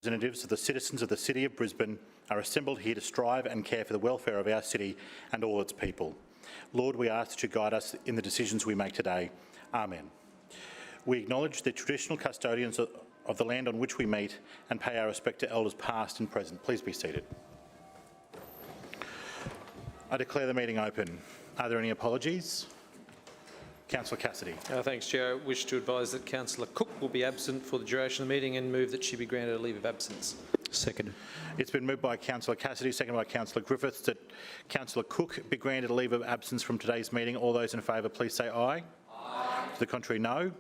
Representatives of the citizens of the City of Brisbane are assembled here to strive and care for the welfare of our city and all its people. Lord, we ask that you guide us in the decisions we make today. Amen. We acknowledge the traditional custodians of the land on which we meet and pay our respect to elders past and present. Please be seated. I declare the meeting open. Are there any apologies? Councillor Cassidy. Thanks, Chair. I wish to advise that Councillor Cook will be absent for the duration of the meeting and move that she be granted a leave of absence. Second. It's been moved by Councillor Cassidy, seconded by Councillor Griffiths, that Councillor Cook be granted a leave of absence from today's meeting. All those in favour, please say aye. Aye. To the contrary, no.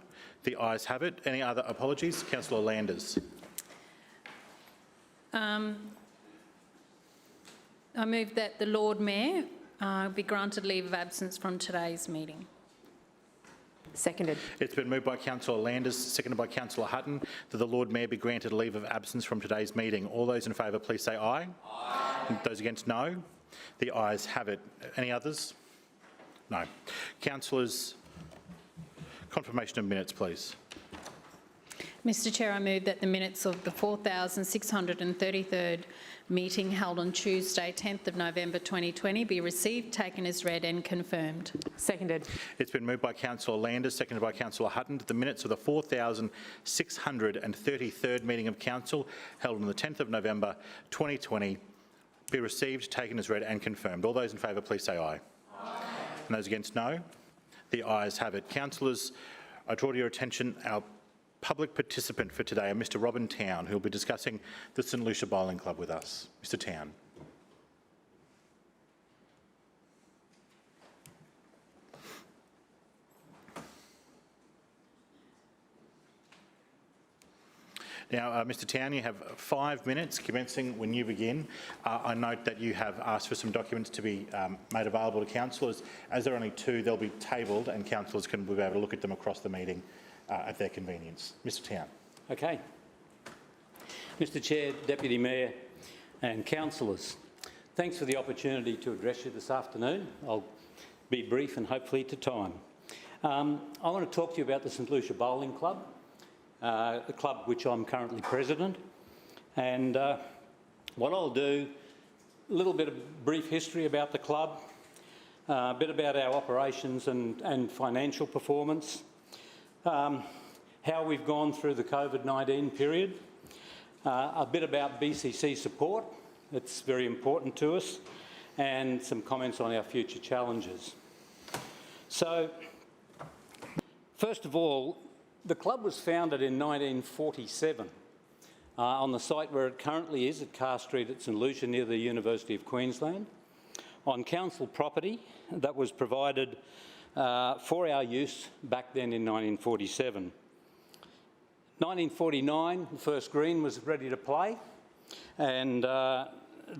The ayes have it. Any other apologies? Councillor Landers. I move that the Lord Mayor be granted leave of absence from today's meeting. Seconded. It's been moved by Councillor Landers, seconded by Councillor Hutton, that the Lord Mayor be granted a leave of absence from today's meeting. All those in favour, please say aye. Aye. Those against, no. The ayes have it. Any others? No. Councillors, confirmation of minutes, please. Mr Chair, I move that the minutes of the 4,633rd meeting held on Tuesday, 10th of November 2020 be received, taken as read and confirmed. Seconded. It's been moved by Councillor Landers, seconded by Councillor Hutton, that the minutes of the 4,633rd meeting of Council held on the 10th of November 2020 be received, taken as read and confirmed. All those in favour, please say aye. Aye. And those against, no. The ayes have it. Councillors, I draw to your attention our public participant for today, Mr Robin Town, who will be discussing the St Lucia Bowling Club with us. Mr Town. Now, Mr Town, you have 5 minutes commencing when you begin. I note that you have asked for some documents to be made available to councillors. As there are only 2, they'll be tabled and councillors can be able to look at them across the meeting at their convenience. Mr Town. Okay. Mr Chair, Deputy Mayor and councillors, thanks for the opportunity to address you this afternoon. I'll be brief and hopefully to time. I want to talk to you about the St Lucia Bowling Club, the club which I'm currently president. And what I'll do, a little bit of brief history about the club, a bit about our operations and financial performance, how we've gone through the COVID-19 period, a bit about BCC support, it's very important to us, and some comments on our future challenges. So, first of all, the club was founded in 1947 on the site where it currently is at Carr Street at St Lucia near the University of Queensland, on council property that was provided for our use back then in 1947. 1949, the first green was ready to play, and that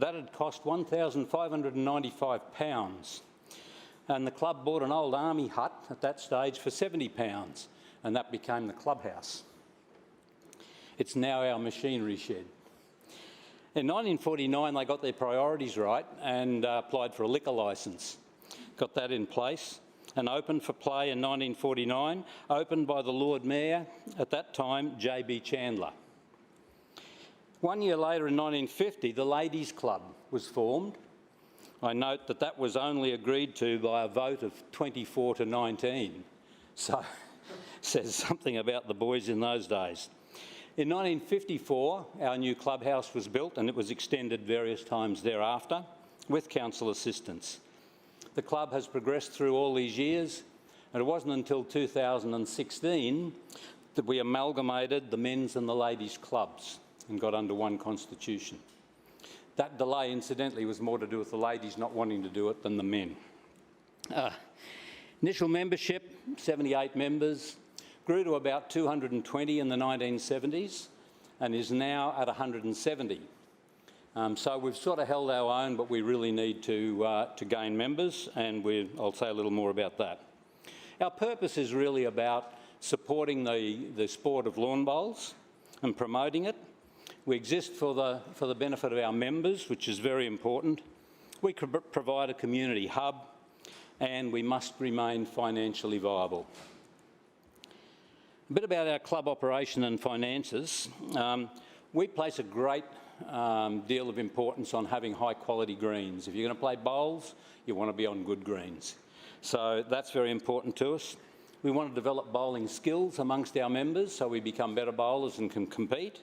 had cost £1,595. And the club bought an old army hut at that stage for £70, and that became the clubhouse. It's now our machinery shed. In 1949, they got their priorities right and applied for a liquor licence. Got that in place and opened for play in 1949, opened by the Lord Mayor, at that time, J.B. Chandler. 1 year later, in 1950, the Ladies' Club was formed. I note that that was only agreed to by a vote of 24 to 19. So, says something about the boys in those days. In 1954, our new clubhouse was built and it was extended various times thereafter with council assistance. The club has progressed through all these years, and it wasn't until 2016 that we amalgamated the men's and the ladies' clubs and got under one constitution. That delay, incidentally, was more to do with the ladies not wanting to do it than the men. Initial membership, 78 members, grew to about 220 in the 1970s and is now at 170. So we've sort of held our own, but we really need to gain members, and I'll say a little more about that. Our purpose is really about supporting the sport of lawn bowls and promoting it. We exist for the benefit of our members, which is very important. We provide a community hub, and we must remain financially viable. A bit about our club operation and finances. We place a great deal of importance on having high quality greens. If you're going to play bowls, you want to be on good greens. So that's very important to us. We want to develop bowling skills amongst our members so we become better bowlers and can compete.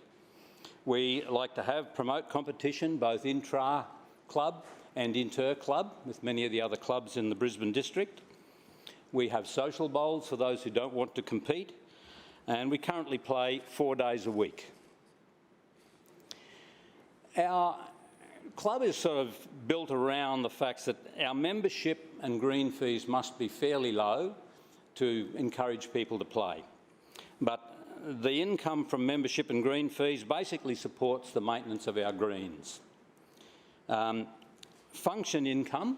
We like to promote competition both intra-club and inter-club with many of the other clubs in the Brisbane district. We have social bowls for those who don't want to compete, and we currently play 4 days a week. Our club is sort of built around the fact that our membership and green fees must be fairly low to encourage people to play. But the income from membership and green fees basically supports the maintenance of our greens. Function income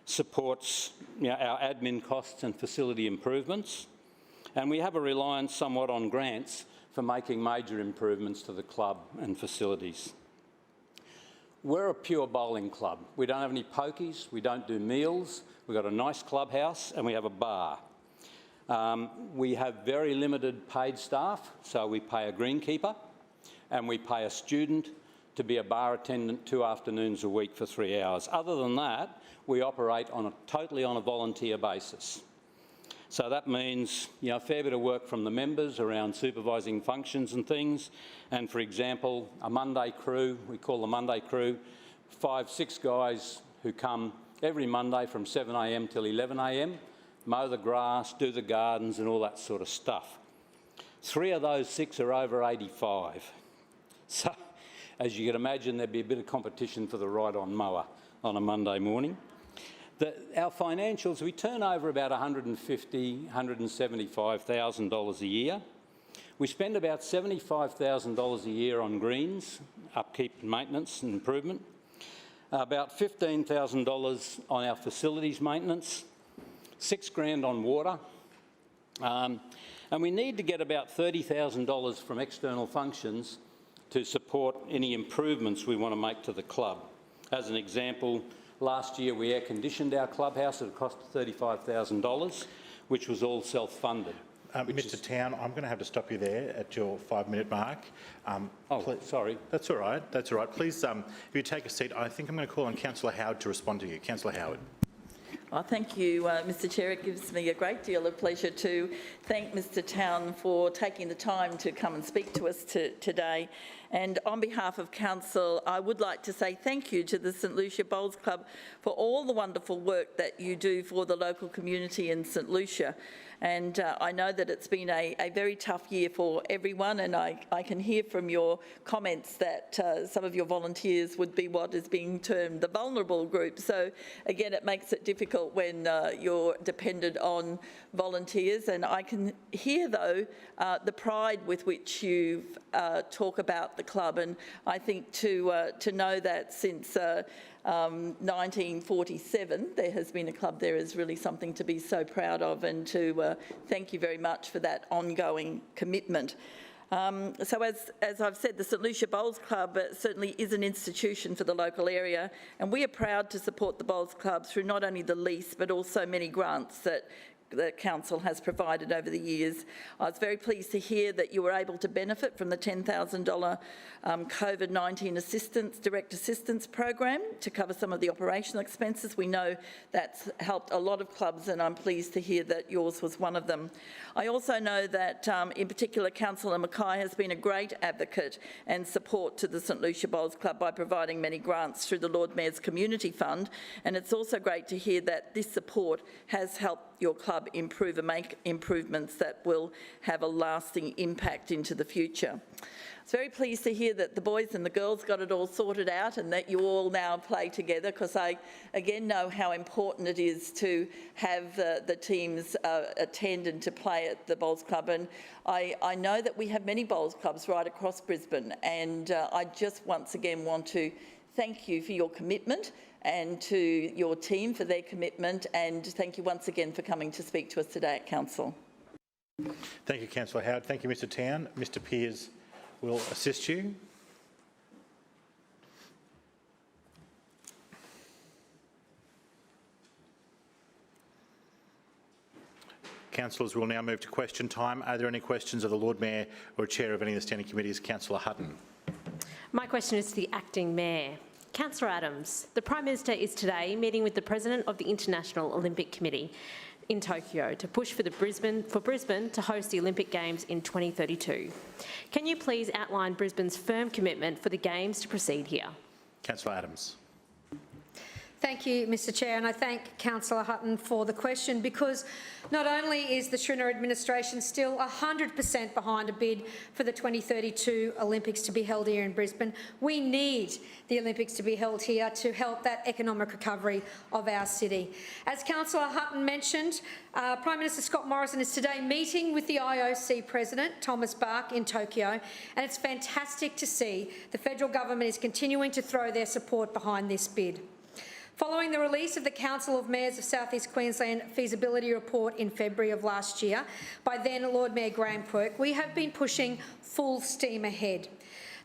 supports our admin costs and facility improvements, and we have a reliance somewhat on grants for making major improvements to the club and facilities. We're a pure bowling club. We don't have any pokies, we don't do meals, we've got a nice clubhouse and we have a bar. We have very limited paid staff, so we pay a greenkeeper and we pay a student to be a bar attendant 2 afternoons a week for 3 hours. Other than that, we operate totally on a volunteer basis. So that means a fair bit of work from the members around supervising functions and things. And for example, a Monday crew, we call the Monday crew, 5, 6 guys who come every Monday from 7 a.m. till 11 a.m, mow the grass, do the gardens and all that sort of stuff. 3 of those 6 are over 85. So, as you can imagine, there'd be a bit of competition for the ride-on mower on a Monday morning. Our financials, we turn over about $150,000, $175,000 a year. We spend about $75,000 a year on greens, upkeep and maintenance and improvement, about $15,000 on our facilities maintenance, $6,000 on water, and we need to get about $30,000 from external functions to support any improvements we want to make to the club. As an example, last year we air-conditioned our clubhouse at a cost of $35,000, which was all self-funded. Mr Town, I'm going to have to stop you there at your 5-minute mark. Sorry. That's all right. That's all right. Please, if you take a seat, I think I'm going to call on Councillor Howard to respond to you. Councillor Howard. Well, thank you, Mr Chair. It gives me a great deal of pleasure to thank Mr Town for taking the time to come and speak to us today. And on behalf of Council, I would like to say thank you to the St Lucia Bowls Club for all the wonderful work that you do for the local community in St Lucia. And I know that it's been a very tough year for everyone, and I can hear from your comments that some of your volunteers would be what is being termed the vulnerable group. So again, it makes it difficult when you're dependent on volunteers. And I can hear, though, the pride with which you talk about the club, and I think to know that since 1947 there has been a club there is really something to be so proud of, and to thank you very much for that ongoing commitment. So as I've said, the St Lucia Bowls Club certainly is an institution for the local area, and we are proud to support the Bowls Club through not only the lease but also many grants that the Council has provided over the years. I was very pleased to hear that you were able to benefit from the $10,000 COVID-19 direct assistance program to cover some of the operational expenses. We know that's helped a lot of clubs, and I'm pleased to hear that yours was one of them. I also know that in particular Councillor Mackay has been a great advocate and support to the St Lucia Bowls Club by providing many grants through the Lord Mayor's Community Fund, and it's also great to hear that this support has helped your club improve and make improvements that will have a lasting impact into the future. I was very pleased to hear that the boys and the girls got it all sorted out and that you all now play together, because I again know how important it is to have the teams attend and to play at the Bowls Club. And I know that we have many Bowls Clubs right across Brisbane, and I just once again want to thank you for your commitment and to your team for their commitment, and thank you once again for coming to speak to us today at Council. Thank you, Councillor Howard. Thank you, Mr Town. Mr Peers will assist you. Councillors, we'll now move to question time. Are there any questions of the Lord Mayor or Chair of any of the standing committees? Councillor Hutton. My question is to the Acting Mayor. Councillor Adams, the Prime Minister is today meeting with the President of the International Olympic Committee in Tokyo to push for Brisbane to host the Olympic Games in 2032. Can you please outline Brisbane's firm commitment for the Games to proceed here? Councillor Adams. Thank you, Mr Chair, and I thank Councillor Hutton for the question, because not only is the Schrinner administration still 100% behind a bid for the 2032 Olympics to be held here in Brisbane, we need the Olympics to be held here to help that economic recovery of our city. As Councillor Hutton mentioned, Prime Minister Scott Morrison is today meeting with the IOC President, Thomas Bach, in Tokyo, and it's fantastic to see the federal government is continuing to throw their support behind this bid. Following the release of the Council of Mayors of South East Queensland feasibility report in February of last year by then Lord Mayor Graham Quirk, we have been pushing full steam ahead.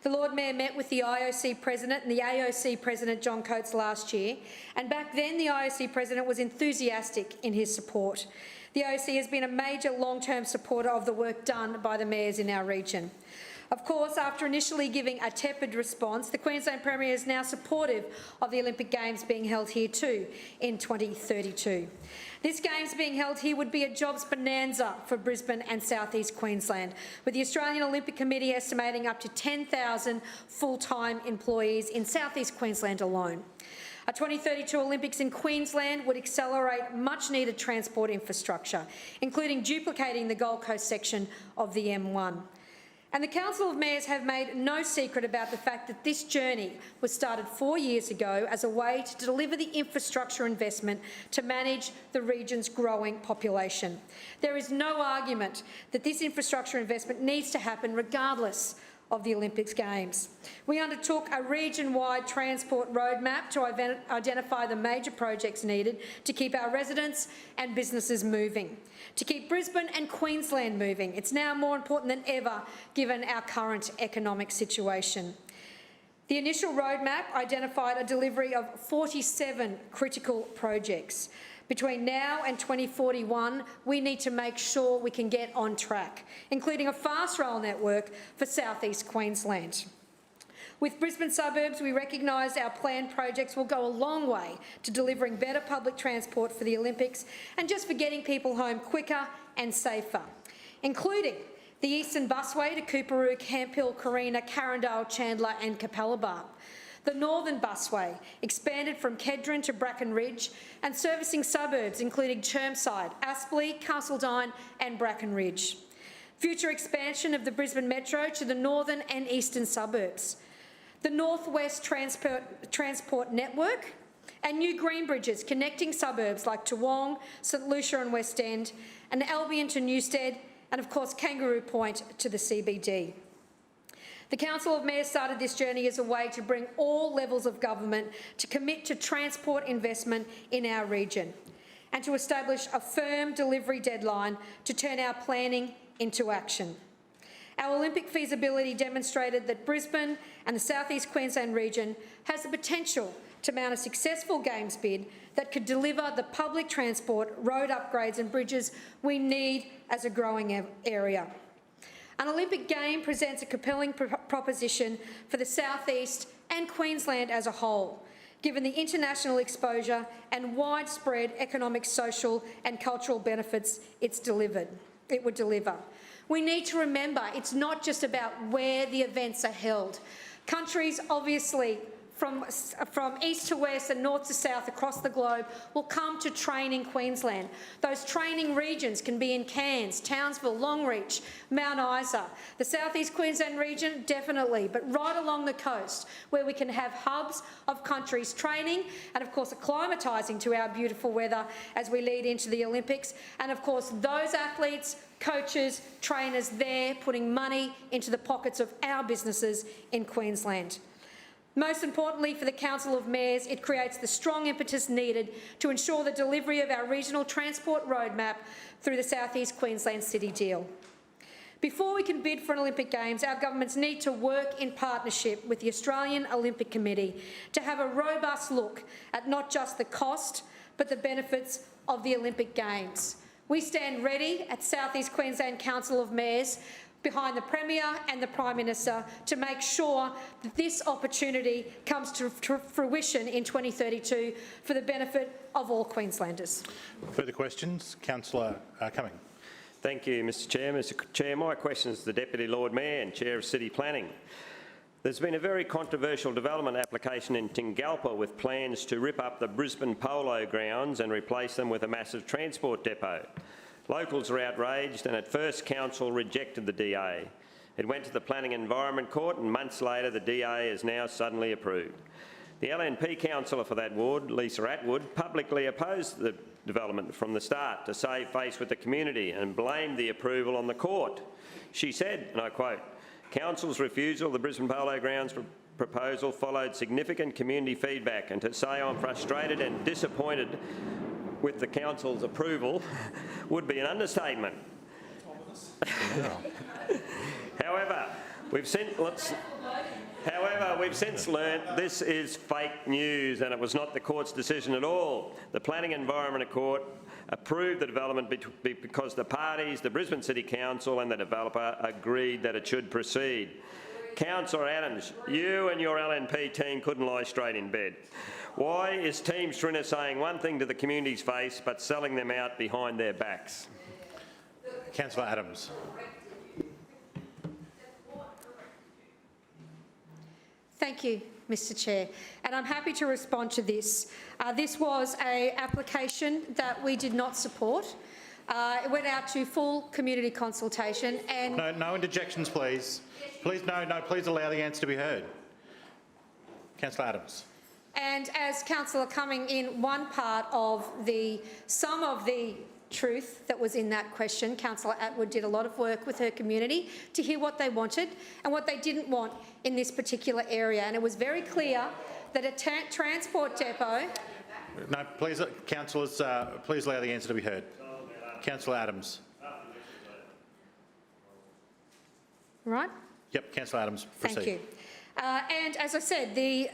The Lord Mayor met with the IOC President and the AOC President John Coates last year, and back then the IOC President was enthusiastic in his support. The IOC has been a major long-term supporter of the work done by the mayors in our region. Of course, after initially giving a tepid response, the Queensland Premier is now supportive of the Olympic Games being held here too in 2032. This Games being held here would be a jobs bonanza for Brisbane and South East Queensland, with the Australian Olympic Committee estimating up to 10,000 full-time employees in South East Queensland alone. A 2032 Olympics in Queensland would accelerate much-needed transport infrastructure, including duplicating the Gold Coast section of the M1. And the Council of Mayors have made no secret about the fact that this journey was started 4 years ago as a way to deliver the infrastructure investment to manage the region's growing population. There is no argument that this infrastructure investment needs to happen regardless of the Olympics Games. We undertook a region-wide transport roadmap to identify the major projects needed to keep our residents and businesses moving, to keep Brisbane and Queensland moving. It's now more important than ever given our current economic situation. The initial roadmap identified a delivery of 47 critical projects. Between now and 2041, we need to make sure we can get on track, including a fast rail network for South East Queensland. With Brisbane suburbs, we recognise our planned projects will go a long way to delivering better public transport for the Olympics and just for getting people home quicker and safer, including the Eastern Busway to Coorparoo, Camp Hill, Carina, Carindale, Chandler and Capalaba. The Northern Busway, expanded from Kedron to Bracken Ridge and servicing suburbs including Chermside, Aspley, Castledine and Bracken Ridge. Future expansion of the Brisbane Metro to the northern and eastern suburbs. The Northwest Transport Network and new green bridges connecting suburbs like Toowong, St Lucia and West End, and Albion to Newstead, and of course Kangaroo Point to the CBD. The Council of Mayors started this journey as a way to bring all levels of government to commit to transport investment in our region and to establish a firm delivery deadline to turn our planning into action. Our Olympic feasibility demonstrated that Brisbane and the South East Queensland region has the potential to mount a successful Games bid that could deliver the public transport, road upgrades and bridges we need as a growing area. An Olympic Game presents a compelling proposition for the South East and Queensland as a whole, given the international exposure and widespread economic, social and cultural benefits it would deliver. We need to remember it's not just about where the events are held. Countries, obviously, from east to west and north to south across the globe will come to train in Queensland. Those training regions can be in Cairns, Townsville, Longreach, Mount Isa. The South East Queensland region, definitely, but right along the coast where we can have hubs of countries training and of course acclimatising to our beautiful weather as we lead into the Olympics. And of course those athletes, coaches, trainers there putting money into the pockets of our businesses in Queensland. Most importantly for the Council of Mayors, it creates the strong impetus needed to ensure the delivery of our regional transport roadmap through the South East Queensland City Deal. Before we can bid for an Olympic Games, our governments need to work in partnership with the Australian Olympic Committee to have a robust look at not just the cost, but the benefits of the Olympic Games. We stand ready at South East Queensland Council of Mayors behind the Premier and the Prime Minister to make sure that this opportunity comes to fruition in 2032 for the benefit of all Queenslanders. Further questions? Councillor Cumming. Thank you, Mr Chair. Mr Chair, my question is to the Deputy Lord Mayor and Chair of City Planning. There's been a very controversial development application in Tingalpa with plans to rip up the Brisbane polo grounds and replace them with a massive transport depot. Locals are outraged, and at first council rejected the DA. It went to the Planning and Environment Court, and months later the DA is now suddenly approved. The LNP councillor for that ward, Lisa Atwood, publicly opposed the development from the start to save face with the community and blamed the approval on the court. She said, and I quote, "Council's refusal of the Brisbane Polo Grounds proposal followed significant community feedback, and to say I'm frustrated and disappointed with the council's approval would be an understatement." However, we've since learnt this is fake news, and it was not the court's decision at all. The Planning and Environment Court approved the development because the parties, the Brisbane City Council and the developer, agreed that it should proceed. Councillor Adams, you and your LNP team couldn't lie straight in bed. Why is Team Stringer saying one thing to the community's face but selling them out behind their backs? Councillor Adams. Thank you, Mr Chair, and I'm happy to respond to this. This was an application that we did not support. It went out to full community consultation and... No interjections, please. Please, no, please allow the answer to be heard. Councillor Adams. And as Councillor Cumming, in one part of some of the truth that was in that question, Councillor Atwood did a lot of work with her community to hear what they wanted and what they didn't want in this particular area. And it was very clear that a transport depot... No, please, councillors, please allow the answer to be heard. Councillor Adams. Right? Yep, Councillor Adams, proceed. Thank you. And as I said, the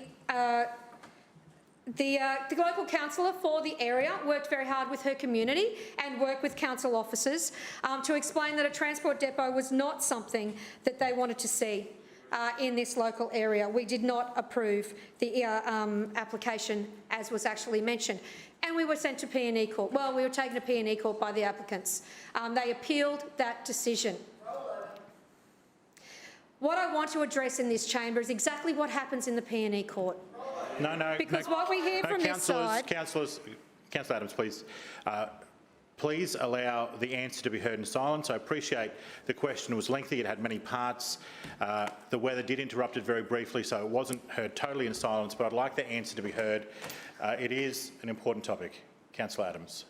local councillor for the area worked very hard with her community and worked with council officers to explain that a transport depot was not something that they wanted to see in this local area. We did not approve the application as was actually mentioned. And we were sent to P&E court. Well, we were taken to P&E court by the applicants. They appealed that decision. What I want to address in this chamber is exactly what happens in the P&E court. Because what we hear from this side... Councillor Adams, please. Please allow the answer to be heard in silence. I appreciate the question was lengthy. It had many parts. The weather did interrupt it very briefly, so it wasn't heard totally in silence, but I'd like the answer to be heard. It is an important topic. Councillor Adams.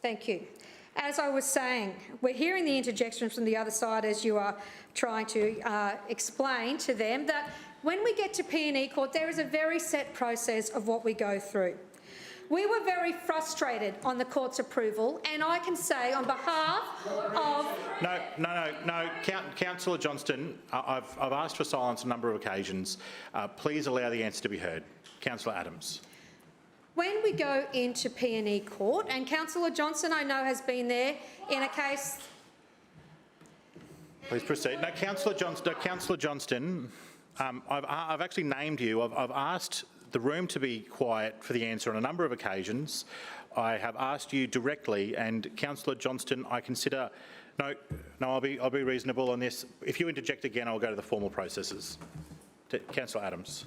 Thank you. As I was saying, we're hearing the interjections from the other side as you are trying to explain to them that when we get to P&E court, there is a very set process of what we go through. We were very frustrated on the court's approval, and I can say on behalf of... No. Councillor Johnston, I've asked for silence on a number of occasions. Please allow the answer to be heard. Councillor Adams. When we go into P&E court, and Councillor Johnson I know has been there in a case... Please proceed. No, Councillor Johnston, I've actually named you. I've asked the room to be quiet for the answer on a number of occasions. I have asked you directly, and Councillor Johnston, I consider... No, I'll be reasonable on this. If you interject again, I'll go to the formal processes. Councillor Adams.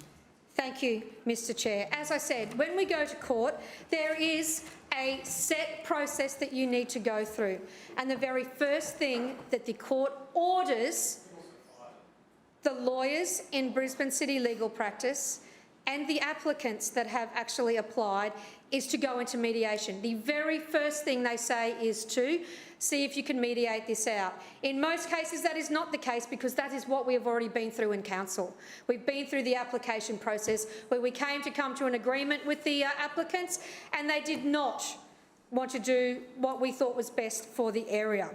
Thank you, Mr Chair. As I said, when we go to court, there is a set process that you need to go through. And the very first thing that the court orders the lawyers in Brisbane City legal practice and the applicants that have actually applied is to go into mediation. The very first thing they say is to see if you can mediate this out. In most cases, that is not the case because that is what we have already been through in council. We've been through the application process where we came to come to an agreement with the applicants and they did not want to do what we thought was best for the area.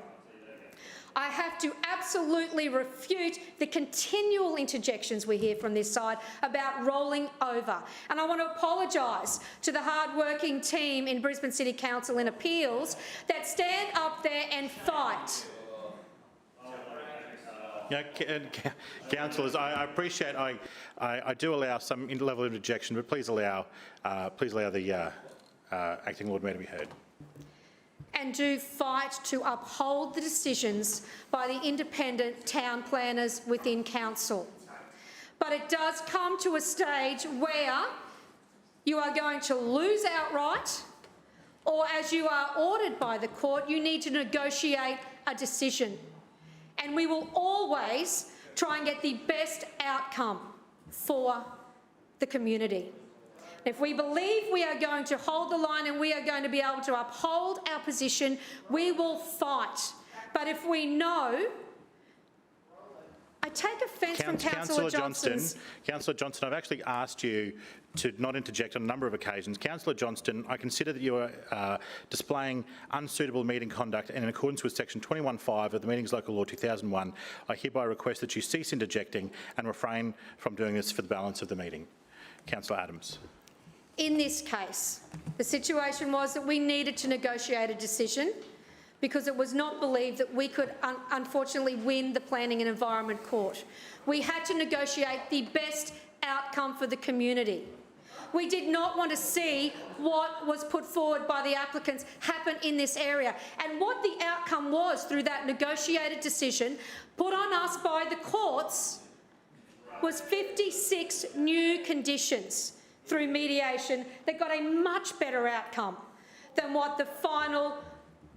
I have to absolutely refute the continual interjections we hear from this side about rolling over. And I want to apologise to the hard-working team in Brisbane City Council in appeals that stand up there and fight. Councillors, I appreciate, I do allow some level of interjection, but please allow the acting Lord Mayor to be heard. And do fight to uphold the decisions by the independent town planners within council. But it does come to a stage where you are going to lose outright, or as you are ordered by the court, you need to negotiate a decision. And we will always try and get the best outcome for the community. If we believe we are going to hold the line and we are going to be able to uphold our position, we will fight. But if we know, I take offence from Councillor Johnston's... Councillor Johnston, I've actually asked you to not interject on a number of occasions. Councillor Johnston, I consider that you are displaying unsuitable meeting conduct, and in accordance with section 21(5) of the Meetings Local Law 2001, I hereby request that you cease interjecting and refrain from doing this for the balance of the meeting. Councillor Adams. In this case, the situation was that we needed to negotiate a decision because it was not believed that we could unfortunately win the Planning and Environment Court. We had to negotiate the best outcome for the community. We did not want to see what was put forward by the applicants happen in this area. And what the outcome was through that negotiated decision put on us by the courts was 56 new conditions through mediation that got a much better outcome than what the final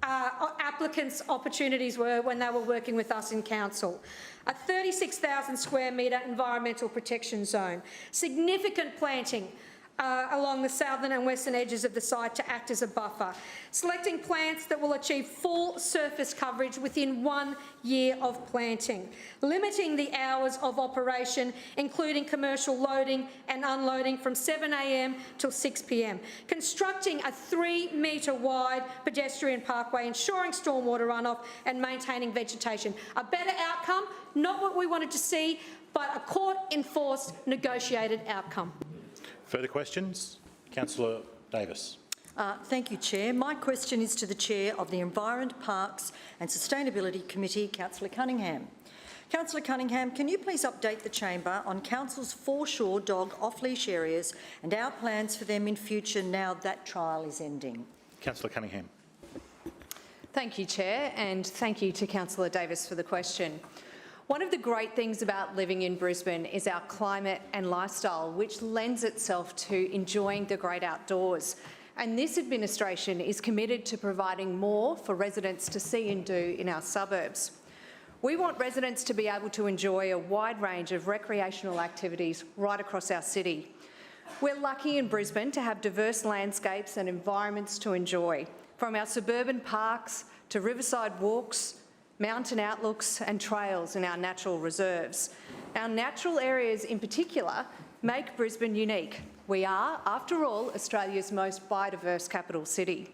applicants' opportunities were when they were working with us in council. A 36,000 square metre environmental protection zone, significant planting along the southern and western edges of the site to act as a buffer, selecting plants that will achieve full surface coverage within 1 year of planting, limiting the hours of operation, including commercial loading and unloading from 7 a.m. till 6 p.m, constructing a 3-metre wide pedestrian parkway, ensuring stormwater runoff and maintaining vegetation. A better outcome, not what we wanted to see, but a court-enforced negotiated outcome. Further questions? Councillor Davis. Thank you, Chair. My question is to the Chair of the Environment, Parks and Sustainability Committee, Councillor Cunningham. Councillor Cunningham, can you please update the Chamber on Council's foreshore dog off-leash areas and our plans for them in future now that trial is ending? Councillor Cunningham. Thank you, Chair, and thank you to Councillor Davis for the question. One of the great things about living in Brisbane is our climate and lifestyle, which lends itself to enjoying the great outdoors. And this administration is committed to providing more for residents to see and do in our suburbs. We want residents to be able to enjoy a wide range of recreational activities right across our city. We're lucky in Brisbane to have diverse landscapes and environments to enjoy, from our suburban parks to riverside walks, mountain outlooks and trails in our natural reserves. Our natural areas in particular make Brisbane unique. We are, after all, Australia's most biodiverse capital city.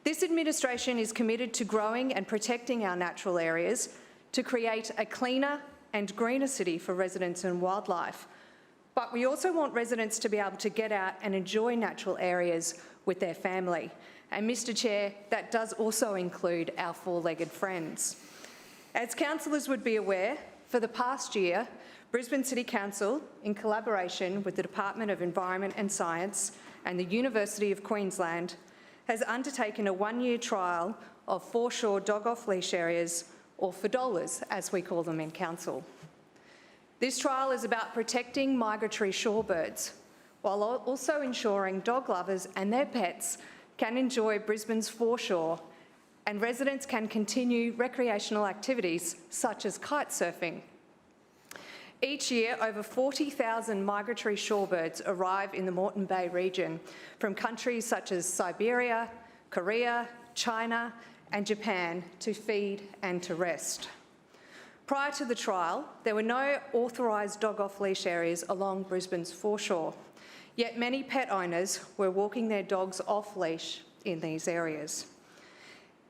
This administration is committed to growing and protecting our natural areas to create a cleaner and greener city for residents and wildlife. But we also want residents to be able to get out and enjoy natural areas with their family. And Mr Chair, that does also include our four-legged friends. As councillors would be aware, for the past year, Brisbane City Council, in collaboration with the Department of Environment and Science and the University of Queensland, has undertaken a 1-year trial of foreshore dog off-leash areas, or FDOLAs, as we call them in council. This trial is about protecting migratory shorebirds, while also ensuring dog lovers and their pets can enjoy Brisbane's foreshore, and residents can continue recreational activities such as kite surfing. Each year, over 40,000 migratory shorebirds arrive in the Moreton Bay region from countries such as Siberia, Korea, China and Japan to feed and to rest. Prior to the trial, there were no authorised dog off-leash areas along Brisbane's foreshore, yet many pet owners were walking their dogs off-leash in these areas.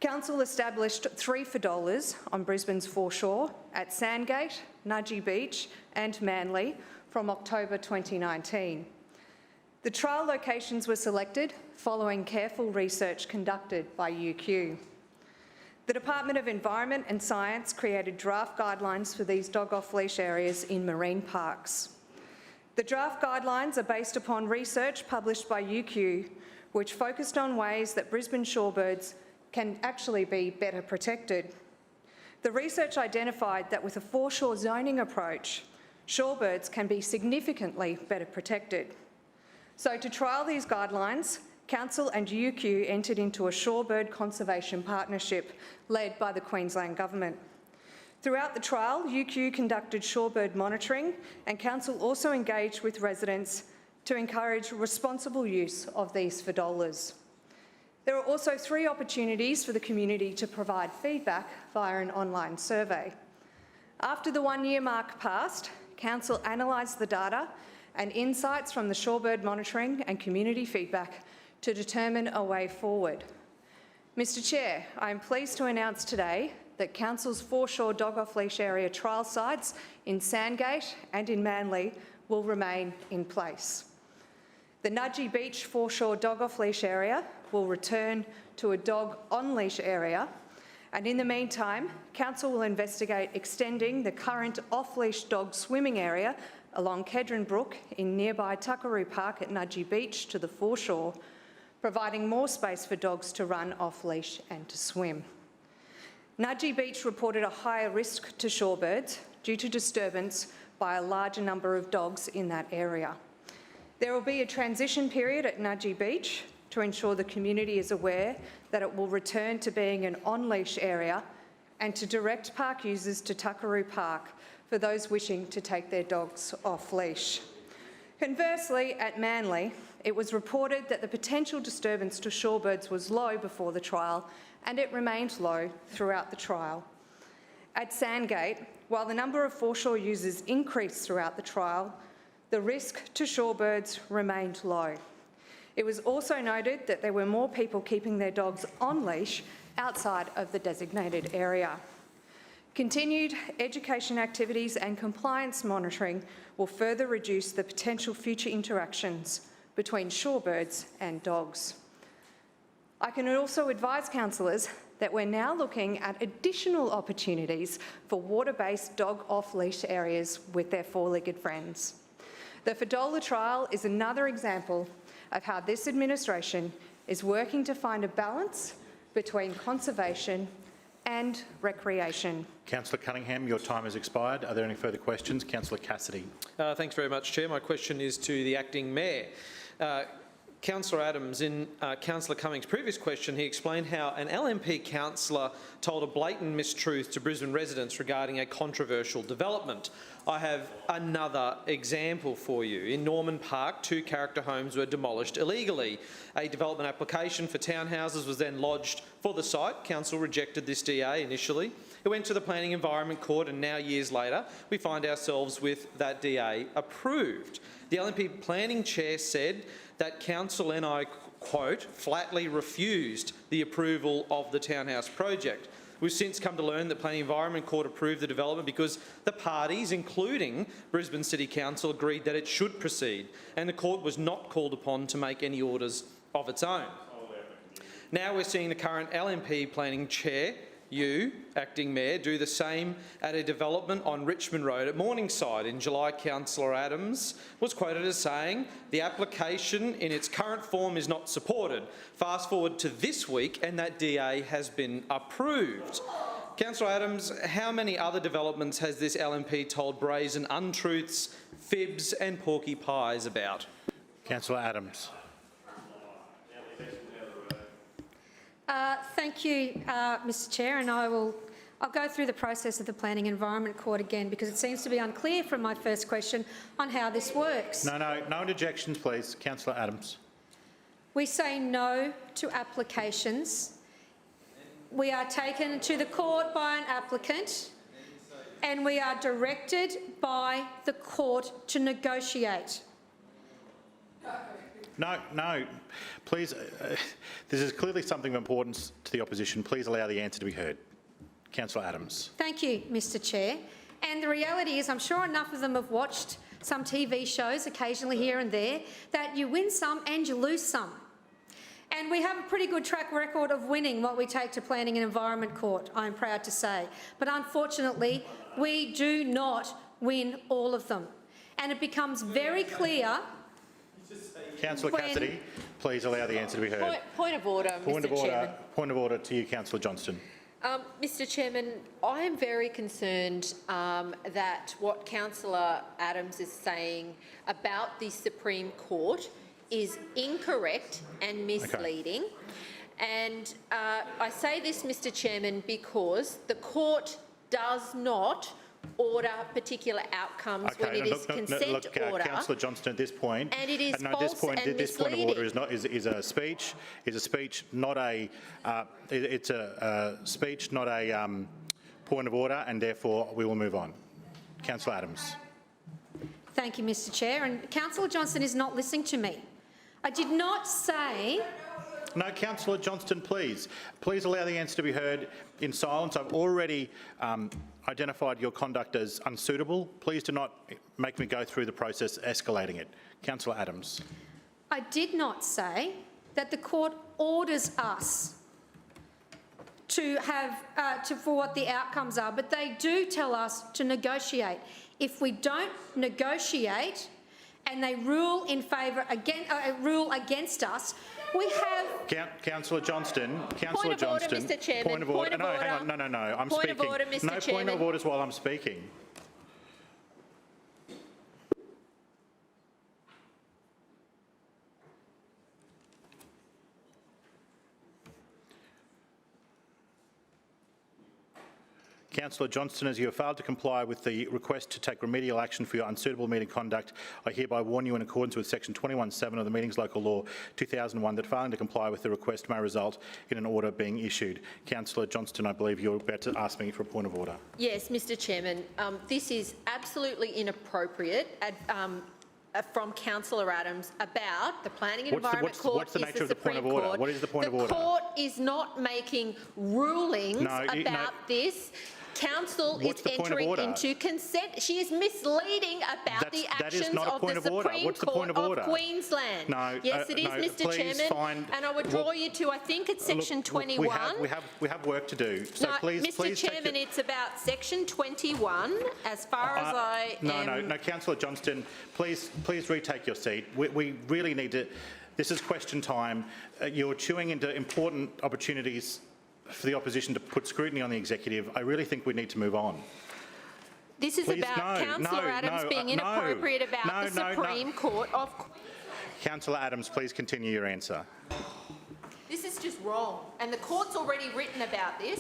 Council established 3 FDOLAs on Brisbane's foreshore at Sandgate, Nudgee Beach and Manly from October 2019. The trial locations were selected following careful research conducted by UQ. The Department of Environment and Science created draft guidelines for these dog off-leash areas in marine parks. The draft guidelines are based upon research published by UQ, which focused on ways that Brisbane shorebirds can actually be better protected. The research identified that with a foreshore zoning approach, shorebirds can be significantly better protected. So to trial these guidelines, Council and UQ entered into a shorebird conservation partnership led by the Queensland Government. Throughout the trial, UQ conducted shorebird monitoring and Council also engaged with residents to encourage responsible use of these fedolas. There are also 3 opportunities for the community to provide feedback via an online survey. After the 1-year mark passed, Council analysed the data and insights from the shorebird monitoring and community feedback to determine a way forward. Mr Chair, I am pleased to announce today that Council's foreshore dog off-leash area trial sites in Sandgate and in Manly will remain in place. The Nudgee Beach foreshore dog off-leash area will return to a dog on-leash area, and in the meantime, Council will investigate extending the current off-leash dog swimming area along Kedron Brook in nearby Tuckaroo Park at Nudgee Beach to the foreshore, providing more space for dogs to run off-leash and to swim. Nudgee Beach reported a higher risk to shorebirds due to disturbance by a larger number of dogs in that area. There will be a transition period at Nudgee Beach to ensure the community is aware that it will return to being an on-leash area and to direct park users to Tuckaroo Park for those wishing to take their dogs off-leash. Conversely, at Manly, it was reported that the potential disturbance to shorebirds was low before the trial, and it remained low throughout the trial. At Sandgate, while the number of foreshore users increased throughout the trial, the risk to shorebirds remained low. It was also noted that there were more people keeping their dogs on leash outside of the designated area. Continued education activities and compliance monitoring will further reduce the potential future interactions between shorebirds and dogs. I can also advise councillors that we're now looking at additional opportunities for water-based dog off-leash areas with their four-legged friends. The fedola trial is another example of how this administration is working to find a balance between conservation and recreation. Councillor Cunningham, your time has expired. Are there any further questions? Councillor Cassidy. Thanks very much, Chair. My question is to the Acting Mayor. Councillor Adams, in Councillor Cummings' previous question, he explained how an LNP councillor told a blatant mistruth to Brisbane residents regarding a controversial development. I have another example for you. In Norman Park, 2 character homes were demolished illegally. A development application for townhouses was then lodged for the site. Council rejected this DA initially. It went to the Planning Environment Court, and now, years later, we find ourselves with that DA approved. The LNP Planning Chair said that Council, and I quote, flatly refused the approval of the townhouse project. We've since come to learn that Planning Environment Court approved the development because the parties, including Brisbane City Council, agreed that it should proceed, and the court was not called upon to make any orders of its own. Now we're seeing the current LNP Planning Chair, you, Acting Mayor, do the same at a development on Richmond Road at Morningside. In July, Councillor Adams was quoted as saying, "The application in its current form is not supported." Fast forward to this week and that DA has been approved. Councillor Adams, how many other developments has this LNP told brazen untruths, fibs and porky pies about? Councillor Adams. Thank you, Mr Chair, and I'll go through the process of the Planning Environment Court again because it seems to be unclear from my first question on how this works. No interjections, please. Councillor Adams. We say no to applications. We are taken to the court by an applicant and we are directed by the court to negotiate. No, please. This is clearly something of importance to the opposition. Please allow the answer to be heard. Councillor Adams. Thank you, Mr Chair. And the reality is, I'm sure enough of them have watched some TV shows occasionally here and there, that you win some and you lose some. And we have a pretty good track record of winning what we take to Planning and Environment Court, I'm proud to say. But unfortunately, we do not win all of them. And it becomes very clear... Councillor Cassidy, please allow the answer to be heard. Point of order, Mr Chairman. Point of order to you, Councillor Johnston. Mr Chairman, I am very concerned that what Councillor Adams is saying about the Supreme Court is incorrect and misleading. Okay. And I say this, Mr Chairman, because the court does not order particular outcomes when it is consent order. Councillor Johnston, at this point, and it is false and this point of order is a speech. Is a speech, not a. It's a speech, not a point of order, and therefore we will move on. Councillor Adams. Thank you, Mr Chair. And Councillor Johnston is not listening to me. I did not say... No, Councillor Johnston, please. Please allow the answer to be heard in silence. I've already identified your conduct as unsuitable. Please do not make me go through the process escalating it. Councillor Adams. I did not say that the court orders us to have for what the outcomes are, but they do tell us to negotiate. If we don't negotiate and they rule in favour rule against us, we have... Councillor Johnston. Councillor Johnston. Order, Mr Chairman. Point of order. No, hang on. No. I'm point speaking. Of order, Mr. No Chairman. Point of orders while I'm speaking. Councillor Johnston, as you have failed to comply with the request to take remedial action for your unsuitable meeting conduct, I hereby warn you in accordance with section 21(7) of the Meetings Local Law 2001 that failing to comply with the request may result in an order being issued. Councillor Johnston, I believe you're about to ask me for a point of order. Yes, Mr Chairman. This is absolutely inappropriate from Councillor Adams about the Planning and Environment Court. What's the nature of the point of order? What is the point of order? The court is not making rulings about this. Council is entering into consent. She is misleading about the actions of the Supreme Court of Queensland. No, yes, it is, Mr Chairman. And I would draw you to, I think it's section 21. We have work to do. So no, please, Mr Chairman, it's about section 21 as far as I am... No, Councillor Johnston, please retake your seat. We really need to... This is question time. You're chewing into important opportunities for the opposition to put scrutiny on the executive. I really think we need to move on. This is about Councillor Adams being inappropriate about the Supreme Court of... Councillor Adams, please continue your answer. This is just wrong, and the court's already written about this.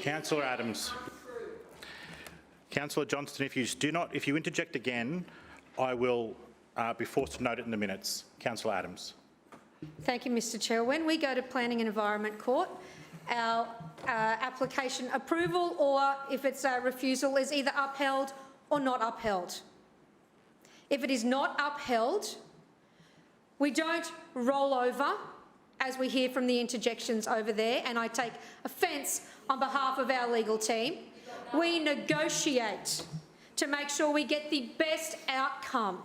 Councillor Adams. Councillor Johnston, if you interject again, I will be forced to note it in the minutes. Councillor Adams. Thank you, Mr Chair. When we go to Planning and Environment Court, our application approval, or if it's a refusal, is either upheld or not upheld. If it is not upheld, we don't roll over, as we hear from the interjections over there, and I take offence on behalf of our legal team. We negotiate to make sure we get the best outcome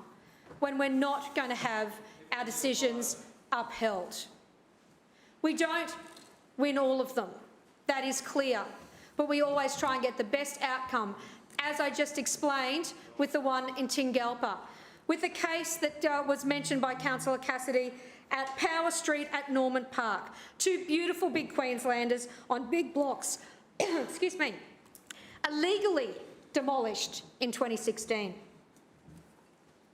when we're not going to have our decisions upheld. We don't win all of them, that is clear, but we always try and get the best outcome, as I just explained with the one in Tingalpa. With the case that was mentioned by Councillor Cassidy at Power Street at Norman Park, two beautiful big Queenslanders on big blocks, excuse me, illegally demolished in 2016.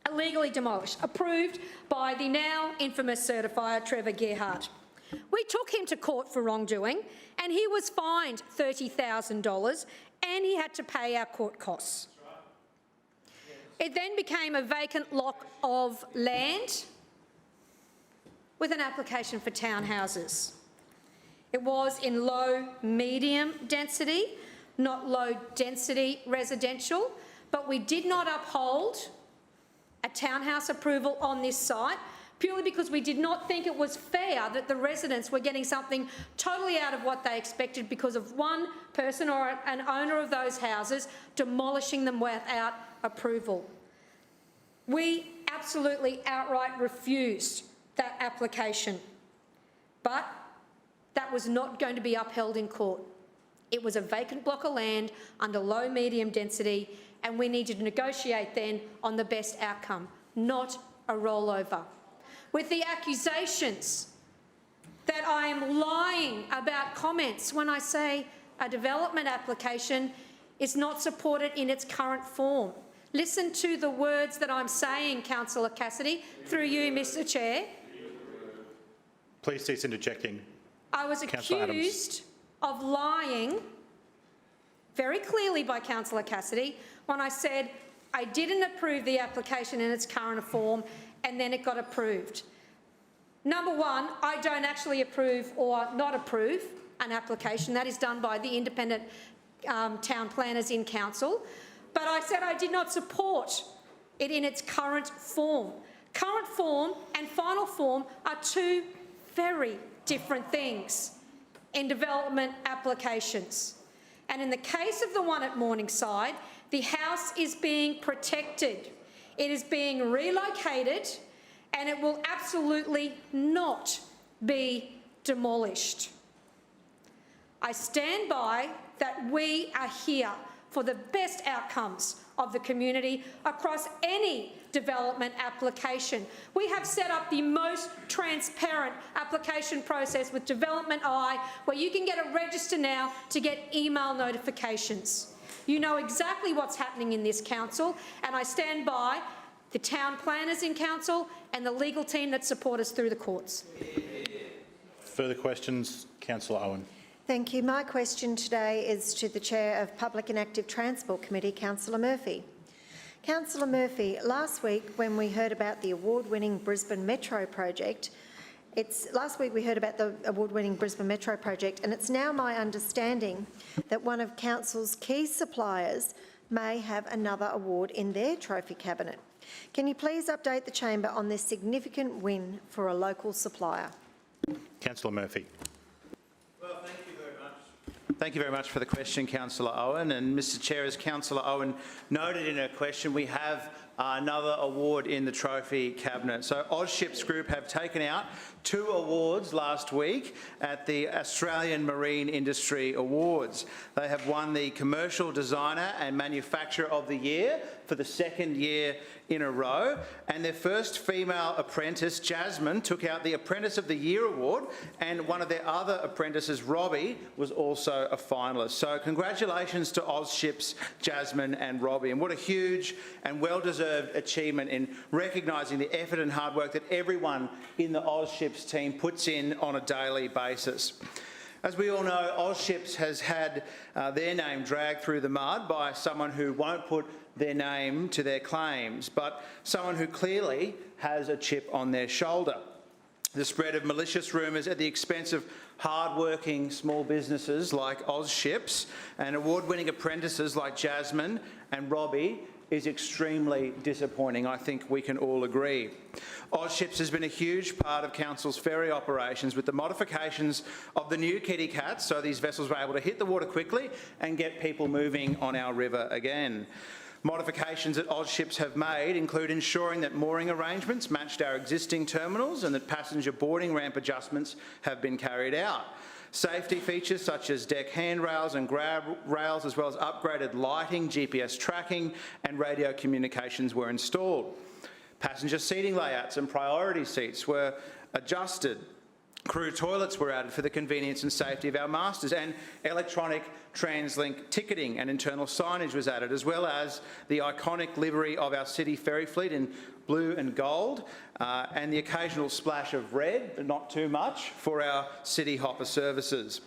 Illegally demolished, approved by the now infamous certifier Trevor Gerhardt. We took him to court for wrongdoing and he was fined $30,000 and he had to pay our court costs. It then became a vacant lot of land with an application for townhouses. It was in low, medium density, not low density residential, but we did not uphold a townhouse approval on this site purely because we did not think it was fair that the residents were getting something totally out of what they expected because of one person or an owner of those houses demolishing them without approval. We absolutely outright refused that application. But that was not going to be upheld in court. It was a vacant block of land under low medium density, and we needed to negotiate then on the best outcome, not a rollover. With the accusations that I am lying about comments when I say a development application is not supported in its current form. Listen to the words that I'm saying, Councillor Cassidy, through you, Mr Chair. Please cease interjecting. I was Councillor Adams. accused of lying very clearly by Councillor Cassidy when I said I didn't approve the application in its current form and then it got approved. Number one, I don't actually approve or not approve an application. That is done by the independent town planners in council. But I said I did not support it in its current form. Current form and final form are two very different things in development applications. And in the case of the one at Morningside, the house is being protected. It is being relocated and it will absolutely not be demolished. I stand by that we are here for the best outcomes of the community across any development application. We have set up the most transparent application process with Development Eye, where you can get a register now to get email notifications. You know exactly what's happening in this council, and I stand by the town planners in council and the legal team that support us through the courts. Further questions? Councillor Owen. Thank you. My question today is to the Chair of Public and Active Transport Committee, Councillor Murphy. Councillor Murphy, last week when we heard about the award-winning Brisbane Metro project, and it's now my understanding that one of Council's key suppliers may have another award in their trophy cabinet. Can you please update the chamber on this significant win for a local supplier? Councillor Murphy. Well, thank you very much for the question, Councillor Owen. And Mr Chair, as Councillor Owen noted in her question, we have another award in the trophy cabinet. So Ozships Group have taken out 2 awards last week at the Australian Marine Industry Awards. They have won the Commercial Designer and Manufacturer of the Year for the 2nd year in a row, and their first female apprentice, Jasmine, took out the Apprentice of the Year award, and one of their other apprentices, Robbie, was also a finalist. So congratulations to Ozships, Jasmine and Robbie, and what a huge and well-deserved achievement in recognising the effort and hard work that everyone in the Ozships team puts in on a daily basis. As we all know, Ozships has had their name dragged through the mud by someone who won't put their name to their claims, but someone who clearly has a chip on their shoulder. The spread of malicious rumours at the expense of hard-working small businesses like Ozships and award-winning apprentices like Jasmine and Robbie is extremely disappointing. I think we can all agree. Ozships has been a huge part of Council's ferry operations with the modifications of the new kitty cats, so these vessels were able to hit the water quickly and get people moving on our river again. Modifications that Ozships have made include ensuring that mooring arrangements matched our existing terminals and that passenger boarding ramp adjustments have been carried out. Safety features such as deck handrails and grab rails, as well as upgraded lighting, GPS tracking and radio communications were installed. Passenger seating layouts and priority seats were adjusted. Crew toilets were added for the convenience and safety of our masters, and electronic TransLink ticketing and internal signage was added, as well as the iconic livery of our city ferry fleet in blue and gold, and the occasional splash of red, but not too much, for our city hopper services.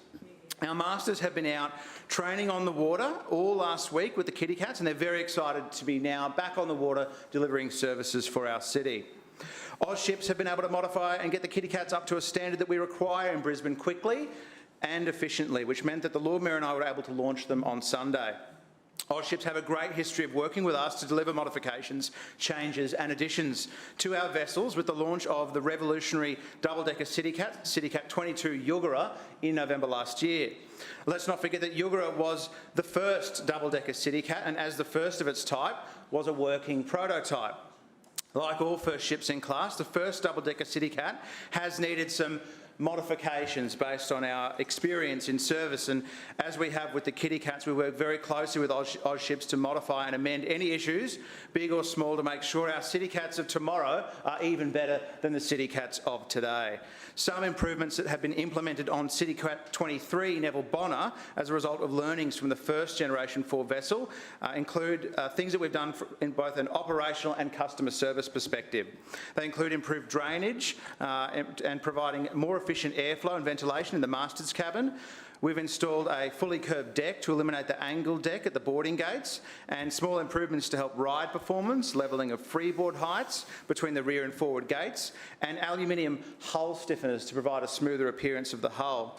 Our masters have been out training on the water all last week with the kitty cats, and they're very excited to be now back on the water delivering services for our city. Ozships have been able to modify and get the kitty cats up to a standard that we require in Brisbane quickly and efficiently, which meant that the Lord Mayor and I were able to launch them on Sunday. Ozships have a great history of working with us to deliver modifications, changes and additions to our vessels with the launch of the revolutionary double-decker City Cat 22 Yugara in November last year. Let's not forget that Yugara was the first double-decker City Cat, and as the first of its type, was a working prototype. Like all first ships in class, the first double-decker CityCat has needed some modifications based on our experience in service, and as we have with the Kitty Cats, we work very closely with Oz Ships to modify and amend any issues, big or small, to make sure our City Cats of tomorrow are even better than the City Cats of today. Some improvements that have been implemented on City Cat 23 Neville Bonner as a result of learnings from the first generation 4 vessel include things that we've done in both an operational and customer service perspective. They include improved drainage and providing more efficient airflow and ventilation in the master's cabin. We've installed a fully curved deck to eliminate the angled deck at the boarding gates, and small improvements to help ride performance, levelling of freeboard heights between the rear and forward gates, and aluminium hull stiffeners to provide a smoother appearance of the hull.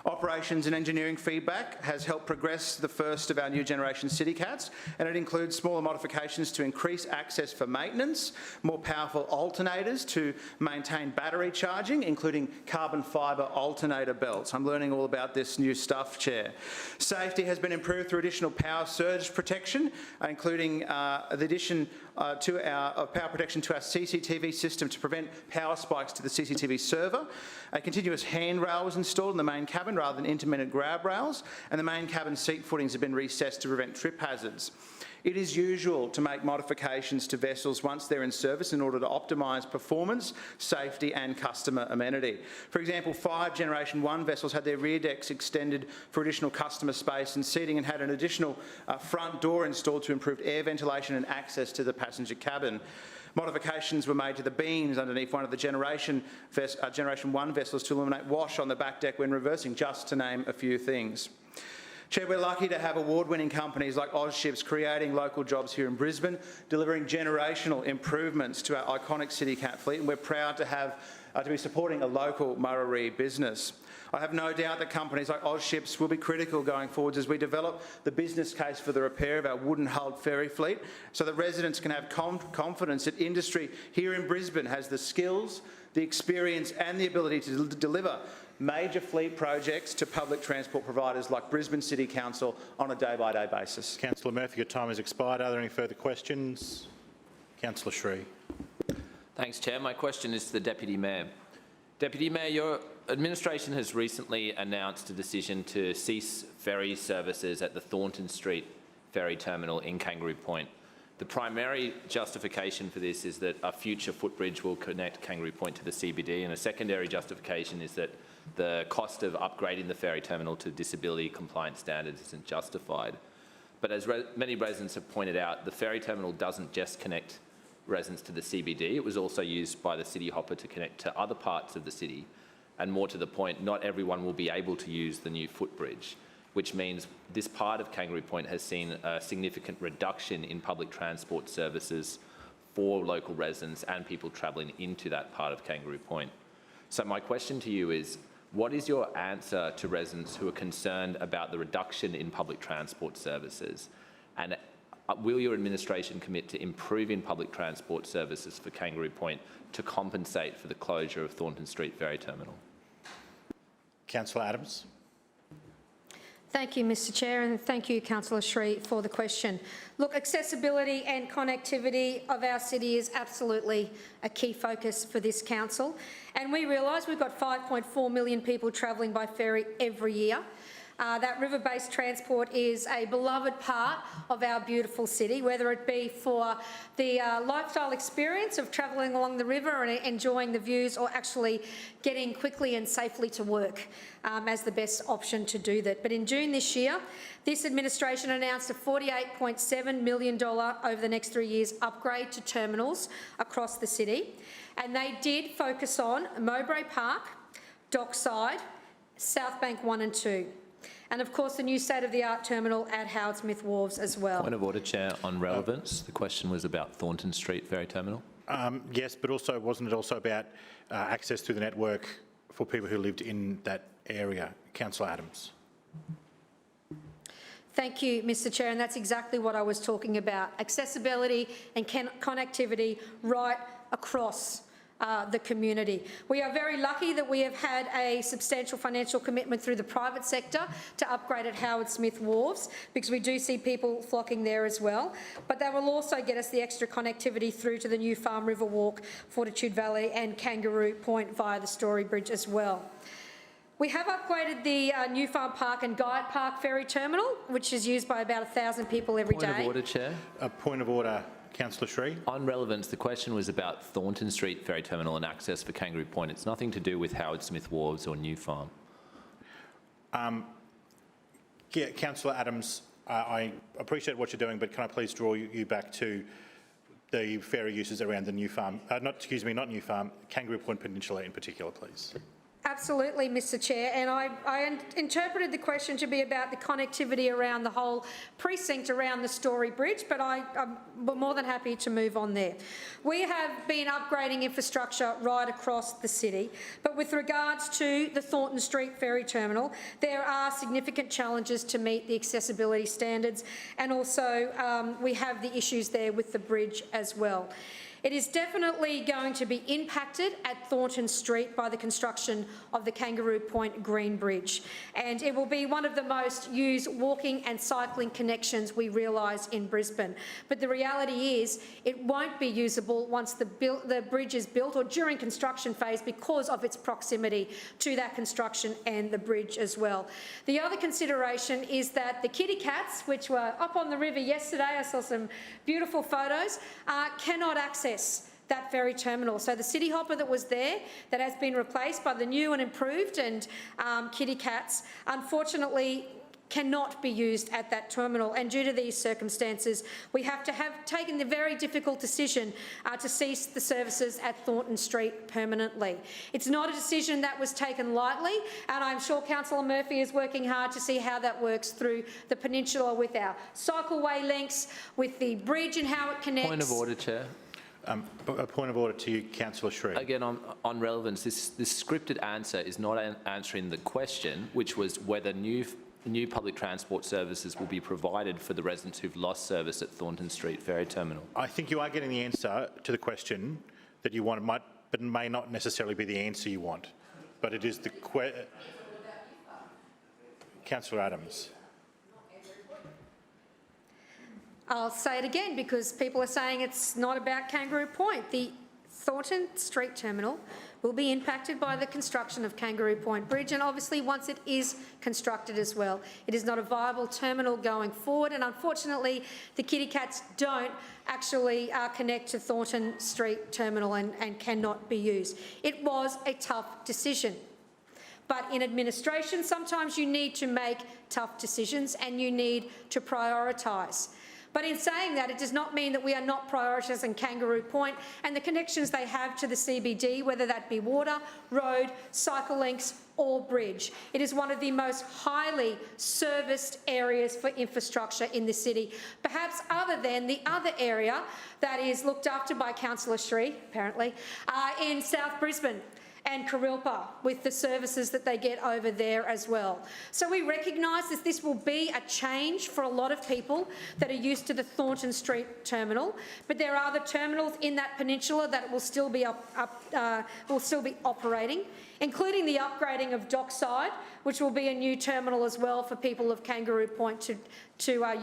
Operations and engineering feedback has helped progress the first of our new generation City Cats, and it includes smaller modifications to increase access for maintenance, more powerful alternators to maintain battery charging, including carbon fibre alternator belts. I'm learning all about this new stuff, Chair. Safety has been improved through additional power surge protection, including the addition of power protection to our CCTV system to prevent power spikes to the CCTV server. A continuous handrail was installed in the main cabin rather than intermittent grab rails, and the main cabin seat footings have been recessed to prevent trip hazards. It is usual to make modifications to vessels once they're in service in order to optimise performance, safety and customer amenity. For example, 5 Generation 1 vessels had their rear decks extended for additional customer space and seating, and had an additional front door installed to improve air ventilation and access to the passenger cabin. Modifications were made to the beams underneath one of the Generation 1 vessels to eliminate wash on the back deck when reversing, just to name a few things. Chair, we're lucky to have award-winning companies like Oz Ships creating local jobs here in Brisbane, delivering generational improvements to our iconic City Cat fleet, and we're proud to be supporting a local Murray business. I have no doubt that companies like Oz Ships will be critical going forwards as we develop the business case for the repair of our wooden-hulled ferry fleet, so that residents can have confidence that industry here in Brisbane has the skills, the experience and the ability to deliver major fleet projects to public transport providers like Brisbane City Council on a day-by-day basis. Councillor Murphy, your time has expired. Are there any further questions? Councillor Sri. Thanks, Chair. My question is to the Deputy Mayor. Deputy Mayor, your administration has recently announced a decision to cease ferry services at the Thornton Street ferry terminal in Kangaroo Point. The primary justification for this is that a future footbridge will connect Kangaroo Point to the CBD, and a secondary justification is that the cost of upgrading the ferry terminal to disability compliance standards isn't justified. But as many residents have pointed out, the ferry terminal doesn't just connect residents to the CBD, it was also used by the City Hopper to connect to other parts of the city. And more to the point, not everyone will be able to use the new footbridge, which means this part of Kangaroo Point has seen a significant reduction in public transport services for local residents and people travelling into that part of Kangaroo Point. So my question to you is, what is your answer to residents who are concerned about the reduction in public transport services? And will your administration commit to improving public transport services for Kangaroo Point to compensate for the closure of Thornton Street Ferry Terminal? Councillor Adams. Thank you, Mr Chair, and thank you, Councillor Sri, for the question. Look, accessibility and connectivity of our city is absolutely a key focus for this council, and we realise we've got 5.4 million people travelling by ferry every year. That river-based transport is a beloved part of our beautiful city, whether it be for the lifestyle experience of travelling along the river and enjoying the views, or actually getting quickly and safely to work as the best option to do that. But in June this year, this administration announced a $48.7 million over the next 3 years upgrade to terminals across the city, and they did focus on Mowbray Park, Dockside, South Bank 1 and 2. And of course the new state-of-the-art terminal at Howard Smith Wharves as well. Point of order, Chair, on relevance. The question was about Thornton Street Ferry Terminal. Yes, but also wasn't it also about access to the network for people who lived in that area? Councillor Adams. Thank you, Mr Chair, and that's exactly what I was talking about. Accessibility and connectivity right across the community. We are very lucky that we have had a substantial financial commitment through the private sector to upgrade at Howard Smith Wharves, because we do see people flocking there as well. But that will also get us the extra connectivity through to the New Farm River Walk, Fortitude Valley and Kangaroo Point via the Story Bridge as well. We have upgraded the New Farm Park and Guyatt Park ferry terminal, which is used by about 1,000 people every day. Point of order, Chair. A point of order, Councillor Sri. On relevance, the question was about Thornton Street Ferry Terminal and access for Kangaroo Point. It's nothing to do with Howard Smith Wharves or New Farm. Yeah, Councillor Adams, I appreciate what you're doing, but can I please draw you back to the ferry uses around the New Farm, not New Farm, Kangaroo Point Peninsula in particular, please? Absolutely, Mr Chair, and I interpreted the question to be about the connectivity around the whole precinct around the Story Bridge, but I'm more than happy to move on there. We have been upgrading infrastructure right across the city, but with regards to the Thornton Street Ferry Terminal, there are significant challenges to meet the accessibility standards, and also we have the issues there with the bridge as well. It is definitely going to be impacted at Thornton Street by the construction of the Kangaroo Point Green Bridge, and it will be one of the most used walking and cycling connections we realise in Brisbane. But the reality is it won't be usable once the bridge is built or during construction phase because of its proximity to that construction and the bridge as well. The other consideration is that the kitty cats, which were up on the river yesterday, I saw some beautiful photos, cannot access that ferry terminal. So the city hopper that was there, that has been replaced by the new and improved and kitty cats, unfortunately cannot be used at that terminal, and due to these circumstances we have taken the very difficult decision to cease the services at Thornton Street permanently. It's not a decision that was taken lightly, and I'm sure Councillor Murphy is working hard to see how that works through the peninsula with our cycleway links, with the bridge and how it connects. Point of order, Chair. A point of order to you, Councillor Sri. Again, on relevance, this scripted answer is not answering the question, which was whether new public transport services will be provided for the residents who've lost service at Thornton Street Ferry Terminal. I think you are getting the answer to the question that you want, but it may not necessarily be the answer you want. But it is the Councillor Adams. I'll say it again because people are saying it's not about Kangaroo Point. The Thornton Street Terminal will be impacted by the construction of Kangaroo Point Bridge, and obviously once it is constructed as well. It is not a viable terminal going forward, and unfortunately the kitty cats don't actually connect to Thornton Street Terminal and cannot be used. It was a tough decision. But in administration, sometimes you need to make tough decisions and you need to prioritise. But in saying that, it does not mean that we are not prioritising Kangaroo Point and the connections they have to the CBD, whether that be water, road, cycle links or bridge. It is one of the most highly serviced areas for infrastructure in the city, perhaps other than the other area that is looked after by Councillor Sri, apparently, in South Brisbane and Kurilpa, with the services that they get over there as well. So we recognise that this will be a change for a lot of people that are used to the Thornton Street terminal, but there are other terminals in that peninsula that will still be operating, including the upgrading of Dockside, which will be a new terminal as well for people of Kangaroo Point to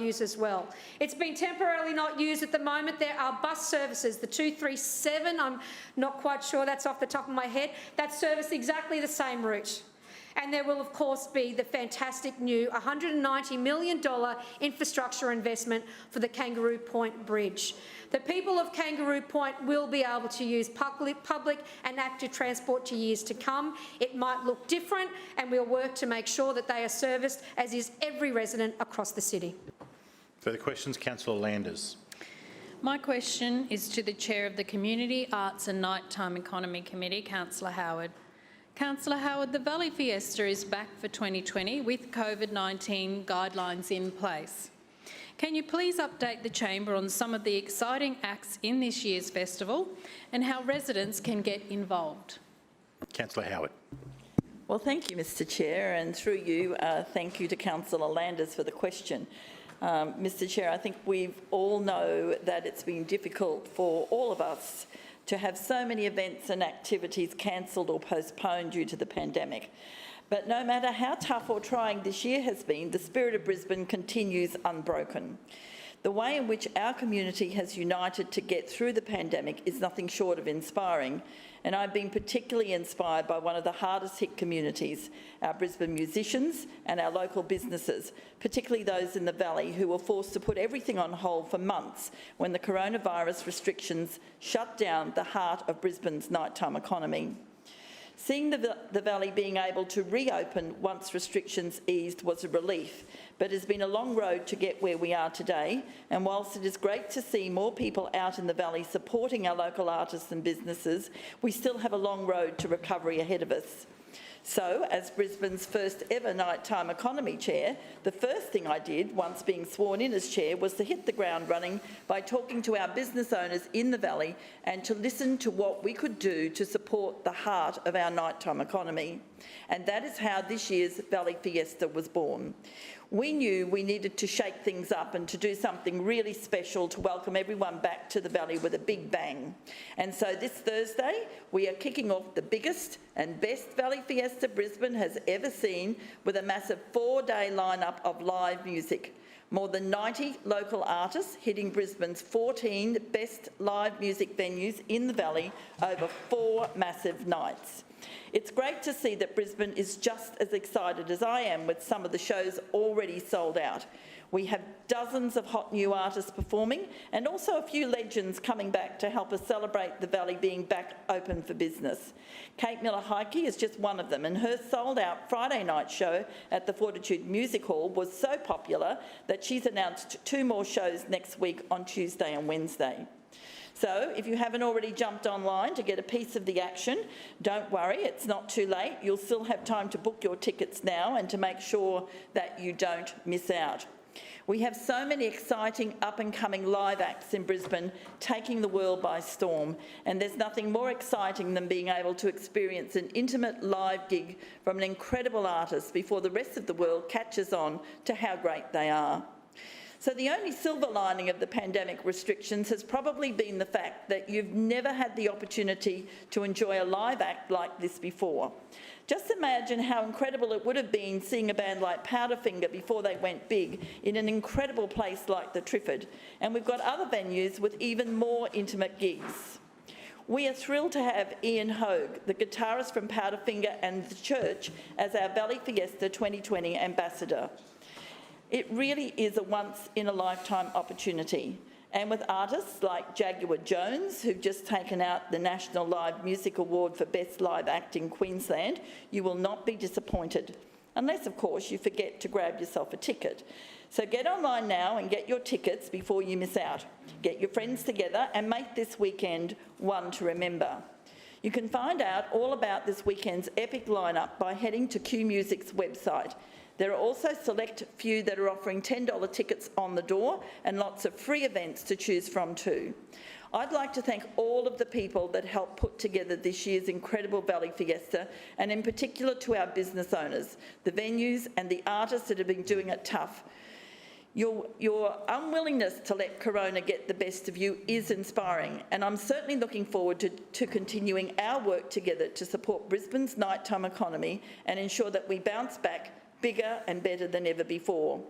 use as well. It's been temporarily not used at the moment. There are bus services, the 237, I'm not quite sure, that's off the top of my head, that service exactly the same route. And there will, of course, be the fantastic new $190 million infrastructure investment for the Kangaroo Point Bridge. The people of Kangaroo Point will be able to use public and active transport to years to come. It might look different, and we'll work to make sure that they are serviced, as is every resident across the city. Further questions, Councillor Landers. My question is to the Chair of the Community, Arts and Nighttime Economy Committee, Councillor Howard. Councillor Howard, the Valley Fiesta is back for 2020 with COVID-19 guidelines in place. Can you please update the Chamber on some of the exciting acts in this year's festival and how residents can get involved? Councillor Howard. Well, thank you, Mr Chair, and through you, thank you to Councillor Landers for the question. Mr Chair, I think we all know that it's been difficult for all of us to have so many events and activities cancelled or postponed due to the pandemic. But no matter how tough or trying this year has been, the spirit of Brisbane continues unbroken. The way in which our community has united to get through the pandemic is nothing short of inspiring, and I've been particularly inspired by one of the hardest hit communities, our Brisbane musicians and our local businesses, particularly those in the Valley who were forced to put everything on hold for months when the coronavirus restrictions shut down the heart of Brisbane's nighttime economy. Seeing the Valley being able to reopen once restrictions eased was a relief, but it has been a long road to get where we are today, and whilst it is great to see more people out in the Valley supporting our local artists and businesses, we still have a long road to recovery ahead of us. So, as Brisbane's first ever nighttime economy chair, the first thing I did once being sworn in as chair was to hit the ground running by talking to our business owners in the Valley and to listen to what we could do to support the heart of our nighttime economy. And that is how this year's Valley Fiesta was born. We knew we needed to shake things up and to do something really special to welcome everyone back to the Valley with a big bang. And so this Thursday, we are kicking off the biggest and best Valley Fiesta Brisbane has ever seen with a massive 4-day lineup of live music. More than 90 local artists hitting Brisbane's 14 best live music venues in the Valley over 4 massive nights. It's great to see that Brisbane is just as excited as I am with some of the shows already sold out. We have dozens of hot new artists performing and also a few legends coming back to help us celebrate the Valley being back open for business. Kate Miller-Heidke is just one of them, and her sold-out Friday night show at the Fortitude Music Hall was so popular that she's announced 2 more shows next week on Tuesday and Wednesday. So, if you haven't already jumped online to get a piece of the action, don't worry, it's not too late. You'll still have time to book your tickets now and to make sure that you don't miss out. We have so many exciting up-and-coming live acts in Brisbane taking the world by storm, and there's nothing more exciting than being able to experience an intimate live gig from an incredible artist before the rest of the world catches on to how great they are. So the only silver lining of the pandemic restrictions has probably been the fact that you've never had the opportunity to enjoy a live act like this before. Just imagine how incredible it would have been seeing a band like Powderfinger before they went big in an incredible place like the Triffid. And we've got other venues with even more intimate gigs. We are thrilled to have Ian Hogue, the guitarist from Powderfinger and The Church, as our Valley Fiesta 2020 ambassador. It really is a once-in-a-lifetime opportunity. And with artists like Jaguar Jones, who've just taken out the National Live Music Award for Best Live Act in Queensland, you will not be disappointed. Unless, of course, you forget to grab yourself a ticket. So get online now and get your tickets before you miss out. Get your friends together and make this weekend one to remember. You can find out all about this weekend's epic lineup by heading to Q Music's website. There are also select few that are offering $10 tickets on the door and lots of free events to choose from too. I'd like to thank all of the people that helped put together this year's incredible Valley Fiesta, and in particular to our business owners, the venues and the artists that have been doing it tough. Your unwillingness to let Corona get the best of you is inspiring, and I'm certainly looking forward to continuing our work together to support Brisbane's nighttime economy and ensure that we bounce back bigger and better than ever before.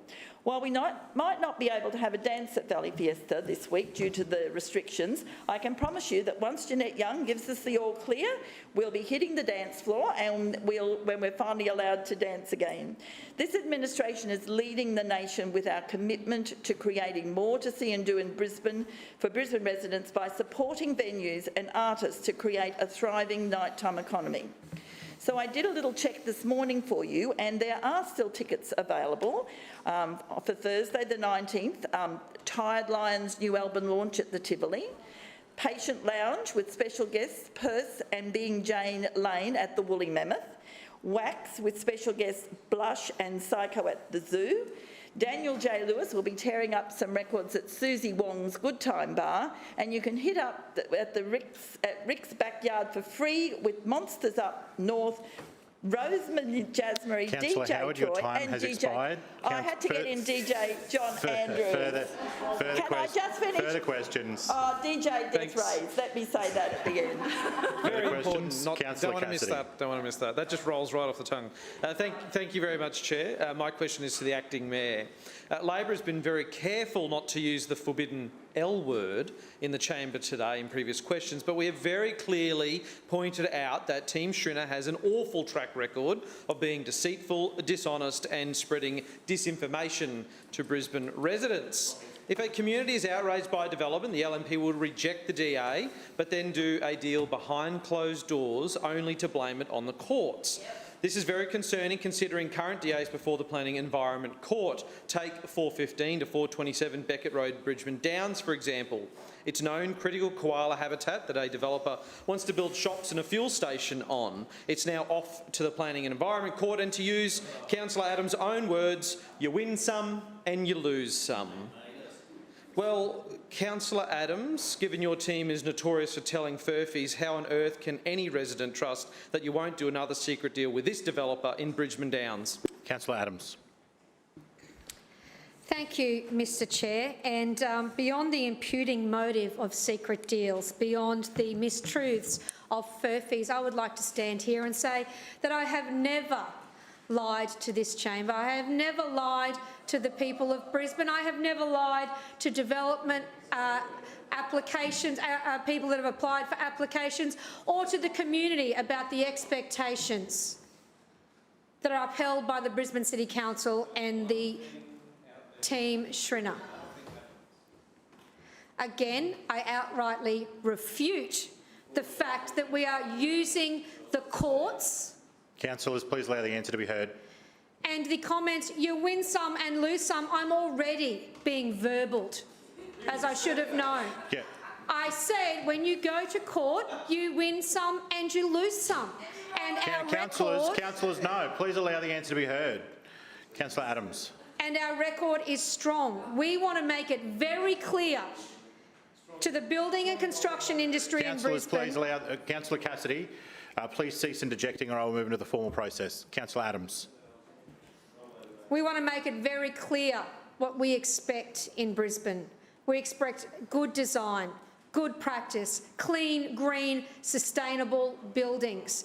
While we might not be able to have a dance at Valley Fiesta this week due to the restrictions, I can promise you that once Jeanette Young gives us the all clear, we'll be hitting the dance floor and when we're finally allowed to dance again. This administration is leading the nation with our commitment to creating more to see and do in Brisbane for Brisbane residents by supporting venues and artists to create a thriving nighttime economy. So I did a little check this morning for you, and there are still tickets available for Thursday the 19th, Tired Lion's new album launch at the Tivoli, Patient Lounge with special guests Perth and Being Jane Lane at the Woolly Mammoth, Wax with special guests Blush and Psycho at the Zoo. Daniel J. Lewis will be tearing up some records at Susie Wong's Good Time Bar, and you can hit up at Rick's Backyard for free with Monsters Up North Rosemary Jasmine, Councillor DJ Howard, your Troy time and has DJ. expired. I had to get in DJ John Andrews. Can I just finish? Further questions. Oh, DJ gets Thanks. raised. Let me say that at the end. Further questions. Don't Councillor want to miss Cassidy. that. Don't want to miss that. That just rolls right off the tongue. Thank you very much, Chair. My question is to the acting mayor. Labor has been very careful not to use the forbidden L word in the chamber today in previous questions, but we have very clearly pointed out that Team Schrinner has an awful track record of being deceitful, dishonest and spreading disinformation to Brisbane residents. If a community is outraged by development, the LNP will reject the DA, but then do a deal behind closed doors only to blame it on the courts. This is very concerning considering current DAs before the Planning Environment Court. Take 415 to 427 Beckett Road, Brisbane Downs, for example. It's known critical koala habitat that a developer wants to build shops and a fuel station on. It's now off to the Planning and Environment Court, and to use Councillor Adams' own words, you win some and you lose some. Well, Councillor Adams, given your team is notorious for telling furfies, how on earth can any resident trust that you won't do another secret deal with this developer in Brisbane Downs? Councillor Adams. Thank you, Mr Chair. And beyond the imputing motive of secret deals, beyond the mistruths of furfies, I would like to stand here and say that I have never lied to this chamber. I have never lied to the people of Brisbane. I have never lied to development applications, people that have applied for applications, or to the community about the expectations that are upheld by the Brisbane City Council and the Team Schrinner. Again, I outrightly refute the fact that we are using the courts. Councillors, please allow the answer to be heard. And the comments, you win some and lose some, I'm already being verbaled, as I should have known. Yeah. I said when you go to court, you win some and you lose some. And our Councillors, no. Please allow the answer to be heard. Councillor Adams. And our record is strong. We want to make it very clear to the building and construction industry in Brisbane. Please allow Councillor Cassidy. Please cease interjecting or I will move into the formal process. Councillor Adams. We want to make it very clear what we expect in Brisbane. We expect good design, good practice, clean, green, sustainable buildings,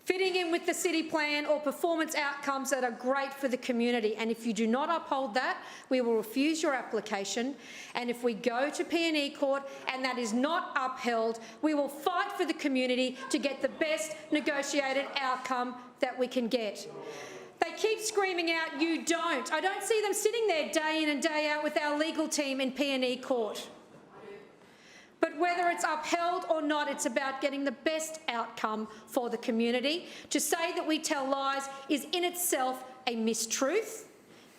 fitting in with the city plan or performance outcomes that are great for the community. And if you do not uphold that, we will refuse your application. And if we go to P&E court and that is not upheld, we will fight for the community to get the best negotiated outcome that we can get. They keep screaming out, you don't. I don't see them sitting there day in and day out with our legal team in P&E court. But whether it's upheld or not, it's about getting the best outcome for the community. To say that we tell lies is in itself a mistruth,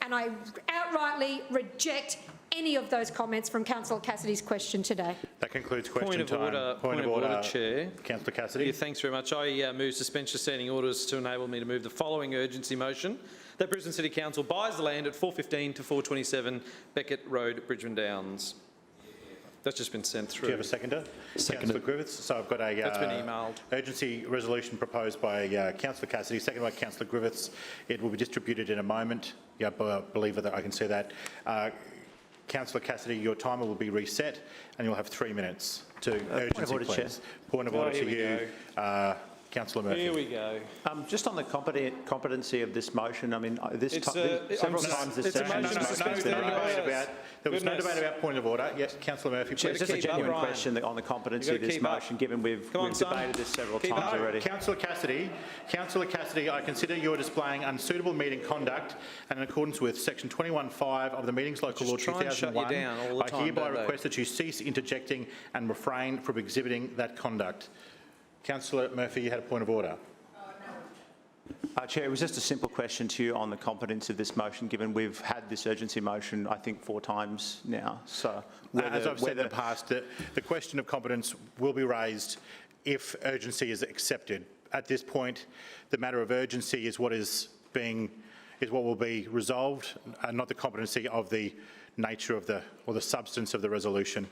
and I outrightly reject any of those comments from Councillor Cassidy's question today. That concludes question time. Point of order, Chair. Councillor Cassidy. Yeah, thanks very much. I move suspension of standing orders to enable me to move the following urgency motion, that Brisbane City Council buys the land at 415 to 427 Beckett Road, Brisbane Downs. That's just been sent through. Do you have a seconder? Councillor Griffiths. So I've got a That's been emailed. Urgency resolution proposed by Councillor Cassidy, seconded by Councillor Griffiths. It will be distributed in a moment. Yeah, I believe that I can see that. Councillor Cassidy, your timer will be reset and you'll have 3 minutes to urgency, point of order, please. Chair. Point of order to you, Councillor Murphy. Here we go. Just on the competency of this motion, I mean, several times this it's a session... motion to suspend standing orders. There was no debate about point of order. Yes, Councillor Murphy, Chair, please. just a genuine Ryan. question on the competency of this motion, given we've debated this several times already. Councillor Cassidy, I consider you're displaying unsuitable meeting conduct and in accordance with section 21(5) of the Meetings Local Law 2001, I hereby request that you cease interjecting and refrain from exhibiting that conduct. Councillor Murphy, you had a point of order. Chair, it was just a simple question to you on the competence of this motion, given we've had this urgency motion, I think, 4 times now. So, as I've said in the past, the question of competence will be raised if urgency is accepted. At this point, the matter of urgency is what will be resolved, and not the competency of the nature of or the substance of the resolution.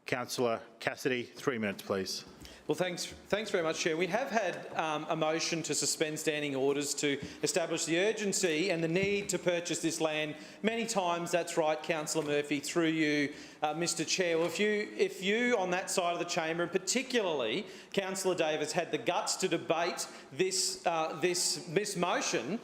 Councillor Cassidy, 3 minutes, please. Well, thanks very much, Chair. We have had a motion to suspend standing orders to establish the urgency and the need to purchase this land many times. That's right, Councillor Murphy, through you, Mr Chair. Well, if you on that side of the chamber, and particularly Councillor Davis, had the guts to debate this motion,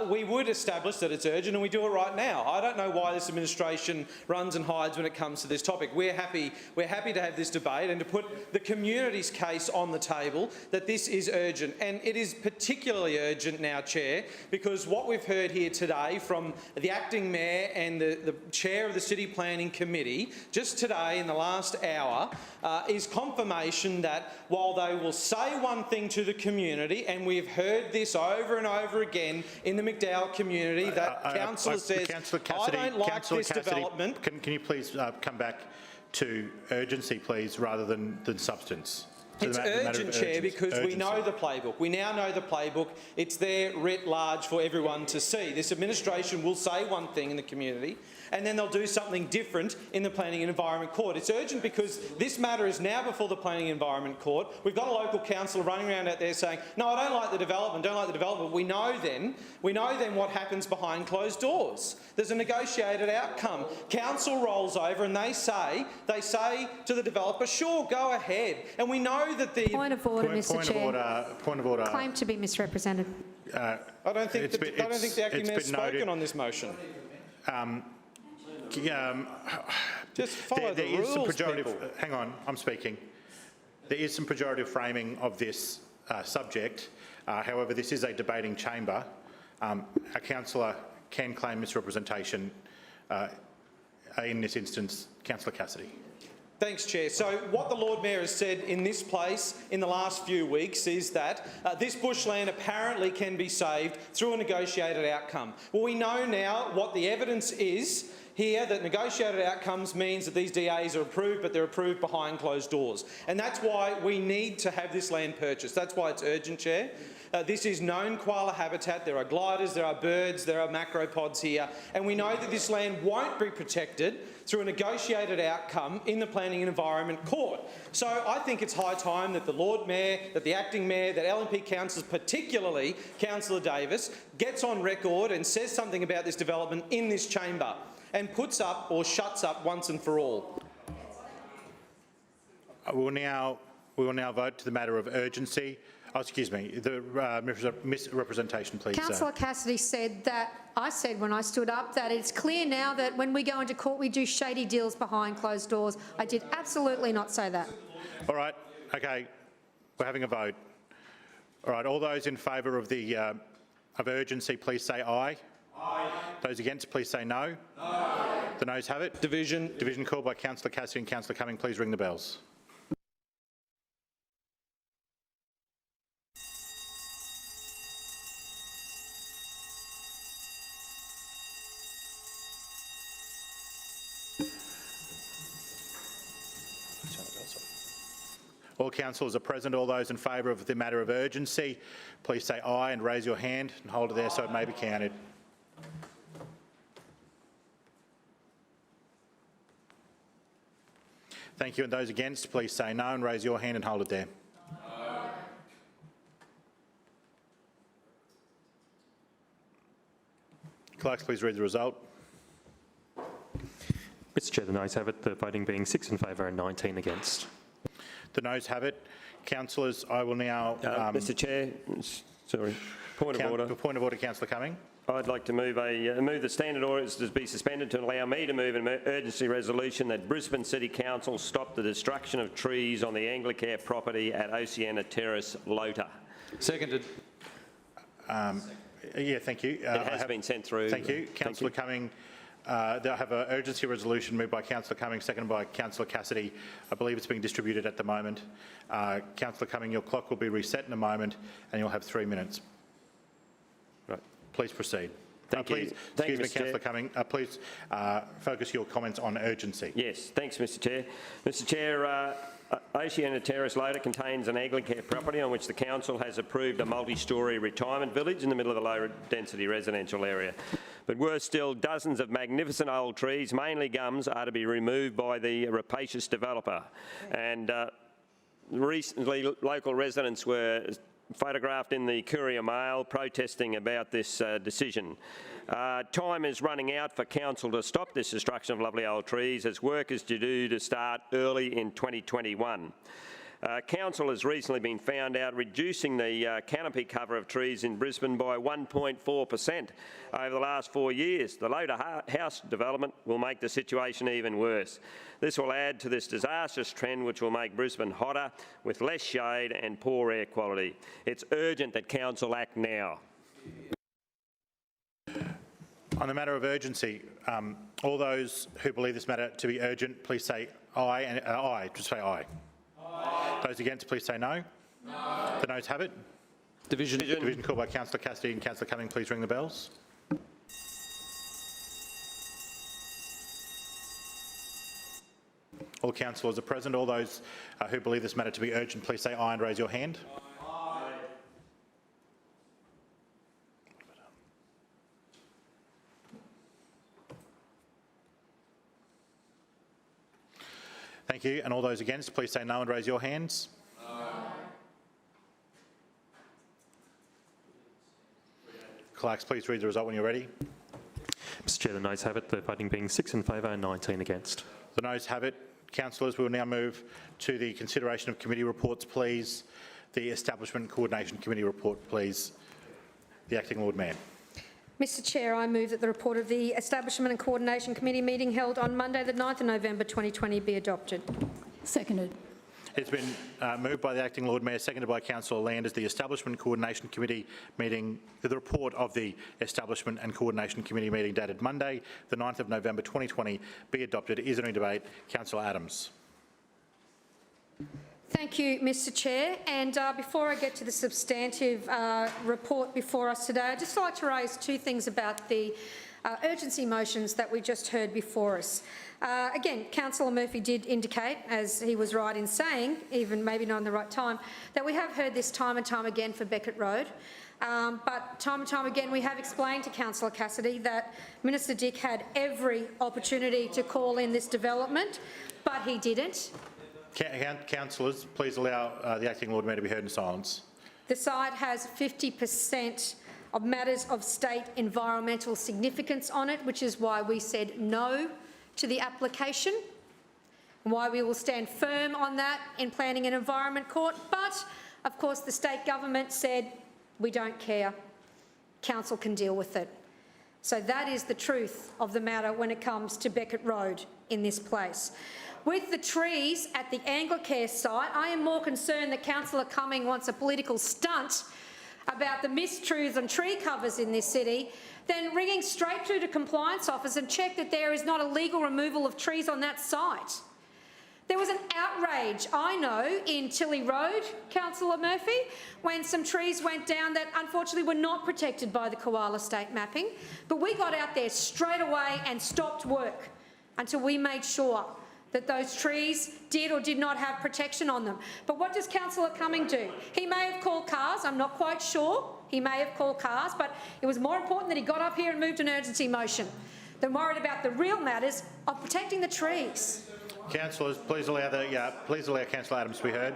we would establish that it's urgent, and we do it right now. I don't know why this administration runs and hides when it comes to this topic. We're happy to have this debate and to put the community's case on the table that this is urgent. And it is particularly urgent now, Chair, because what we've heard here today from the acting mayor and the chair of the City Planning Committee just today in the last hour is confirmation that while they will say one thing to the community, and we've heard this over and over again in the McDowell community, that councillor says, I don't like this development. Can you please come back to urgency, please, rather than substance? It's urgent, Chair, because we know the playbook. We now know the playbook. It's there writ large for everyone to see. This administration will say one thing in the community and then they'll do something different in the Planning and Environment Court. It's urgent because this matter is now before the Planning and Environment Court. We've got a local councillor running around out there saying, no, I don't like the development, We know then what happens behind closed doors. There's a negotiated outcome. Council rolls over and they say to the developer, sure, go ahead. And we know that the... Point of order, Mr Chair. Point of order. Claim to be misrepresented. I don't think the acting mayor's spoken on this motion. Just follow the rules, people. Hang on, I'm speaking. There is some pejorative framing of this subject. However, this is a debating chamber. A councillor can claim misrepresentation. In this instance, Councillor Cassidy. Thanks, Chair. So what the Lord Mayor has said in this place in the last few weeks is that this bushland apparently can be saved through a negotiated outcome. Well, we know now what the evidence is here, that negotiated outcomes means that these DAs are approved, but they're approved behind closed doors. And that's why we need to have this land purchased. That's why it's urgent, Chair. This is known koala habitat. There are gliders, there are birds, there are macropods here. And we know that this land won't be protected through a negotiated outcome in the Planning and Environment Court. So I think it's high time that the Lord Mayor, that the Acting Mayor, that LNP councillors, particularly Councillor Davis, gets on record and says something about this development in this chamber and puts up or shuts up once and for all. We will now vote to the matter of urgency. Oh, excuse me, the misrepresentation, please. Councillor Cassidy said that, I said when I stood up, that it's clear now that when we go into court we do shady deals behind closed doors. I did absolutely not say that. All right, okay, we're having a vote. All right, all those in favour of the of urgency, please say aye. Aye. Those against, please say no. No. The noes have it. Division called by Councillor Cassidy and Councillor Cumming. Please ring the bells. All councillors are present. All those in favour of the matter of urgency, please say aye and raise your hand and hold it there so it may be counted. Thank you. And those against, please say no and raise your hand and hold it there. No. Clerks, please read the result. Mr Chair, the noes have it, the voting being 6 in favour and 19 against. The noes have it. Councillors, I will now... Mr Chair, sorry, point of order. Point of order, Councillor Cumming. I'd like to move the standard orders to be suspended to allow me to move an urgency resolution that Brisbane City Council stop the destruction of trees on the Anglicare property at Oceana Terrace, Lota. Seconded. Yeah, thank you. It has been sent through. Thank you. Councillor Cumming. I have an urgency resolution moved by Councillor Cumming, seconded by Councillor Cassidy. I believe it's being distributed at the moment. Councillor Cumming, your clock will be reset in a moment and you'll have 3 minutes. Right. Please proceed. Thank you. Excuse me, Councillor Cumming. Please focus your comments on urgency. Yes, thanks, Mr Chair. Mr Chair, Oceana Terrace Lota contains an Anglicare property on which the council has approved a multi-storey retirement village in the middle of a low-density residential area. But worse still, dozens of magnificent old trees, mainly gums, are to be removed by the rapacious developer. And recently local residents were photographed in the Courier Mail protesting about this decision. Time is running out for council to stop this destruction of lovely old trees, as work is due to start early in 2021. Council has recently been found out reducing the canopy cover of trees in Brisbane by 1.4% over the last 4 years. The Loader House development will make the situation even worse. This will add to this disastrous trend, which will make Brisbane hotter with less shade and poor air quality. It's urgent that Council act now. On the matter of urgency, all those who believe this matter to be urgent, please say aye. And aye. Just say aye. Aye. Those against, please say no. No. The noes have it. Division. Division called by Councillor Cassidy and Councillor Cumming. Please ring the bells. All councillors are present. All those who believe this matter to be urgent, please say aye and raise your hand. Aye. Thank you. And all those against, please say no and raise your hands. No. Clerks, please read the result when you're ready. Mr Chair, the noes have it, the voting being 6 in favour and 19 against. The noes have it. Councillors, we will now move to the consideration of committee reports, please. The Establishment Coordination Committee report, please. The Acting Lord Mayor. Mr Chair, I move that the report of the Establishment and Coordination Committee meeting held on Monday the 9th of November 2020 be adopted. Seconded. It's been moved by the Acting Lord Mayor, seconded by Councillor Landers, the Establishment Coordination Committee meeting, the report of the Establishment and Coordination Committee meeting dated Monday, the 9th of November 2020, be adopted. Is there any debate? Councillor Adams. Thank you, Mr Chair. And before I get to the substantive report before us today, I'd just like to raise two things about the urgency motions that we just heard before us. Again, Councillor Murphy did indicate, as he was right in saying, even maybe not in the right time, that we have heard this time and time again for Beckett Road. But time and time again we have explained to Councillor Cassidy that Minister Dick had every opportunity to call in this development, but he didn't. Councillors, please allow the Acting Lord Mayor to be heard in silence. The site has 50% of matters of state environmental significance on it, which is why we said no to the application, and why we will stand firm on that in Planning and Environment Court. But, of course, the state government said, we don't care, council can deal with it. So that is the truth of the matter when it comes to Beckett Road in this place. With the trees at the Anglicare site, I am more concerned that Councillor Cumming wants a political stunt about the mistruths on tree covers in this city than ringing straight through to Compliance Office and check that there is not a legal removal of trees on that site. There was an outrage, I know, in Tilly Road, Councillor Murphy, when some trees went down that unfortunately were not protected by the Koala State mapping. But we got out there straight away and stopped work until we made sure that those trees did or did not have protection on them. But what does Councillor Cumming do? He may have called cars, I'm not quite sure. He may have called cars, but it was more important that he got up here and moved an urgency motion than worried about the real matters of protecting the trees. Councillors, please allow Councillor Adams to be heard.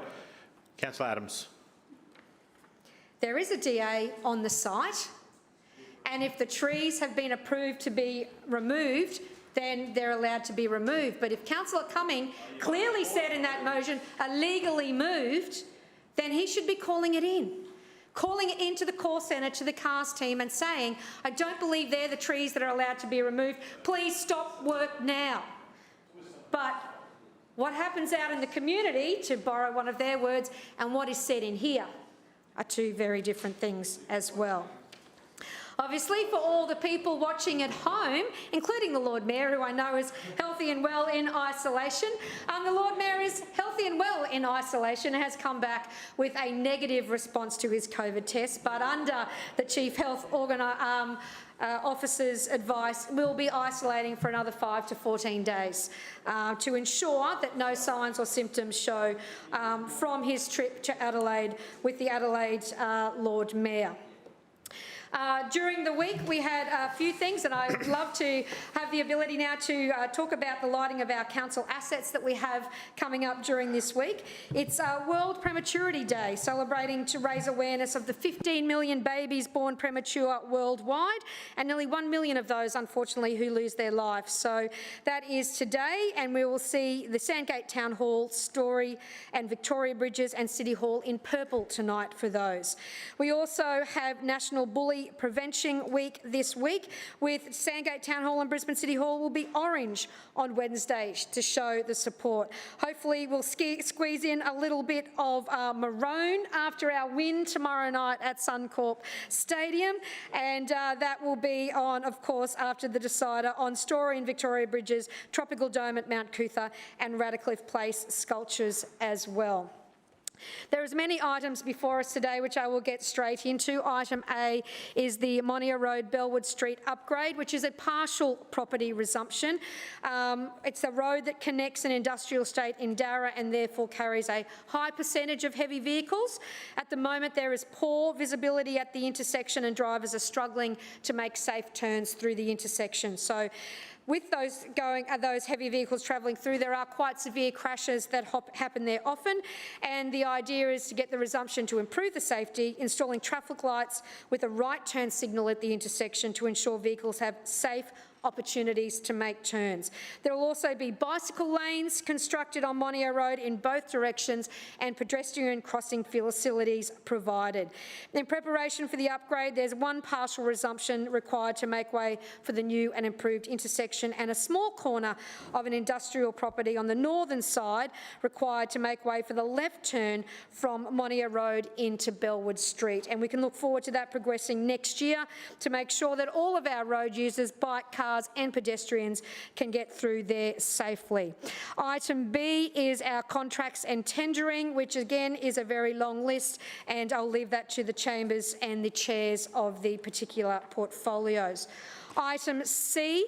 Councillor Adams. There is a DA on the site, and if the trees have been approved to be removed, then they're allowed to be removed. But if Councillor Cumming clearly said in that motion illegally moved, then he should be calling it into the call centre to the CARS team and saying, I don't believe they're the trees that are allowed to be removed. Please stop work now. But what happens out in the community, to borrow one of their words, and what is said in here are two very different things as well. Obviously, for all the people watching at home, including the Lord Mayor, who I know is healthy and well in isolation, the Lord Mayor is healthy and well in isolation and has come back with a negative response to his COVID test, but under the Chief Health Officer's advice, will be isolating for another 5 to 14 days to ensure that no signs or symptoms show from his trip to Adelaide with the Adelaide Lord Mayor. During the week, we had a few things, and I would love to have the ability now to talk about the lighting of our council assets that we have coming up during this week. It's World Prematurity Day, celebrating to raise awareness of the 15 million babies born premature worldwide, and nearly 1 million of those, unfortunately, who lose their life. So that is today, and we will see the Sandgate Town Hall, Story and Victoria Bridges and City Hall in purple tonight for those. We also have National Bully Prevention Week this week, with Sandgate Town Hall and Brisbane City Hall will be orange on Wednesday to show the support. Hopefully we'll squeeze in a little bit of maroon after our win tomorrow night at Suncorp Stadium, and that will be on, of course, after the decider on Story and Victoria Bridges, Tropical Dome at Mount Cootha and Radcliffe Place sculptures as well. There is many items before us today which I will get straight into. Item A is the Monia Road Bellwood Street upgrade, which is a partial property resumption. It's a road that connects an industrial estate in Darra and therefore carries a high percentage of heavy vehicles. At the moment there is poor visibility at the intersection and drivers are struggling to make safe turns through the intersection. So with those heavy vehicles travelling through, there are quite severe crashes that happen there often, and the idea is to get the resumption to improve the safety, installing traffic lights with a right turn signal at the intersection to ensure vehicles have safe opportunities to make turns. There will also be bicycle lanes constructed on Monia Road in both directions and pedestrian crossing facilities provided. In preparation for the upgrade, there's one partial resumption required to make way for the new and improved intersection, and a small corner of an industrial property on the northern side required to make way for the left turn from Monia Road into Bellwood Street. And we can look forward to that progressing next year to make sure that all of our road users, bike, cars and pedestrians can get through there safely. Item B is our contracts and tendering, which again is a very long list, and I'll leave that to the chambers and the chairs of the particular portfolios. Item C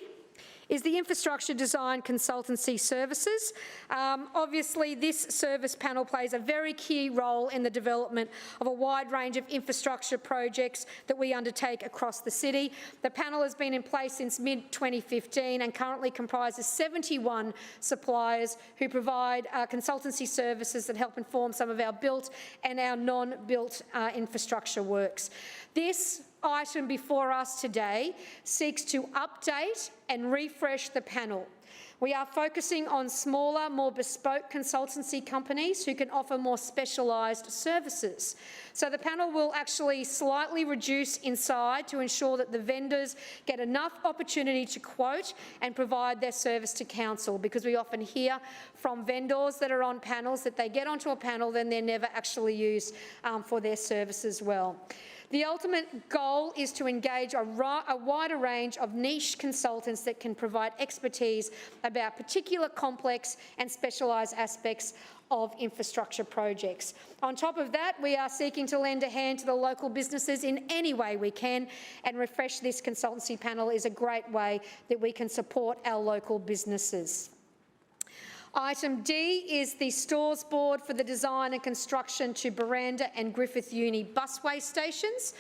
is the Infrastructure Design Consultancy Services. Obviously, this service panel plays a very key role in the development of a wide range of infrastructure projects that we undertake across the city. The panel has been in place since mid-2015 and currently comprises 71 suppliers who provide consultancy services that help inform some of our built and our non-built infrastructure works. This item before us today seeks to update and refresh the panel. We are focusing on smaller, more bespoke consultancy companies who can offer more specialised services. So the panel will actually slightly reduce in size to ensure that the vendors get enough opportunity to quote and provide their service to council, because we often hear from vendors that are on panels that they get onto a panel, then they're never actually used for their service as well. The ultimate goal is to engage a wider range of niche consultants that can provide expertise about particular complex and specialised aspects of infrastructure projects. On top of that, we are seeking to lend a hand to the local businesses in any way we can, and refresh this consultancy panel is a great way that we can support our local businesses. Item D is the Stores Board for the design and construction to Buranda and Griffith Uni busway stations.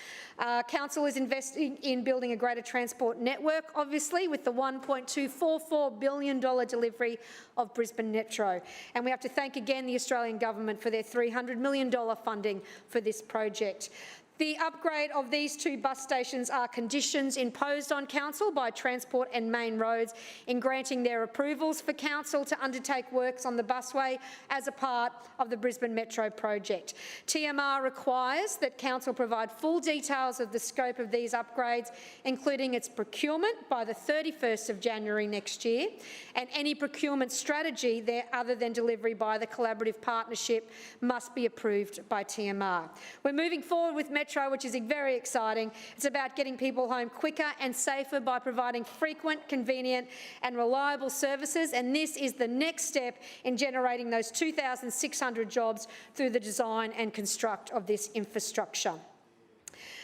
Council is investing in building a greater transport network, obviously, with the $1.244 billion delivery of Brisbane Metro. And we have to thank again the Australian Government for their $300 million funding for this project. The upgrade of these two bus stations are conditions imposed on Council by Transport and Main Roads in granting their approvals for Council to undertake works on the busway as a part of the Brisbane Metro project. TMR requires that Council provide full details of the scope of these upgrades, including its procurement by the 31st of January next year, and any procurement strategy there other than delivery by the collaborative partnership must be approved by TMR. We're moving forward with Metro, which is very exciting. It's about getting people home quicker and safer by providing frequent, convenient and reliable services, and this is the next step in generating those 2,600 jobs through the design and construct of this infrastructure.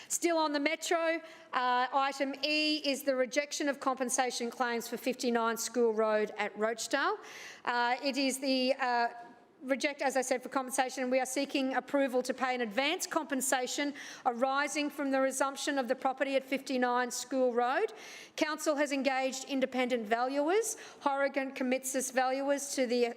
Still on the Metro, item E is the rejection of compensation claims for 59 School Road at Rochdale. It is the reject, as I said, for compensation. We are seeking approval to pay an advance compensation arising from the resumption of the property at 59 School Road. Council has engaged independent valuers. Horrigan commits us valuers to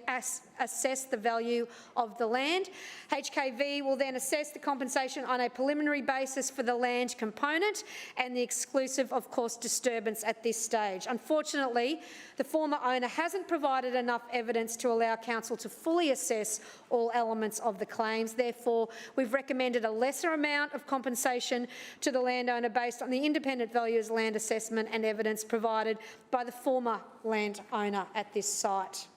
assess the value of the land. HKV will then assess the compensation on a preliminary basis for the land component and the exclusive, of course, disturbance at this stage. Unfortunately, the former owner hasn't provided enough evidence to allow Council to fully assess all elements of the claims. Therefore, we've recommended a lesser amount of compensation to the landowner based on the independent valuer's land assessment and evidence provided by the former landowner at this site.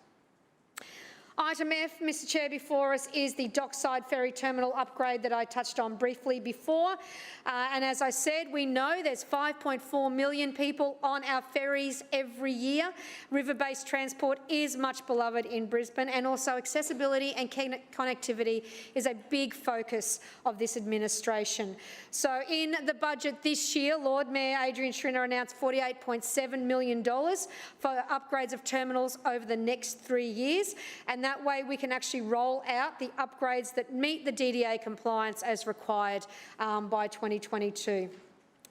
Item F, Mr Chair, before us is the Dockside Ferry Terminal upgrade that I touched on briefly before. And as I said, we know there's 5.4 million people on our ferries every year. River-based transport is much beloved in Brisbane, and also accessibility and connectivity is a big focus of this administration. So in the budget this year, Lord Mayor Adrian Schrinner announced $48.7 million for upgrades of terminals over the next 3 years, and that way we can actually roll out the upgrades that meet the DDA compliance as required by 2022.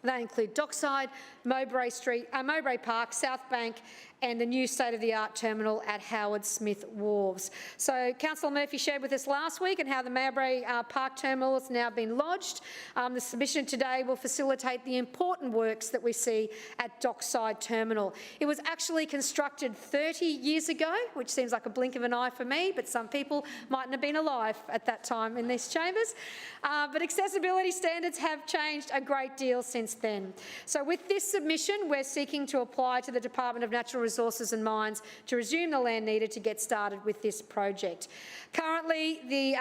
They include Dockside, Mowbray Park, South Bank, and the new state-of-the-art terminal at Howard Smith Wharves. So Councillor Murphy shared with us last week and how the Mowbray Park terminal has now been lodged. The submission today will facilitate the important works that we see at Dockside Terminal. It was actually constructed 30 years ago, which seems like a blink of an eye for me, but some people mightn't have been alive at that time in these chambers. But accessibility standards have changed a great deal since then. So with this submission, we're seeking to apply to the Department of Natural Resources and Mines to resume the land needed to get started with this project. Currently, the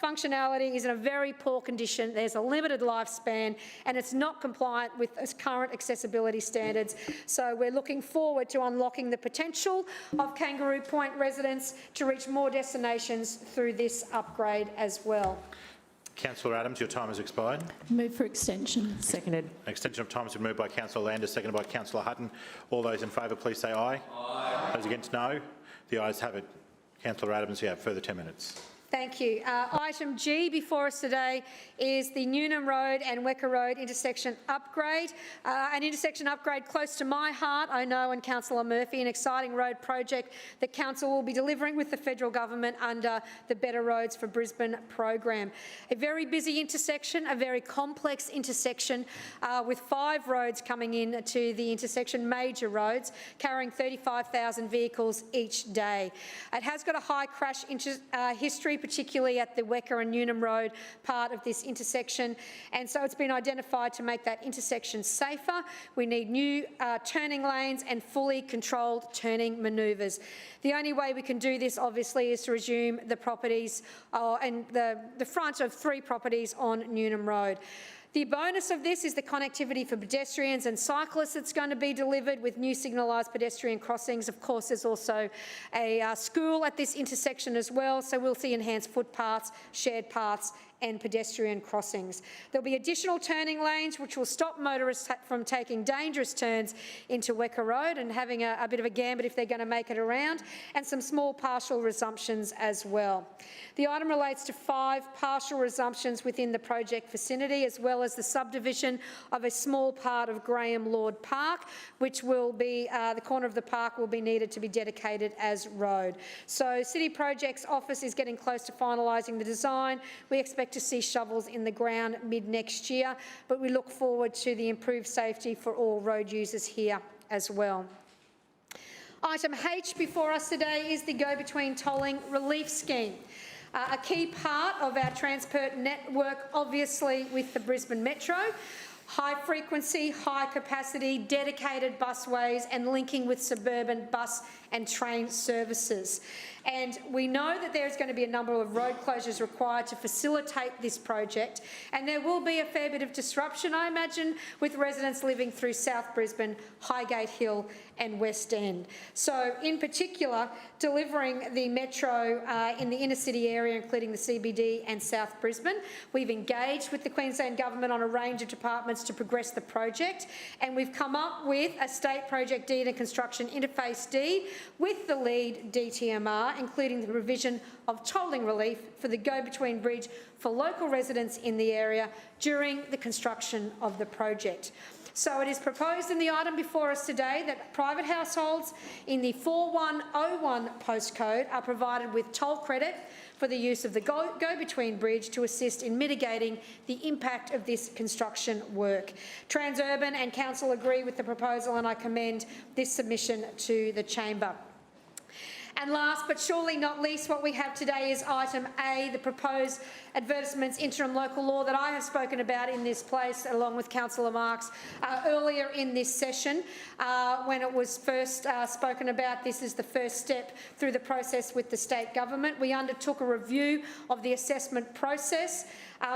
functionality is in a very poor condition. There's a limited lifespan and it's not compliant with current accessibility standards. So we're looking forward to unlocking the potential of Kangaroo Point residents to reach more destinations through this upgrade as well. Councillor Adams, your time has expired. Move for extension. Seconded. Extension of time has been moved by Councillor Landers, seconded by Councillor Hutton. All those in favour, please say aye. Aye. Those against, no. The ayes have it. Councillor Adams, you have further 10 minutes. Thank you. Item G before us today is the Newnham Road and Wecker Road intersection upgrade. An intersection upgrade close to my heart, I know, and Councillor Murphy, an exciting road project that Council will be delivering with the federal government under the Better Roads for Brisbane program. A very busy intersection, a very complex intersection with 5 roads coming in to the intersection, major roads, carrying 35,000 vehicles each day. It has got a high crash history, particularly at the Wecker and Newnham Road part of this intersection, and so it's been identified to make that intersection safer. We need new turning lanes and fully controlled turning manoeuvres. The only way we can do this, obviously, is to resume the properties and the front of 3 properties on Newnham Road. The bonus of this is the connectivity for pedestrians and cyclists that's going to be delivered with new signalised pedestrian crossings. Of course, there's also a school at this intersection as well, so we'll see enhanced footpaths, shared paths and pedestrian crossings. There'll be additional turning lanes which will stop motorists from taking dangerous turns into Wecker Road and having a bit of a gambit if they're going to make it around, and some small partial resumptions as well. The item relates to 5 partial resumptions within the project vicinity, as well as the subdivision of a small part of Graham Lord Park, which will be, the corner of the park will be needed to be dedicated as road. So City Projects Office is getting close to finalising the design. We expect to see shovels in the ground mid-next year, but we look forward to the improved safety for all road users here as well. Item H before us today is the go-between tolling relief scheme. A key part of our transport network, obviously, with the Brisbane Metro. High frequency, high capacity, dedicated busways and linking with suburban bus and train services. And we know that there's going to be a number of road closures required to facilitate this project, and there will be a fair bit of disruption, I imagine, with residents living through South Brisbane, Highgate Hill and West End. So in particular, delivering the metro in the inner city area, including the CBD and South Brisbane. We've engaged with the Queensland Government on a range of departments months to progress the project, and we've come up with a State Project Deed and Construction Interface Deed with the lead DTMR, including the provision of tolling relief for the go-between bridge for local residents in the area during the construction of the project. So it is proposed in the item before us today that private households in the 4101 postcode are provided with toll credit for the use of the go-between bridge to assist in mitigating the impact of this construction work. Transurban and Council agree with the proposal, and I commend this submission to the Chamber. And last but surely not least, what we have today is item A, the proposed advertisements interim local law that I have spoken about in this place, along with Councillor Marks, earlier in this session. When it was first spoken about, this is the first step through the process with the state government. We undertook a review of the assessment process.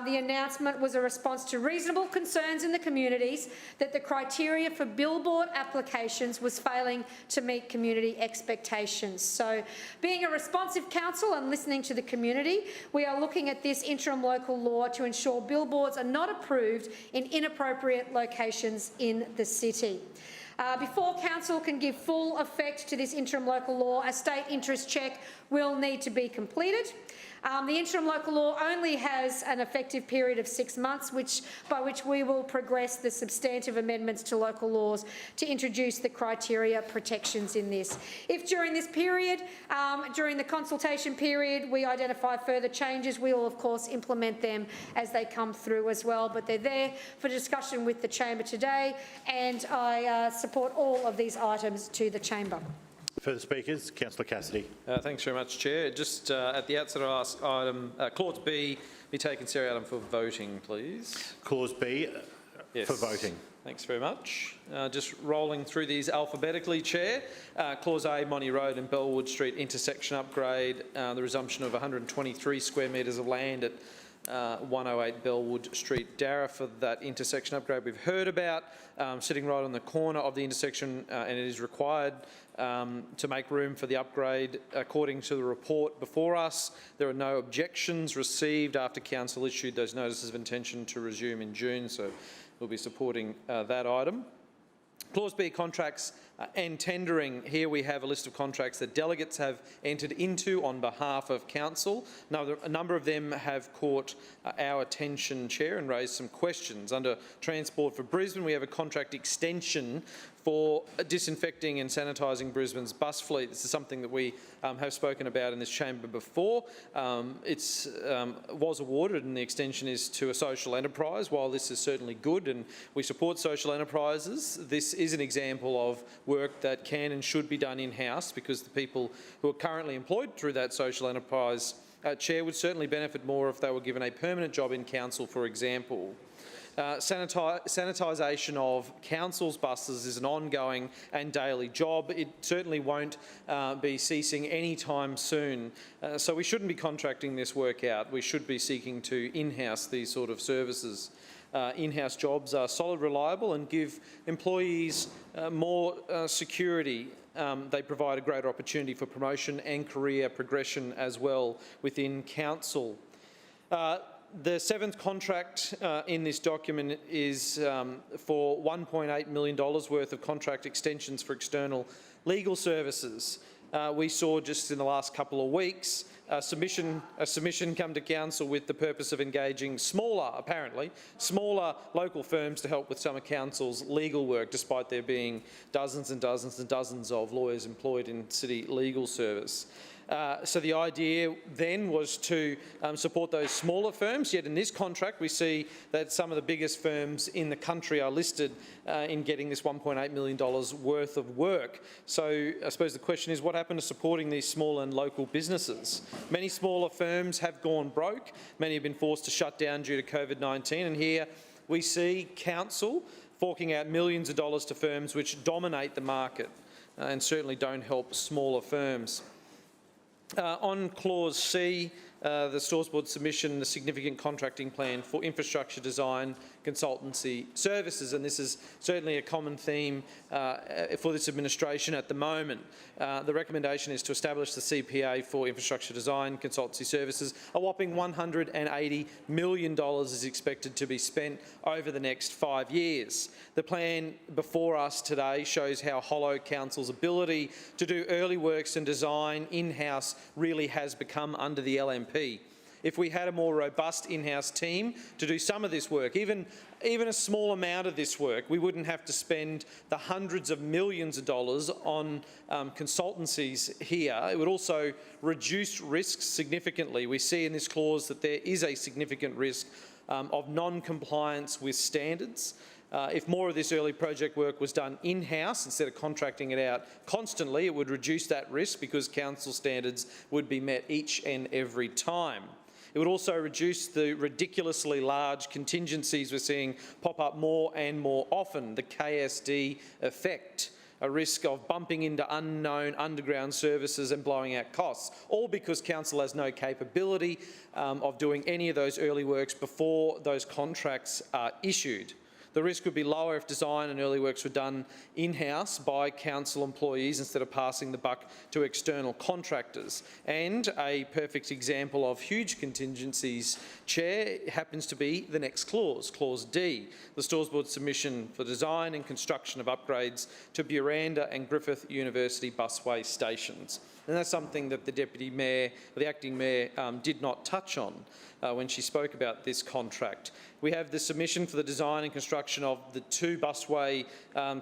The announcement was a response to reasonable concerns in the communities that the criteria for billboard applications was failing to meet community expectations. So, being a responsive council and listening to the community, we are looking at this interim local law to ensure billboards are not approved in inappropriate locations in the city. Before Council can give full effect to this interim local law, a state interest check will need to be completed. The interim local law only has an effective period of 6 months, by which we will progress the substantive amendments to local laws to introduce the criteria protections in this. If during this period, during the consultation period, we identify further changes, we will of course implement them as they come through as well, but they're there for discussion with the Chamber today, and I support all of these items to the Chamber. Further speakers? Councillor Cassidy. Thanks very much, Chair. Just at the outset, I ask item Clause B be taken seriatim for voting, please. Clause B yes. for voting. Thanks very much. Just rolling through these alphabetically, Chair. Clause A, Monty Road and Bellwood Street intersection upgrade, the resumption of 123 square metres of land at 108 Bellwood Street, Darra, for that intersection upgrade we've heard about, sitting right on the corner of the intersection, and it is required to make room for the upgrade. According to the report before us, there are no objections received after Council issued those notices of intention to resume in June, so we'll be supporting that item. Clause B, contracts and tendering. Here we have a list of contracts that delegates have entered into on behalf of Council. Now, a number of them have caught our attention, Chair, and raised some questions. Under Transport for Brisbane, we have a contract extension for disinfecting and sanitising Brisbane's bus fleet. This is something that we have spoken about in this chamber before. It was awarded, and the extension is to a social enterprise. While this is certainly good and we support social enterprises, this is an example of work that can and should be done in-house, because the people who are currently employed through that social enterprise, Chair, would certainly benefit more if they were given a permanent job in Council, for example. Sanitisation of Council's buses is an ongoing and daily job. It certainly won't be ceasing anytime soon. So we shouldn't be contracting this work out. We should be seeking to in-house these sort of services. In-house jobs are solid, reliable, and give employees more security. They provide a greater opportunity for promotion and career progression as well within Council. The seventh contract in this document is for $1.8 million worth of contract extensions for external legal services. We saw just in the last couple of weeks a submission come to Council with the purpose of engaging smaller local firms to help with some of Council's legal work, despite there being dozens and dozens and dozens of lawyers employed in city legal service. So the idea then was to support those smaller firms, yet in this contract we see that some of the biggest firms in the country are listed in getting this $1.8 million worth of work. So I suppose the question is, what happened to supporting these small and local businesses? Many smaller firms have gone broke, many have been forced to shut down due to COVID-19, and here we see Council forking out millions of dollars to firms which dominate the market and certainly don't help smaller firms. On Clause C, the Stores Board submission, the significant contracting plan for infrastructure design, consultancy services, and this is certainly a common theme for this administration at the moment. The recommendation is to establish the CPA for infrastructure design consultancy services. A whopping $180 million is expected to be spent over the next 5 years. The plan before us today shows how hollow council's ability to do early works and design in-house really has become under the LNP. If we had a more robust in-house team to do some of this work, even a small amount of this work, we wouldn't have to spend the hundreds of millions of dollars on consultancies here. It would also reduce risks significantly. We see in this clause that there is a significant risk of non-compliance with standards. If more of this early project work was done in-house instead of contracting it out constantly, it would reduce that risk because council standards would be met each and every time. It would also reduce the ridiculously large contingencies we're seeing pop up more and more often, the KSD effect, a risk of bumping into unknown underground services and blowing out costs, all because council has no capability of doing any of those early works before those contracts are issued. The risk would be lower if design and early works were done in-house by council employees instead of passing the buck to external contractors. And a perfect example of huge contingencies, Chair, happens to be the next clause, Clause D, the Stores Board submission for design and construction of upgrades to Buranda and Griffith University busway stations. And that's something that the Deputy Mayor, or the Acting Mayor, did not touch on when she spoke about this contract. We have the submission for the design and construction of the 2 busway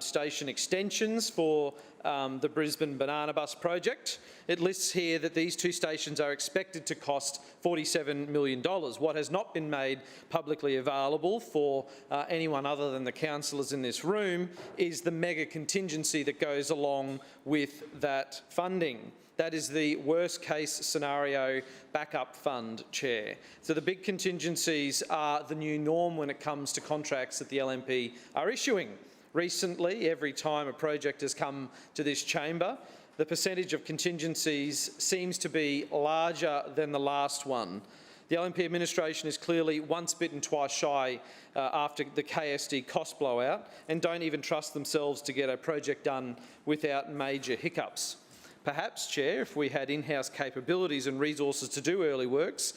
station extensions for the Brisbane Banana Bus project. It lists here that these 2 stations are expected to cost $47 million. What has not been made publicly available for anyone other than the councillors in this room is the mega contingency that goes along with that funding. That is the worst case scenario backup fund, Chair. So the big contingencies are the new norm when it comes to contracts that the LNP are issuing. Recently, every time a project has come to this chamber, the percentage of contingencies seems to be larger than the last one. The LNP administration is clearly once bitten, twice shy after the KSD cost blowout, and don't even trust themselves to get a project done without major hiccups. Perhaps, Chair, if we had in-house capabilities and resources to do early works,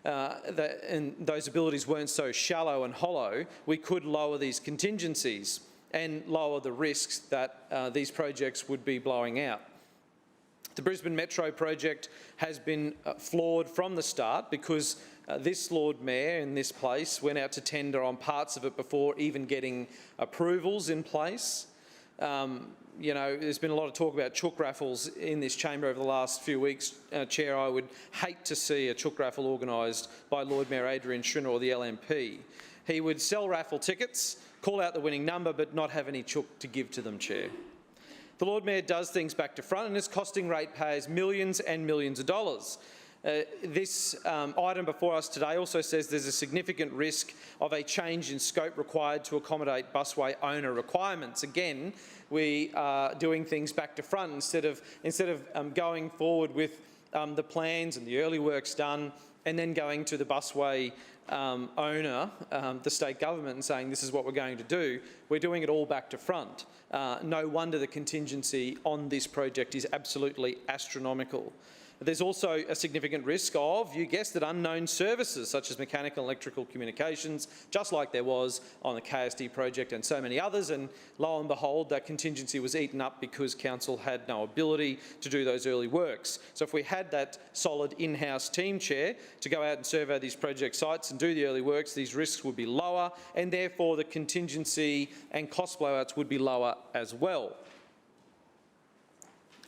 and those abilities weren't so shallow and hollow, we could lower these contingencies and lower the risks that these projects would be blowing out. The Brisbane Metro project has been flawed from the start because this Lord Mayor in this place went out to tender on parts of it before even getting approvals in place. You know, there's been a lot of talk about chook raffles in this chamber over the last few weeks. Chair, I would hate to see a chook raffle organised by Lord Mayor Adrian Schrinner or the LNP. He would sell raffle tickets, call out the winning number, but not have any chook to give to them, Chair. The Lord Mayor does things back to front and it's costing ratepayers millions and millions of dollars. This item before us today also says there's a significant risk of a change in scope required to accommodate busway owner requirements. Again, we are doing things back to front instead of going forward with the plans and the early works done and then going to the busway owner, the state government, and saying this is what we're going to do. We're doing it all back to front. No wonder the contingency on this project is absolutely astronomical. There's also a significant risk of, you guessed it, unknown services such as mechanical and electrical communications, just like there was on the KSD project and so many others, and lo and behold, that contingency was eaten up because council had no ability to do those early works. So if we had that solid in-house team, Chair, to go out and survey these project sites and do the early works, these risks would be lower and therefore the contingency and cost blowouts would be lower as well.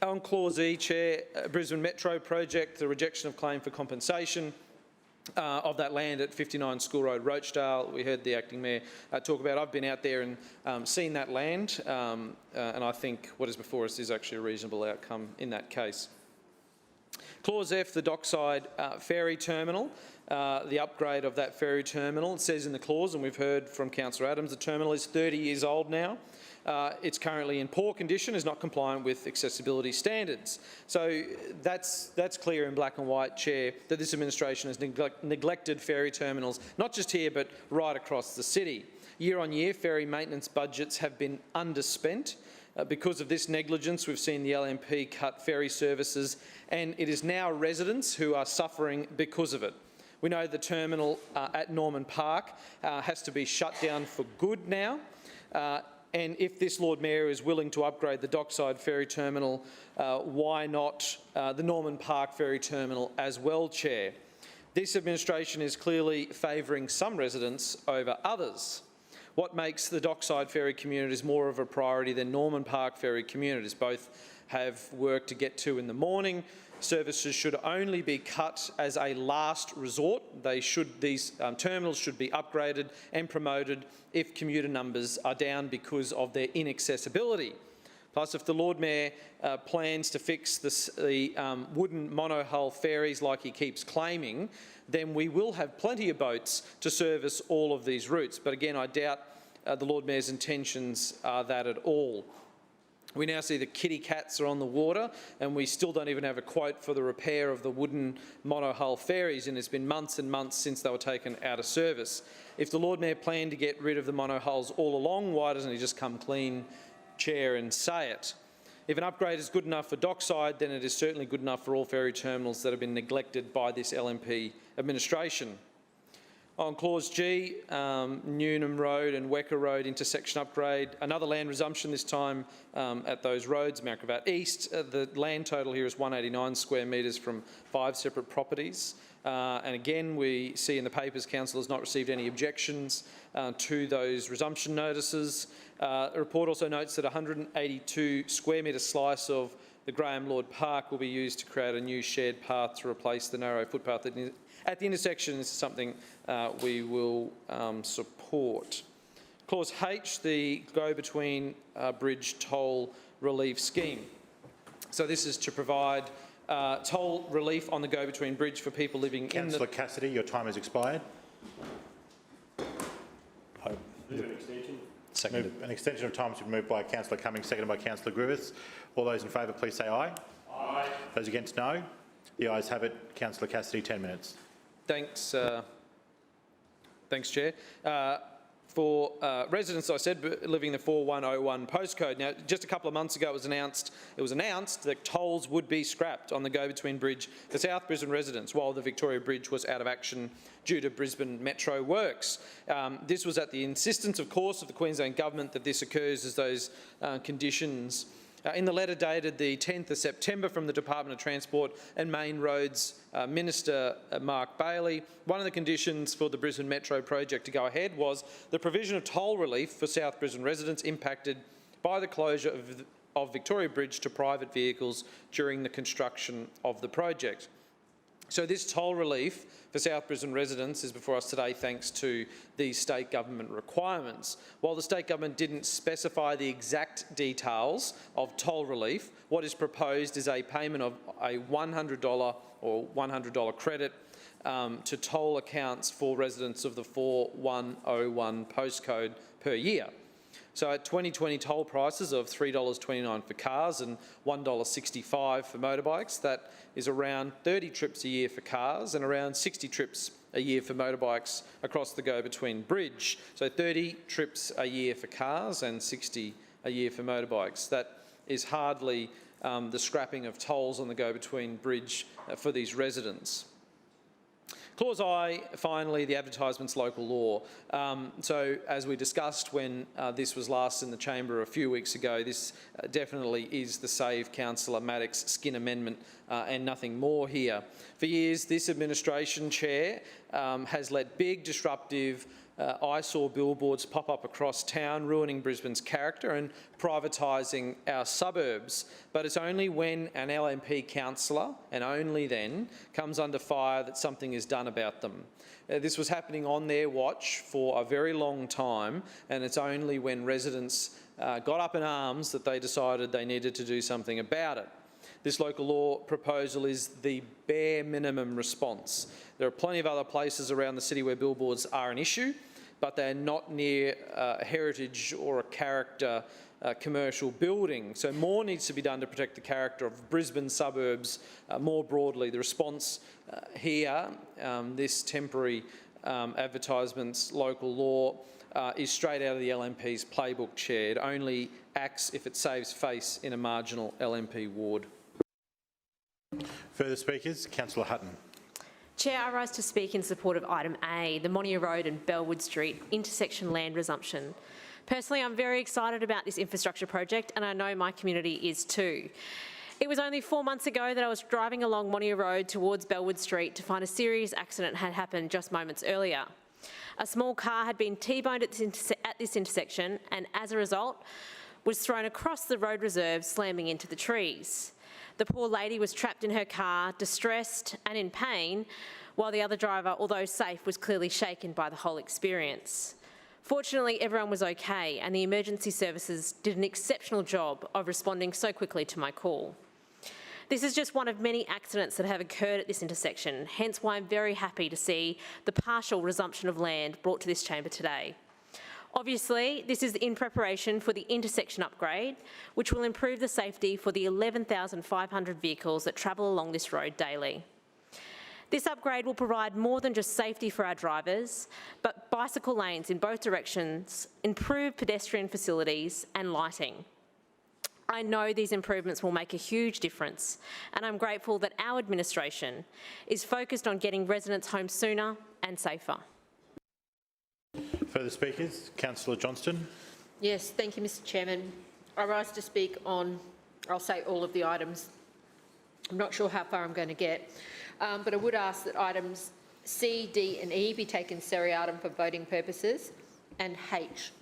On Clause E, Chair, Brisbane Metro project, the rejection of claim for compensation of that land at 59 School Road, Rochdale. We heard the Acting Mayor talk about. I've been out there and seen that land, and I think what is before us is actually a reasonable outcome in that case. Clause F, the dockside ferry terminal. The upgrade of that ferry terminal, it says in the clause, and we've heard from Councillor Adams, the terminal is 30 years old now. It's currently in poor condition, is not compliant with accessibility standards. So that's clear in black and white, Chair, that this administration has neglected ferry terminals, not just here but right across the city. Year on year, ferry maintenance budgets have been underspent. Because of this negligence, we've seen the LNP cut ferry services, and it is now residents who are suffering because of it. We know the terminal at Norman Park has to be shut down for good now. And if this Lord Mayor is willing to upgrade the dockside ferry terminal, why not the Norman Park ferry terminal as well, Chair? This administration is clearly favouring some residents over others. What makes the dockside ferry communities more of a priority than Norman Park ferry communities? Both have work to get to in the morning. Services should only be cut as a last resort. These terminals should be upgraded and promoted if commuter numbers are down because of their inaccessibility. Plus, if the Lord Mayor plans to fix the wooden monohull ferries like he keeps claiming, then we will have plenty of boats to service all of these routes. But again, I doubt the Lord Mayor's intentions are that at all. We now see the kitty cats are on the water, and we still don't even have a quote for the repair of the wooden monohull ferries, and it's been months and months since they were taken out of service. If the Lord Mayor planned to get rid of the monohulls all along, why doesn't he just come clean, Chair, and say it? If an upgrade is good enough for dockside, then it is certainly good enough for all ferry terminals that have been neglected by this LNP administration. On Clause G, Newnham Road and Wecker Road intersection upgrade, another land resumption, this time at those roads, Markravat East. The land total here is 189 square metres from 5 separate properties. And again, we see in the papers Council has not received any objections to those resumption notices. The report also notes that 182 square metre slice of the Graham Lord Park will be used to create a new shared path to replace the narrow footpath at the intersection. This is something we will support. Clause H, the go-between bridge toll relief scheme. So this is to provide toll relief on the go-between bridge for people living in the... Councillor Cassidy, your time has expired. Seconded. An extension of time has been moved by Councillor Cummings, seconded by Councillor Griffiths. All those in favour, please say aye. Aye. Those against, no. The ayes have it. Councillor Cassidy, 10 minutes. Thanks, thanks, Chair. For residents, I said, living in the 4101 postcode. Now, just a couple of months ago, it was announced that tolls would be scrapped on the go-between bridge for South Brisbane residents while the Victoria Bridge was out of action due to Brisbane Metro works. This was at the insistence, of course, of the Queensland Government that this occurs as those conditions. In the letter dated the 10th of September from the Department of Transport and Main Roads Minister Mark Bailey, one of the conditions for the Brisbane Metro project to go ahead was the provision of toll relief for South Brisbane residents impacted by the closure of Victoria Bridge to private vehicles during the construction of the project. So this toll relief for South Brisbane residents is before us today thanks to these state government requirements. While the state government didn't specify the exact details of toll relief, what is proposed is a payment of a $100 or $100 credit to toll accounts for residents of the 4101 postcode per year. So at 2020 toll prices of $3.29 for cars and $1.65 for motorbikes, that is around 30 trips a year for cars and around 60 trips a year for motorbikes across the go-between bridge. So 30 trips a year for cars and 60 a year for motorbikes. That is hardly the scrapping of tolls on the go-between bridge for these residents. Clause I, finally, the advertisements local law. So as we discussed when this was last in the chamber a few weeks ago, this definitely is the Save Councillor Maddox Skin Amendment and nothing more here. For years, this administration, Chair, has let big, disruptive eyesore billboards pop up across town, ruining Brisbane's character and privatising our suburbs. But it's only when an LNP councillor, and only then, comes under fire that something is done about them. This was happening on their watch for a very long time, and it's only when residents got up in arms that they decided they needed to do something about it. This local law proposal is the bare minimum response. There are plenty of other places around the city where billboards are an issue, but they're not near a heritage or a character commercial building. So more needs to be done to protect the character of Brisbane suburbs more broadly. The response here, this temporary advertisements local law, is straight out of the LNP's playbook, Chair. It only acts if it saves face in a marginal LNP ward. Further speakers? Councillor Hutton. Chair, I rise to speak in support of item A, the Monia Road and Bellwood Street intersection land resumption. Personally, I'm very excited about this infrastructure project, and I know my community is too. It was only 4 months ago that I was driving along Monia Road towards Bellwood Street to find a serious accident had happened just moments earlier. A small car had been T-boned at this intersection and, as a result, was thrown across the road reserve, slamming into the trees. The poor lady was trapped in her car, distressed and in pain, while the other driver, although safe, was clearly shaken by the whole experience. Fortunately, everyone was okay, and the emergency services did an exceptional job of responding so quickly to my call. This is just one of many accidents that have occurred at this intersection, hence why I'm very happy to see the partial resumption of land brought to this chamber today. Obviously, this is in preparation for the intersection upgrade, which will improve the safety for the 11,500 vehicles that travel along this road daily. This upgrade will provide more than just safety for our drivers, but bicycle lanes in both directions, improved pedestrian facilities and lighting. I know these improvements will make a huge difference, and I'm grateful that our administration is focused on getting residents home sooner and safer. Further speakers? Councillor Johnston. Yes, thank you, Mr Chairman. I rise to speak on, I'll say all of the items. I'm not sure how far I'm going to get, but I would ask that items C, D and E be taken seriatim for voting purposes, and H.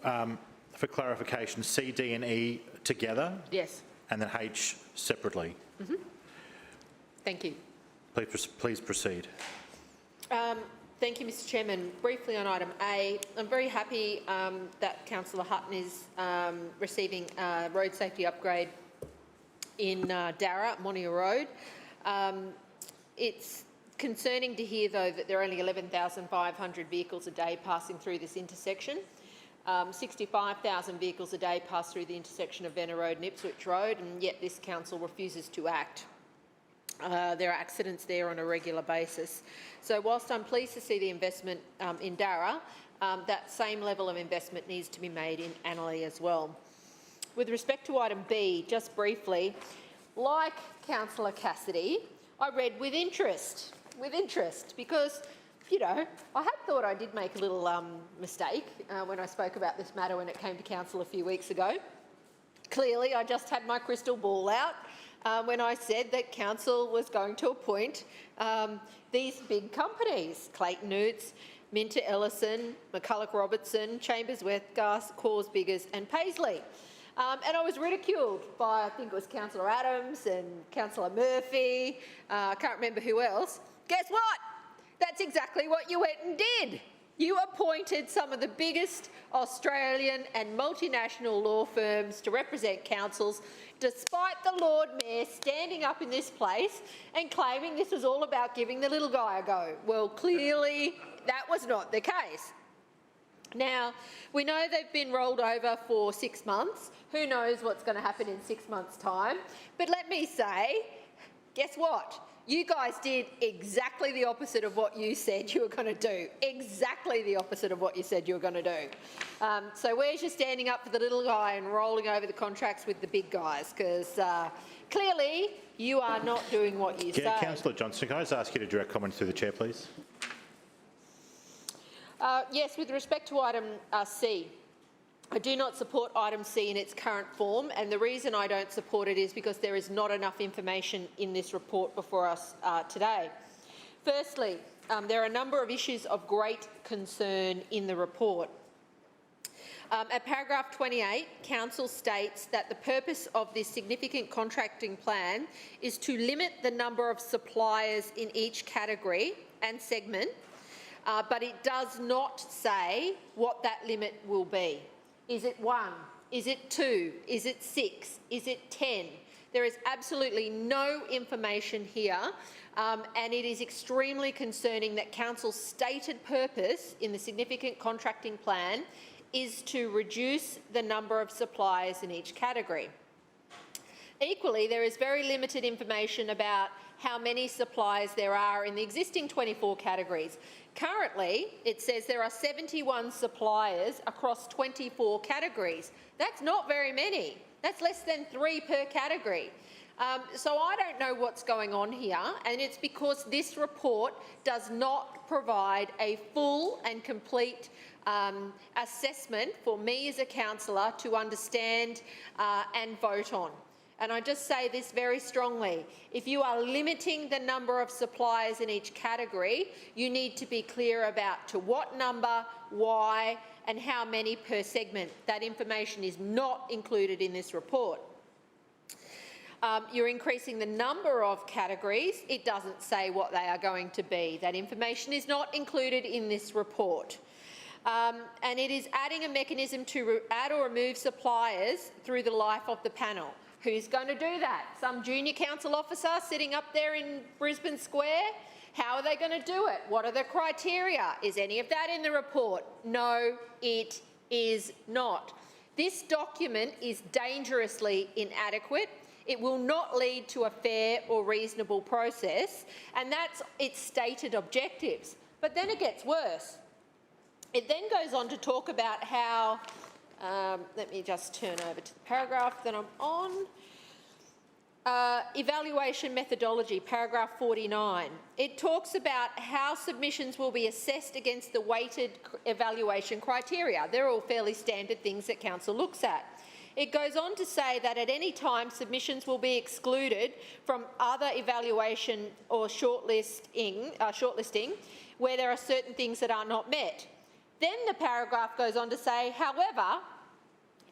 For clarification, C, D and E together? Yes. And then H separately? Mm-hmm. Thank you. Please proceed. Thank you, Mr Chairman. Briefly on item A, I'm very happy that Councillor Hutton is receiving a road safety upgrade in Darra, Monia Road. It's concerning to hear, though, that there are only 11,500 vehicles a day passing through this intersection. 65,000 vehicles a day pass through the intersection of Venner Road and Ipswich Road, and yet this council refuses to act. There are accidents there on a regular basis. So whilst I'm pleased to see the investment in Darra, that same level of investment needs to be made in Annerley as well. With respect to item B, just briefly, like Councillor Cassidy, I read with interest, because, you know, I had thought I did make a little mistake when I spoke about this matter when it came to council a few weeks ago. Clearly, I just had my crystal ball out when I said that council was going to appoint these big companies, Clayton Utz, Minter Ellison, McCulloch Robertson, Chambers Westgarth, Coors Biggers and Paisley. And I was ridiculed by, I think it was Councillor Adams and Councillor Murphy, I can't remember who else. Guess what? That's exactly what you went and did. You appointed some of the biggest Australian and multinational law firms to represent councils, despite the Lord Mayor standing up in this place and claiming this was all about giving the little guy a go. Well, clearly that was not the case. Now, we know they've been rolled over for 6 months. Who knows what's going to happen in 6 months' time? But let me say, guess what? You guys did exactly the opposite of what you said you were going to do. Exactly the opposite of what you said you were going to do. So where's your standing up for the little guy and rolling over the contracts with the big guys? Because clearly you are not doing what you say. Councillor Johnston, can I just ask you to direct comment through the chair, please? Yes, with respect to item C, I do not support item C in its current form, and the reason I don't support it is because there is not enough information in this report before us today. Firstly, there are a number of issues of great concern in the report. At paragraph 28, Council states that the purpose of this significant contracting plan is to limit the number of suppliers in each category and segment, but it does not say what that limit will be. Is it 1? Is it 2? Is it 6? Is it 10? There is absolutely no information here, and it is extremely concerning that Council's stated purpose in the significant contracting plan is to reduce the number of suppliers in each category. Equally, there is very limited information about how many suppliers there are in the existing 24 categories. Currently, it says there are 71 suppliers across 24 categories. That's not very many. That's less than 3 per category. So I don't know what's going on here, and it's because this report does not provide a full and complete assessment for me as a councillor to understand and vote on. And I just say this very strongly. If you are limiting the number of suppliers in each category, you need to be clear about to what number, why, and how many per segment. That information is not included in this report. You're increasing the number of categories. It doesn't say what they are going to be. That information is not included in this report. And it is adding a mechanism to add or remove suppliers through the life of the panel. Who's going to do that? Some junior council officer sitting up there in Brisbane Square? How are they going to do it? What are the criteria? Is any of that in the report? No, it is not. This document is dangerously inadequate. It will not lead to a fair or reasonable process, and that's its stated objectives. But then it gets worse. It then goes on to talk about how let me just turn over to the paragraph that I'm on. Evaluation methodology, paragraph 49. It talks about how submissions will be assessed against the weighted evaluation criteria. They're all fairly standard things that Council looks at. It goes on to say that at any time submissions will be excluded from other evaluation or shortlisting where there are certain things that are not met. Then the paragraph goes on to say, however,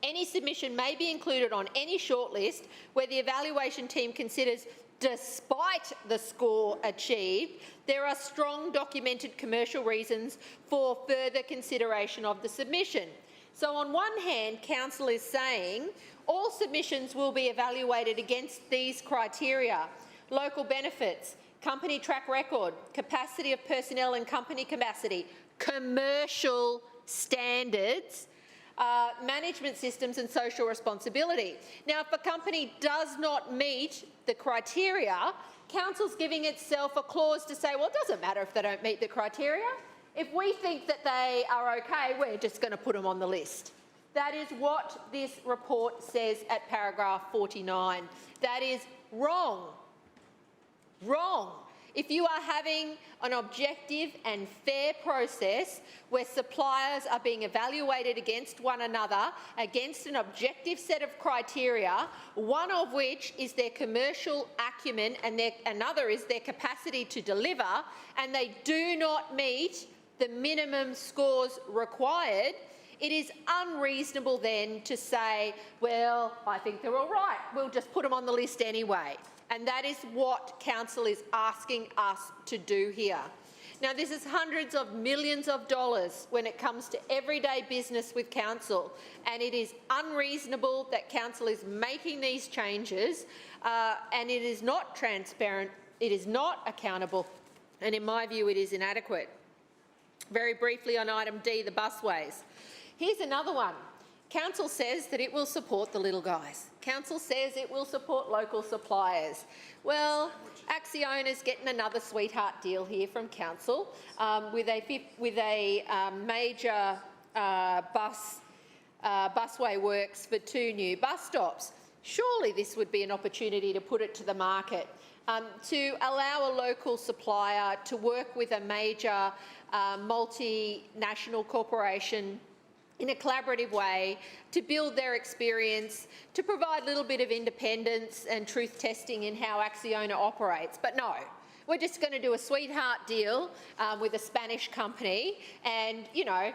any submission may be included on any shortlist where the evaluation team considers, despite the score achieved, there are strong documented commercial reasons for further consideration of the submission. So on one hand, Council is saying all submissions will be evaluated against these criteria: local benefits, company track record, capacity of personnel and company capacity, commercial standards, management systems and social responsibility. Now, if a company does not meet the criteria, Council's giving itself a clause to say, well, it doesn't matter if they don't meet the criteria. If we think that they are okay, we're just going to put them on the list. That is what this report says at paragraph 49. That is wrong. Wrong. If you are having an objective and fair process where suppliers are being evaluated against one another, against an objective set of criteria, one of which is their commercial acumen and another is their capacity to deliver, and they do not meet the minimum scores required, it is unreasonable then to say, well, I think they're all right, we'll just put them on the list anyway. And that is what Council is asking us to do here. Now, this is hundreds of millions of dollars when it comes to everyday business with Council, and it is unreasonable that Council is making these changes, and it is not transparent, it is not accountable, and in my view, it is inadequate. Very briefly on item D, the busways. Here's another one. Council says that it will support the little guys. Council says it will support local suppliers. Well, Acciona's getting another sweetheart deal here from Council with a major busway works for 2 new bus stops. Surely this would be an opportunity to put it to the market, to allow a local supplier to work with a major multinational corporation in a collaborative way to build their experience, to provide a little bit of independence and truth testing in how Acciona operates. But no, we're just going to do a sweetheart deal with a Spanish company, and, you know,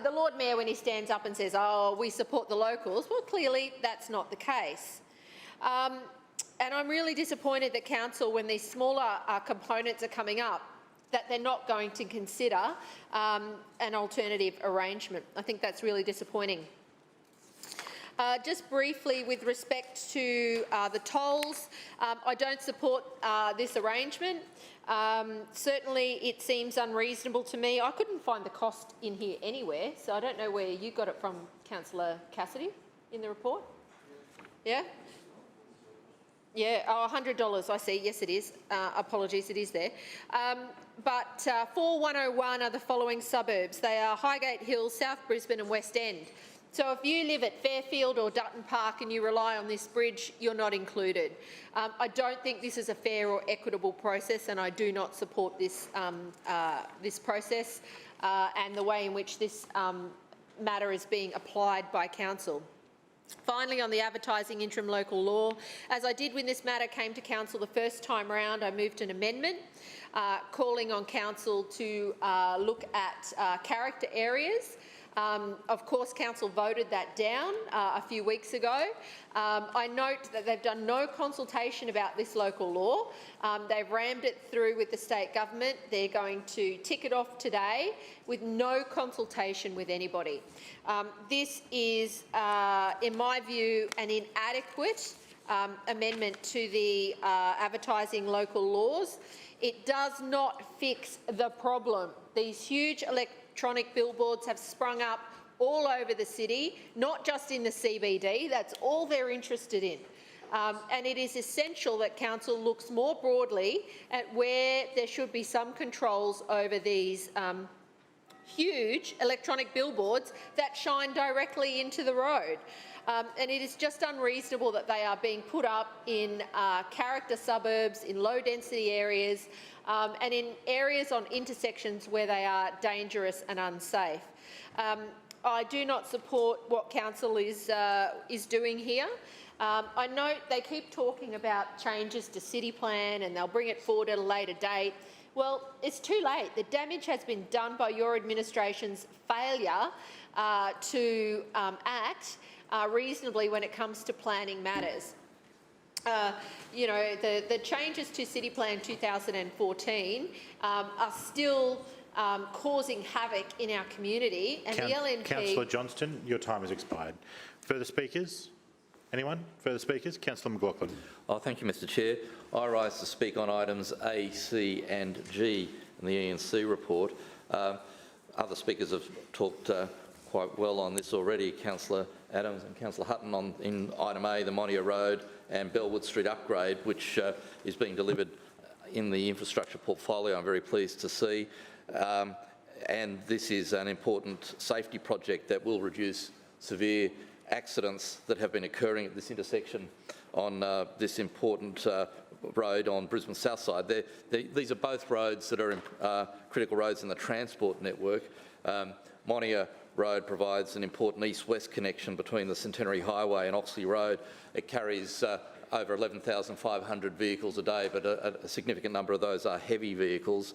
the Lord Mayor, when he stands up and says, oh, we support the locals, well, clearly that's not the case. And I'm really disappointed that Council, when these smaller components are coming up, that they're not going to consider an alternative arrangement. I think that's really disappointing. Just briefly, with respect to the tolls, I don't support this arrangement. Certainly, it seems unreasonable to me. I couldn't find the cost in here anywhere, so I don't know where you got it from, Councillor Cassidy, in the report. Yeah? Yeah, oh, $100, I see. Yes, it is. Apologies, it is there. But 4101 are the following suburbs. They are Highgate Hills, South Brisbane and West End. So if you live at Fairfield or Dutton Park and you rely on this bridge, you're not included. I don't think this is a fair or equitable process, and I do not support this, this process and the way in which this matter is being applied by council. Finally, on the advertising interim local law, as I did when this matter came to council the first time round, I moved an amendment calling on council to look at character areas. Of course, council voted that down a few weeks ago. I note that they've done no consultation about this local law. They've rammed it through with the state government. They're going to tick it off today with no consultation with anybody. This is, in my view, an inadequate amendment to the advertising local laws. It does not fix the problem. These huge electronic billboards have sprung up all over the city, not just in the CBD. That's all they're interested in. And it is essential that council looks more broadly at where there should be some controls over these huge electronic billboards that shine directly into the road. And it is just unreasonable that they are being put up in character suburbs, in low-density areas, and in areas on intersections where they are dangerous and unsafe. I do not support what council is doing here. I note they keep talking about changes to city plan and they'll bring it forward at a later date. Well, it's too late. The damage has been done by your administration's failure to act reasonably when it comes to planning matters. You know, the changes to City Plan 2014 are still causing havoc in our community, and the LNP... Councillor Johnston, your time has expired. Further speakers? Anyone? Further speakers? Councillor McLaughlin. Oh, thank you, Mr Chair. I rise to speak on items A, C and G in the E&C report. Other speakers have talked quite well on this already, Councillor Adams and Councillor Hutton, in item A, the Monia Road and Bellwood Street upgrade, which is being delivered in the infrastructure portfolio, I'm very pleased to see. And this is an important safety project that will reduce severe accidents that have been occurring at this intersection on this important road on Brisbane South Side. These are both roads that are critical roads in the transport network. Monia Road provides an important east-west connection between the Centenary Highway and Oxley Road. It carries over 11,500 vehicles a day, but a significant number of those are heavy vehicles.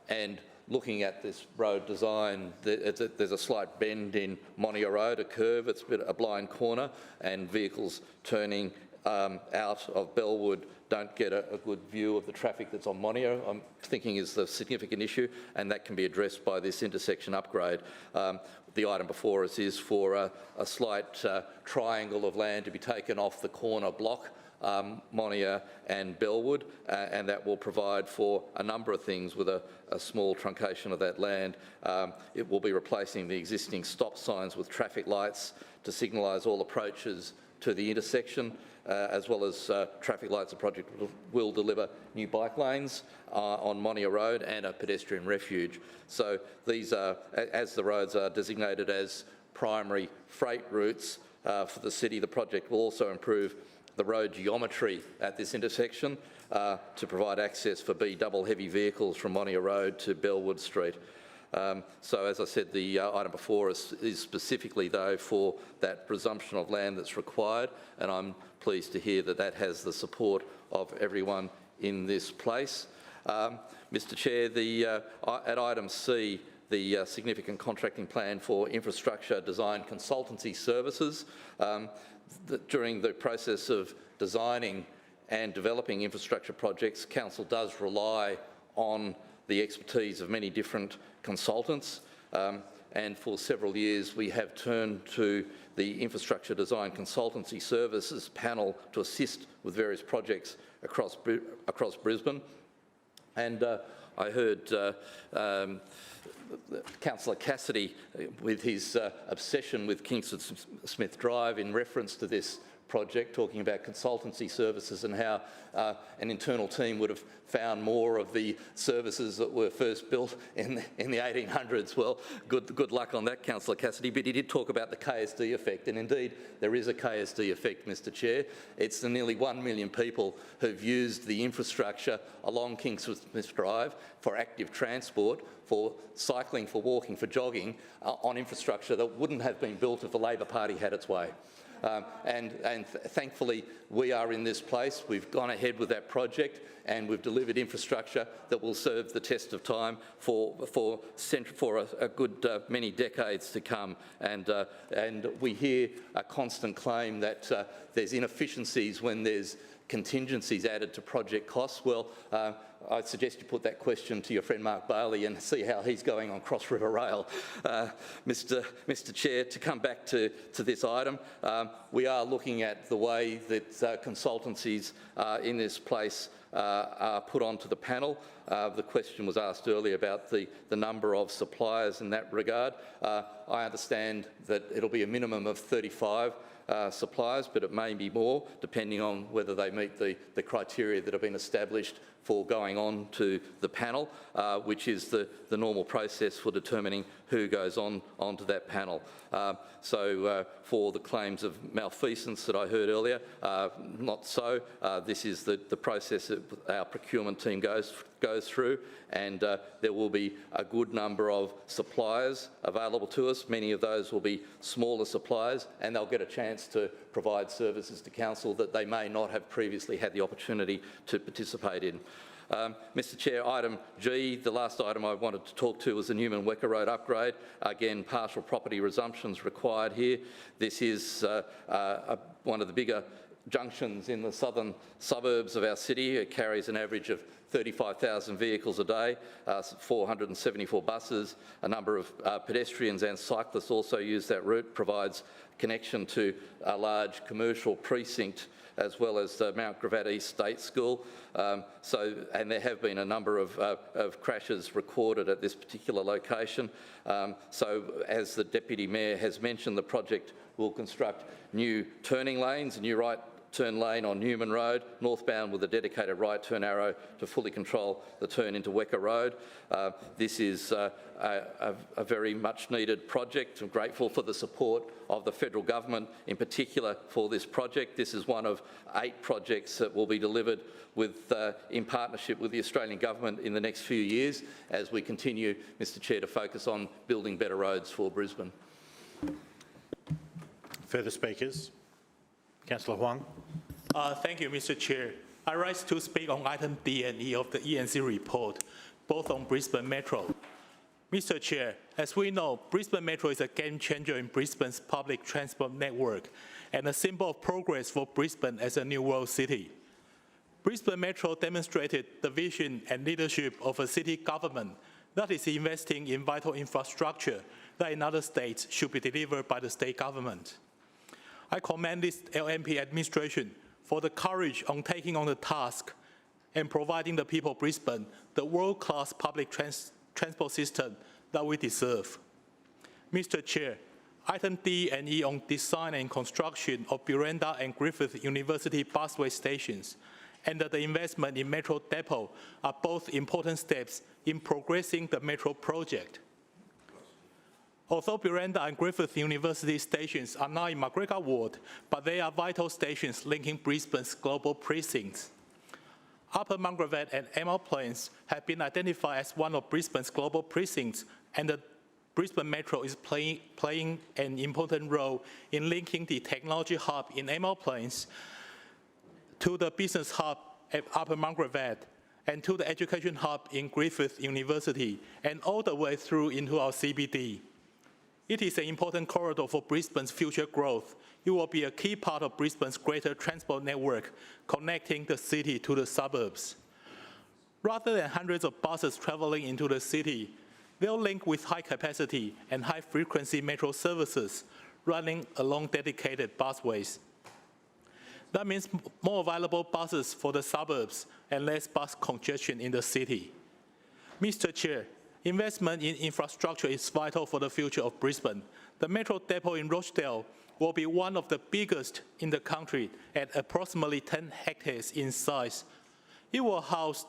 And looking at this road design, there's a slight bend in Monia Road, a curve, it's a blind corner, and vehicles turning out of Bellwood don't get a good view of the traffic that's on Monia, I'm thinking is the significant issue, and that can be addressed by this intersection upgrade. The item before us is for a slight triangle of land to be taken off the corner block, Monia and Bellwood, and that will provide for a number of things with a small truncation of that land. It will be replacing the existing stop signs with traffic lights to signalise all approaches to the intersection, as well as traffic lights. The project will deliver new bike lanes on Monia Road and a pedestrian refuge. So these are, as the roads are designated as primary freight routes for the city, the project will also improve the road geometry at this intersection to provide access for B double heavy vehicles from Monia Road to Bellwood Street. So as I said, the item before us is specifically though for that presumption of land that's required, and I'm pleased to hear that that has the support of everyone in this place. Mr Chair, at item C, the significant contracting plan for infrastructure design consultancy services. During the process of designing and developing infrastructure projects, council does rely on the expertise of many different consultants, and for several years we have turned to the infrastructure design consultancy services panel to assist with various projects across Brisbane. And I heard Councillor Cassidy with his obsession with Kingston Smith Drive in reference to this project, talking about consultancy services and how an internal team would have found more of the services that were first built in the 1800s. Well, good luck on that, Councillor Cassidy. But he did talk about the KSD effect, and indeed there is a KSD effect, Mr Chair. It's the nearly 1 million people who've used the infrastructure along Kingsmith Drive for active transport, for cycling, for walking, for jogging, on infrastructure that wouldn't have been built if the Labor Party had its way. Thankfully, we are in this place. We've gone ahead with that project and we've delivered infrastructure that will serve the test of time for a good many decades to come. And we hear a constant claim that there's inefficiencies when there's contingencies added to project costs. Well, I'd suggest you put that question to your friend Mark Bailey and see how he's going on Cross River Rail. Mr Chair, to come back to this item, we are looking at the way that consultancies in this place are put onto the panel. The question was asked earlier about the number of suppliers in that regard. I understand that it'll be a minimum of 35 suppliers, but it may be more, depending on whether they meet the criteria that have been established for going on to the panel, which is the normal process for determining who goes onto that panel. So for the claims of malfeasance that I heard earlier, not so. This is the process that our procurement team goes through, and there will be a good number of suppliers available to us. Many of those will be smaller suppliers, and they'll get a chance to provide services to council that they may not have previously had the opportunity to participate in. Mr Chair, item G, the last item I wanted to talk to was the Newman-Wecker Road upgrade. Again, partial property resumptions required here. This is one of the bigger junctions in the southern suburbs of our city. It carries an average of 35,000 vehicles a day, 474 buses. A number of pedestrians and cyclists also use that route, provides connection to a large commercial precinct as well as the Mount Gravatt East State School. And there have been a number of crashes recorded at this particular location. So as the Deputy Mayor has mentioned, the project will construct new turning lanes, a new right turn lane on Newman Road, northbound with a dedicated right turn arrow to fully control the turn into Wecker Road. This is a very much needed project. I'm grateful for the support of the federal government in particular for this project. This is one of 8 projects that will be delivered in partnership with the Australian government in the next few years as we continue, Mr Chair, to focus on building better roads for Brisbane. Further speakers? Councillor Huang. Thank you, Mr Chair. I rise to speak on item D and E of the ENC report, both on Brisbane Metro. Mr Chair, as we know, Brisbane Metro is a game changer in Brisbane's public transport network and a symbol of progress for Brisbane as a new world city. Brisbane Metro demonstrated the vision and leadership of a city government that is investing in vital infrastructure that in other states should be delivered by the state government. I commend this LNP administration for the courage on taking on the task and providing the people of Brisbane the world-class public transport system that we deserve. Mr Chair, item D and E on design and construction of Buranda and Griffith University busway stations and the investment in Metro Depot are both important steps in progressing the Metro project. Although Buranda and Griffith University stations are now in McGregor Ward, but they are vital stations linking Brisbane's global precincts. Upper Mount Gravatt and Emerald Plains have been identified as one of Brisbane's global precincts, and the Brisbane Metro is playing an important role in linking the technology hub in Emerald Plains to the business hub at Upper Mount Gravatt and to the education hub in Griffith University, and all the way through into our CBD. It is an important corridor for Brisbane's future growth. It will be a key part of Brisbane's greater transport network, connecting the city to the suburbs. Rather than hundreds of buses travelling into the city, they'll link with high-capacity and high-frequency metro services running along dedicated busways. That means more available buses for the suburbs and less bus congestion in the city. Mr. Chair, investment in infrastructure is vital for the future of Brisbane. The Metro Depot in Rochdale will be one of the biggest in the country at approximately 10 hectares in size. It will house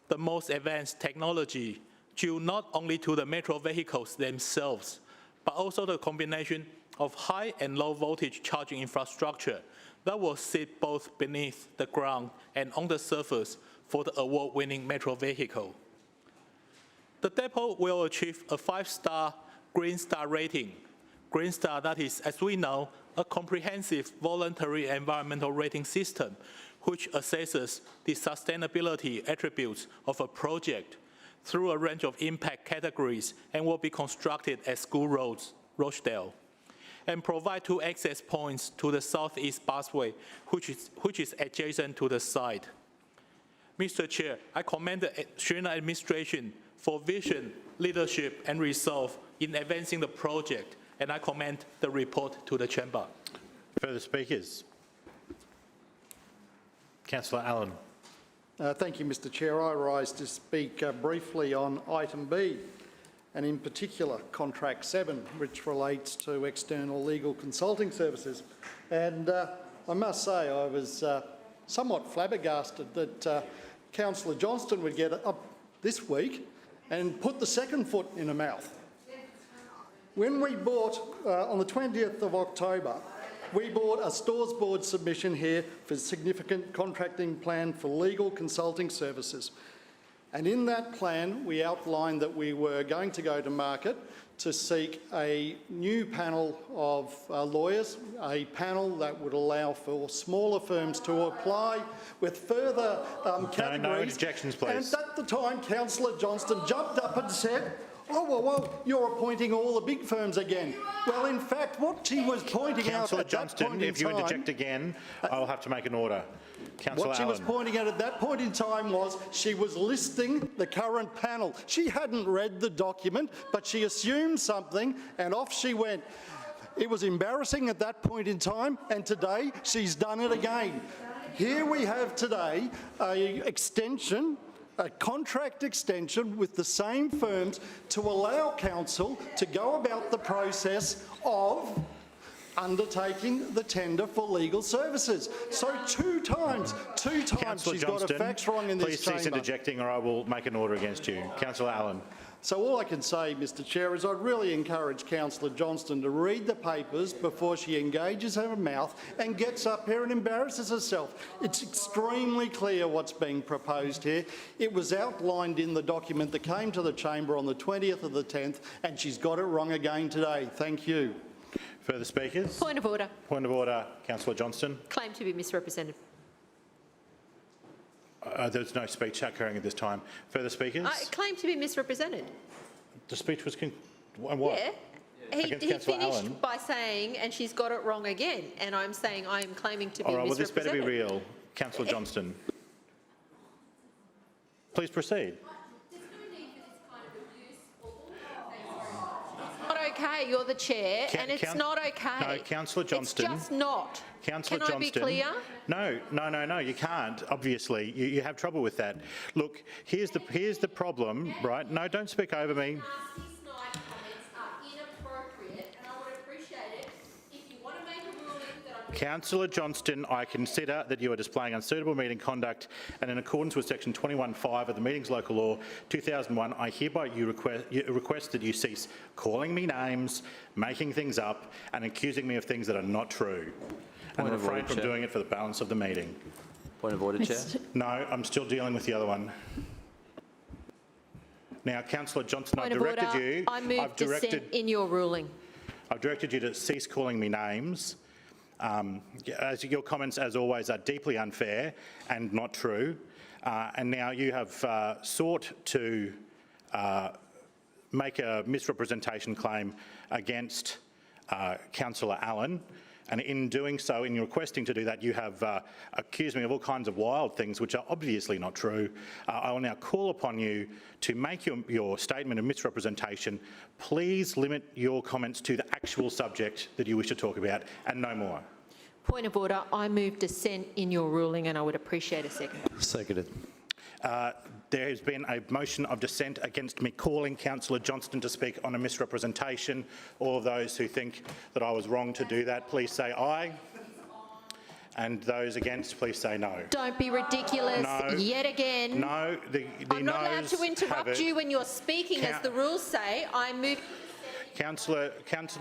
the most advanced technology due not only to the metro vehicles themselves, but also the combination of high and low voltage charging infrastructure that will sit both beneath the ground and on the surface for the award-winning metro vehicle. The depot will achieve a 5-star Green Star rating. Green Star, that is, as we know, a comprehensive voluntary environmental rating system which assesses the sustainability attributes of a project through a range of impact categories and will be constructed at School Roads, Rochdale, and provide 2 access points to the Southeast Busway, which is adjacent to the site. Mr. Chair, I commend the Schreiner administration for vision, leadership, and resolve in advancing the project, and I commend the report to the Chamber. Further speakers? Councillor Allen. Thank you, Mr. Chair. I rise to speak briefly on item B, and in particular contract 7, which relates to external legal consulting services. And I must say I was somewhat flabbergasted that Councillor Johnston would get up this week and put the second foot in her mouth. When we bought, on the 20th of October, we bought a Stores Board submission here for significant contracting plan for legal consulting services. And in that plan, we outlined that we were going to go to market to seek a new panel of lawyers, a panel that would allow for smaller firms to apply with further categories. No objections, please. And at the time, Councillor Johnston jumped up and said, "Oh, well, you're appointing all the big firms again." Well, in fact, what she was pointing out at that point in time... if you interject again, I'll have to make an order. Councillor What she was pointing out at that point in time was she was listing the current panel. She hadn't read the document, but she assumed something, and off she went. It was embarrassing at that point in time, and today she's done it again. Here we have today a contract extension with the same firms to allow council to go about the process of undertaking the tender for legal services. So two times Councillor she's got her facts wrong in this chamber. Please cease interjecting or I will make an order against you. Councillor Allen. So all I can say, Mr. Chair, is I'd really encourage Councillor Johnston to read the papers before she engages her mouth and gets up here and embarrasses herself. It's extremely clear what's being proposed here. It was outlined in the document that came to the chamber on the 20th of the 10th, and she's got it wrong again today. Thank you. Further speakers? Point of order. Point of order. Councillor Johnston. Claim to be misrepresented. There's no speech occurring at this time. Further speakers? Claim to be misrepresented. The speech was... what? Yeah. He finished Allen. by saying, and she's got it wrong again, and I'm saying I am claiming to be All right, well, this misrepresented. better be real. Councillor Johnston. Please proceed. Not okay, you're the chair, and it's not okay. No, Councillor Johnston. It's just not. Councillor Can Johnston. I be clear? No, you can't, obviously. You have trouble with that. Look, here's the problem, right? No, don't speak over me. Councillor Johnston, I consider that you are displaying unsuitable meeting conduct, and in accordance with section 21(5) of the Meetings Local Law 2001, I hereby request that you cease calling me names, making things up, and accusing me of things that are not true, and refrain from doing it for the balance of the meeting. Point of order, Chair. No, I'm still dealing with the other one. Now, Councillor Johnston, I've directed you. I move dissent in your ruling. I've directed you to cease calling me names. As your comments, as always, are deeply unfair and not true. And now you have sought to make a misrepresentation claim against Councillor Allen. And in doing so, in requesting to do that, you have accused me of all kinds of wild things which are obviously not true. I will now call upon you to make your statement of misrepresentation. Please limit your comments to the actual subject that you wish to talk about and no more. Point of order. I move dissent in your ruling, and I would appreciate a second. Seconded. There has been a motion of dissent against me calling Councillor Johnston to speak on a misrepresentation. All of those who think that I was wrong to do that, please say aye. And those against, please say no. Don't be ridiculous yet again. No, I'm not allowed to interrupt you when you're speaking, as the rules say. I move. Councillor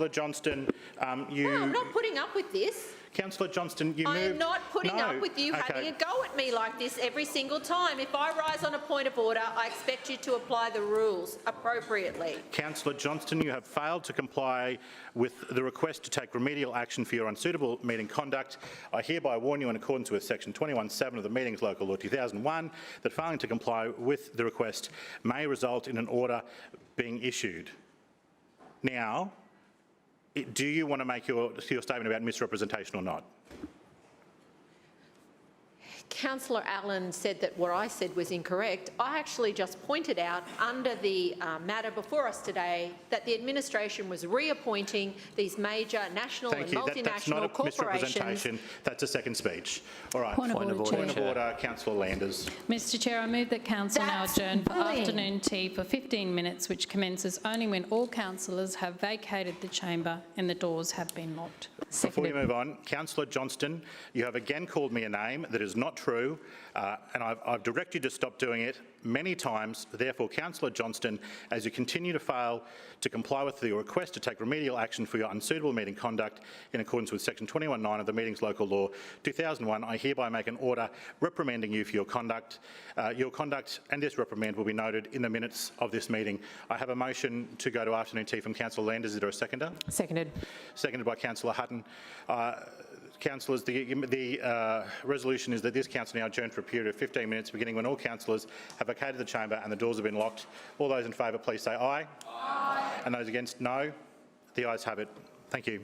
Johnston, No, I'm not putting up with this. Councillor Johnston, you I moved... am not putting No. up with you Okay. having a go at me like this every single time. If I rise on a point of order, I expect you to apply the rules appropriately. Councillor Johnston, you have failed to comply with the request to take remedial action for your unsuitable meeting conduct. I hereby warn you in accordance with section 21(7) of the Meetings Local Law 2001 that failing to comply with the request may result in an order being issued. Now, do you want to make your statement about misrepresentation or not? Councillor Allen said that what I said was incorrect. I actually just pointed out under the matter before us today that the administration was reappointing these major national and multinational That's not a corporations. misrepresentation. That's a second speech. All right. Point of order, Point of order, Councillor Landers. Mr Chair, I move that council now That's adjourn for bullying. afternoon tea for 15 minutes, which commences only when all councillors have vacated the chamber and the doors have been locked. Before we move on, Councillor Johnston, you have again called me a name that is not true, and I've directed you to stop doing it many times. Therefore, Councillor Johnston, as you continue to fail to comply with the request to take remedial action for your unsuitable meeting conduct in accordance with section 21(9) of the Meetings Local Law 2001, I hereby make an order reprimanding you for your conduct. Your conduct and this reprimand will be noted in the minutes of this meeting. I have a motion to go to afternoon tea from Councillor Landers. Is there a seconder? Seconded. Seconded by Councillor Hutton. Councillors, the resolution is that this council now adjourn for a period of 15 minutes, beginning when all councillors have vacated the chamber and the doors have been locked. All those in favour, please say aye. Aye. And those against, no. The ayes have it. Thank you.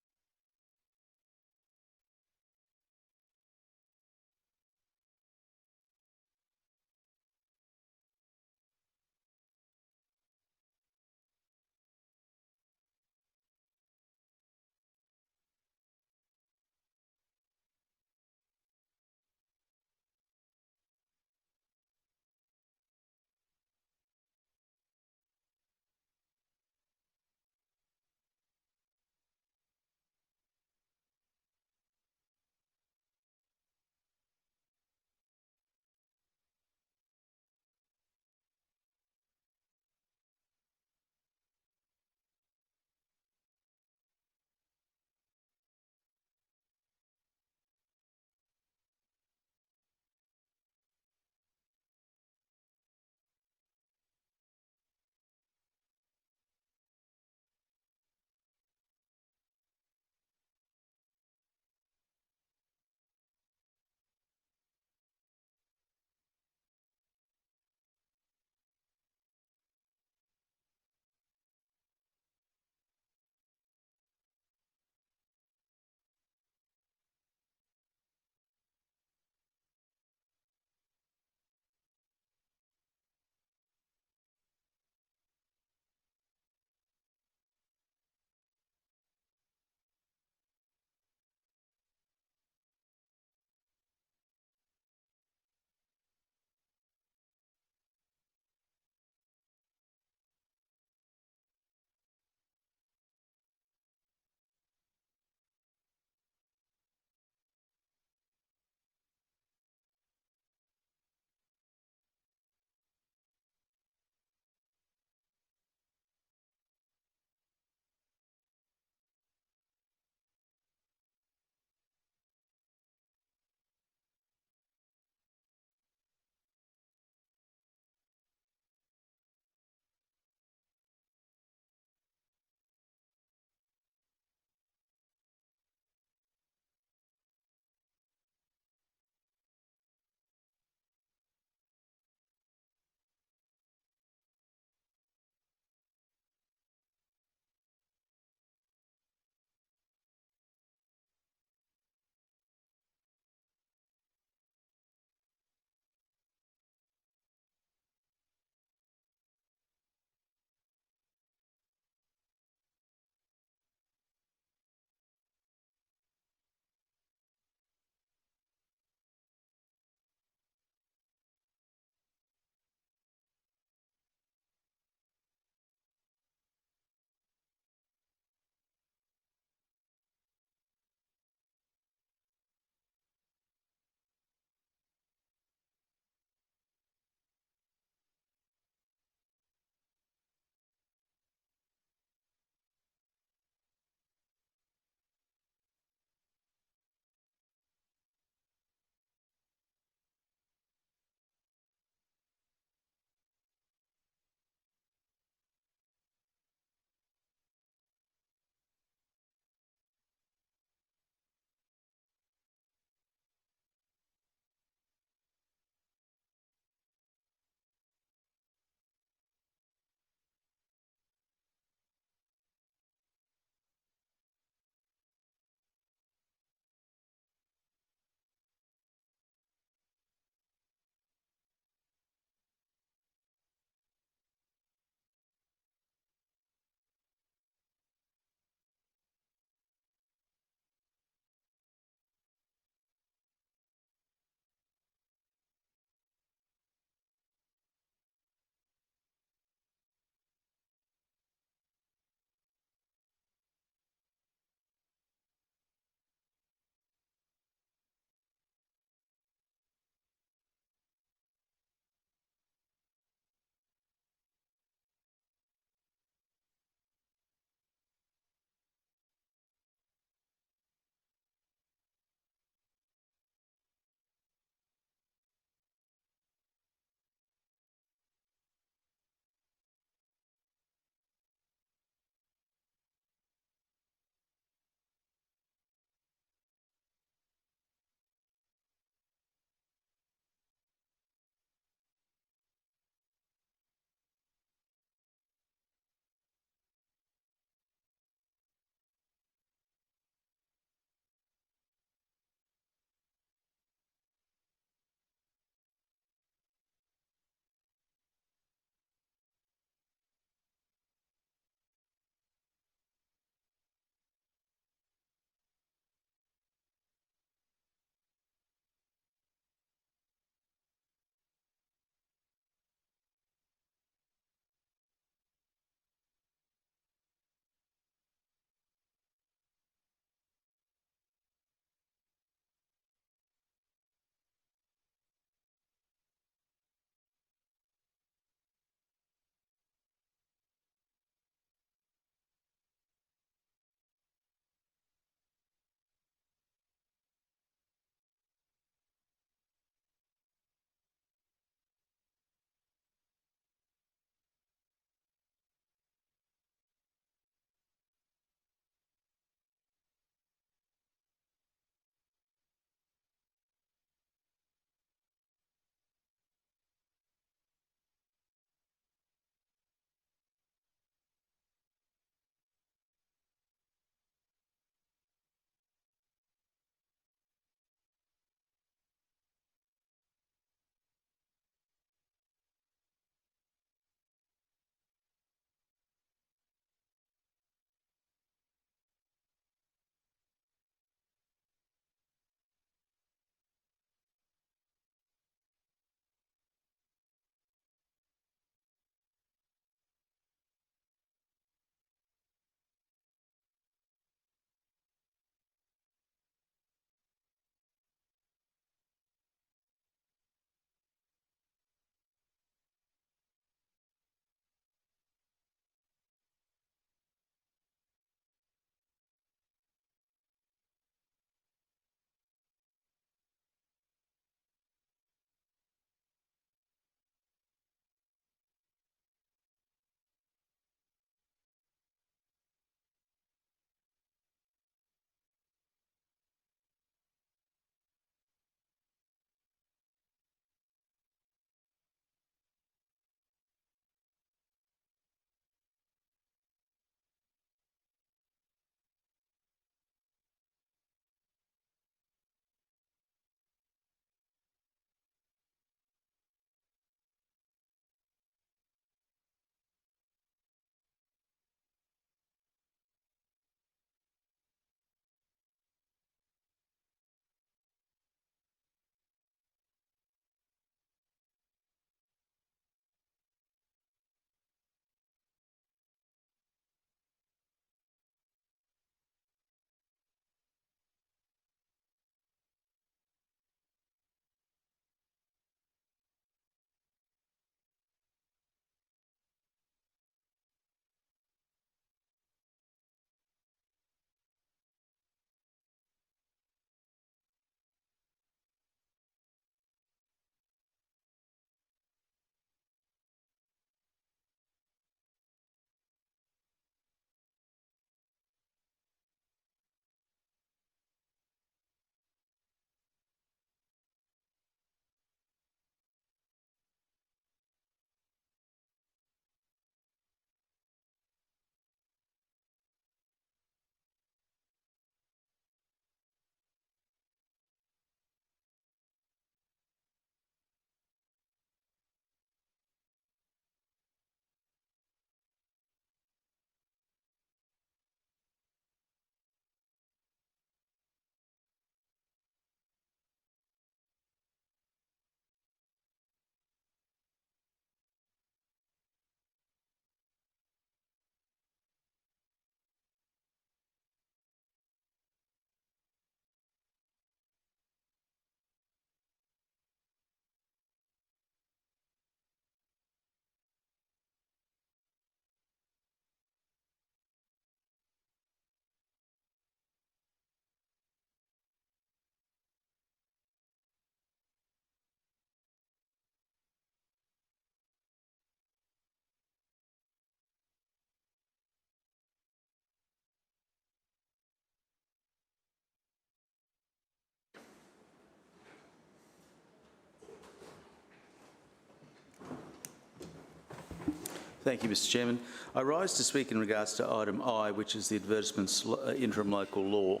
Thank you, Mr Chairman. I rise to speak in regards to item I, which is the advertisements interim local law.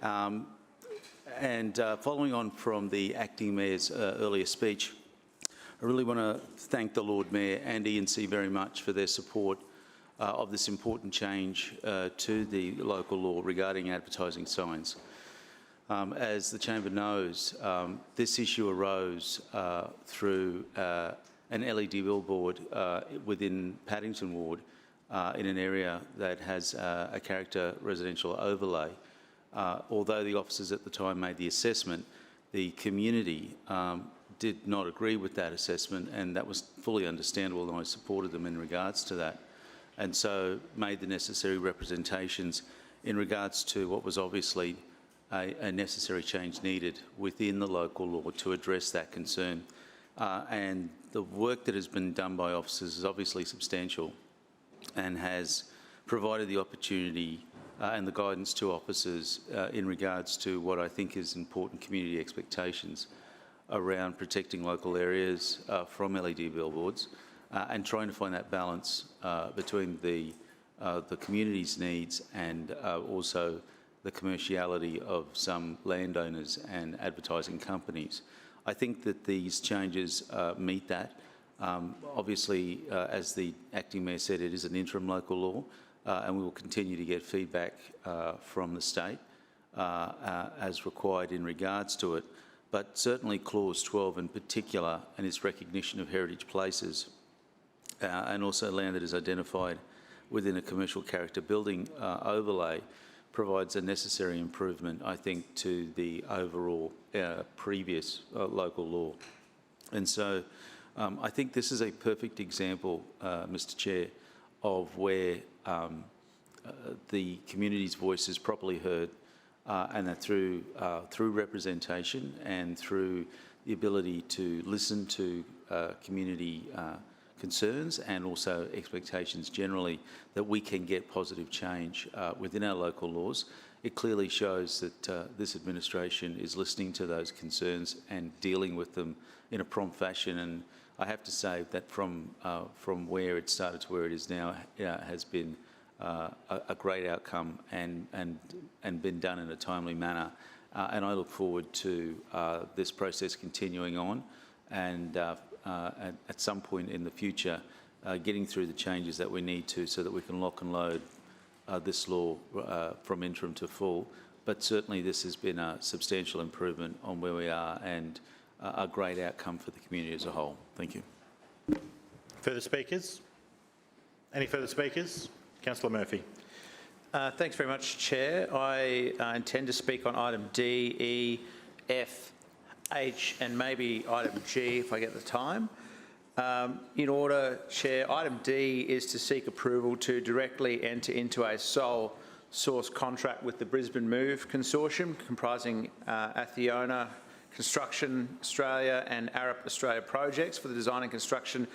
Following on from the Acting Mayor's earlier speech, I really want to thank the Lord Mayor and ENC very much for their support of this important change to the local law regarding advertising signs. As the Chamber knows, this issue arose through an LED billboard within Paddington Ward in an area that has a character residential overlay. Although the officers at the time made the assessment, the community did not agree with that assessment, and that was fully understandable, and I supported them in regards to that, and so made the necessary representations in regards to what was obviously a necessary change needed within the local law to address that concern. And the work that has been done by officers is obviously substantial and has provided the opportunity and the guidance to officers in regards to what I think is important community expectations around protecting local areas from LED billboards and trying to find that balance between the community's needs and also the commerciality of some landowners and advertising companies. I think that these changes meet that. Obviously, as the Acting Mayor said, it is an interim local law, and we will continue to get feedback from the state as required in regards to it. But certainly Clause 12 in particular, and its recognition of heritage places, and also land that is identified within a commercial character building overlay, provides a necessary improvement, I think, to the overall previous local law. And so I think this is a perfect example, Mr Chair, of where the community's voice is properly heard, and that through representation and through the ability to listen to community concerns and also expectations generally, that we can get positive change within our local laws. It clearly shows that this administration is listening to those concerns and dealing with them in a prompt fashion. And I have to say that from where it started to where it is now has been a great outcome and been done in a timely manner. And I look forward to this process continuing on and at some point in the future getting through the changes that we need to so that we can lock and load this law from interim to full. But certainly this has been a substantial improvement on where we are and a great outcome for the community as a whole. Thank you. Further speakers? Any further speakers? Councillor Murphy. Thanks very much, Chair. I intend to speak on item D, E, F, H and maybe item G if I get the time. In order, Chair, item D is to seek approval to directly enter into a sole source contract with the Brisbane Move Consortium comprising Athiona Construction Australia and Arup Australia projects for the design and construction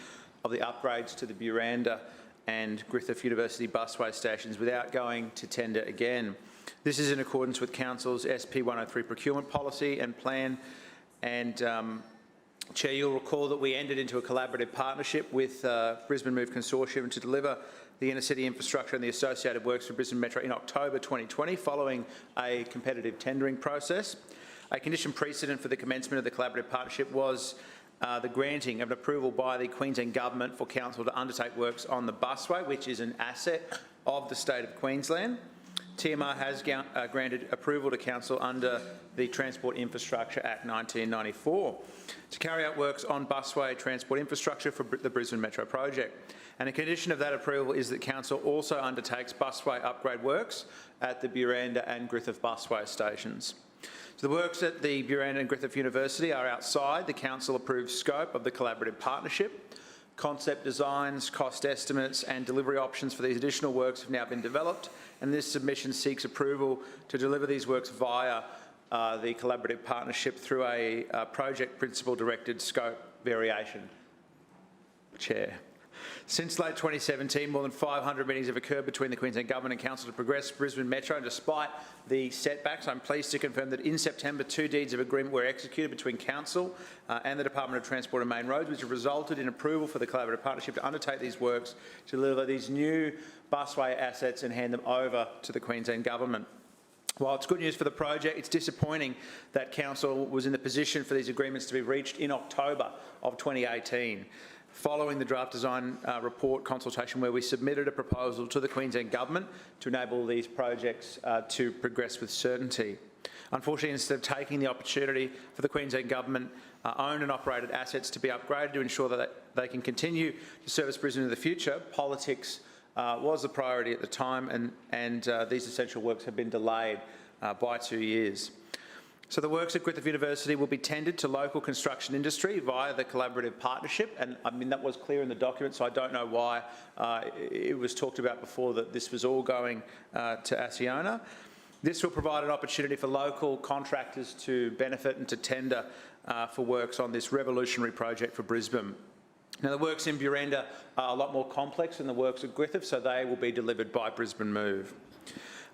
of the upgrades to the Buranda and Griffith University busway stations without going to tender again. This is in accordance with Council's SP 103 procurement policy and plan. And Chair, you'll recall that we entered into a collaborative partnership with Brisbane Move Consortium to deliver the inner city infrastructure and the associated works for Brisbane Metro in October 2020 following a competitive tendering process. A condition precedent for the commencement of the collaborative partnership was the granting of an approval by the Queensland Government for Council to undertake works on the busway, which is an asset of the State of Queensland. TMR has granted approval to Council under the Transport Infrastructure Act 1994 to carry out works on busway transport infrastructure for the Brisbane Metro project. And a condition of that approval is that Council also undertakes busway upgrade works at the Buranda and Griffith busway stations. So the works at the Buranda and Griffith University are outside the Council-approved scope of the collaborative partnership. Concept designs, cost estimates and delivery options for these additional works have now been developed, and this submission seeks approval to deliver these works via the collaborative partnership through a project principle directed scope variation. Chair. Since late 2017, more than 500 meetings have occurred between the Queensland Government and Council to progress Brisbane Metro, and despite the setbacks, I'm pleased to confirm that in September, 2 deeds of agreement were executed between Council and the Department of Transport and Main Roads, which have resulted in approval for the collaborative partnership to undertake these works to deliver these new busway assets and hand them over to the Queensland Government. While it's good news for the project, it's disappointing that Council was in the position for these agreements to be reached in October of 2018. Following the draft design report consultation, where we submitted a proposal to the Queensland Government to enable these projects to progress with certainty. Unfortunately, instead of taking the opportunity for the Queensland Government owned and operated assets to be upgraded to ensure that they can continue to service Brisbane in the future, politics was the priority at the time, and these essential works have been delayed by 2 years. So the works at Griffith University will be tendered to local construction industry via the collaborative partnership, and I mean that was clear in the document, so I don't know why it was talked about before that this was all going to Acciona. This will provide an opportunity for local contractors to benefit and to tender for works on this revolutionary project for Brisbane. Now, the works in Buranda are a lot more complex than the works at Griffith, so they will be delivered by Brisbane Move.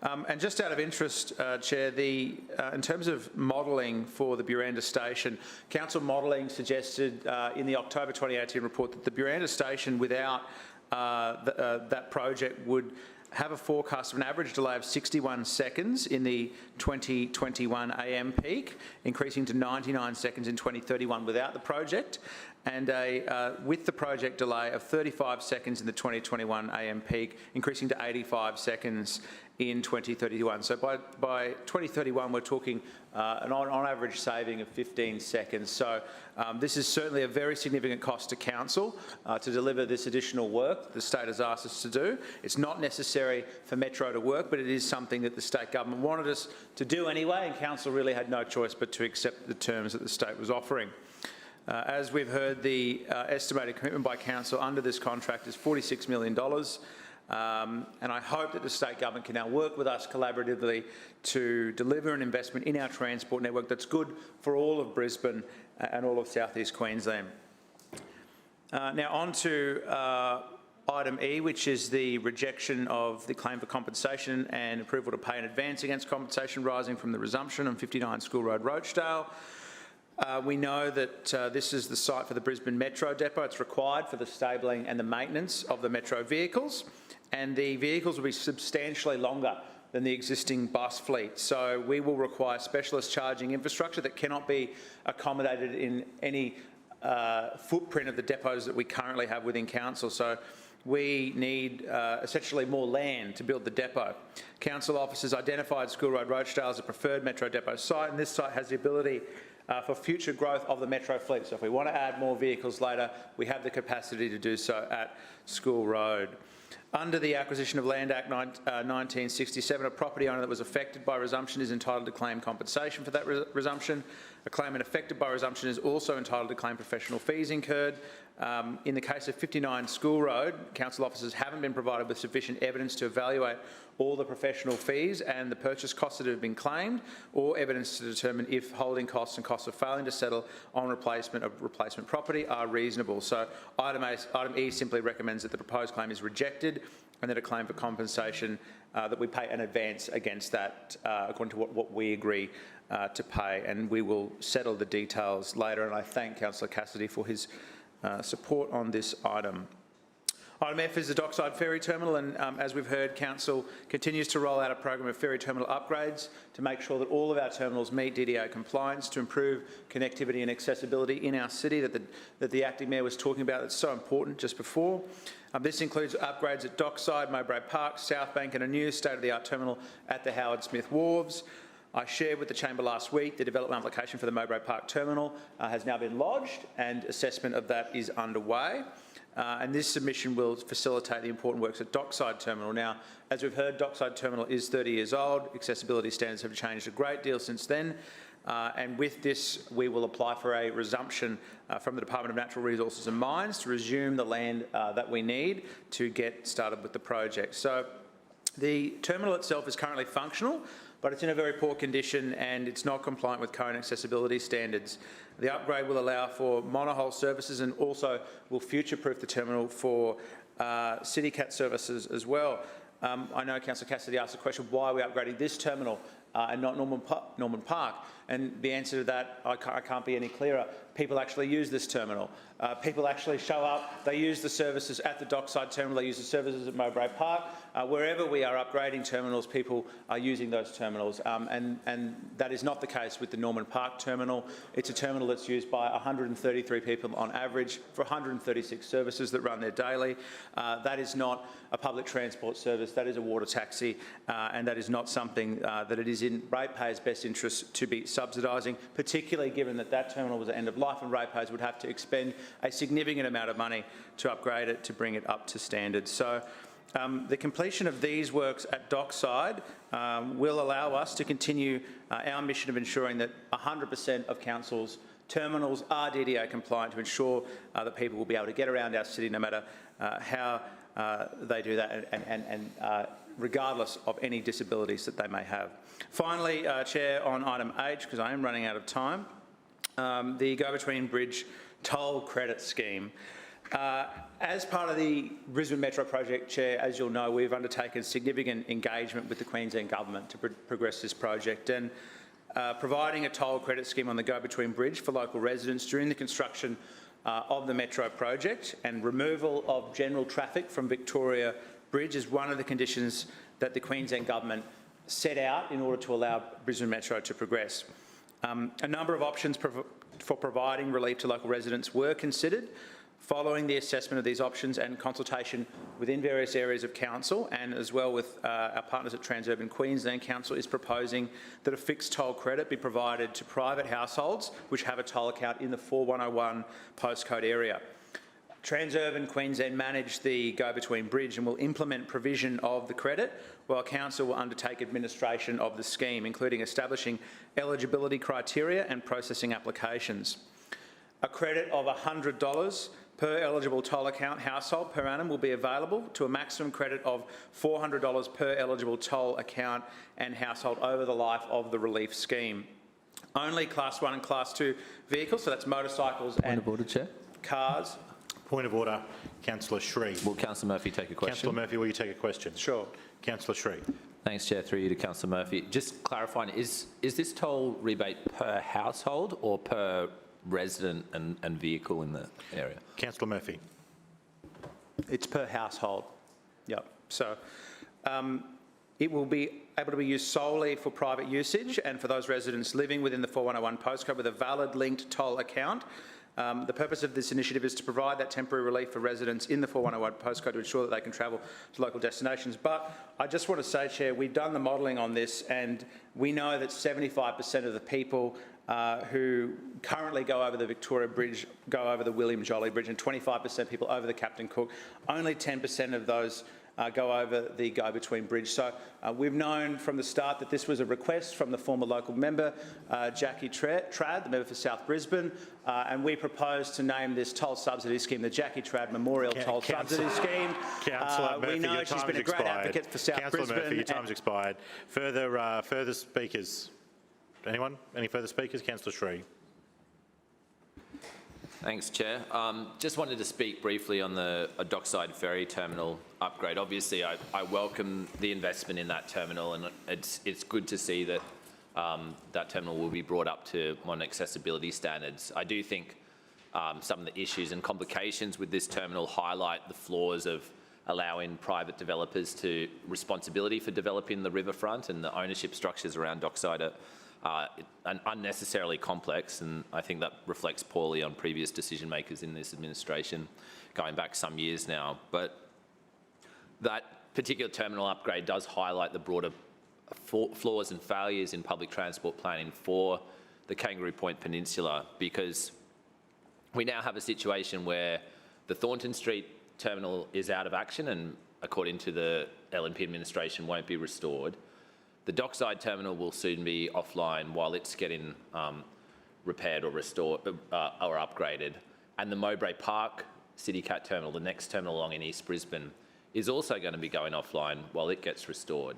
And just out of interest, Chair, in terms of modelling for the Buranda station, Council modelling suggested in the October 2018 report that the Buranda station without that project would have a forecast of an average delay of 61 seconds in the 2021 AM peak, increasing to 99 seconds in 2031 without the project, and with the project delay of 35 seconds in the 2021 AM peak, increasing to 85 seconds in 2031. So by 2031, we're talking an on average saving of 15 seconds. So this is certainly a very significant cost to Council to deliver this additional work the state has asked us to do. It's not necessary for Metro to work, but it is something that the state government wanted us to do anyway, and Council really had no choice but to accept the terms that the state was offering. As we've heard, the estimated commitment by Council under this contract is $46 million. And I hope that the state government can now work with us collaboratively to deliver an investment in our transport network that's good for all of Brisbane and all of South East Queensland. Now on to item E, which is the rejection of the claim for compensation and approval to pay in advance against compensation rising from the resumption on 59 School Road, Rochdale. We know that this is the site for the Brisbane Metro depot. It's required for the stabling and the maintenance of the Metro vehicles, and the vehicles will be substantially longer than the existing bus fleet. So we will require specialist charging infrastructure that cannot be accommodated in any footprint of the depots that we currently have within Council. So we need essentially more land to build the depot. Council officers identified School Road, Rochdale as a preferred Metro depot site, and this site has the ability for future growth of the Metro fleet. So if we want to add more vehicles later, we have the capacity to do so at School Road. Under the Acquisition of Land Act 1967, a property owner that was affected by resumption is entitled to claim compensation for that resumption. A claimant affected by resumption is also entitled to claim professional fees incurred. In the case of 59 School Road, Council officers haven't been provided with sufficient evidence to evaluate all the professional fees and the purchase costs that have been claimed, or evidence to determine if holding costs and costs of failing to settle on replacement of replacement property are reasonable. So item E simply recommends that the proposed claim is rejected and that a claim for compensation that we pay in advance against that according to what we agree to pay, and we will settle the details later. And I thank Councillor Cassidy for his support on this item. Item F is the Dockside Ferry Terminal, and as we've heard, Council continues to roll out a program of ferry terminal upgrades to make sure that all of our terminals meet DDA compliance, to improve connectivity and accessibility in our city that the Acting Mayor was talking about. That's so important just before. This includes upgrades at Dockside, Mowbray Park, South Bank, and a new state-of-the-art terminal at the Howard Smith Wharves. I shared with the Chamber last week the development application for the Mowbray Park terminal has now been lodged, and assessment of that is underway. And this submission will facilitate the important works at Dockside Terminal. Now, as we've heard, Dockside Terminal is 30 years old. Accessibility standards have changed a great deal since then. And with this, we will apply for a resumption from the Department of Natural Resources and Mines to resume the land that we need to get started with the project. So the terminal itself is currently functional, but it's in a very poor condition and it's not compliant with current accessibility standards. The upgrade will allow for monohull services and also will future-proof the terminal for CityCat services as well. I know Councillor Cassidy asked the question, why are we upgrading this terminal and not Norman Park? And the answer to that, I can't be any clearer. People actually use this terminal. People actually show up, they use the services at the dockside terminal, they use the services at Mowbray Park. Wherever we are upgrading terminals, people are using those terminals. And that is not the case with the Norman Park terminal. It's a terminal that's used by 133 people on average for 136 services that run there daily. That is not a public transport service, that is a water taxi, and that is not something that it is in ratepayers' best interest to be subsidising, particularly given that that terminal was at end of life and ratepayers would have to expend a significant amount of money to upgrade it, to bring it up to standard. So the completion of these works at Dockside will allow us to continue our mission of ensuring that 100% of councils' terminals are DDA compliant, to ensure that people will be able to get around our city no matter how they do that, and regardless of any disabilities that they may have. Finally, Chair, on item H, because I am running out of time, the Go-Between Bridge toll credit scheme. As part of the Brisbane Metro project, Chair, as you'll know, we've undertaken significant engagement with the Queensland Government to progress this project, and providing a toll credit scheme on the Go-Between Bridge for local residents during the construction of the Metro project and removal of general traffic from Victoria Bridge is one of the conditions that the Queensland Government set out in order to allow Brisbane Metro to progress. A number of options for providing relief to local residents were considered. Following the assessment of these options and consultation within various areas of council, and as well with our partners at Transurban Queensland, Council is proposing that a fixed toll credit be provided to private households which have a toll account in the 4101 postcode area. Transurban Queensland manage the Go-Between Bridge and will implement provision of the credit, while Council will undertake administration of the scheme, including establishing eligibility criteria and processing applications. A credit of $100 per eligible toll account household per annum will be available, to a maximum credit of $400 per eligible toll account and household over the life of the relief scheme. Only Class 1 and Class 2 vehicles, so that's motorcycles and cars. Point of order, Councillor Shree. Will Councillor Murphy take a question? Councillor Murphy, will you take a question? Sure. Councillor Shree. Thanks, Chair. Through you to Councillor Murphy. Just clarifying, is this toll rebate per household or per resident and vehicle in the area? Councillor Murphy. It's per household. Yep. So it will be able to be used solely for private usage and for those residents living within the 4101 postcode with a valid linked toll account. The purpose of this initiative is to provide that temporary relief for residents in the 4101 postcode to ensure that they can travel to local destinations. But I just want to say, Chair, we've done the modelling on this, and we know that 75% of the people who currently go over the Victoria Bridge go over the William Jolly Bridge, and 25% people over the Captain Cook. Only 10% of those go over the Go-Between Bridge. So we've known from the start that this was a request from the former local member, Jackie Trad, the member for South Brisbane, and we propose to name this toll subsidy scheme the Jackie Trad Memorial Toll Subsidy Scheme. Councillor Murphy, we know your she's time been has a great expired. advocate for South Councillor Brisbane. Murphy, your time's expired. Further speakers? Anyone? Any further speakers? Councillor Shree. Thanks, Chair. Just wanted to speak briefly on the Dockside Ferry Terminal upgrade. Obviously, I welcome the investment in that terminal, and it's good to see that that terminal will be brought up to modern accessibility standards. I do think some of the issues and complications with this terminal highlight the flaws of allowing private developers to responsibility for developing the riverfront, and the ownership structures around Dockside are unnecessarily complex, and I think that reflects poorly on previous decision makers in this administration going back some years now. But that particular terminal upgrade does highlight the broader flaws and failures in public transport planning for the Kangaroo Point Peninsula, because we now have a situation where the Thornton Street terminal is out of action and, according to the LNP administration, won't be restored. The Dockside terminal will soon be offline while it's getting repaired or restored or upgraded. And the Mowbray Park CityCat terminal, the next terminal along in East Brisbane, is also going to be going offline while it gets restored.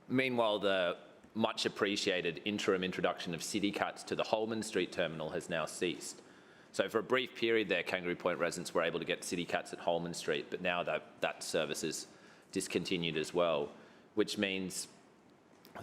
Meanwhile, the much appreciated interim introduction of city cats to the Holman Street terminal has now ceased. So for a brief period there, Kangaroo Point residents were able to get city cats at Holman Street, but now that service is discontinued as well, which means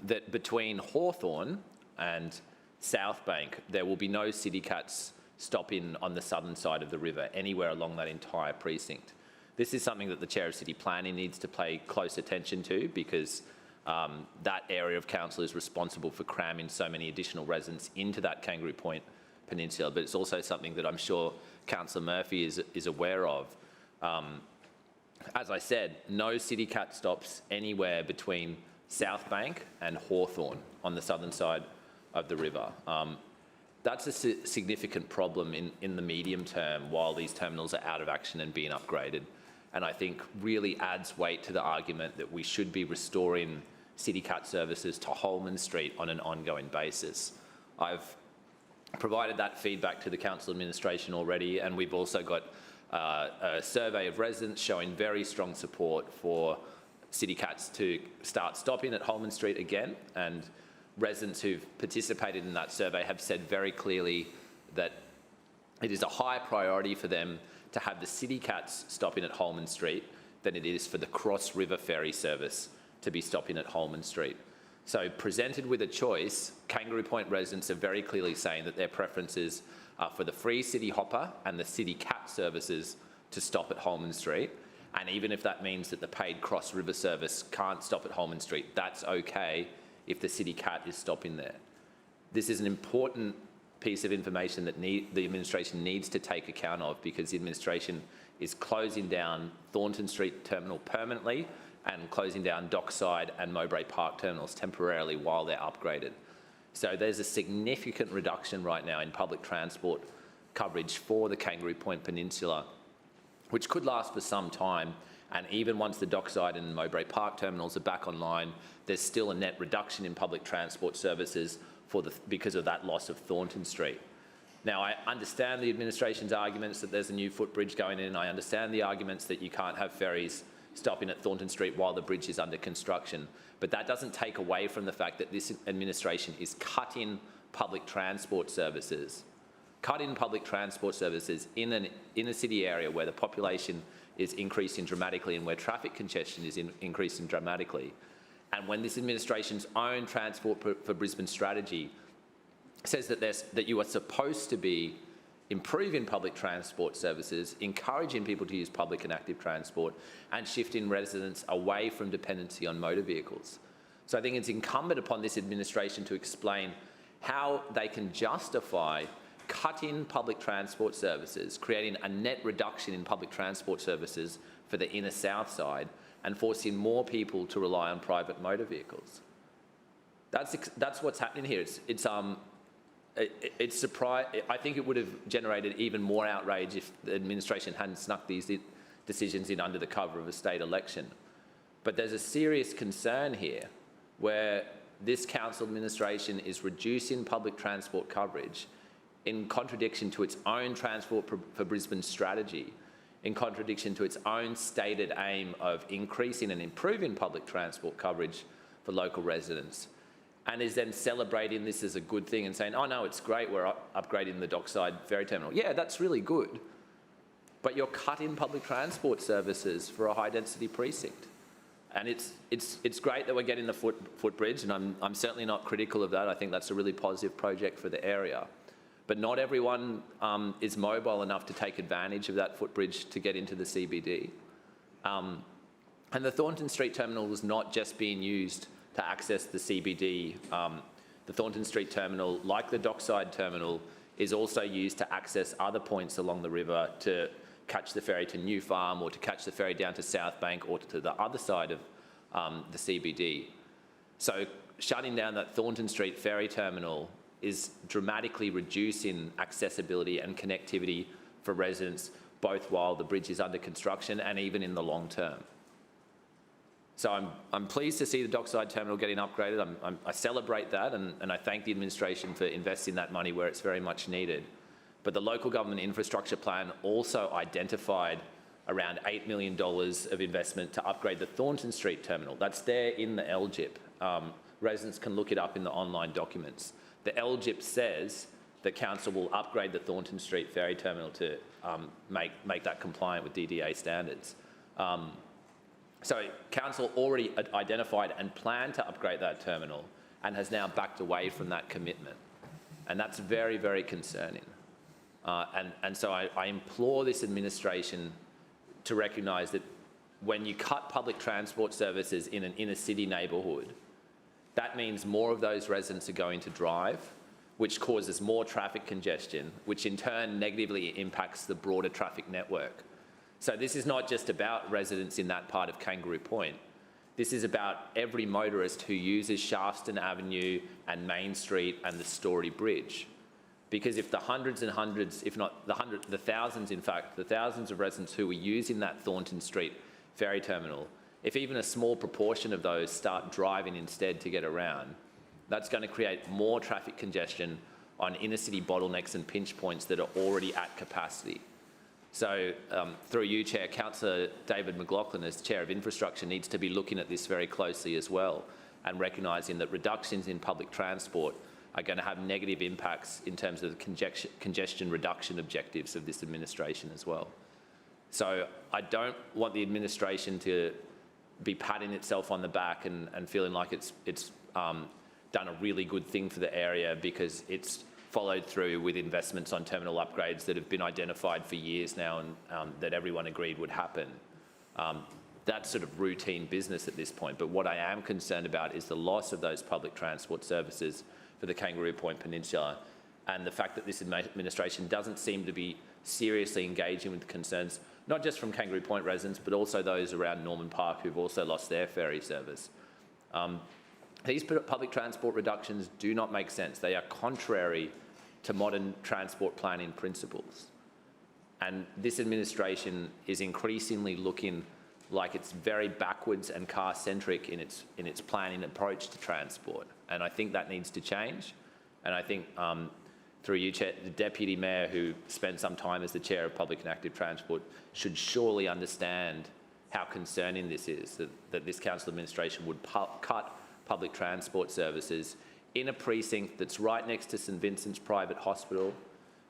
that between Hawthorn and South Bank, there will be no city cats stopping on the southern side of the river anywhere along that entire precinct. This is something that the Chair of City Planning needs to pay close attention to, because that area of council is responsible for cramming so many additional residents into that Kangaroo Point Peninsula, but it's also something that I'm sure Councillor Murphy is aware of. As I said, no city cat stops anywhere between South Bank and Hawthorn on the southern side of the river. That's a significant problem in the medium term while these terminals are out of action and being upgraded, and I think really adds weight to the argument that we should be restoring city cat services to Holman Street on an ongoing basis. I've provided that feedback to the council administration already, and we've also got a survey of residents showing very strong support for city cats to start stopping at Holman Street again, and residents who've participated in that survey have said very clearly that it is a higher priority for them to have the city cats stopping at Holman Street than it is for the Cross River Ferry service to be stopping at Holman Street. So presented with a choice, Kangaroo Point residents are very clearly saying that their preferences are for the free city hopper and the city cat services to stop at Holman Street. And even if that means that the paid Cross River service can't stop at Holman Street, that's okay if the city cat is stopping there. This is an important piece of information that the administration needs to take account of, because the administration is closing down Thornton Street terminal permanently and closing down Dockside and Mowbray Park terminals temporarily while they're upgraded. So there's a significant reduction right now in public transport coverage for the Kangaroo Point Peninsula, which could last for some time. And even once the Dockside and Mowbray Park terminals are back online, there's still a net reduction in public transport services because of that loss of Thornton Street. Now, I understand the administration's arguments that there's a new footbridge going in. I understand the arguments that you can't have ferries stopping at Thornton Street while the bridge is under construction. But that doesn't take away from the fact that this administration is cutting public transport services. Cutting public transport services in a city area where the population is increasing dramatically and where traffic congestion is increasing dramatically. And when this administration's own Transport for Brisbane strategy says that you are supposed to be improving public transport services, encouraging people to use public and active transport, and shifting residents away from dependency on motor vehicles. So I think it's incumbent upon this administration to explain how they can justify cutting public transport services, creating a net reduction in public transport services for the inner south side, and forcing more people to rely on private motor vehicles. That's what's happening here. It's surprise. I think it would have generated even more outrage if the administration hadn't snuck these decisions in under the cover of a state election. But there's a serious concern here where this council administration is reducing public transport coverage in contradiction to its own Transport for Brisbane strategy, in contradiction to its own stated aim of increasing and improving public transport coverage for local residents, and is then celebrating this as a good thing and saying, oh no, it's great, we're upgrading the Dockside ferry terminal. Yeah, that's really good. But you're cutting public transport services for a high density precinct. And it's great that we're getting the footbridge, and I'm certainly not critical of that. I think that's a really positive project for the area. But not everyone is mobile enough to take advantage of that footbridge to get into the CBD. And the Thornton Street terminal was not just being used to access the CBD. The Thornton Street terminal, like the Dockside terminal, is also used to access other points along the river to catch the ferry to New Farm, or to catch the ferry down to South Bank, or to the other side of the CBD. So shutting down that Thornton Street ferry terminal is dramatically reducing accessibility and connectivity for residents, both while the bridge is under construction and even in the long term. So I'm pleased to see the Dockside terminal getting upgraded. I celebrate that, and I thank the administration for investing that money where it's very much needed. But the local government infrastructure plan also identified around $8 million of investment to upgrade the Thornton Street terminal. That's there in the LGIP, residents can look it up in the online documents. The LGIP says that council will upgrade the Thornton Street ferry terminal to make that compliant with DDA standards. So council already identified and planned to upgrade that terminal and has now backed away from that commitment. And that's very, very concerning. And so I implore this administration to recognise that when you cut public transport services in an inner city neighbourhood, that means more of those residents are going to drive, which causes more traffic congestion, which in turn negatively impacts the broader traffic network. So this is not just about residents in that part of Kangaroo Point. This is about every motorist who uses Shaftesbury Avenue and Main Street and the Story Bridge. Because if the hundreds and hundreds, if not the thousands, in fact, the thousands of residents who are using that Thornton Street ferry terminal, if even a small proportion of those start driving instead to get around, that's going to create more traffic congestion on inner city bottlenecks and pinch points that are already at capacity. So through you, Chair, Councillor David McLaughlin, as Chair of Infrastructure, needs to be looking at this very closely as well and recognising that reductions in public transport are going to have negative impacts in terms of the congestion reduction objectives of this administration as well. So I don't want the administration to be patting itself on the back and feeling like it's done a really good thing for the area because it's followed through with investments on terminal upgrades that have been identified for years now and that everyone agreed would happen. That's sort of routine business at this point. But what I am concerned about is the loss of those public transport services for the Kangaroo Point Peninsula and the fact that this administration doesn't seem to be seriously engaging with concerns, not just from Kangaroo Point residents, but also those around Norman Park who've also lost their ferry service. These public transport reductions do not make sense. They are contrary to modern transport planning principles. And this administration is increasingly looking like it's very backwards and car-centric in its planning approach to transport. And I think that needs to change. And I think through you, Chair, the Deputy Mayor, who spent some time as the Chair of Public and Active Transport, should surely understand how concerning this is, that this council administration would cut public transport services in a precinct that's right next to St Vincent's Private Hospital,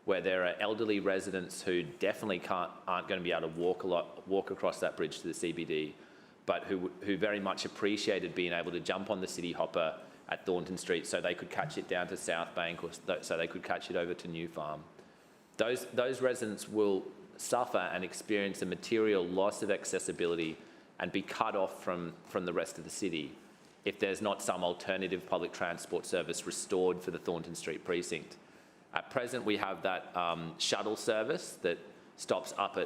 where there are elderly residents who definitely aren't going to be able to walk across that bridge to the CBD, but who very much appreciated being able to jump on the city hopper at Thornton Street so they could catch it down to South Bank or so they could catch it over to New Farm. Those residents will suffer and experience a material loss of accessibility and be cut off from the rest of the city if there's not some alternative public transport service restored for the Thornton Street precinct. At present, we have that shuttle service that stops up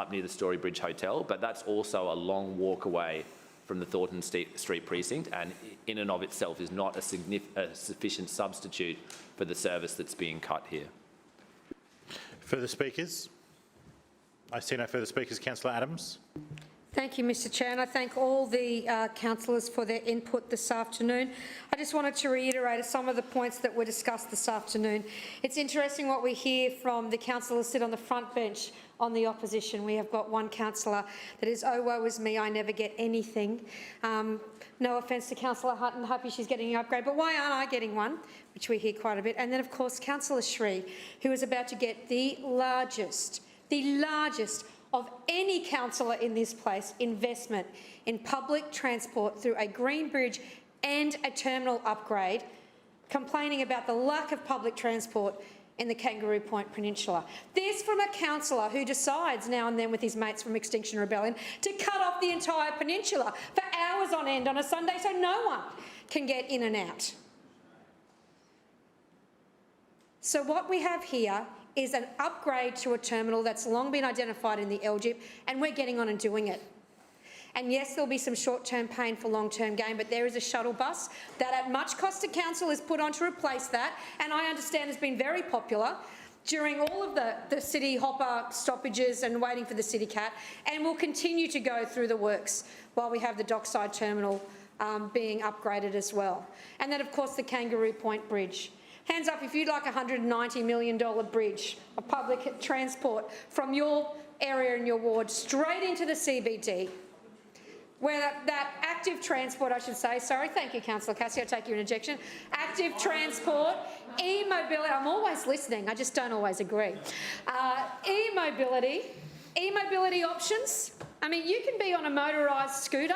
near the Story Bridge Hotel, but that's also a long walk away from the Thornton Street precinct, and in and of itself is not a sufficient substitute for the service that's being cut here. Further speakers? I see no further speakers. Councillor Adams. Thank you, Mr Chair, and I thank all the councillors for their input this afternoon. I just wanted to reiterate some of the points that were discussed this afternoon. It's interesting what we hear from the councillors sit on the front bench on the opposition. We have got one councillor that is, oh, woe is me, I never get anything. No offence to Councillor Hutton, happy she's getting an upgrade, but why aren't I getting one? Which we hear quite a bit. And then, of course, Councillor Shree, who is about to get the largest of any councillor in this place investment in public transport through a green bridge and a terminal upgrade, complaining about the lack of public transport in the Kangaroo Point Peninsula. This from a councillor who decides now and then with his mates from Extinction Rebellion to cut off the entire peninsula for hours on end on a Sunday so no one can get in and out. So what we have here is an upgrade to a terminal that's long been identified in the LGIP, and we're getting on and doing it. And yes, there'll be some short-term pain for long-term gain, but there is a shuttle bus that at much cost to council is put on to replace that, and I understand has been very popular during all of the city hopper stoppages and waiting for the City Cat, and will continue to go through the works while we have the dockside terminal being upgraded as well. And then, of course, the Kangaroo Point Bridge. Hands up if you'd like a $190 million bridge of public transport from your area and your ward straight into the CBD. where that active transport, I should say, sorry, thank you, Councillor Cassie, I take your interjection, active transport, e-mobility, I'm always listening, I just don't always agree. E-mobility options, I mean, you can be on a motorised scooter,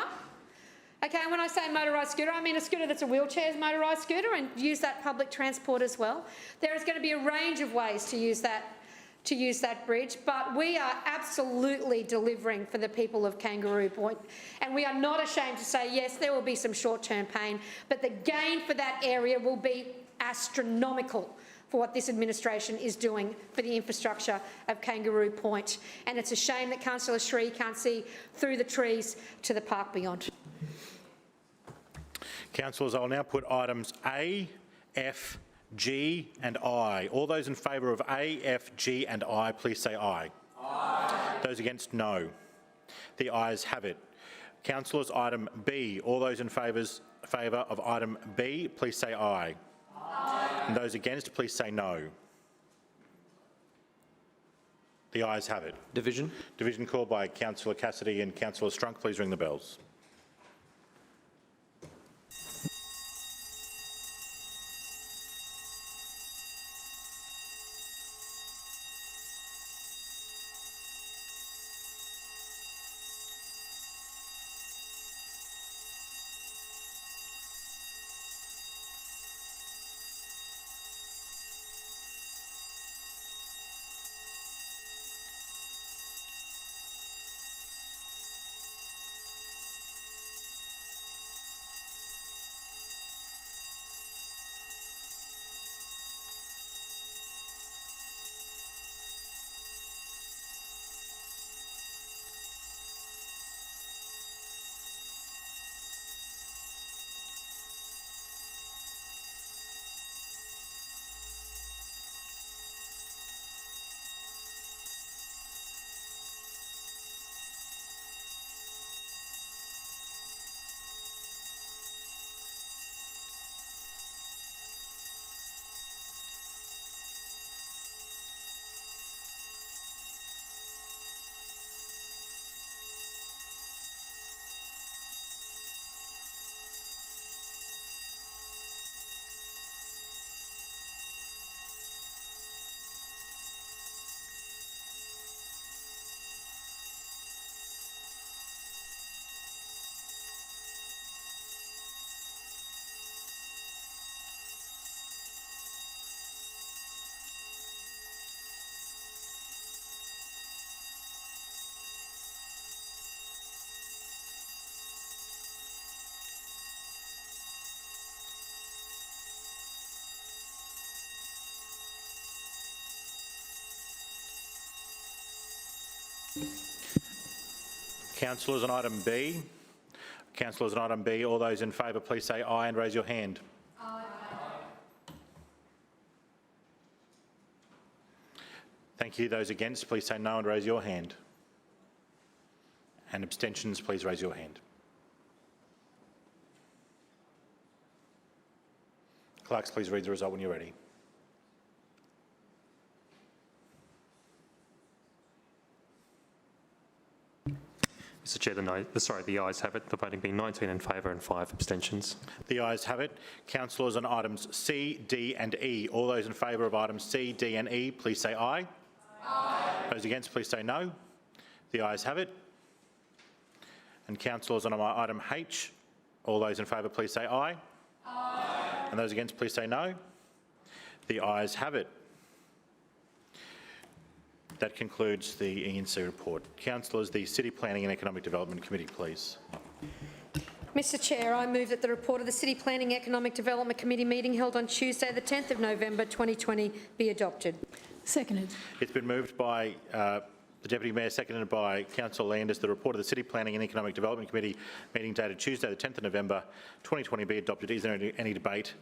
okay, and when I say motorised scooter, I mean a scooter that's a wheelchair motorised scooter, and use that public transport as well. There is going to be a range of ways to use that bridge, but we are absolutely delivering for the people of Kangaroo Point, and we are not ashamed to say, yes, there will be some short-term pain, but the gain for that area will be astronomical for what this administration is doing for the infrastructure of Kangaroo Point. And it's a shame that Councillor Shree can't see through the trees to the park beyond. Councillors, I will now put items A, F, G and I. All those in favour of A, F, G and I, please say aye. Aye. Those against, no. The ayes have it. Councillors, item B. All those in favour of item B, please say aye. Aye. And those against, please say no. The ayes have it. Division. Division called by Councillor Cassidy and Councillor Strunk. Please ring the bells. Councillors on item B. Councillors on item B, all those in favour, please say aye and raise your hand. Aye. Thank you. Those against, please say no and raise your hand. And abstentions, please raise your hand. Clerks, please read the result when you're ready. Mr Chair, the ayes have it, the voting being 19 in favour and 5 abstentions. The ayes have it. Councillors on items C, D and E. All those in favour of items C, D and E, please say aye. Aye. Those against, please say no. The ayes have it. And councillors on item H. All those in favour, please say aye. Aye. And those against, please say no. The ayes have it. That concludes the ENC report. Councillors, the City Planning and Economic Development Committee, please. Mr Chair, I move that the report of the City Planning Economic Development Committee meeting held on Tuesday the 10th of November 2020 be adopted. Seconded. It's been moved by the Deputy Mayor, seconded by Councillor Landers. The report of the City Planning and Economic Development Committee meeting dated Tuesday the 10th of November 2020 be adopted. Is there any debate?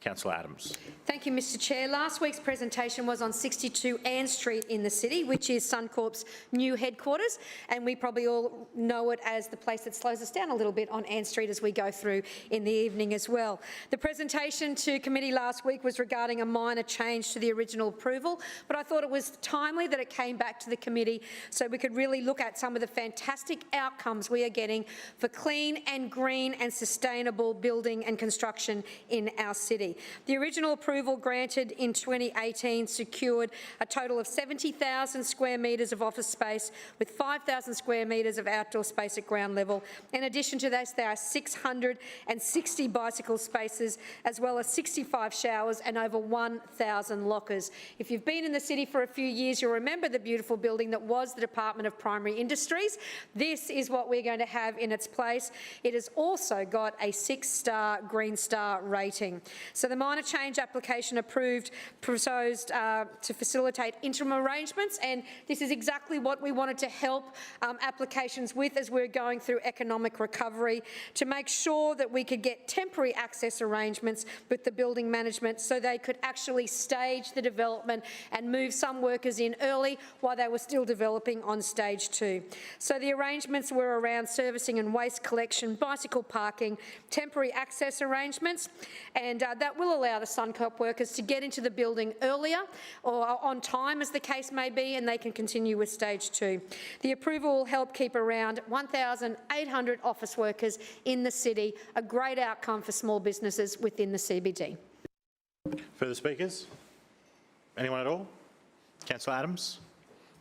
Councillor Adams. Thank you, Mr Chair. Last week's presentation was on 62 Ann Street in the city, which is Suncorp's new headquarters, and we probably all know it as the place that slows us down a little bit on Ann Street as we go through in the evening as well. The presentation to committee last week was regarding a minor change to the original approval, but I thought it was timely that it came back to the committee so we could really look at some of the fantastic outcomes we are getting for clean and green and sustainable building and construction in our city. The original approval granted in 2018 secured a total of 70,000 square metres of office space with 5,000 square metres of outdoor space at ground level. In addition to this, there are 660 bicycle spaces as well as 65 showers and over 1,000 lockers. If you've been in the city for a few years, you'll remember the beautiful building that was the Department of Primary Industries. This is what we're going to have in its place. It has also got a 6-star Green Star rating. So the minor change application approved proposed to facilitate interim arrangements, and this is exactly what we wanted to help applications with as we're going through economic recovery, to make sure that we could get temporary access arrangements with the building management so they could actually stage the development and move some workers in early while they were still developing on stage 2. So the arrangements were around servicing and waste collection, bicycle parking, temporary access arrangements, and that will allow the Suncorp workers to get into the building earlier or on time, as the case may be, and they can continue with stage 2. The approval will help keep around 1,800 office workers in the city, a great outcome for small businesses within the CBD. Further speakers? Anyone at all? Councillor Adams?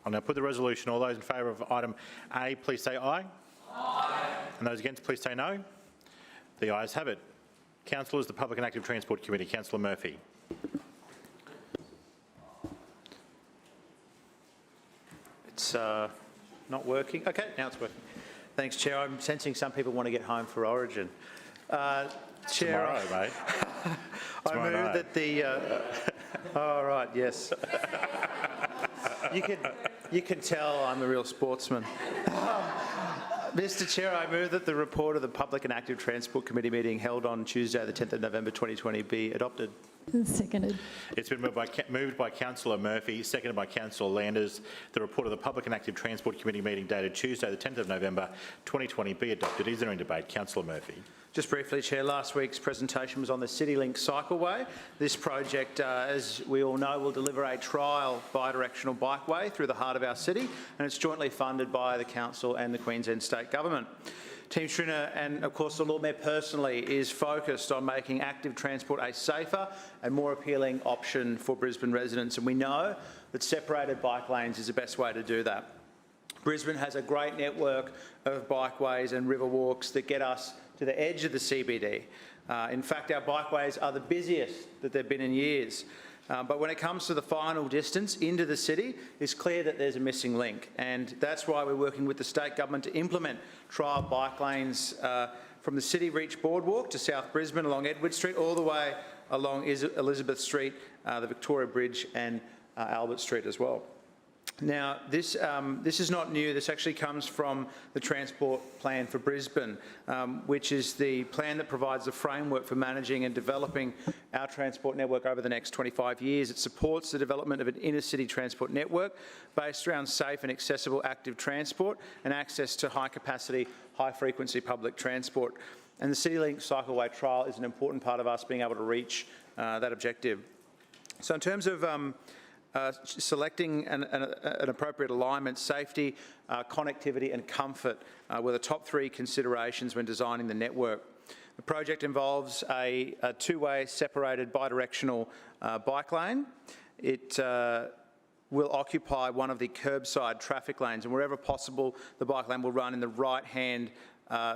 I'll now put the resolution. All those in favour of item A, please say aye. Aye. And those against, please say no. The ayes have it. Councillors, the Public and Active Transport Committee. Councillor Murphy. It's not working. Okay, now it's working. Thanks, Chair. I'm sensing some people want to get home for Origin. Chair, tomorrow, mate. I move that the... oh, right, yes. You can tell I'm a real sportsman. Mr Chair, I move that the report of the Public and Active Transport Committee meeting held on Tuesday, the 10th of November 2020 be adopted. Seconded. It's been moved by Councillor Murphy, seconded by Councillor Landers. The report of the Public and Active Transport Committee meeting dated Tuesday, the 10th of November 2020 be adopted. Is there any debate? Councillor Murphy. Just briefly, Chair, last week's presentation was on the CityLink cycleway. This project, as we all know, will deliver a trial bi-directional bikeway through the heart of our city, and it's jointly funded by the Council and the Queensland State Government. Team Schrinner and, of course, the Lord Mayor personally is focused on making active transport a safer and more appealing option for Brisbane residents, and we know that separated bike lanes is the best way to do that. Brisbane has a great network of bikeways and river walks that get us to the edge of the CBD. In fact, our bikeways are the busiest that they've been in years. But when it comes to the final distance into the city, it's clear that there's a missing link, and that's why we're working with the state government to implement trial bike lanes from the City Reach Boardwalk to South Brisbane along Edward Street, all the way along Elizabeth Street, the Victoria Bridge and Albert Street as well. Now, this is not new. This actually comes from the Transport Plan for Brisbane, which is the plan that provides the framework for managing and developing our transport network over the next 25 years. It supports the development of an inner-city transport network based around safe and accessible active transport and access to high-capacity, high-frequency public transport. And the CityLink cycleway trial is an important part of us being able to reach that objective. So in terms of selecting an appropriate alignment, safety, connectivity and comfort were the top 3 considerations when designing the network. The project involves a two-way separated bidirectional bike lane. It will occupy one of the curbside traffic lanes, and wherever possible the bike lane will run in the right-hand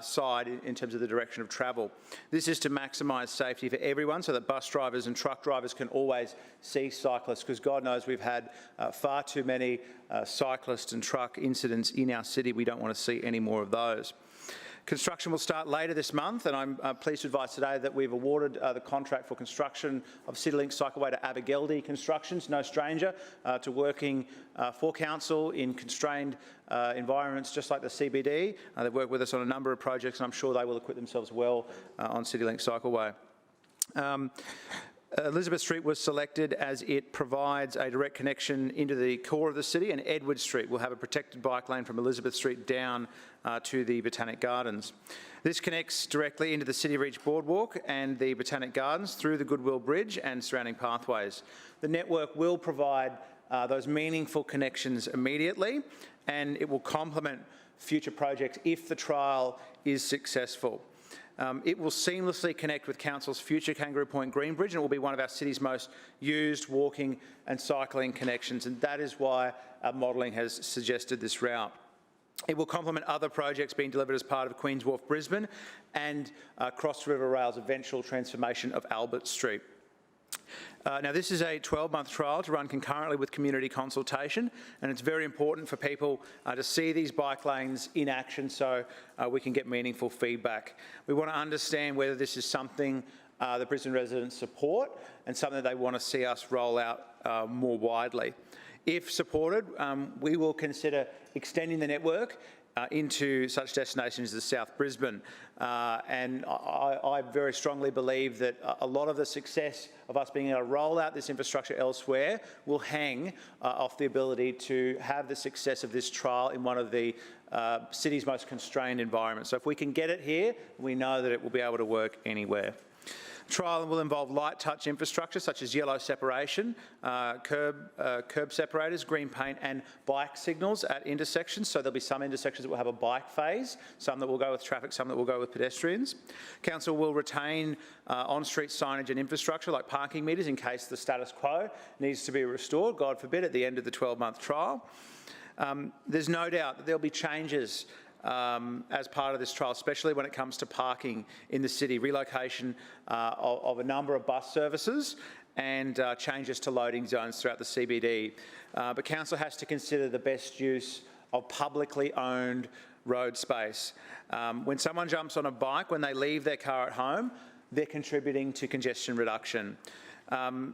side in terms of the direction of travel. This is to maximise safety for everyone so that bus drivers and truck drivers can always see cyclists, because God knows we've had far too many cyclist and truck incidents in our city. We don't want to see any more of those. Construction will start later this month, and I'm pleased to advise today that we've awarded the contract for construction of CityLink cycleway to Abergeldy Constructions, no stranger to working for council in constrained environments just like the CBD. They've worked with us on a number of projects, and I'm sure they will equip themselves well on CityLink cycleway. Elizabeth Street was selected as it provides a direct connection into the core of the city, and Edward Street will have a protected bike lane from Elizabeth Street down to the Botanic Gardens. This connects directly into the City Reach Boardwalk and the Botanic Gardens through the Goodwill Bridge and surrounding pathways. The network will provide those meaningful connections immediately, and it will complement future projects if the trial is successful. It will seamlessly connect with Council's future Kangaroo Point Green Bridge, and it will be one of our city's most used walking and cycling connections, and that is why our modelling has suggested this route. It will complement other projects being delivered as part of Queen's Wharf Brisbane and Cross River Rail's eventual transformation of Albert Street. Now, this is a 12-month trial to run concurrently with community consultation, and it's very important for people to see these bike lanes in action so we can get meaningful feedback. We want to understand whether this is something that Brisbane residents support and something they want to see us roll out more widely. If supported, we will consider extending the network into such destinations as South Brisbane. And I very strongly believe that a lot of the success of us being able to roll out this infrastructure elsewhere will hang off the ability to have the success of this trial in one of the city's most constrained environments. So if we can get it here, we know that it will be able to work anywhere. Trial will involve light touch infrastructure such as yellow separation, curb separators, green paint and bike signals at intersections. So there'll be some intersections that will have a bike phase, some that will go with traffic, some that will go with pedestrians. Council will retain on-street signage and infrastructure like parking meters in case the status quo needs to be restored, God forbid, at the end of the 12-month trial. There's no doubt that there'll be changes as part of this trial, especially when it comes to parking in the city, relocation of a number of bus services and changes to loading zones throughout the CBD. But Council has to consider the best use of publicly owned road space. When someone jumps on a bike, when they leave their car at home, they're contributing to congestion reduction.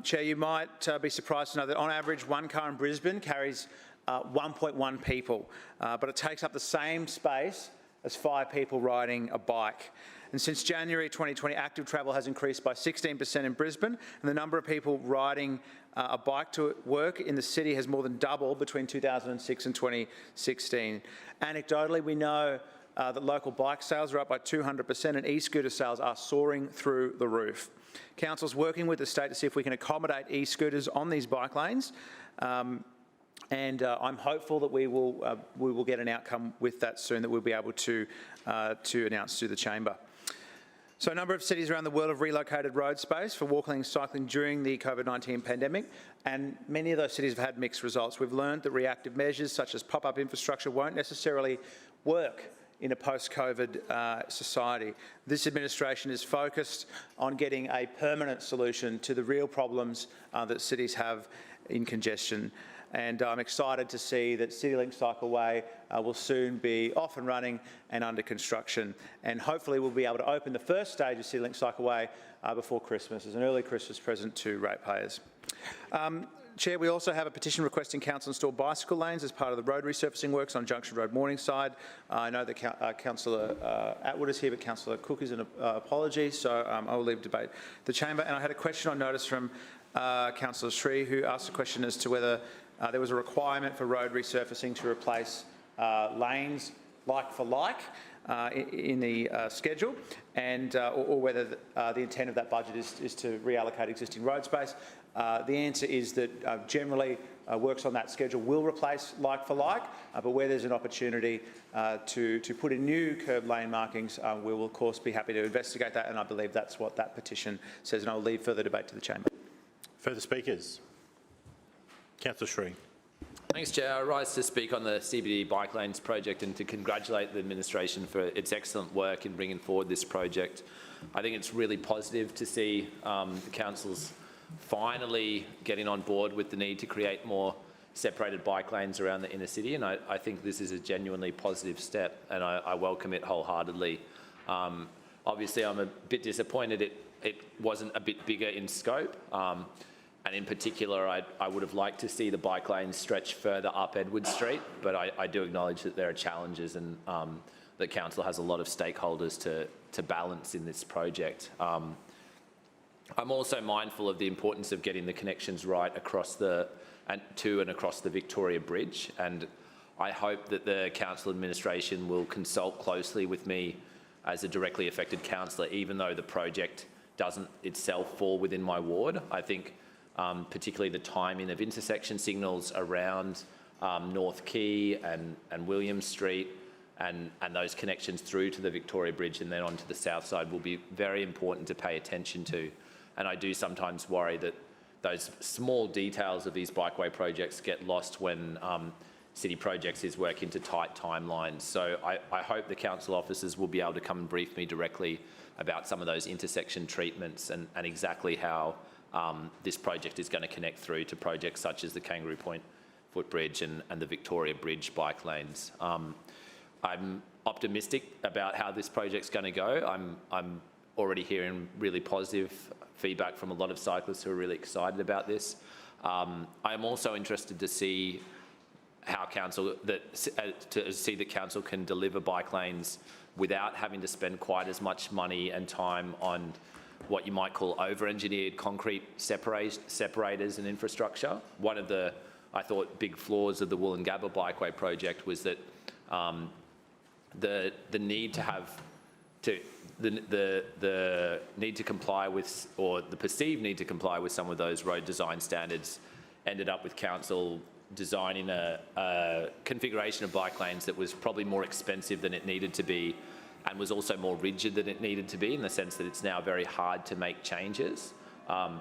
Chair, you might be surprised to know that on average, one car in Brisbane carries 1.1 people, but it takes up the same space as 5 people riding a bike. And since January 2020, active travel has increased by 16% in Brisbane, and the number of people riding a bike to work in the city has more than doubled between 2006 and 2016. Anecdotally, we know that local bike sales are up by 200% and e-scooter sales are soaring through the roof. Council's working with the state to see if we can accommodate e-scooters on these bike lanes. And I'm hopeful that we will get an outcome with that soon that we'll be able to announce to the chamber. So a number of cities around the world have relocated road space for walking and cycling during the COVID-19 pandemic, and many of those cities have had mixed results. We've learned that reactive measures such as pop-up infrastructure won't necessarily work in a post-COVID society. This administration is focused on getting a permanent solution to the real problems that cities have in congestion. And I'm excited to see that CityLink Cycleway will soon be off and running and under construction. And hopefully we'll be able to open the first stage of CityLink Cycleway before Christmas as an early Christmas present to ratepayers. Chair, we also have a petition requesting Council install bicycle lanes as part of the road resurfacing works on Junction Road Morningside. I know that Councillor Atwood is here, but Councillor Cook is an apology, so I will leave debate the chamber. And I had a question on notice from Councillor Sri, who asked a question as to whether there was a requirement for road resurfacing to replace lanes like for like in the schedule, and or whether the intent of that budget is to reallocate existing road space. The answer is that generally works on that schedule will replace like for like, but where there's an opportunity to put in new curb lane markings, we will of course be happy to investigate that, and I believe that's what that petition says, and I'll leave further debate to the chamber. Further speakers? Councillor Sri. Thanks, Chair. I rise to speak on the CBD bike lanes project and to congratulate the administration for its excellent work in bringing forward this project. I think it's really positive to see the councils finally getting on board with the need to create more separated bike lanes around the inner city, and I think this is a genuinely positive step, and I welcome it wholeheartedly. Obviously, I'm a bit disappointed it wasn't a bit bigger in scope. And in particular, I would have liked to see the bike lanes stretch further up Edward Street, but I do acknowledge that there are challenges, and that Council has a lot of stakeholders to balance in this project. I'm also mindful of the importance of getting the connections right across to and across the Victoria Bridge, and I hope that the council administration will consult closely with me as a directly affected councillor, even though the project doesn't itself fall within my ward. I think particularly the timing of intersection signals around North Quay and William Street and those connections through to the Victoria Bridge and then onto the south side will be very important to pay attention to. And I do sometimes worry that those small details of these bikeway projects get lost when City Projects is working to tight timelines. So I hope the council officers will be able to come and brief me directly about some of those intersection treatments and exactly how this project is going to connect through to projects such as the Kangaroo Point footbridge and the Victoria Bridge bike lanes. I'm optimistic about how this project's going to go. I'm already hearing really positive feedback from a lot of cyclists who are really excited about this. I'm also interested to see how council council can deliver bike lanes without having to spend quite as much money and time on what you might call over-engineered concrete separators and infrastructure. One of the, I thought, big flaws of the Woolloongabba Bikeway project was that the need to have the need to comply with, or the perceived need to comply with some of those road design standards ended up with council designing a configuration of bike lanes that was probably more expensive than it needed to be and was also more rigid than it needed to be, in the sense that it's now very hard to make changes.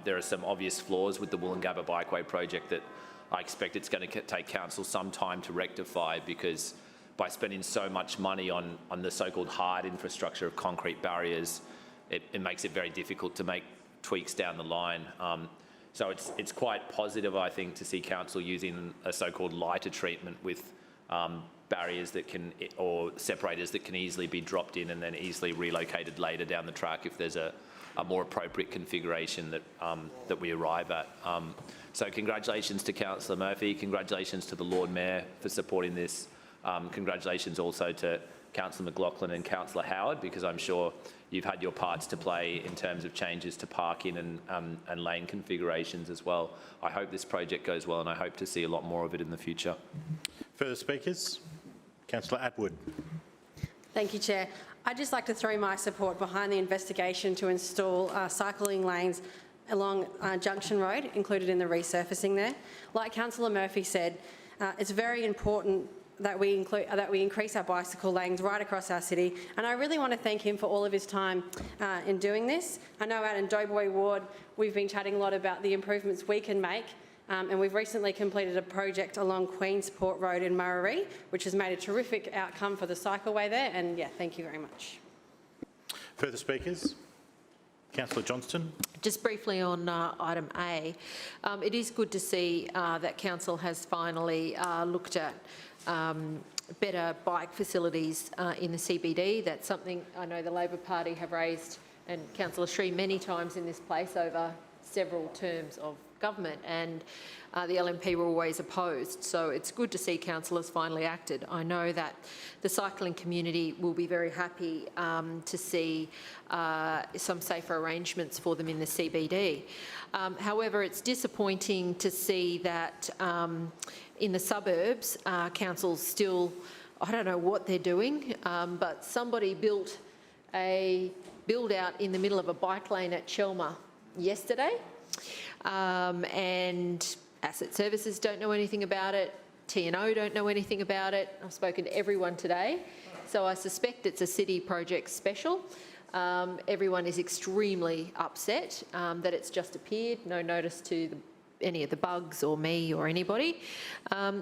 There are some obvious flaws with the Woolloongabba Bikeway project that I expect it's going to take council some time to rectify, because by spending so much money on the so-called hard infrastructure of concrete barriers, it makes it very difficult to make tweaks down the line. So it's quite positive, I think, to see council using a so-called lighter treatment with barriers that can, or separators that can easily be dropped in and then easily relocated later down the track if there's a more appropriate configuration that we arrive at. So congratulations to Councillor Murphy, congratulations to the Lord Mayor for supporting this. Congratulations also to Councillor McLaughlin and Councillor Howard, because I'm sure you've had your parts to play in terms of changes to parking and lane configurations as well. I hope this project goes well, and I hope to see a lot more of it in the future. Further speakers? Councillor Atwood. Thank you, Chair. I'd just like to throw my support behind the investigation to install cycling lanes along Junction Road, included in the resurfacing there. Like Councillor Murphy said, it's very important that we increase our bicycle lanes right across our city, and I really want to thank him for all of his time in doing this. I know out in Doughboy Ward we've been chatting a lot about the improvements we can make, and we've recently completed a project along Queensport Road in Murray, which has made a terrific outcome for the cycleway there, and yeah, thank you very much. Further speakers? Councillor Johnston. Just briefly on item A, it is good to see that council has finally looked at better bike facilities in the CBD. That's something I know the Labor Party have raised, and Councillor Shree, many times in this place over several terms of government, and the LNP were always opposed. So it's good to see councillors finally acted. I know that the cycling community will be very happy to see some safer arrangements for them in the CBD. However, it's disappointing to see that in the suburbs, councils still, I don't know what they're doing, but somebody built a build-out in the middle of a bike lane at Chelmer yesterday, and Asset Services don't know anything about it, T&O don't know anything about it. I've spoken to everyone today, so I suspect it's a city project special. Everyone is extremely upset that it's just appeared, no notice to any of the bugs or me or anybody.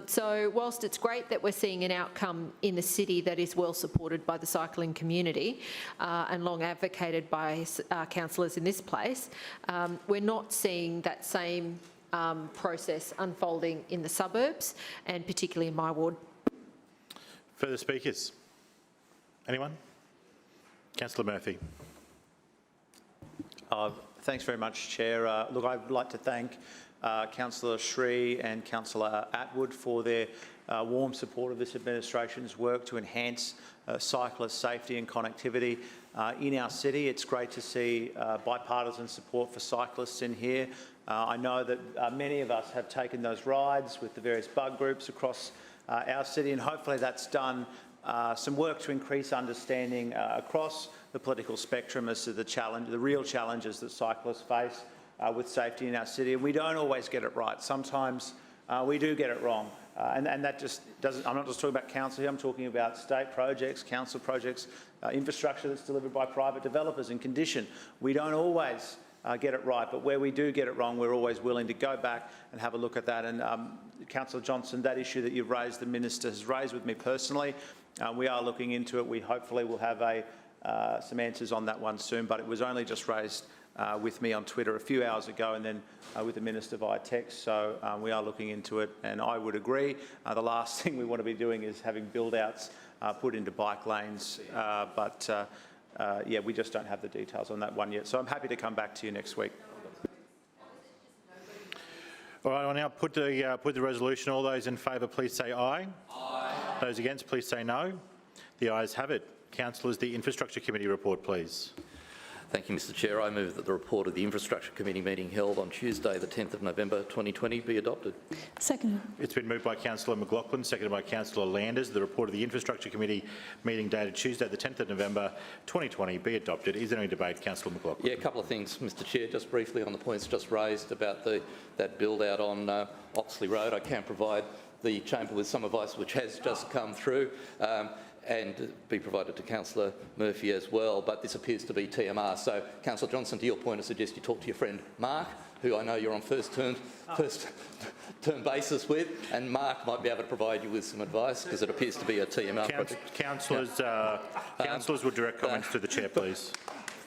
So whilst it's great that we're seeing an outcome in the city that is well supported by the cycling community and long advocated by councillors in this place, we're not seeing that same process unfolding in the suburbs, and particularly in my ward. Further speakers? Anyone? Councillor Murphy. Thanks very much, Chair. Look, I'd like to thank Councillor Shree and Councillor Atwood for their warm support of this administration's work to enhance cyclist safety and connectivity. in our city. It's great to see bipartisan support for cyclists in here. I know that many of us have taken those rides with the various bug groups across our city, and hopefully that's done some work to increase understanding across the political spectrum as to the real challenges that cyclists face with safety in our city. And we don't always get it right. Sometimes we do get it wrong. And that just doesn't, I'm not just talking about council here, I'm talking about state projects, council projects, infrastructure that's delivered by private developers and condition. We don't always get it right, but where we do get it wrong, we're always willing to go back and have a look at that. And Councillor Johnson, that issue that you've raised, the Minister has raised with me personally. We are looking into it. We hopefully will have some answers on that one soon, but it was only just raised with me on Twitter a few hours ago, and then with the Minister via text. So we are looking into it, and I would agree. The last thing we want to be doing is having build-outs put into bike lanes, yeah, we just don't have the details on that one yet. So I'm happy to come back to you next week. All right, I'll now put the resolution. All those in favour, please say aye. Aye. Those against, please say no. The ayes have it. Councillors, the Infrastructure Committee report, please. Thank you, Mr Chair. I move that the report of the Infrastructure Committee meeting held on Tuesday, the 10th of November 2020 be adopted. Seconded. It's been moved by Councillor McLaughlin, seconded by Councillor Landers. The report of the Infrastructure Committee meeting dated Tuesday, the 10th of November 2020 be adopted. Is there any debate? Councillor McLaughlin. Yeah, a couple of things, Mr Chair, just briefly on the points just raised about that build-out on Oxley Road. I can provide the chamber with some advice which has just come through. And be provided to Councillor Murphy as well, but this appears to be TMR. So, Councillor Johnson, to your point, I suggest you talk to your friend Mark, who I know you're on first term basis with, and Mark might be able to provide you with some advice, because it appears to be a TMR project. Councillors will direct comments to the Chair, please.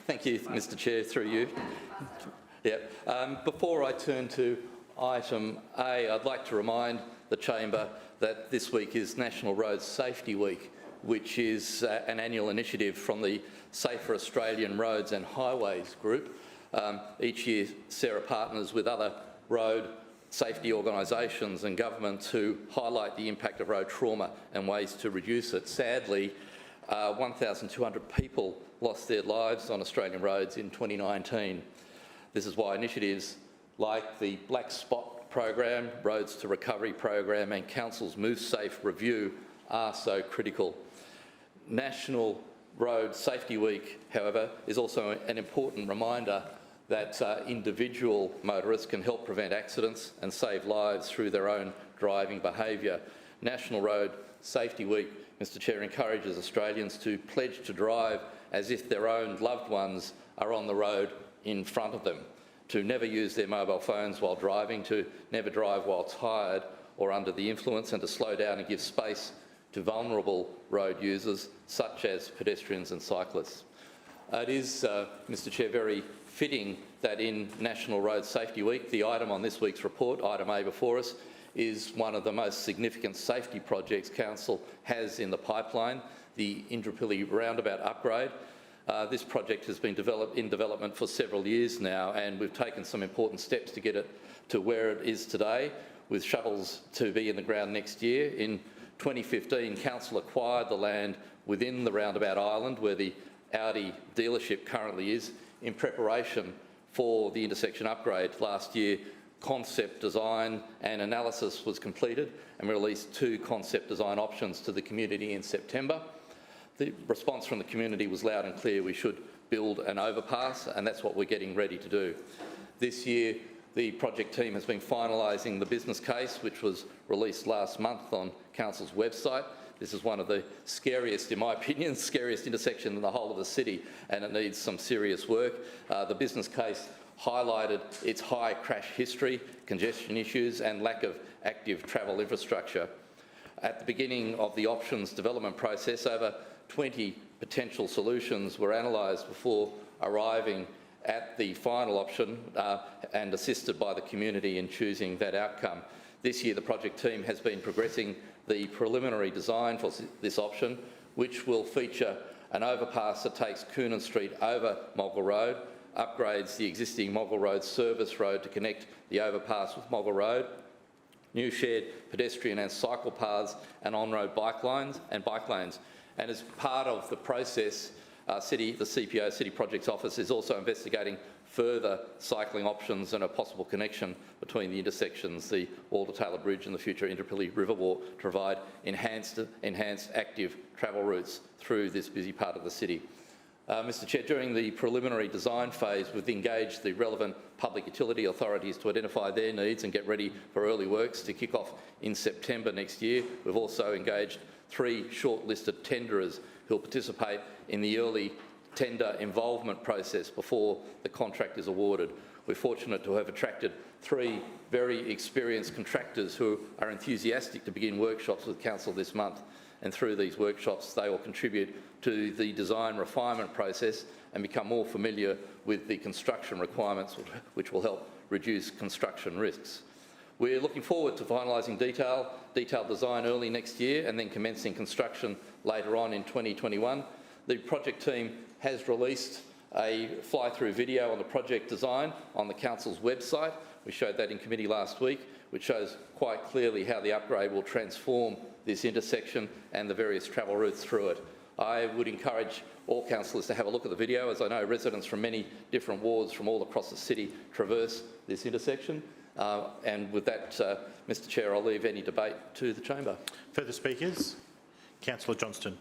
Thank you, Mr Chair, through you. Yep. Before I turn to item A, I'd like to remind the chamber that this week is National Road Safety Week, which is an annual initiative from the Safer Australian Roads and Highways Group. Each year, Sarah partners with other road safety organisations and government to highlight the impact of road trauma and ways to reduce it. Sadly, 1,200 people lost their lives on Australian roads in 2019. This is why initiatives like the Black Spot program, Roads to Recovery program and Council's Move Safe review are so critical. National Road Safety Week, however, is also an important reminder that individual motorists can help prevent accidents and save lives through their own driving behaviour. National Road Safety Week, Mr Chair, encourages Australians to pledge to drive as if their own loved ones are on the road in front of them, to never use their mobile phones while driving, to never drive while tired or under the influence, and to slow down and give space to vulnerable road users such as pedestrians and cyclists. It is, Mr Chair, very fitting that in National Road Safety Week, the item on this week's report, item A before us, is one of the most significant safety projects Council has in the pipeline, the Indooroopilly roundabout upgrade. This project has been in development for several years now, and we've taken some important steps to get it to where it is today, with shuttles to be in the ground next year. In 2015, Council acquired the land within the roundabout island where the Audi dealership currently is in preparation for the intersection upgrade. Last year, concept design and analysis was completed, and we released 2 concept design options to the community in September. The response from the community was loud and clear: we should build an overpass, and that's what we're getting ready to do. This year, the project team has been finalising the business case, which was released last month on Council's website. This is one of the scariest, in my opinion, scariest intersection in the whole of the city, and it needs some serious work. The business case highlighted its high crash history, congestion issues and lack of active travel infrastructure. At the beginning of the options development process, over 20 potential solutions were analysed before arriving at the final option and assisted by the community in choosing that outcome. This year, the project team has been progressing the preliminary design for this option, which will feature an overpass that takes Coonan Street over Moggill Road, upgrades the existing Moggill Road service road to connect the overpass with Moggill Road, new shared pedestrian and cycle paths and on-road bike lanes. And as part of the process, the CPO, City Projects Office, is also investigating further cycling options and a possible connection between the intersections, the Walter-Taylor Bridge and the future Indooroopilly River Walk, to provide enhanced active travel routes through this busy part of the city. Mr Chair, during the preliminary design phase, we've engaged the relevant public utility authorities to identify their needs and get ready for early works to kick off in September next year. We've also engaged 3 shortlisted tenderers who will participate in the early tender involvement process before the contract is awarded. We're fortunate to have attracted 3 very experienced contractors who are enthusiastic to begin workshops with Council this month. And through these workshops, they will contribute to the design refinement process and become more familiar with the construction requirements, which will help reduce construction risks. We're looking forward to finalising detailed design early next year and then commencing construction later on in 2021. The project team has released a fly-through video on the project design on the Council's website. We showed that in committee last week, which shows quite clearly how the upgrade will transform this intersection and the various travel routes through it. I would encourage all councillors to have a look at the video, as I know residents from many different wards from all across the city traverse this intersection. And with that, Mr Chair, I'll leave any debate to the chamber. Further speakers? Councillor Johnston.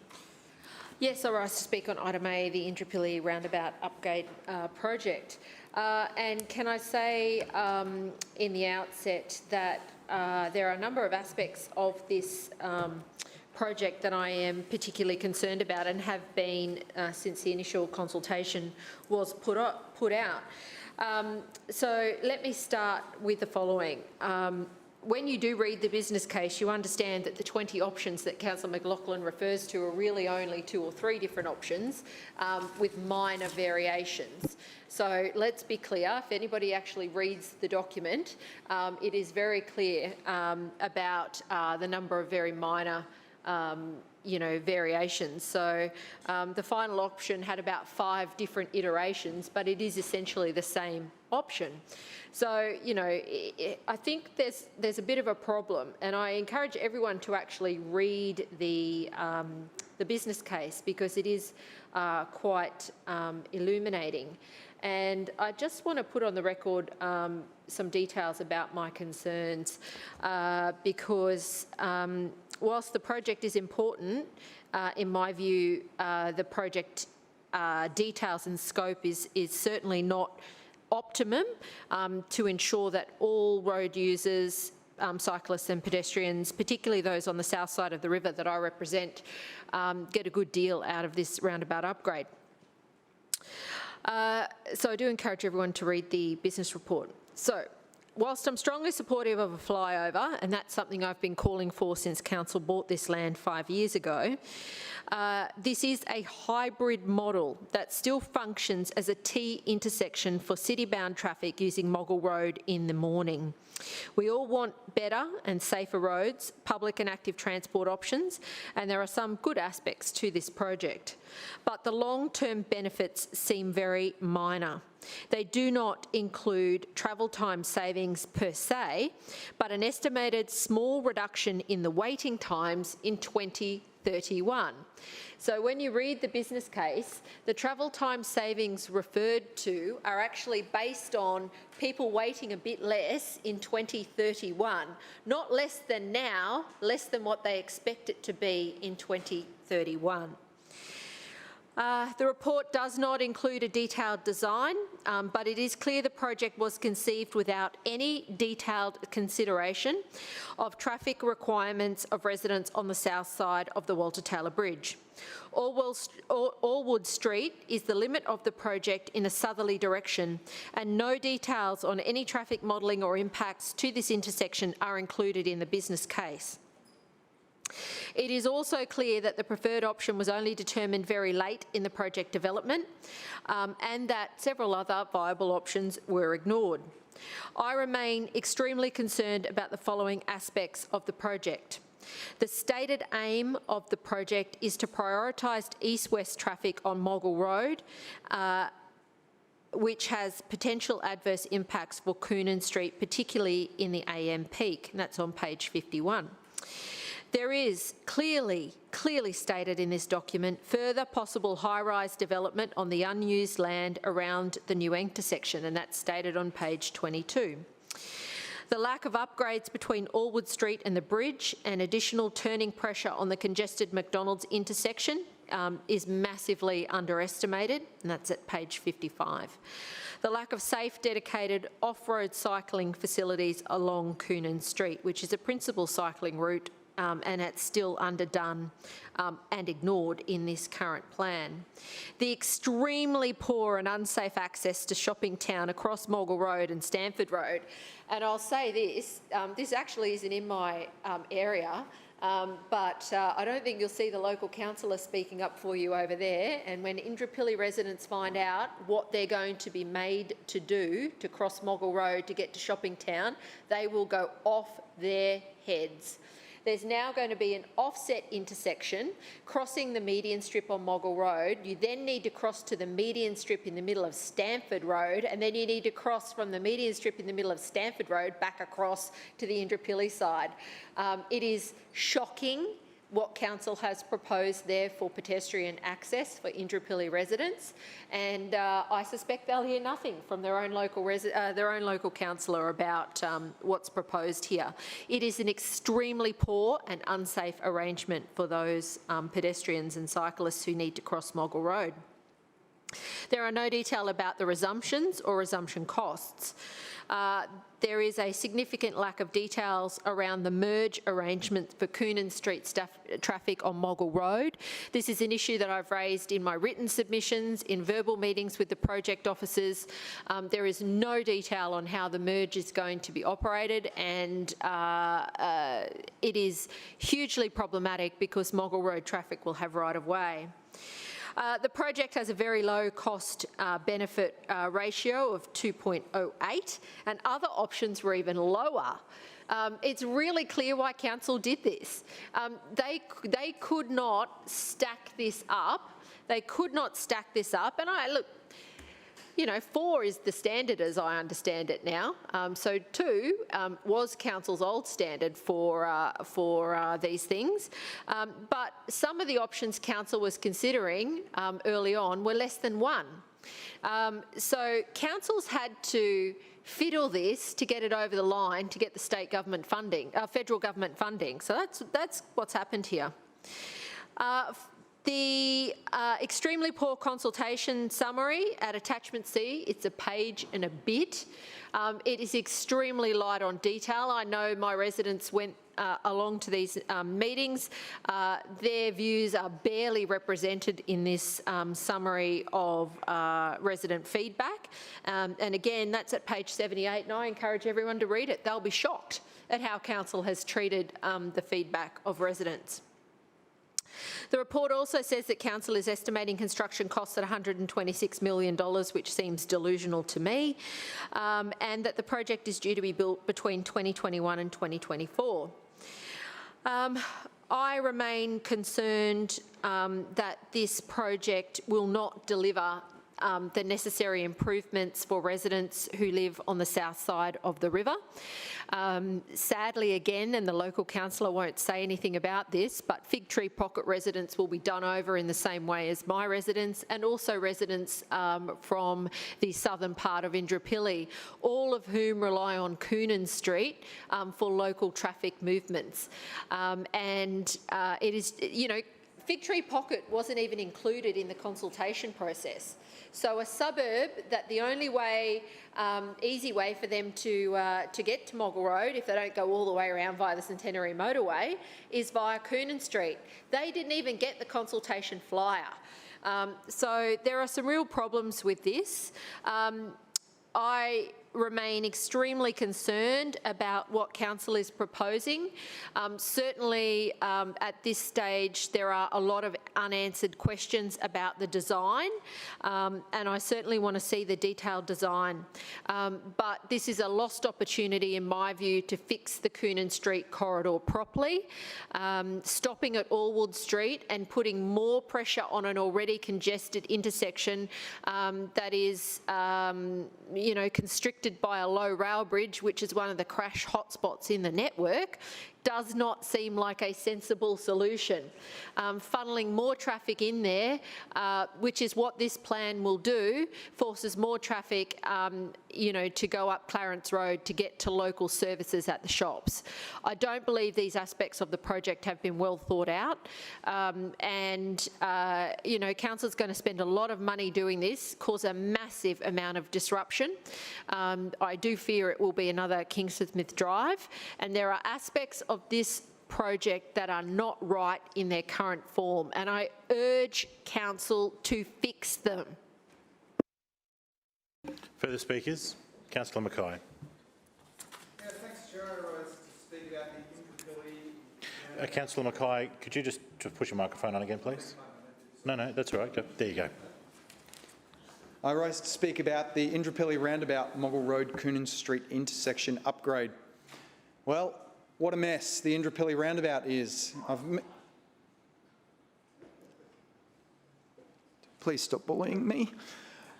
Yes, I rise to speak on item A, the Indooroopilly roundabout upgrade project. And can I say in the outset that there are a number of aspects of this project that I am particularly concerned about and have been since the initial consultation was put out. So let me start with the following. When you do read the business case, you understand that the 20 options that Councillor McLaughlin refers to are really only 2 or 3 different options with minor variations. So let's be clear, if anybody actually reads the document, it is very clear about the number of very minor variations. So the final option had about 5 different iterations, but it is essentially the same option. So, I think there's a bit of a problem, and I encourage everyone to actually read the business case because it is quite illuminating. And I just want to put on the record some details about my concerns because whilst the project is important, in my view, the project details and scope is certainly not optimum to ensure that all road users, cyclists and pedestrians, particularly those on the south side of the river that I represent, get a good deal out of this roundabout upgrade. So I do encourage everyone to read the business report. So, whilst I'm strongly supportive of a flyover, and that's something I've been calling for since Council bought this land 5 years ago, this is a hybrid model that still functions as a T intersection for city-bound traffic using Moggle Road in the morning. We all want better and safer roads, public and active transport options, and there are some good aspects to this project. But the long-term benefits seem very minor. They do not include travel time savings per se, but an estimated small reduction in the waiting times in 2031. So when you read the business case, the travel time savings referred to are actually based on people waiting a bit less in 2031, not less than now, less than what they expect it to be in 2031. The report does not include a detailed design, but it is clear the project was conceived without any detailed consideration of traffic requirements of residents on the south side of the Walter-Taylor Bridge. Allwood Street is the limit of the project in a southerly direction, and no details on any traffic modelling or impacts to this intersection are included in the business case. It is also clear that the preferred option was only determined very late in the project development and that several other viable options were ignored. I remain extremely concerned about the following aspects of the project. The stated aim of the project is to prioritise east-west traffic on Moggle Road, which has potential adverse impacts for Coonan Street, particularly in the AM peak, and that's on page 51. There is clearly stated in this document further possible high-rise development on the unused land around the new intersection, and that's stated on page 22. The lack of upgrades between Allwood Street and the bridge and additional turning pressure on the congested McDonald's intersection is massively underestimated, and that's at page 55. The lack of safe, dedicated off-road cycling facilities along Coonan Street, which is a principal cycling route, and it's still underdone and ignored in this current plan. The extremely poor and unsafe access to Shopping Town across Moggill Road and Stamford Road. And I'll say this, this actually isn't in my area, but I don't think you'll see the local councillor speaking up for you over there. And when Indooroopilly residents find out what they're going to be made to do to cross Moggill Road to get to Shopping Town, they will go off their heads. There's now going to be an offset intersection crossing the median strip on Moggill Road. You then need to cross to the median strip in the middle of Stamford Road, and then you need to cross from the median strip in the middle of Stamford Road back across to the Indooroopilly side. It is shocking what council has proposed there for pedestrian access for Indooroopilly residents, and I suspect they'll hear nothing from their own local councillor about what's proposed here. It is an extremely poor and unsafe arrangement for those pedestrians and cyclists who need to cross Moggill Road. There are no detail about the resumptions or resumption costs. There is a significant lack of details around the merge arrangements for Coonan Street traffic on Moggill Road. This is an issue that I've raised in my written submissions, in verbal meetings with the project officers. There is no detail on how the merge is going to be operated, and it is hugely problematic because Moggill Road traffic will have right of way. The project has a very low cost benefit ratio of 2.08, and other options were even lower. It's really clear why council did this. They could not stack this up. They could not stack this up, and look, you know, 4 is the standard as I understand it now. So 2 was council's old standard for these things. But some of the options council was considering early on were less than 1. So councils had to fiddle this to get it over the line to get the state government funding, federal government funding. So that's what's happened here. The extremely poor consultation summary at attachment C, it's a page and a bit. It is extremely light on detail. I know my residents went along to these meetings. Their views are barely represented in this summary of resident feedback. And again, that's at page 78, and I encourage everyone to read it. They'll be shocked at how council has treated the feedback of residents. The report also says that council is estimating construction costs at $126 million, which seems delusional to me, and that the project is due to be built between 2021 and 2024. I remain concerned that this project will not deliver the necessary improvements for residents who live on the south side of the river. Sadly, again, and the local councillor won't say anything about this, but Fig Tree Pocket residents will be done over in the same way as my residents, and also residents from the southern part of Indooroopilly, all of whom rely on Coonan Street for local traffic movements. It is, you know, Fig Tree Pocket wasn't even included in the consultation process. So a suburb that the only way, easy way for them to get to Moggill Road, if they don't go all the way around via the Centenary Motorway, is via Coonan Street. They didn't even get the consultation flyer. So there are some real problems with this. I remain extremely concerned about what council is proposing. Certainly at this stage there are a lot of unanswered questions about the design, and I certainly want to see the detailed design. But this is a lost opportunity in my view to fix the Coonan Street corridor properly, stopping at Allwood Street and putting more pressure on an already congested intersection that is you know, constricted by a low rail bridge, which is one of the crash hotspots in the network, does not seem like a sensible solution. Funneling more traffic in there, which is what this plan will do, forces more traffic, to go up Clarence Road to get to local services at the shops. I don't believe these aspects of the project have been well thought out, Council's going to spend a lot of money doing this, cause a massive amount of disruption. I do fear it will be another Kingston-Smith Drive, and there are aspects of this project that are not right in their current form, and I urge Council to fix them. Further speakers? Councillor Mackay. Thanks, Chair. I rise to speak about the Councillor Mackay, could you just push your microphone on again, please? No, that's all right. There you go. I rise to speak about the Indooroopilly roundabout Moggle Road Coonan Street intersection upgrade. Well, what a mess the Indooroopilly roundabout is. Please stop bullying me.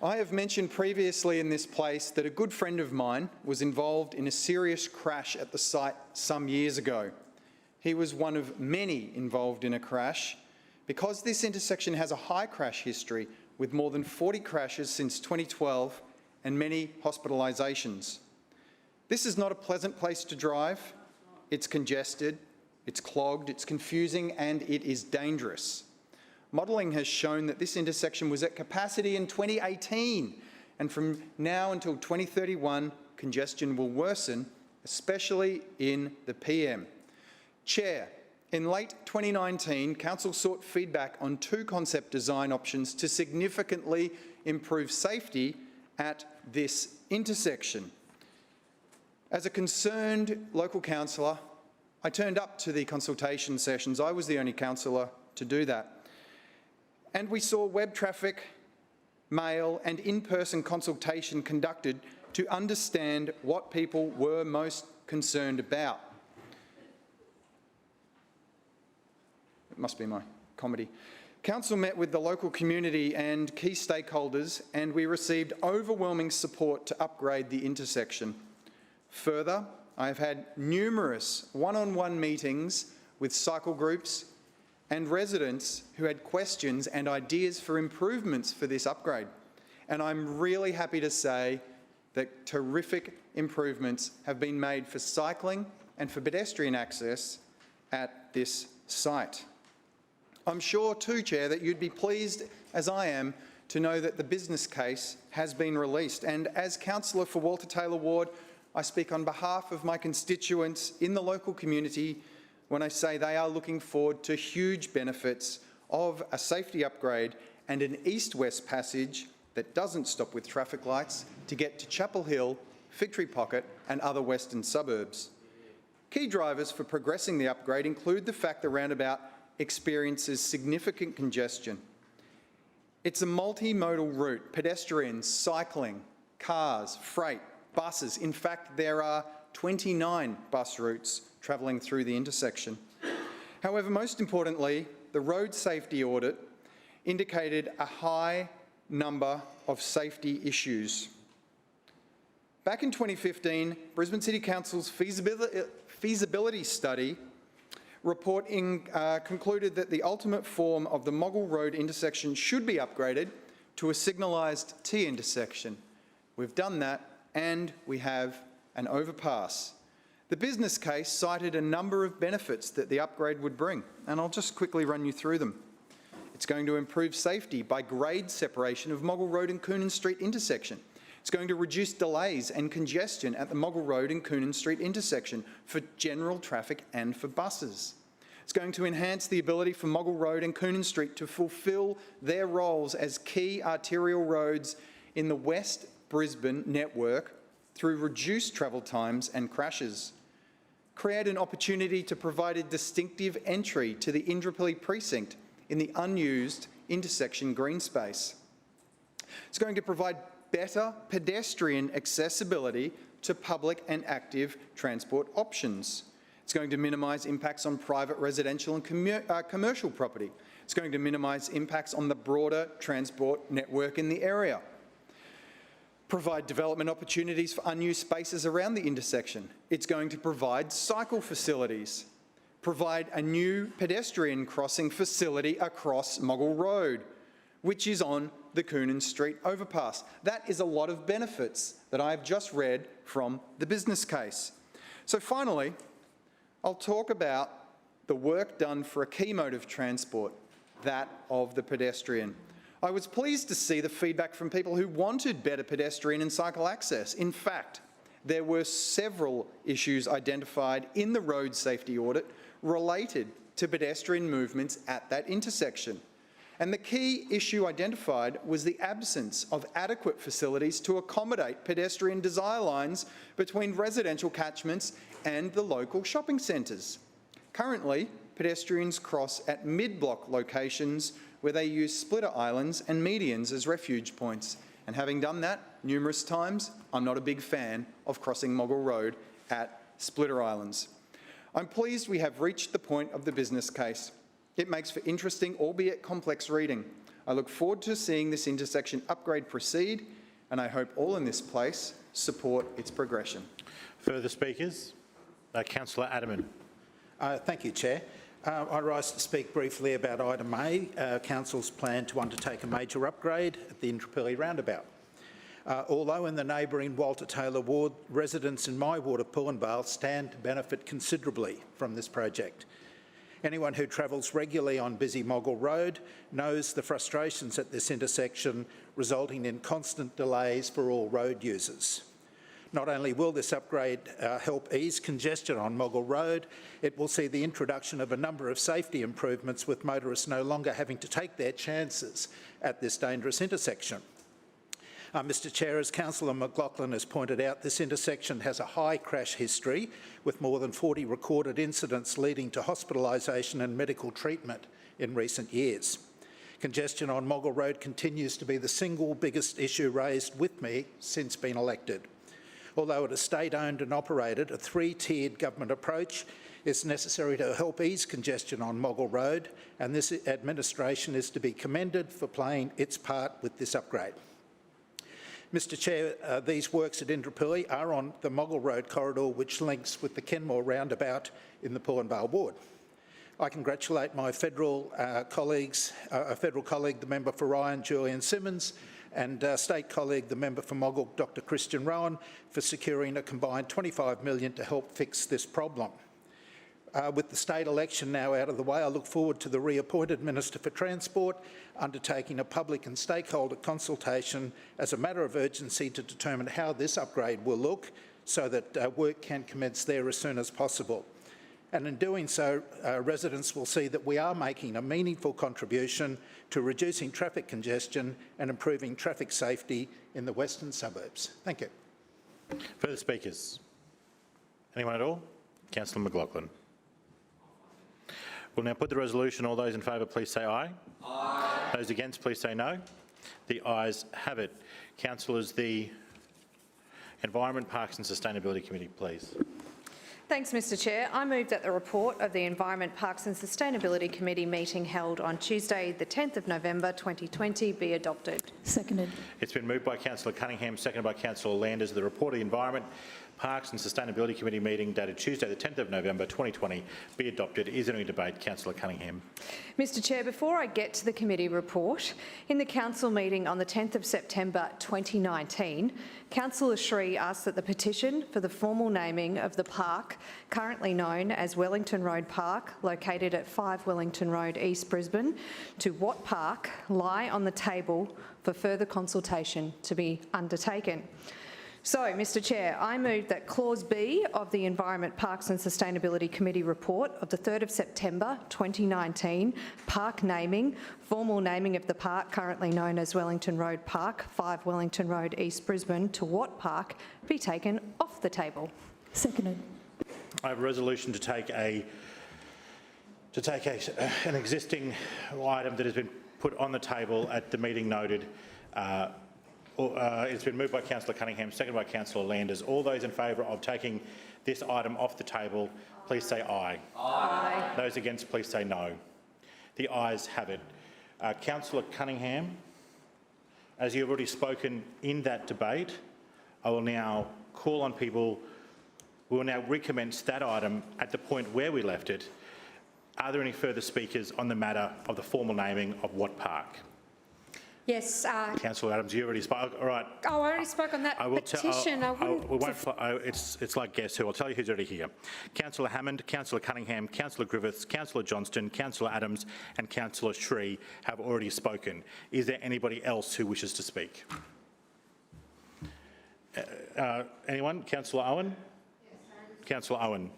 I have mentioned previously in this place that a good friend of mine was involved in a serious crash at the site some years ago. He was one of many involved in a crash. Because this intersection has a high crash history with more than 40 crashes since 2012 and many hospitalisations. This is not a pleasant place to drive. It's congested, it's clogged, it's confusing, and it is dangerous. Modelling has shown that this intersection was at capacity in 2018, and from now until 2031, congestion will worsen, especially in the PM. Chair, in late 2019, Council sought feedback on 2 concept design options to significantly improve safety at this intersection. As a concerned local councillor, I turned up to the consultation sessions. I was the only councillor to do that. And we saw web traffic, mail and in-person consultation conducted to understand what people were most concerned about. It must be my comedy. Council met with the local community and key stakeholders, and we received overwhelming support to upgrade the intersection. Further, I have had numerous one-on-one meetings with cycle groups and residents who had questions and ideas for improvements for this upgrade. And I'm really happy to say that terrific improvements have been made for cycling and for pedestrian access at this site. I'm sure too, Chair, that you'd be pleased, as I am, to know that the business case has been released. And as Councillor for Walter Taylor Ward, I speak on behalf of my constituents in the local community when I say they are looking forward to huge benefits of a safety upgrade and an east-west passage that doesn't stop with traffic lights to get to Chapel Hill, Fig Tree Pocket and other western suburbs. Key drivers for progressing the upgrade include the fact the roundabout experiences significant congestion. It's a multimodal route: pedestrians, cycling, cars, freight, buses. In fact, there are 29 bus routes travelling through the intersection. However, most importantly, the road safety audit indicated a high number of safety issues. Back in 2015, Brisbane City Council's feasibility study report concluded that the ultimate form of the Moggle Road intersection should be upgraded to a signalised T intersection. We've done that, and we have an overpass. The business case cited a number of benefits that the upgrade would bring, and I'll just quickly run you through them. It's going to improve safety by grade separation of Moggle Road and Coonan Street intersection. It's going to reduce delays and congestion at the Moggle Road and Coonan Street intersection for general traffic and for buses. It's going to enhance the ability for Moggle Road and Coonan Street to fulfil their roles as key arterial roads in the West Brisbane network through reduced travel times and crashes. Create an opportunity to provide a distinctive entry to the Indooroopilly precinct in the unused intersection green space. It's going to provide better pedestrian accessibility to public and active transport options. It's going to minimise impacts on private residential and commercial property. It's going to minimise impacts on the broader transport network in the area. provide development opportunities for unused spaces around the intersection. It's going to provide cycle facilities, provide a new pedestrian crossing facility across Moggle Road, which is on the Coonan Street overpass. That is a lot of benefits that I have just read from the business case. So finally, I'll talk about the work done for a key mode of transport, that of the pedestrian. I was pleased to see the feedback from people who wanted better pedestrian and cycle access. In fact, there were several issues identified in the road safety audit related to pedestrian movements at that intersection. And the key issue identified was the absence of adequate facilities to accommodate pedestrian desire lines between residential catchments and the local shopping centres. Currently, pedestrians cross at mid-block locations where they use splitter islands and medians as refuge points. And having done that numerous times, I'm not a big fan of crossing Moggle Road at splitter islands. I'm pleased we have reached the point of the business case. It makes for interesting, albeit complex reading. I look forward to seeing this intersection upgrade proceed, and I hope all in this place support its progression. Further speakers? Councillor Adaman. Thank you, Chair. I rise to speak briefly about item A, Council's plan to undertake a major upgrade at the Indooroopilly roundabout. Although in the neighbouring Walter Taylor ward, residents in my ward of Pullenvale stand to benefit considerably from this project. Anyone who travels regularly on busy Moggle Road knows the frustrations at this intersection, resulting in constant delays for all road users. Not only will this upgrade help ease congestion on Moggle Road, it will see the introduction of a number of safety improvements, with motorists no longer having to take their chances at this dangerous intersection. Mr Chair, as Councillor McLaughlin has pointed out, this intersection has a high crash history, with more than 40 recorded incidents leading to hospitalisation and medical treatment in recent years. Congestion on Moggle Road continues to be the single biggest issue raised with me since being elected. Although it is state-owned and operated, a three-tiered government approach is necessary to help ease congestion on Moggle Road, and this administration is to be commended for playing its part with this upgrade. Mr Chair, these works at Indooroopilly are on the Moggle Road corridor, which links with the Kenmore roundabout in the Pullenvale ward. I congratulate my federal colleagues, a federal colleague, the member for Ryan, Julian Simmons, and state colleague, the member for Moggle, Dr Christian Rowan, for securing a combined $25 million to help fix this problem. With the state election now out of the way, I look forward to the reappointed Minister for Transport undertaking a public and stakeholder consultation as a matter of urgency to determine how this upgrade will look, so that work can commence there as soon as possible. And in doing so, residents will see that we are making a meaningful contribution to reducing traffic congestion and improving traffic safety in the western suburbs. Thank you. Further speakers? Anyone at all? Councillor McLaughlin. We'll now put the resolution. All those in favour, please say aye. Aye. Those against, please say no. The ayes have it. Councillors, the Environment, Parks and Sustainability Committee, please. Thanks, Mr Chair. I move that the report of the Environment, Parks and Sustainability Committee meeting held on Tuesday, the 10th of November 2020 be adopted. Seconded. It's been moved by Councillor Cunningham, seconded by Councillor Landers. The report of the Environment, Parks and Sustainability Committee meeting dated Tuesday the 10th of November 2020 be adopted. Is there any debate? Councillor Cunningham. Mr Chair, before I get to the committee report, in the council meeting on the 10th of September 2019, Councillor Shree asked that the petition for the formal naming of the park, currently known as Wellington Road Park, located at 5 Wellington Road, East Brisbane, to Watt Park, lie on the table for further consultation to be undertaken. So, Mr Chair, I move that Clause B of the Environment, Parks and Sustainability Committee report of the 3rd of September 2019, park naming, formal naming of the park currently known as Wellington Road Park, 5 Wellington Road, East Brisbane, to Watt Park, be taken off the table. Seconded. I have a resolution to take an existing item that has been put on the table at the meeting noted. It's been moved by Councillor Cunningham, seconded by Councillor Landers. All those in favour of taking this item off the table, please say aye. Aye. Those against, please say no. The ayes have it. Councillor Cunningham, As you've already spoken in that debate, I will now call on people. We will now recommence that item at the point where we left it. Are there any further speakers on the matter of the formal naming of Watt Park? Yes. Councillor Adams, you already spoke. All right. Oh, I already spoke on that petition. It's like guess who. I'll tell you who's already here. Councillor Hammond, Councillor Cunningham, Councillor Griffiths, Councillor Johnston, Councillor Adams and Councillor Shree have already spoken. Is there anybody else who wishes to speak? Anyone? Councillor Owen? Councillor Owen.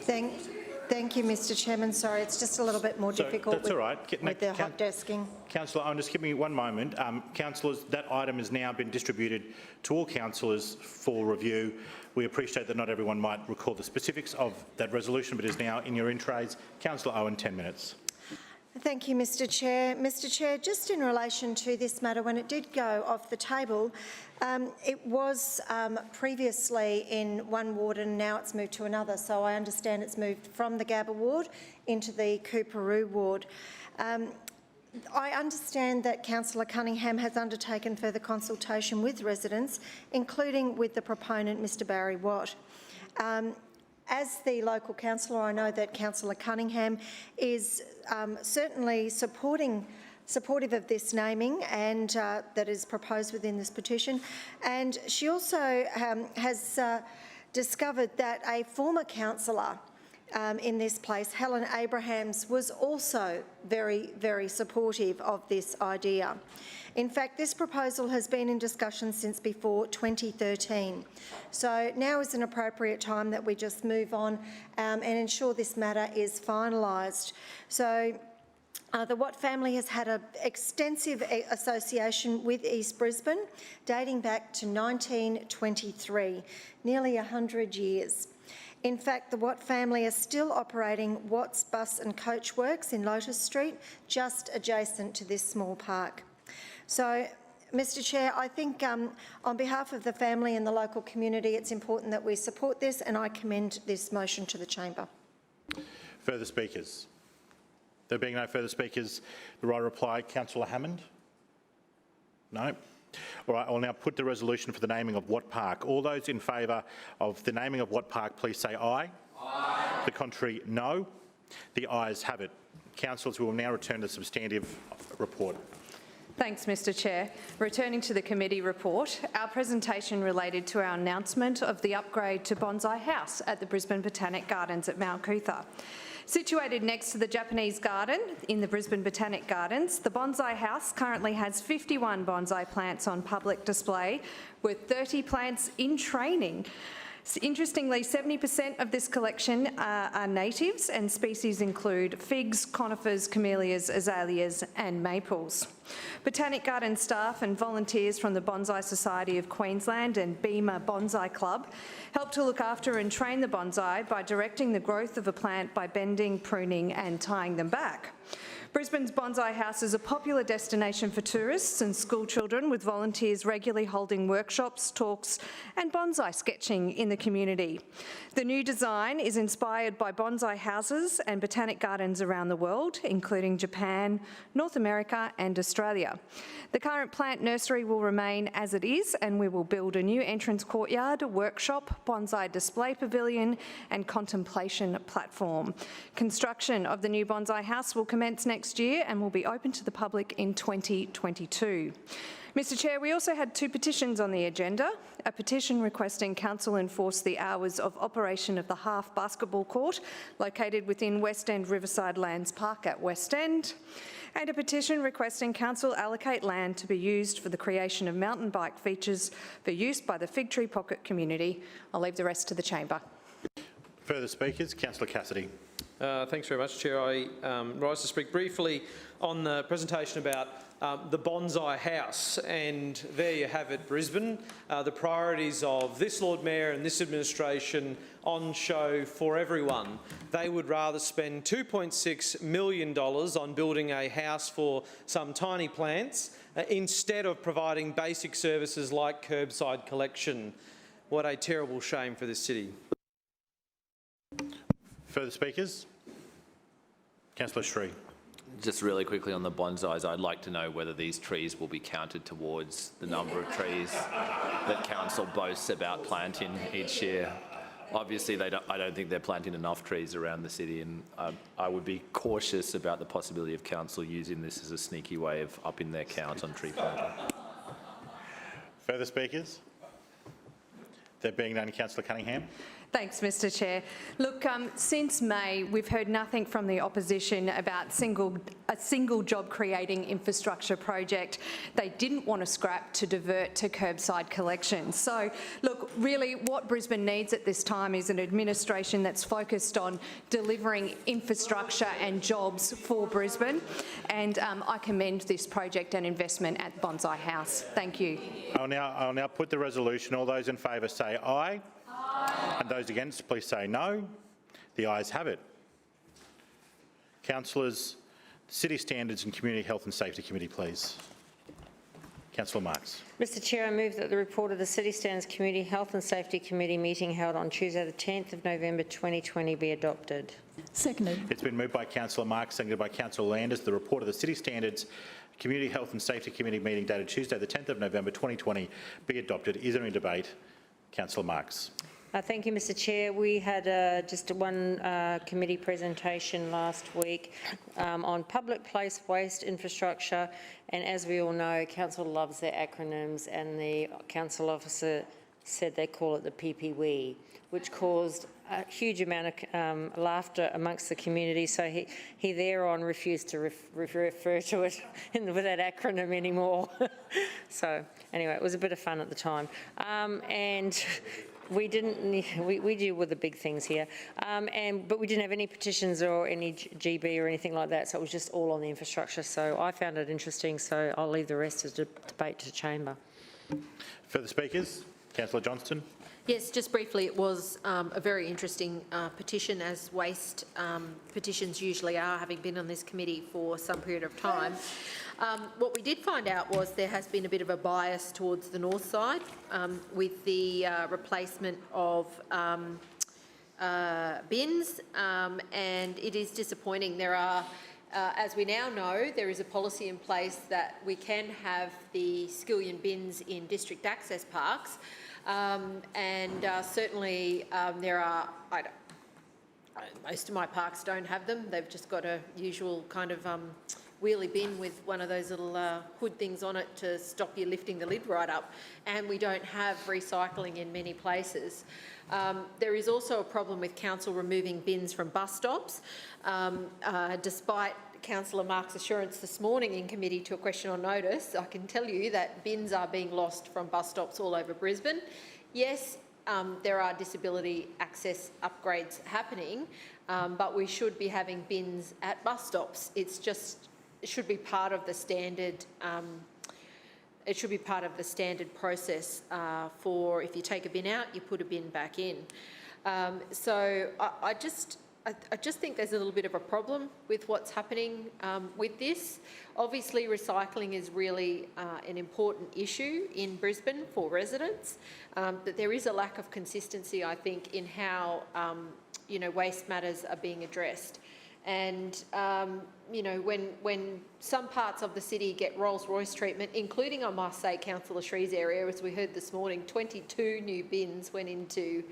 Thank you, Mr Chairman. Sorry, it's just a little bit more difficult that's all right. with the hot desking. Councillor Owen, just give me one moment. Councillors, that item has now been distributed to all councillors for review. We appreciate that not everyone might recall the specifics of that resolution, but is now in your in trays. Councillor Owen, 10 minutes. Thank you, Mr Chair. Mr Chair, just in relation to this matter, when it did go off the table, it was previously in one ward and now it's moved to another. So I understand it's moved from the Gabba ward into the Coorparoo ward. I understand that Councillor Cunningham has undertaken further consultation with residents, including with the proponent, Mr Barry Watt. As the local councillor, I know that Councillor Cunningham is certainly supportive of this naming and that is proposed within this petition. And she also has discovered that a former councillor in this place, Helen Abrahams, was also very, very supportive of this idea. In fact, this proposal has been in discussion since before 2013. So now is an appropriate time that we just move on and ensure this matter is finalised. So the Watt family has had an extensive association with East Brisbane dating back to 1923, nearly 100 years. In fact, the Watt family are still operating Watt's Bus and Coach Works in Lotus Street, just adjacent to this small park. So, Mr Chair, I think on behalf of the family and the local community, it's important that we support this, and I commend this motion to the chamber. Further speakers? There being no further speakers, the right reply, Councillor Hammond? No? All right, I'll now put the resolution for the naming of Watt Park. All those in favour of the naming of Watt Park, please say aye. Aye. The contrary, no. The ayes have it. Councillors, we will now return to the substantive report. Thanks, Mr Chair. Returning to the committee report, our presentation related to our announcement of the upgrade to Bonsai House at the Brisbane Botanic Gardens at Mount Cootha. Situated next to the Japanese Garden in the Brisbane Botanic Gardens, the Bonsai House currently has 51 bonsai plants on public display, with 30 plants in training. Interestingly, 70% of this collection are natives, and species include figs, conifers, camellias, azaleas and maples. Botanic Garden staff and volunteers from the Bonsai Society of Queensland and Beamer Bonsai Club help to look after and train the bonsai by directing the growth of a plant by bending, pruning and tying them back. Brisbane's Bonsai House is a popular destination for tourists and school children, with volunteers regularly holding workshops, talks and bonsai sketching in the community. The new design is inspired by bonsai houses and botanic gardens around the world, including Japan, North America and Australia. The current plant nursery will remain as it is, and we will build a new entrance courtyard, workshop, bonsai display pavilion and contemplation platform. Construction of the new bonsai house will commence next year and will be open to the public in 2022. Mr Chair, we also had two petitions on the agenda. A petition requesting Council enforce the hours of operation of the half basketball court located within West End Riverside Lands Park at West End, and a petition requesting Council allocate land to be used for the creation of mountain bike features for use by the Fig Tree Pocket community. I'll leave the rest to the chamber. Further speakers? Councillor Cassidy. Thanks very much, Chair. I rise to speak briefly on the presentation about the Bonsai House, and there you have it, Brisbane. The priorities of this Lord Mayor and this administration on show for everyone. They would rather spend $2.6 million on building a house for some tiny plants instead of providing basic services like curbside collection. What a terrible shame for this city. Further speakers? Councillor Sri. Just really quickly on the bonsais, I'd like to know whether these trees will be counted towards the number of trees that council boasts about planting each year. Obviously, I don't think they're planting enough trees around the city, and I would be cautious about the possibility of council using this as a sneaky way of upping their count on tree planting. Further speakers? There being none, Councillor Cunningham. Thanks, Mr Chair. Look, since May, we've heard nothing from the opposition about a single job-creating infrastructure project they didn't want to scrap to divert to curbside collection. So, look, really what Brisbane needs at this time is an administration that's focused on delivering infrastructure and jobs for Brisbane, and I commend this project and investment at Bonsai House. Thank you. I'll now put the resolution. All those in favour say aye. And those against, please say no. The ayes have it. Councillors, City Standards and Community Health and Safety Committee, please. Councillor Marx. Mr Chair, I move that the report of the City Standards Community Health and Safety Committee meeting held on Tuesday the 10th of November 2020 be adopted. Seconded. It's been moved by Councillor Marx, seconded by Councillor Landers. The report of the City Standards Community Health and Safety Committee meeting dated Tuesday the 10th of November 2020 be adopted. Is there any debate? Councillor Marx. Thank you, Mr Chair. We had just one committee presentation last week on public place waste infrastructure, and as we all know, council loves their acronyms, and the council officer said they call it the PPW, which caused a huge amount of laughter amongst the community, so he thereon refused to refer to it with that acronym anymore. So anyway, it was a bit of fun at the time. And we deal with the big things here, but we didn't have any petitions or any GB or anything like that, so it was just all on the infrastructure. So I found it interesting, so I'll leave the rest as debate to the chamber. Further speakers? Councillor Johnston. Yes, just briefly, it was a very interesting petition, as waste petitions usually are, having been on this committee for some period of time. What we did find out was there has been a bit of a bias towards the north side with the replacement of bins, and it is disappointing. There are, as we now know, there is a policy in place that we can have the Skillion bins in district access parks, and certainly there are, most of my parks don't have them. They've just got a usual kind of wheelie bin with one of those little hood things on it to stop you lifting the lid right up, and we don't have recycling in many places. There is also a problem with council removing bins from bus stops, despite Councillor Mark's assurance this morning in committee to a question on notice. I can tell you that bins are being lost from bus stops all over Brisbane. Yes, there are disability access upgrades happening, but we should be having bins at bus stops. It should be part of the standard. It should be part of the standard process for if you take a bin out, you put a bin back in. So I just think there's a little bit of a problem with what's happening with this. Obviously, recycling is really an important issue in Brisbane for residents, but there is a lack of consistency, I think, in how waste matters are being addressed. And when some parts of the city get Rolls-Royce treatment, including, I must say, Councillor Shree's area, as we heard this morning, 22 new bins went into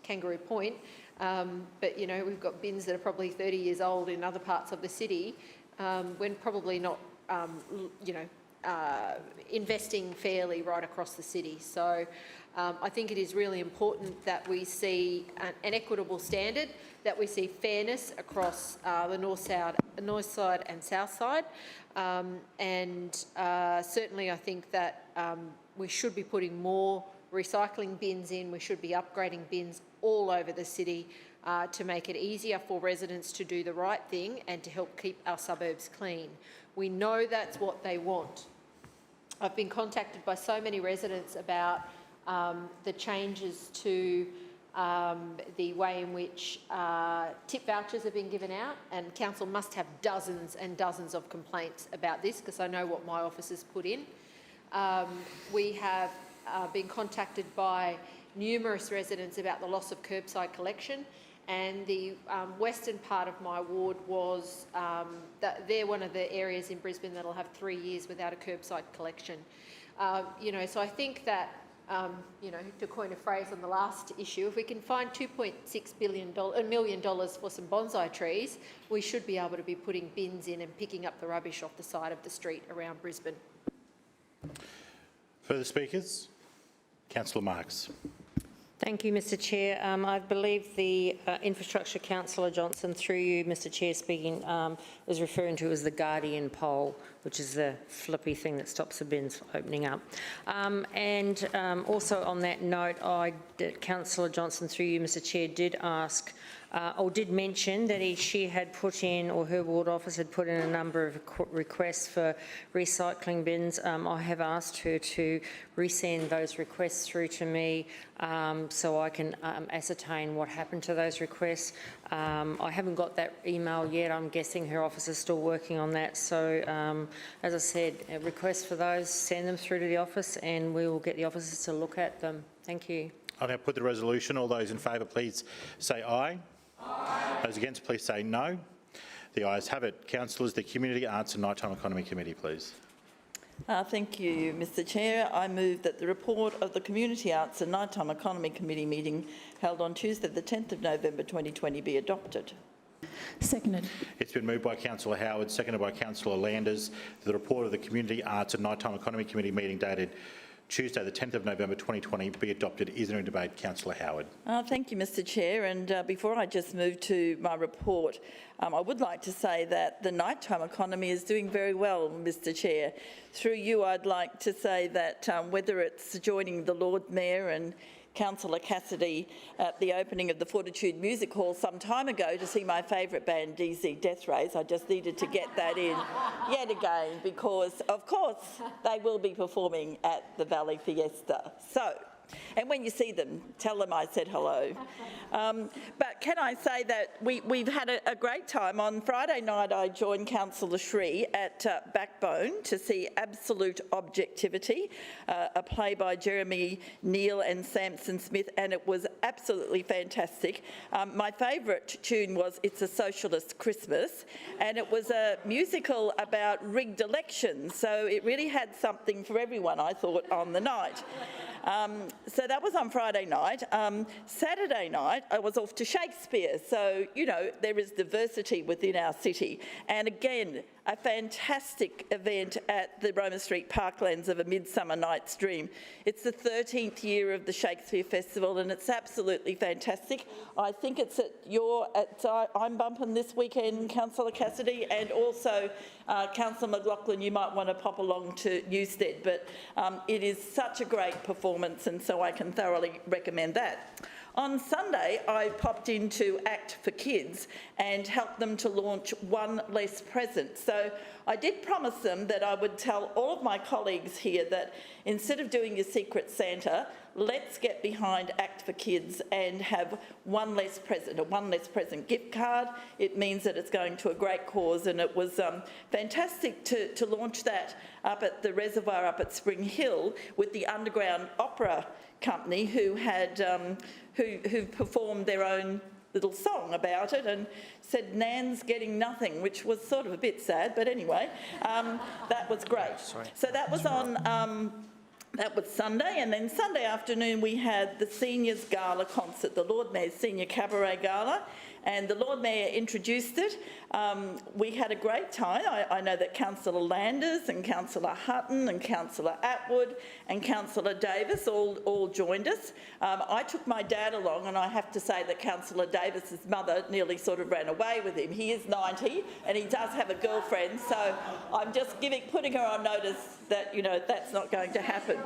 Kangaroo Point. But we've got bins that are probably 30 years old in other parts of the city, when probably not, investing fairly right across the city. So I think it is really important that we see an equitable standard, that we see fairness across the north side and south side, and certainly I think that we should be putting more recycling bins in. We should be upgrading bins all over the city to make it easier for residents to do the right thing and to help keep our suburbs clean. We know that's what they want. I've been contacted by so many residents about the changes to the way in which tip vouchers have been given out, and council must have dozens and dozens of complaints about this because I know what my office has put in. We have been contacted by numerous residents about the loss of curbside collection, and the western part of my ward was, they're one of the areas in Brisbane that'll have 3 years without a curbside collection. So I think that, to coin a phrase on the last issue, if we can find $2.6 million for some bonsai trees, we should be able to be putting bins in and picking up the rubbish off the side of the street around Brisbane. Further speakers? Councillor Marx. Thank you, Mr Chair. I believe the Infrastructure Councillor Johnson, through you, Mr Chair, speaking, is referring to as the Guardian pole, which is the flippy thing that stops the bins opening up. Also on that note, Councillor Johnson, through you, Mr Chair, did ask or did mention that she had put in, or her ward office had put in, a number of requests for recycling bins. I have asked her to resend those requests through to me so I can ascertain what happened to those requests. I haven't got that email yet. I'm guessing her office is still working on that. So, as I said, requests for those, send them through to the office and we will get the officers to look at them. Thank you. I'll now put the resolution. All those in favour, please say aye. Aye. Those against, please say no. The ayes have it. Councillors, the Community Arts and Nighttime Economy Committee, please. Thank you, Mr Chair. I move that the report of the Community Arts and Nighttime Economy Committee meeting held on Tuesday the 10th of November 2020 be adopted. Seconded. It's been moved by Councillor Howard, seconded by Councillor Landers, that the report of the Community Arts and Nighttime Economy Committee meeting dated Tuesday the 10th of November 2020 be adopted. Is there a debate? Councillor Howard. Thank you, Mr Chair. And before I just move to my report, I would like to say that the nighttime economy is doing very well, Mr Chair. Through you, I'd like to say that whether it's joining the Lord Mayor and Councillor Cassidy at the opening of the Fortitude Music Hall some time ago to see my favourite band, DZ Death Race. I just needed to get that in yet again because, of course, they will be performing at the Valley Fiesta. So, and when you see them, tell them I said hello. But can I say that we've had a great time. On Friday night, I joined Councillor Shree at Backbone to see Absolute Objectivity, a play by Jeremy Neal and Samson Smith, and it was absolutely fantastic. My favourite tune was It's a Socialist Christmas, and it was a musical about rigged elections, so it really had something for everyone, I thought, on the night. So that was on Friday night. Saturday night, I was off to Shakespeare. So, you know, there is diversity within our city. And again, a fantastic event at the Roma Street Parklands of A Midsummer Night's Dream. It's the 13th year of the Shakespeare Festival and it's absolutely fantastic. I think it's I'm bumping this weekend, Councillor Cassidy, and also Councillor McLaughlin, you might want to pop along to Newstead, but it is such a great performance and so I can thoroughly recommend that. On Sunday, I popped into Act for Kids and helped them to launch One Less Present. So I did promise them that I would tell all of my colleagues here that instead of doing your Secret Santa, let's get behind Act for Kids and have One Less Present, a One Less Present gift card. It means that it's going to a great cause, and it was fantastic to launch that up at the reservoir up at Spring Hill with the Underground Opera Company who had who performed their own little song about it and said Nan's getting nothing, which was sort of a bit sad, but anyway, that was great. So that was on that was Sunday, and then Sunday afternoon we had the Seniors Gala concert, the Lord Mayor's Senior Cabaret Gala, and the Lord Mayor introduced it. We had a great time. I know that Councillor Landers and Councillor Hutton and Councillor Atwood and Councillor Davis all joined us. I took my dad along, and I have to say that Councillor Davis's mother nearly sort of ran away with him. He is 90 and he does have a girlfriend, so I'm just putting her on notice that, you know, that's not going to happen.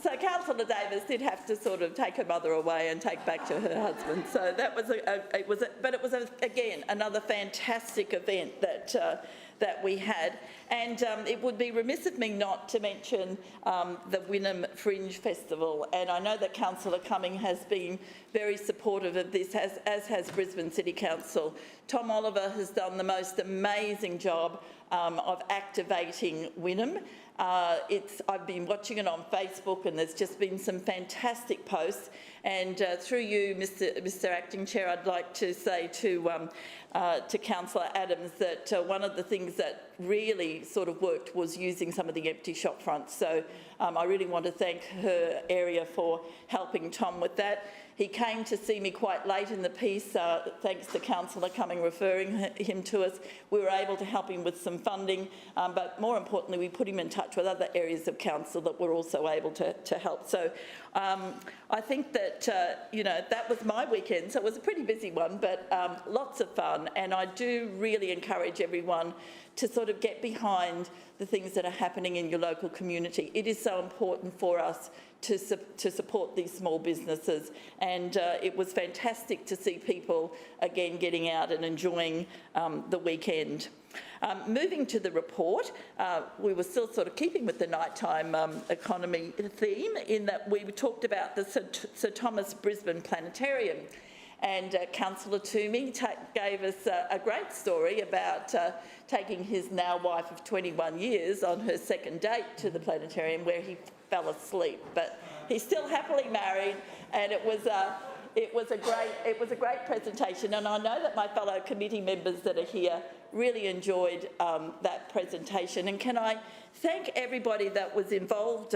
So Councillor Davis did have to sort of take her mother away and take back to her husband. So that was again another fantastic event that we had. And it would be remiss of me not to mention the Wynnum Fringe Festival. And I know that Councillor Cumming has been very supportive of this, as has Brisbane City Council. Tom Oliver has done the most amazing job of activating Wynnum. I've been watching it on Facebook, and there's just been some fantastic posts. And through you, Mr Acting Chair, I'd like to say to Councillor Adams that one of the things that really sort of worked was using some of the empty shop fronts. So I really want to thank her area for helping Tom with that. He came to see me quite late in the piece, thanks to Councillor Cumming referring him to us. We were able to help him with some funding, but more importantly, we put him in touch with other areas of council that were also able to help. So I think that, you know, that was my weekend, so it was a pretty busy one, but lots of fun. And I do really encourage everyone to sort of get behind the things that are happening in your local community. It is so important for us to support these small businesses, and it was fantastic to see people again getting out and enjoying the weekend. Moving to the report, we were still sort of keeping with the nighttime economy theme in that we talked about the Sir Thomas Brisbane Planetarium. And Councillor Toomey gave us a great story about taking his now wife of 21 years on her second date to the planetarium where he fell asleep. But he's still happily married, and it was a great presentation. And I know that my fellow committee members that are here really enjoyed that presentation. And can I thank everybody that was involved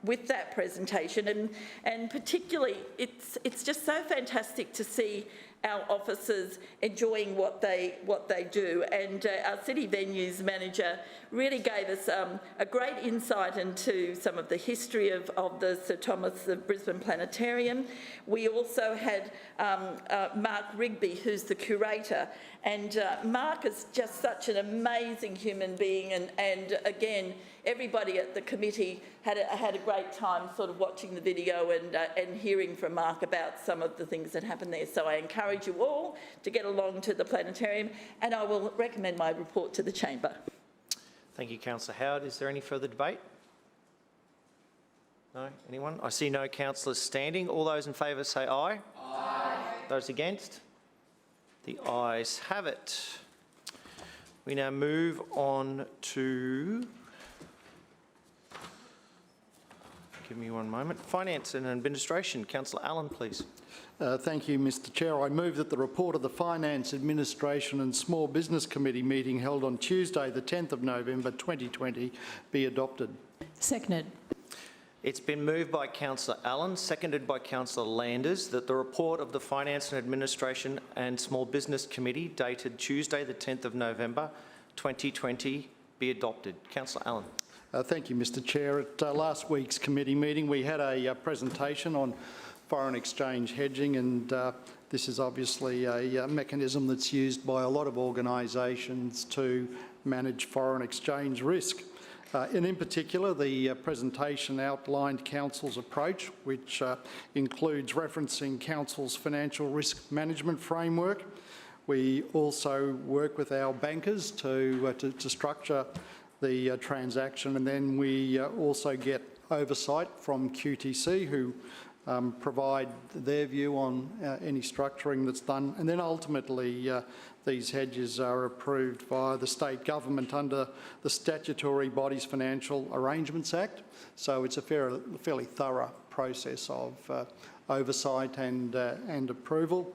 with that presentation, and particularly it's just so fantastic to see our officers enjoying what they do. And our city venues manager really gave us a great insight into some of the history of the Sir Thomas the Brisbane Planetarium. We also had Mark Rigby, who's the curator, and Mark is just such an amazing human being, and again, everybody at the committee had a great time sort of watching the video and hearing from Mark about some of the things that happened there. So I encourage you all to get along to the planetarium, and I will recommend my report to the chamber. Thank you, Councillor Howard. Is there any further debate? No? Anyone? I see no councillors standing. All those in favour say aye. Aye. Those against? The ayes have it. We now move on to... Give me one moment. Finance and Administration. Councillor Allen, please. Thank you, Mr Chair. I move that the report of the Finance, Administration and Small Business Committee meeting held on Tuesday, the 10th of November 2020, be adopted. Seconded. It's been moved by Councillor Allen, seconded by Councillor Landers, that the report of the Finance and Administration and Small Business Committee dated Tuesday, the 10th of November 2020, be adopted. Councillor Allen. Thank you, Mr Chair. At last week's committee meeting, we had a presentation on foreign exchange hedging, and this is obviously a mechanism that's used by a lot of organisations to manage foreign exchange risk. And in particular, the presentation outlined Council's approach, which includes referencing Council's financial risk management framework. We also work with our bankers to structure the transaction, and then we also get oversight from QTC, who provide their view on any structuring that's done, and then ultimately these hedges are approved by the state government under the Statutory Bodies Financial Arrangements Act. So it's a fairly thorough process of oversight and approval.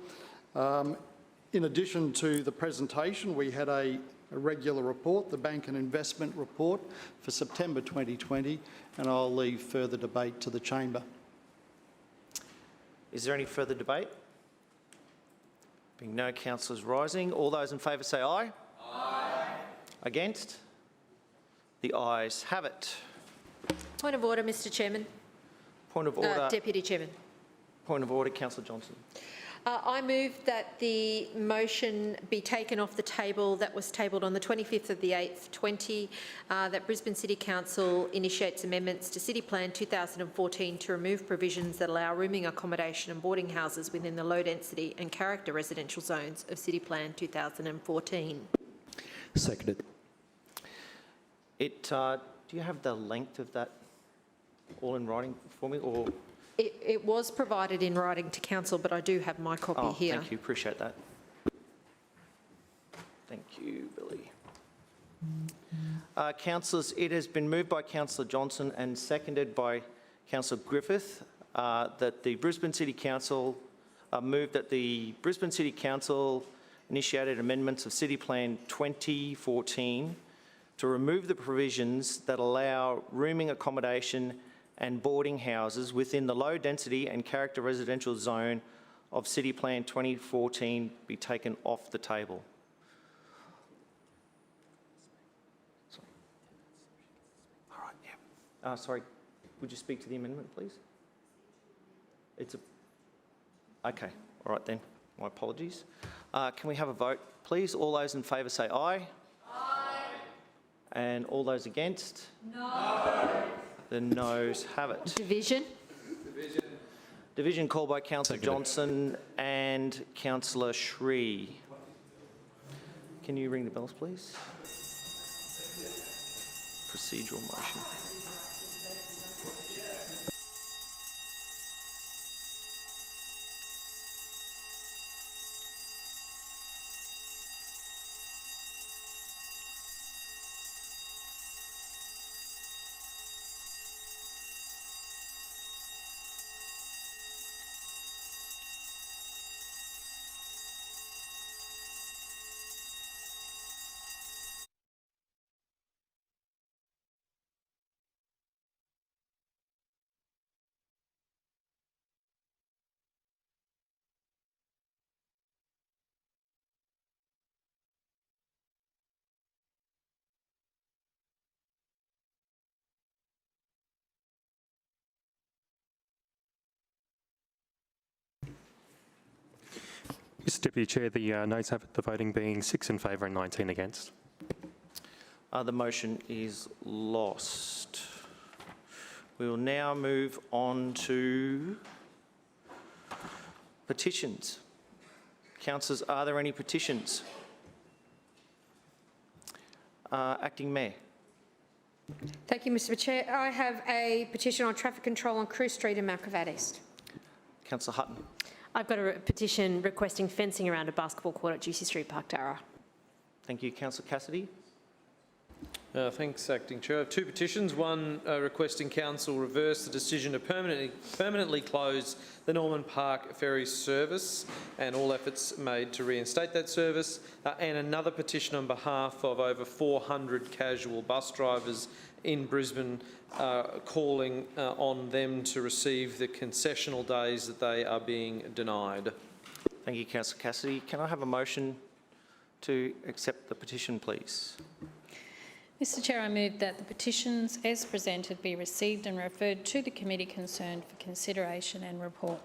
In addition to the presentation, we had a regular report, the Bank and Investment Report for September 2020, and I'll leave further debate to the chamber. Is there any further debate? Being no councillors rising, all those in favour say aye. Aye. Against? The ayes have it. Point of order, Mr Chairman. Point of order. Deputy Chairman. Point of order, Councillor Johnson. I move that the motion be taken off the table that was tabled on the 25th of the 8th, 20, that Brisbane City Council initiates amendments to City Plan 2014 to remove provisions that allow rooming accommodation and boarding houses within the low density and character residential zones of City Plan 2014. Seconded. Do you have the length of that all in writing for me, or...? It was provided in writing to council, but I do have my copy here. Thank you. Appreciate that. Thank you, Billy. Councillors, it has been moved by Councillor Johnson and seconded by Councillor Griffith that the Brisbane City Council initiated amendments of City Plan 2014 to remove the provisions that allow rooming accommodation and boarding houses within the low density and character residential zone of City Plan 2014 be taken off the table. Sorry, would you speak to the amendment, please? Okay, all right then. My apologies. Can we have a vote, please? All those in favour say aye. Aye. And all those against? No. The noes have it. Division. Division called by Councillor Johnson and Councillor Shree. Can you ring the bells, please? Procedural motion. Mr Deputy Chair, the noes have it, the voting being 6 in favour and 19 against. The motion is lost. We will now move on to petitions. Councillors, are there any petitions? Acting Mayor. Thank you, Mr Chair. I have a petition on traffic control on Crew Street in Mount Gravatt East. Councillor Hutton. I've got a petition requesting fencing around a basketball court at Juicy Street, Park Darra. Thank you. Councillor Cassidy. Thanks, Acting Chair. I have two petitions. One requesting Council reverse the decision to permanently close the Norman Park ferry service and all efforts made to reinstate that service, and another petition on behalf of over 400 casual bus drivers in Brisbane calling on them to receive the concessional days that they are being denied. Thank you, Councillor Cassidy. Can I have a motion to accept the petition, please? Mr Chair, I move that the petitions as presented be received and referred to the committee concerned for consideration and report.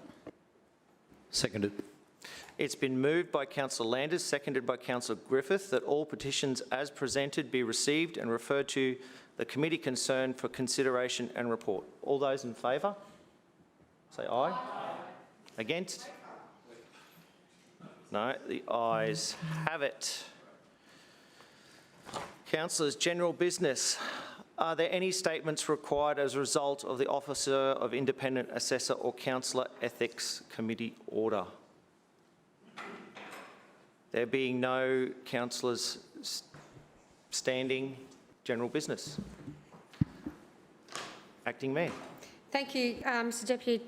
Seconded. It's been moved by Councillor Landers, seconded by Councillor Griffith, that all petitions as presented be received and referred to the committee concerned for consideration and report. All those in favour? Say aye. Aye. Against? No, the ayes have it. Councillors, general business. Are there any statements required as a result of the Officer of Independent Assessor or Councillor Ethics Committee order? There being no councillors standing, general business. Acting Mayor. Thank you, Mr Deputy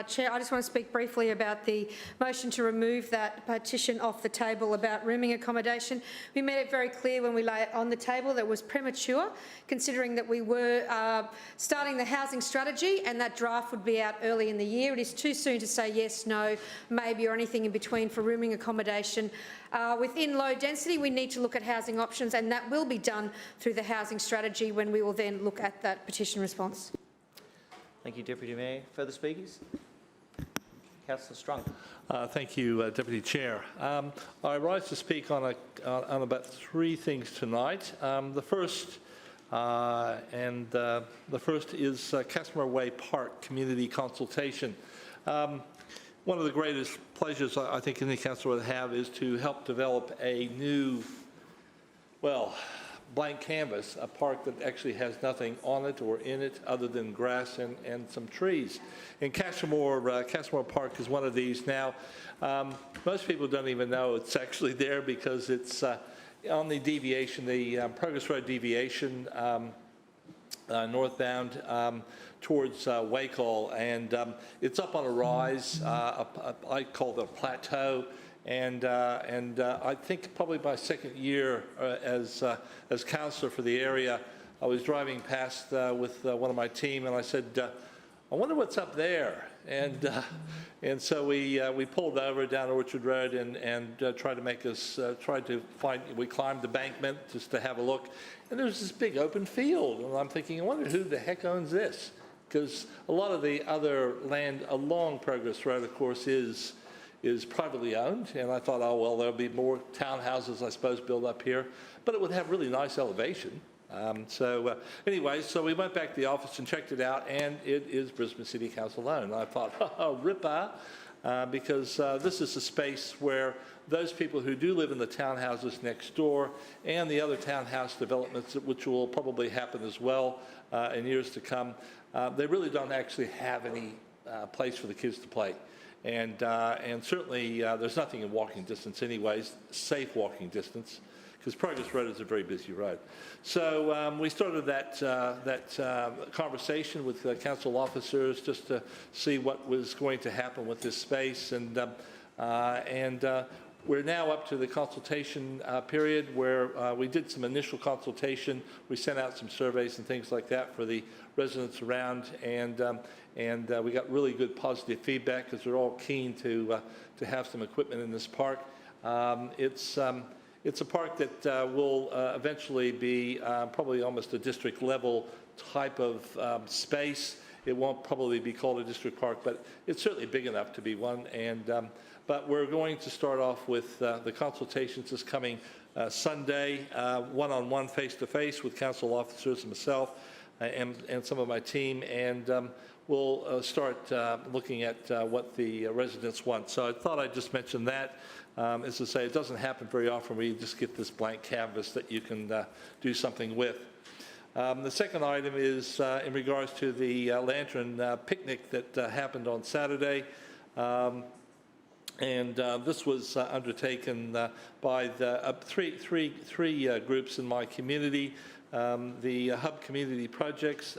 Chair. I just want to speak briefly about the motion to remove that petition off the table about rooming accommodation. We made it very clear when we lay it on the table that it was premature, considering that we were starting the housing strategy and that draft would be out early in the year. It is too soon to say yes, no, maybe or anything in between for rooming accommodation. Within low density, we need to look at housing options, and that will be done through the housing strategy when we will then look at that petition response. Thank you, Deputy Mayor. Further speakers? Councillor Strunk. Thank you, Deputy Chair. I rise to speak on about three things tonight. The first is Casimir Way Park community consultation. One of the greatest pleasures I think any councillor would have is to help develop a new, blank canvas, a park that actually has nothing on it or in it other than grass and some trees. And Casimir Park is one of these now. Most people don't even know it's actually there because it's on the deviation, the Progress Road deviation northbound towards Wacol, and it's up on a rise. I call it a plateau, and I think probably my second year as councillor for the area, I was driving past with one of my team, and I said, I wonder what's up there. And so we pulled over down Orchard Road and tried to find, we climbed the embankment just to have a look. And there's this big open field. And I'm thinking, I wonder who the heck owns this? Because a lot of the other land along Progress Road, of course, is privately owned. And I thought, oh, well, there'll be more townhouses, I suppose, built up here. But it would have really nice elevation. Anyway, so we went back to the office and checked it out, and it is Brisbane City Council owned. I thought, oh, ripper, because this is a space where those people who do live in the townhouses next door and the other townhouse developments, which will probably happen as well in years to come, they really don't actually have any place for the kids to play. And certainly there's nothing in walking distance anyways, safe walking distance, because Progress Road is a very busy road. So we started that conversation with council officers just to see what was going to happen with this space. And we're now up to the consultation period where we did some initial consultation. We sent out some surveys and things like that for the residents around, and we got really good positive feedback because they're all keen to have some equipment in this park. It's a park that will eventually be probably almost a district level type of space. It won't probably be called a district park, but it's certainly big enough to be one. But we're going to start off with the consultations this coming Sunday, one-on-one, face-to-face with council officers and myself and some of my team, and we'll start looking at what the residents want. So I thought I'd just mention that. As I say, it doesn't happen very often where you just get this blank canvas that you can do something with. The second item is in regards to the lantern picnic that happened on Saturday. This was undertaken by the three groups in my community, the Hub Community Projects,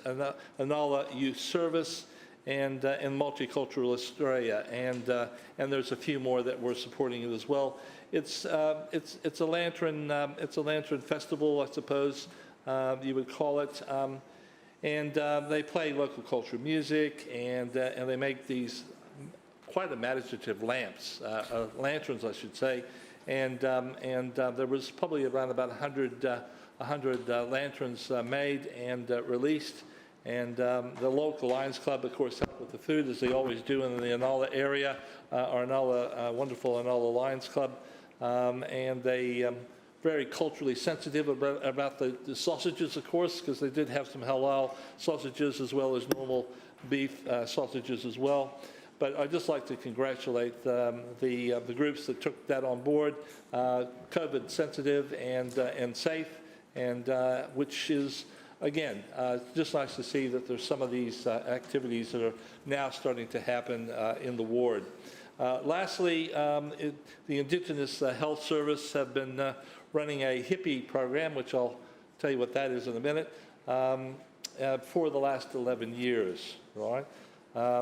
Anala Youth Service, and Multicultural Australia, and there's a few more that we're supporting it as well. It's a lantern festival, I suppose you would call it, and they play local cultural music, and they make these quite imaginative lamps, lanterns, I should say, and there was probably around about 100 lanterns made and released. And the local Lions Club, of course, helped with the food, as they always do in the Anala area, our wonderful Anala Lions Club. And they very culturally sensitive about the sausages, of course, because they did have some halal sausages as well as normal beef sausages as well. But I'd just like to congratulate the groups that took that on board, COVID sensitive and safe, and which is, again, it's just nice to see that there's some of these activities that are now starting to happen in the ward. Lastly, the Indigenous Health Service have been running a hippie program, which I'll tell you what that is in a minute, for the last 11 years, right?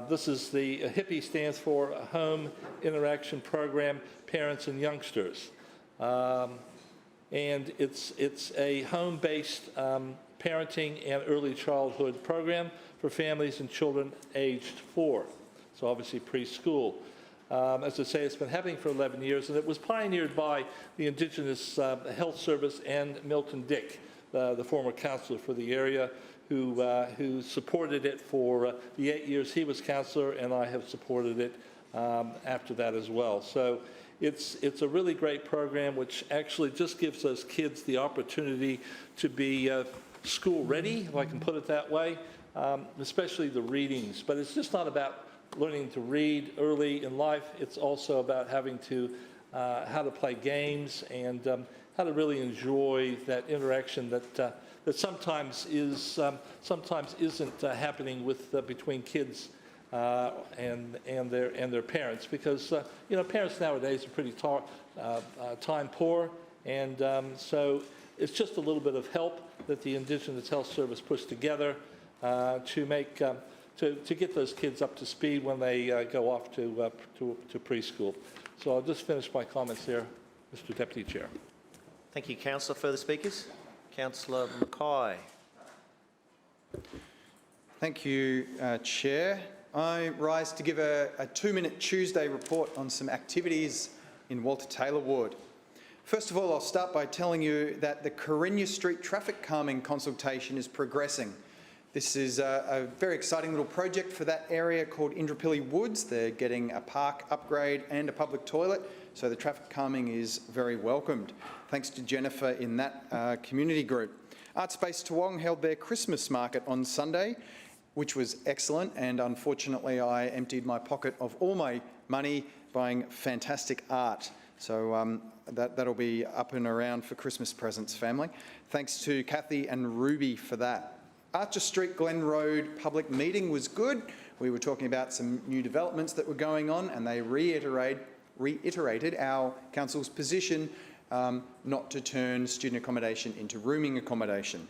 This is the HIPPY stands for Home Interaction Program Parents and Youngsters. And it's a home-based parenting and early childhood program for families and children aged 4, so obviously preschool. As I say, it's been happening for 11 years, and it was pioneered by the Indigenous Health Service and Milton Dick, the former councillor for the area, who supported it for the 8 years he was councillor, and I have supported it after that as well. So it's a really great program, which actually just gives those kids the opportunity to be school ready, if I can put it that way, especially the readings. But it's just not about learning to read early in life. It's also about having to how to play games and how to really enjoy that interaction that sometimes isn't happening with between kids and their parents, because parents nowadays are pretty time poor, And so it's just a little bit of help that the Indigenous Health Service puts together to make to get those kids up to speed when they go off to preschool. So I'll just finish my comments here, Mr. Deputy Chair. Thank you, Councillor. Further speakers? Councillor Mackay. Thank you, Chair. I rise to give a 2-minute Tuesday report on some activities in Walter Taylor Ward. First of all, I'll start by telling you that the Carina Street traffic calming consultation is progressing. This is a very exciting little project for that area called Indooroopilly Woods. They're getting a park upgrade and a public toilet, so the traffic calming is very welcomed. Thanks to Jennifer in that community group. Artspace Toowong held their Christmas market on Sunday, which was excellent, and unfortunately I emptied my pocket of all my money buying fantastic art. So that'll be up and around for Christmas presents, family. Thanks to Kathy and Ruby for that. Archer Street Glen Road public meeting was good. We were talking about some new developments that were going on, and they reiterated our council's position not to turn student accommodation into rooming accommodation.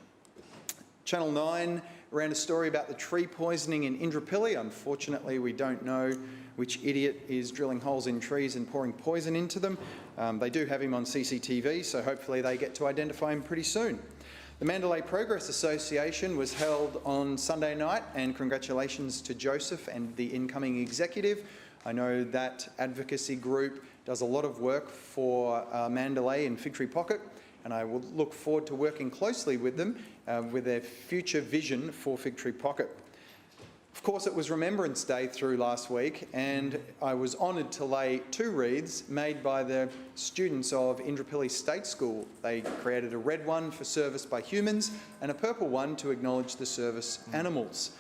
Channel 9 ran a story about the tree poisoning in Indooroopilly. Unfortunately, we don't know which idiot is drilling holes in trees and pouring poison into them. They do have him on CCTV, so hopefully they get to identify him pretty soon. The Mandalay Progress Association was held on Sunday night, and congratulations to Joseph and the incoming executive. I know that advocacy group does a lot of work for Mandalay and Fig Tree Pocket, and I will look forward to working closely with them with their future vision for Fig Tree Pocket. Of course, it was Remembrance Day through last week, and I was honoured to lay 2 wreaths made by the students of Indooroopilly State School. They created a red one for service by humans and a purple one to acknowledge the service animals.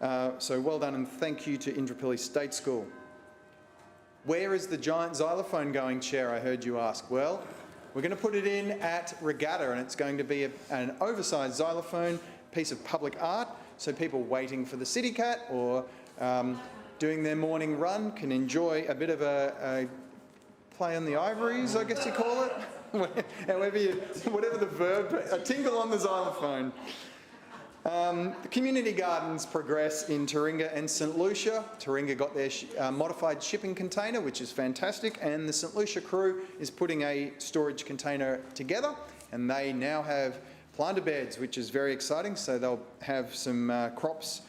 So well done, and thank you to Indooroopilly State School. Where is the giant xylophone going, Chair? I heard you ask. Well, we're going to put it in at Regatta, and it's going to be an oversized xylophone, piece of public art, so people waiting for the City Cat or doing their morning run can enjoy a bit of a play on the ivories, I guess you call it. Whatever the verb, a tingle on the xylophone. The community gardens progress in Taringa and St Lucia. Taringa got their modified shipping container, which is fantastic, and the St Lucia crew is putting a storage container together, and they now have planter beds, which is very exciting, so they'll have some crops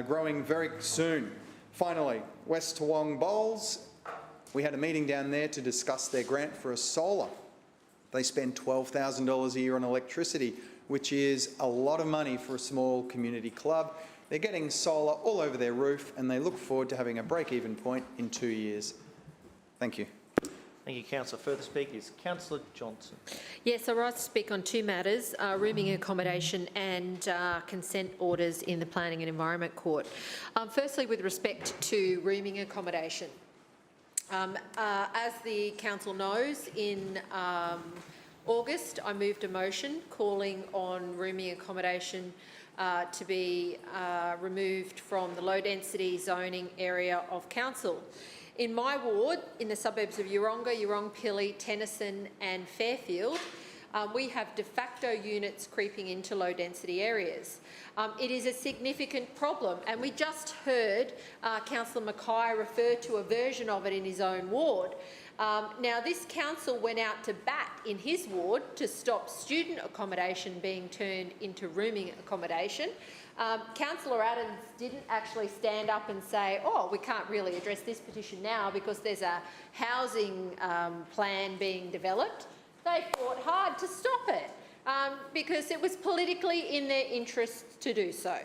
growing very soon. Finally, West Toowong Bowls. We had a meeting down there to discuss their grant for a solar. They spend $12,000 a year on electricity, which is a lot of money for a small community club. They're getting solar all over their roof, and they look forward to having a break-even point in 2 years. Thank you. Thank you, Councillor. Further speakers? Councillor Johnson. Yes, I rise to speak on 2 matters, rooming accommodation and consent orders in the Planning and Environment Court. Firstly, with respect to rooming accommodation. As the Council knows, in August I moved a motion calling on rooming accommodation to be removed from the low-density zoning area of Council. In my ward, in the suburbs of Yeronga, Yeerongpilly, Tennyson and Fairfield, we have de facto units creeping into low-density areas. It is a significant problem, and we just heard Councillor Mackay refer to a version of it in his own ward. Now, this council went out to bat in his ward to stop student accommodation being turned into rooming accommodation. Councillor Adams didn't actually stand up and say, oh, we can't really address this petition now because there's a housing plan being developed. They fought hard to stop it because it was politically in their interest to do so.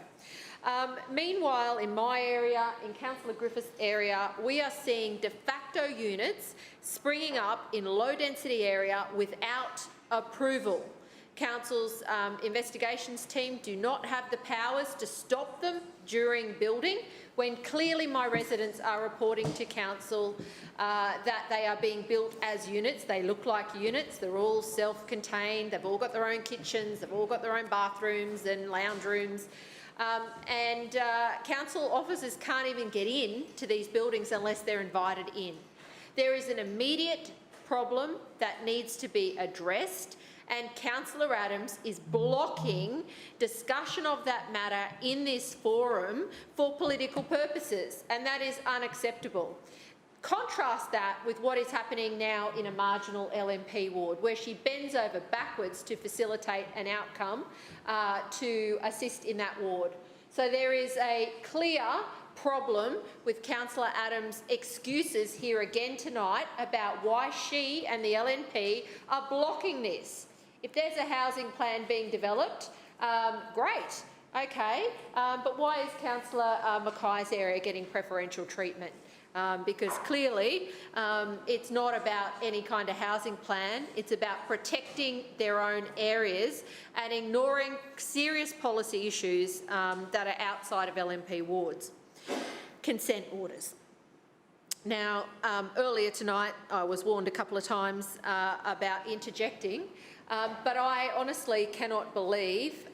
Meanwhile, in my area, in Councillor Griffith's area, we are seeing de facto units springing up in low-density area without approval. Council's investigations team do not have the powers to stop them during building, when clearly my residents are reporting to Council that they are being built as units. They look like units, they're all self-contained, they've all got their own kitchens, they've all got their own bathrooms and lounge rooms. Council officers can't even get in to these buildings unless they're invited in. There is an immediate problem that needs to be addressed, and Councillor Adams is blocking discussion of that matter in this forum for political purposes, and that is unacceptable. Contrast that with what is happening now in a marginal LNP ward, where she bends over backwards to facilitate an outcome to assist in that ward. So there is a clear problem with Councillor Adams' excuses here again tonight about why she and the LNP are blocking this. If there's a housing plan being developed, great, okay, but why is Councillor Mackay's area getting preferential treatment? Because clearly it's not about any kind of housing plan, it's about protecting their own areas and ignoring serious policy issues that are outside of LNP wards. Consent orders. Now, earlier tonight I was warned a couple of times about interjecting, but I honestly cannot believe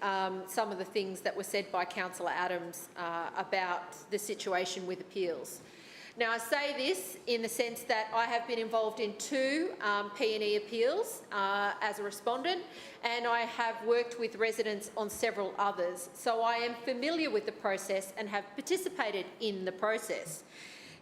some of the things that were said by Councillor Adams about the situation with appeals. Now, I say this in the sense that I have been involved in 2 P&E appeals as a respondent, and I have worked with residents on several others. So I am familiar with the process and have participated in the process.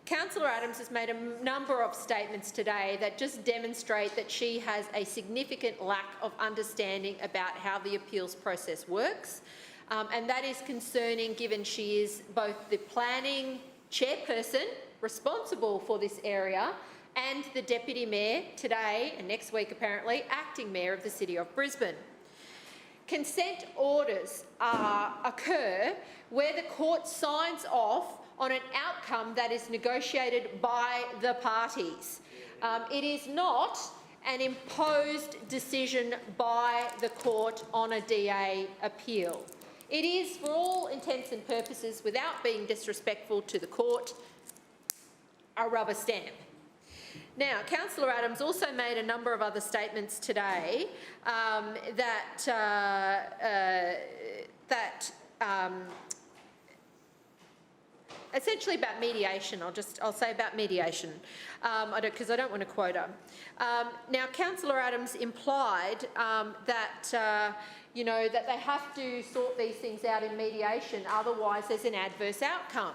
Councillor Adams has made a number of statements today that just demonstrate that she has a significant lack of understanding about how the appeals process works, and that is concerning given she is both the planning chairperson responsible for this area and the Deputy Mayor today and next week apparently acting Mayor of the City of Brisbane. Consent orders occur where the court signs off on an outcome that is negotiated by the parties. It is not an imposed decision by the court on a DA appeal. It is, for all intents and purposes, without being disrespectful to the court, a rubber stamp. Now, Councillor Adams also made a number of other statements today essentially about mediation. I'll say about mediation, because I don't want to quote her. Now, Councillor Adams implied that you know, that they have to sort these things out in mediation, otherwise there's an adverse outcome.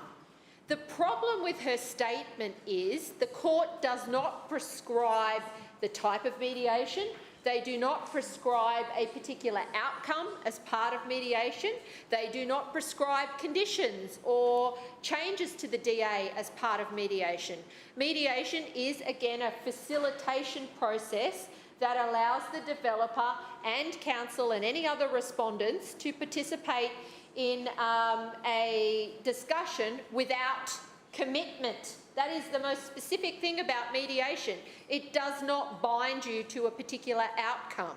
The problem with her statement is the court does not prescribe the type of mediation. They do not prescribe a particular outcome as part of mediation. They do not prescribe conditions or changes to the DA as part of mediation. Mediation is, again, a facilitation process that allows the developer and council and any other respondents to participate in a discussion without commitment. That is the most specific thing about mediation. It does not bind you to a particular outcome.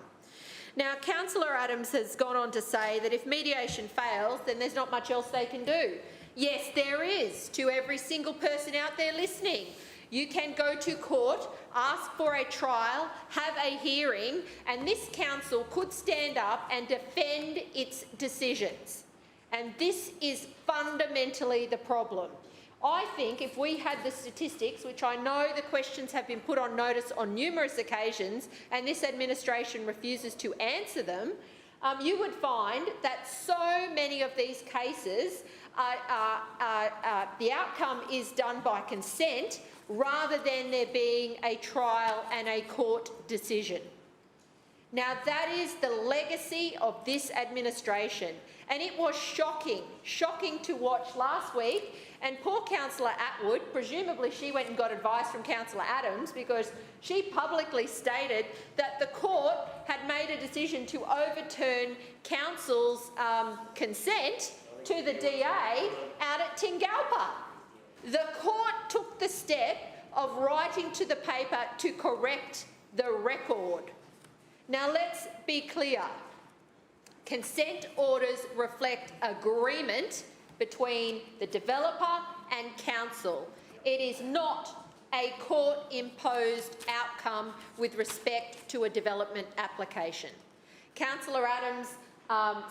Now, Councillor Adams has gone on to say that if mediation fails, then there's not much else they can do. Yes, there is, to every single person out there listening. You can go to court, ask for a trial, have a hearing, and this council could stand up and defend its decisions. And this is fundamentally the problem. I think if we had the statistics, which I know the questions have been put on notice on numerous occasions, and this administration refuses to answer them, you would find that so many of these cases, the outcome is done by consent rather than there being a trial and a court decision. Now, that is the legacy of this administration, and it was shocking to watch last week. And poor Councillor Atwood, presumably she went and got advice from Councillor Adams because she publicly stated that the court had made a decision to overturn council's consent to the DA out at Tingalpa. The court took the step of writing to the paper to correct the record. Now, let's be clear. Consent orders reflect agreement between the developer and council. It is not a court-imposed outcome with respect to a development application. Councillor Adams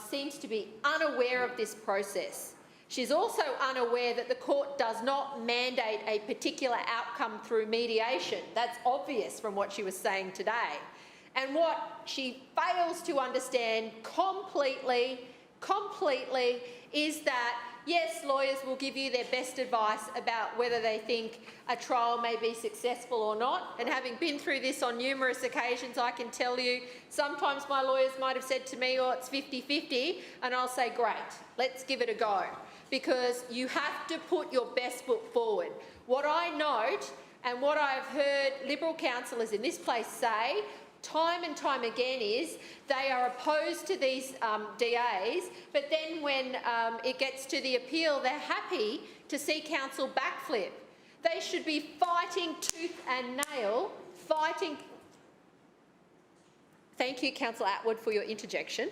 seems to be unaware of this process. She's also unaware that the court does not mandate a particular outcome through mediation. That's obvious from what she was saying today. And what she fails to understand completely is that, yes, lawyers will give you their best advice about whether they think a trial may be successful or not. And having been through this on numerous occasions, I can tell you, sometimes my lawyers might have said to me, oh, it's 50-50, and I'll say, great, let's give it a go. Because you have to put your best foot forward. What I note, and what I've heard Liberal councillors in this place say, time and time again, is they are opposed to these DAs, but then when it gets to the appeal, they're happy to see council backflip. They should be fighting tooth and nail, fighting. Thank you, Councillor Atwood, for your interjection.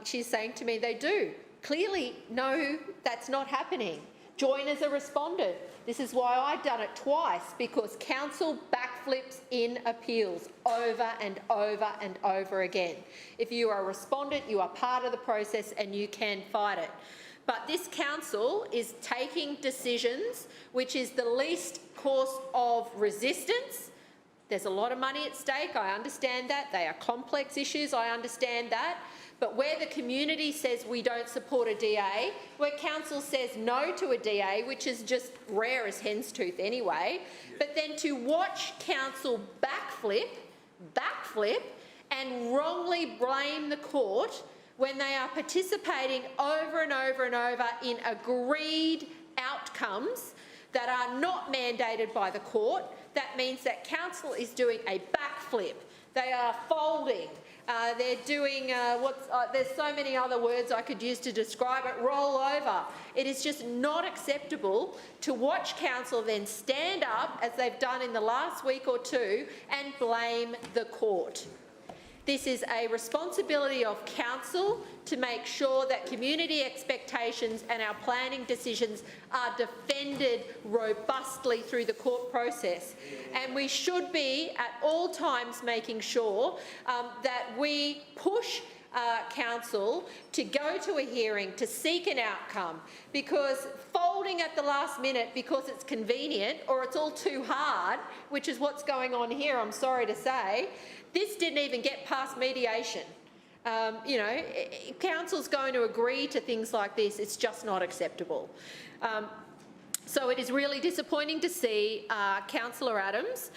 She's saying to me they do. Clearly, no, that's not happening. Joiners are responded. This is why I've done it twice, because council backflips in appeals over and over and over again. If you are a respondent, you are part of the process and you can fight it. But this council is taking decisions which is the least course of resistance. There's a lot of money at stake, I understand that. They are complex issues, I understand that. But where the community says we don't support a DA, where council says no to a DA, which is just rare as hen's tooth anyway, but then to watch council backflip and wrongly blame the court when they are participating over and over and over in agreed outcomes that are not mandated by the court, that means that council is doing a backflip. They are folding. They're doing there's so many other words I could use to describe it, roll over. It is just not acceptable to watch council then stand up, as they've done in the last week or two, and blame the court. This is a responsibility of council to make sure that community expectations and our planning decisions are defended robustly through the court process. And we should be at all times making sure that we push council to go to a hearing, to seek an outcome, because folding at the last minute because it's convenient or it's all too hard, which is what's going on here, I'm sorry to say, this didn't even get past mediation. You know, council's going to agree to things like this. It's just not acceptable. So it is really disappointing to see Councillor Adams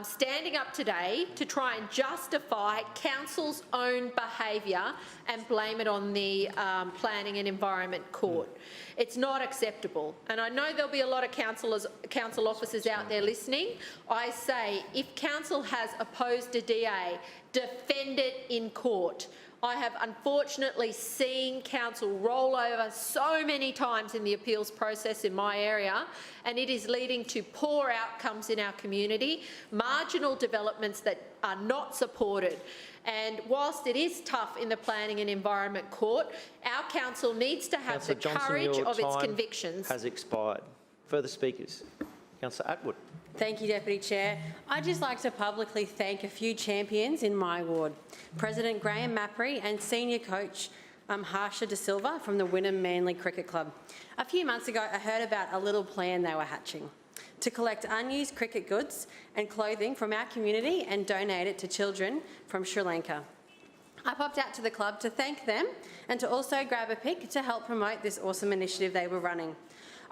standing up today to try and justify council's own behaviour and blame it on the Planning and Environment Court. It's not acceptable. And I know there'll be a lot of council officers out there listening. I say, if council has opposed a DA, defend it in court. I have unfortunately seen council roll over so many times in the appeals process in my area, and it is leading to poor outcomes in our community, marginal developments that are not supported. And whilst it is tough in the Planning and Environment Court, our council needs to have the courage of its convictions. Has expired. Further speakers. Councillor Atwood. Thank you, Deputy Chair. I'd just like to publicly thank a few champions in my ward, President Graham Mappery and Senior Coach Harsha De Silva from the Wynnum Manly Cricket Club. A few months ago, I heard about a little plan they were hatching to collect unused cricket goods and clothing from our community and donate it to children from Sri Lanka. I popped out to the club to thank them and to also grab a pic to help promote this awesome initiative they were running.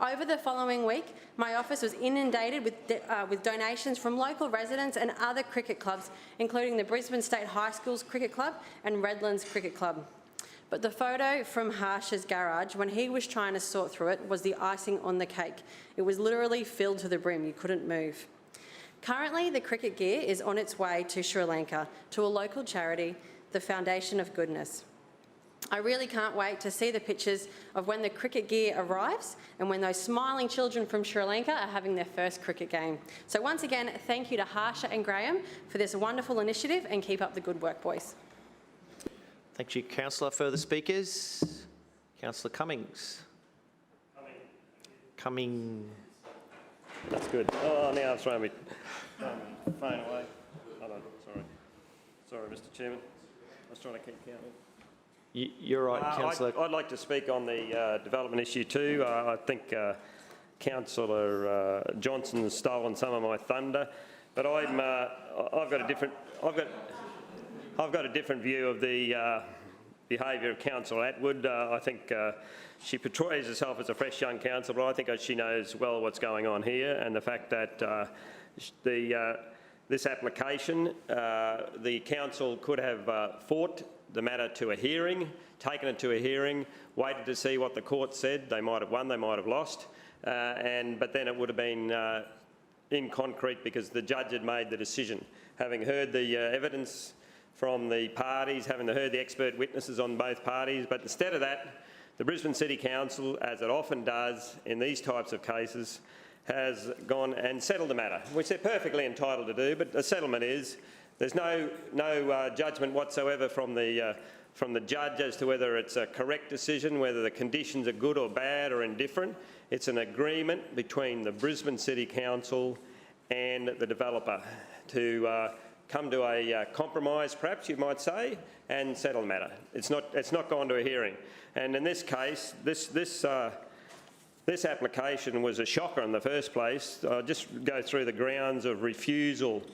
Over the following week, my office was inundated with donations from local residents and other cricket clubs, including the Brisbane State High School's Cricket Club and Redlands Cricket Club. But the photo from Harsha's garage, when he was trying to sort through it, was the icing on the cake. It was literally filled to the brim. You couldn't move. Currently, the cricket gear is on its way to Sri Lanka to a local charity, the Foundation of Goodness. I really can't wait to see the pictures of when the cricket gear arrives and when those smiling children from Sri Lanka are having their first cricket game. So once again, thank you to Harsha and Graham for this wonderful initiative, and keep up the good work, boys. Thank you, Councillor. Further speakers? Councillor Cummings. Cumming. That's good. Oh, now it's throwing me phone away. Hold on, sorry. Sorry, Mr. Chairman. I was trying to keep counting. You're right, Councillor. I'd like to speak on the development issue too. I think Councillor Johnson's stolen some of my thunder, but I've got a different view of the behaviour of Councillor Atwood. I think she portrays herself as a fresh young councillor, but I think she knows well what's going on here, and the fact that this application, the council could have fought the matter to a hearing, taken it to a hearing, waited to see what the court said. They might have won, they might have lost, but then it would have been in concrete because the judge had made the decision. Having heard the evidence from the parties, having heard the expert witnesses on both parties, but instead of that, the Brisbane City Council, as it often does in these types of cases, has gone and settled the matter, which they're perfectly entitled to do, but the settlement is there's no judgment whatsoever from the judge as to whether it's a correct decision, whether the conditions are good or bad or indifferent. It's an agreement between the Brisbane City Council and the developer to come to a compromise, perhaps you might say, and settle the matter. It's not gone to a hearing. And in this case, this application was a shocker in the first place. I'll just go through the grounds of refusal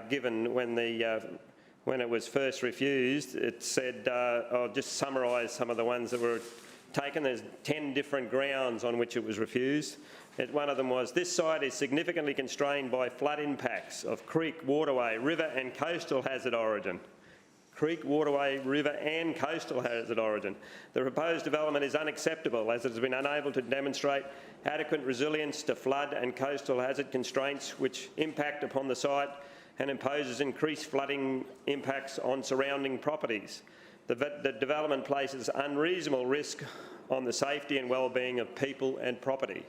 given when it was first refused. It said, I'll just summarise some of the ones that were taken. There's 10 different grounds on which it was refused. One of them was, this site is significantly constrained by flood impacts of creek, waterway, river and coastal hazard origin. Creek, waterway, river and coastal hazard origin. The proposed development is unacceptable as it has been unable to demonstrate adequate resilience to flood and coastal hazard constraints which impact upon the site and imposes increased flooding impacts on surrounding properties. The development places unreasonable risk on the safety and well-being of people and property.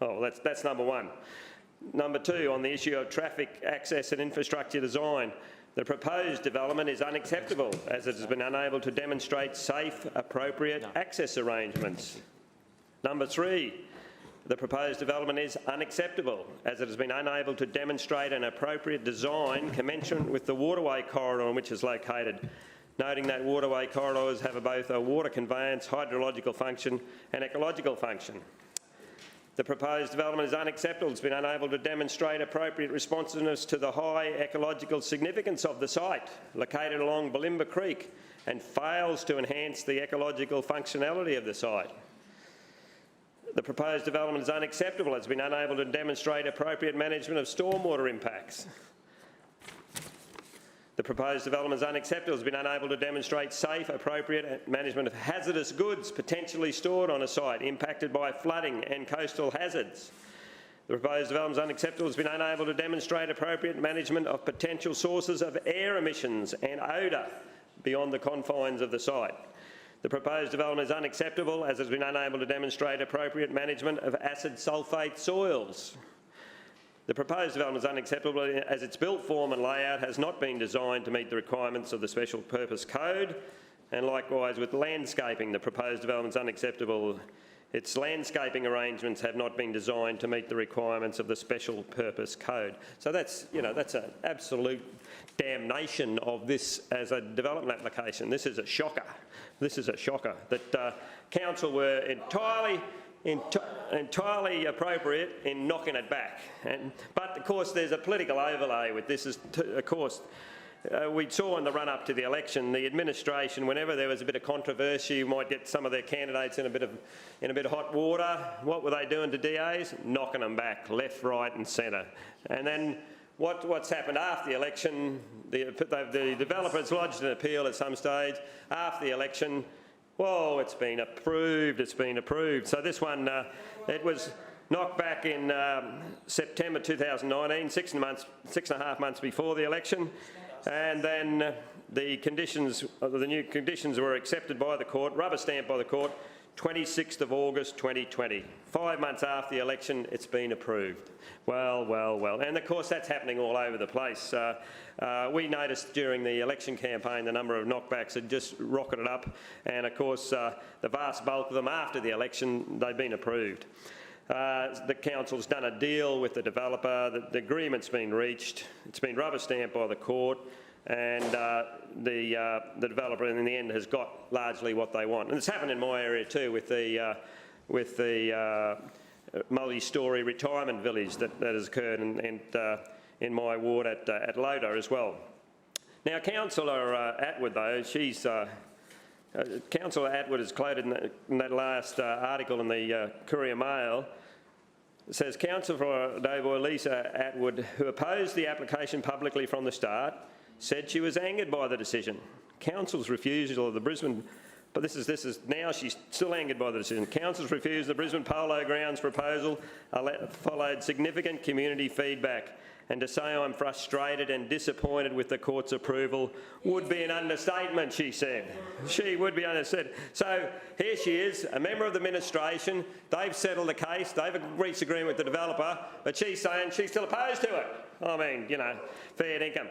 Oh, that's number one. Number two, on the issue of traffic access and infrastructure design, the proposed development is unacceptable as it has been unable to demonstrate safe, appropriate access arrangements. Number three, the proposed development is unacceptable as it has been unable to demonstrate an appropriate design commensurate with the waterway corridor on which it is located, noting that waterway corridors have both a water conveyance, hydrological function and ecological function. The proposed development is unacceptable. It's been unable to demonstrate appropriate responsiveness to the high ecological significance of the site located along Bulimba Creek and fails to enhance the ecological functionality of the site. The proposed development is unacceptable. It's been unable to demonstrate appropriate management of stormwater impacts. The proposed development is unacceptable. It's been unable to demonstrate safe, appropriate management of hazardous goods potentially stored on a site impacted by flooding and coastal hazards. The proposed development is unacceptable. It's been unable to demonstrate appropriate management of potential sources of air emissions and odour beyond the confines of the site. The proposed development is unacceptable as it has been unable to demonstrate appropriate management of acid sulphate soils. The proposed development is unacceptable as its built form and layout has not been designed to meet the requirements of the Special Purpose Code, and likewise with landscaping, the proposed development is unacceptable. Its landscaping arrangements have not been designed to meet the requirements of the Special Purpose Code. So that's an absolute damnation of this as a development application. This is a shocker. This is a shocker that council were entirely appropriate in knocking it back. But of course there's a political overlay with this. Of course, we saw in the run-up to the election, the administration, whenever there was a bit of controversy, you might get some of their candidates in a bit of hot water. What were they doing to DAs? Knocking them back, left, right and centre. And then what's happened after the election, the developers lodged an appeal at some stage. After the election, whoa, it's been approved, it's been approved. So this one, it was knocked back in September 2019, 6.5 months before the election. And then the new conditions were accepted by the court, rubber stamped by the court, 26th of August 2020. 5 months after the election, it's been approved. Well. And of course, that's happening all over the place. We noticed during the election campaign the number of knockbacks had just rocketed up. And of course, the vast bulk of them after the election, they've been approved. The council's done a deal with the developer. The agreement's been reached. It's been rubber stamped by the court. and the developer in the end has got largely what they want. And it's happened in my area too with the multi-storey retirement village that has occurred in my ward at Loda as well. Now, Councillor Atwood, though, Councillor Atwood is quoted in that last article in the Courier Mail. It says, Councillor for Doughboy Lisa Atwood, who opposed the application publicly from the start, said she was angered by the decision. Council's refusal of the Brisbane, but this is now she's still angered by the decision. Council's refusal of the Brisbane Polo Grounds proposal followed significant community feedback. And to say I'm frustrated and disappointed with the court's approval would be an understatement, she said. She would be understated. So here she is, a member of the administration. They've settled the case. They've reached agreement with the developer, but she's saying she's still opposed to it. I mean, you know, fair income.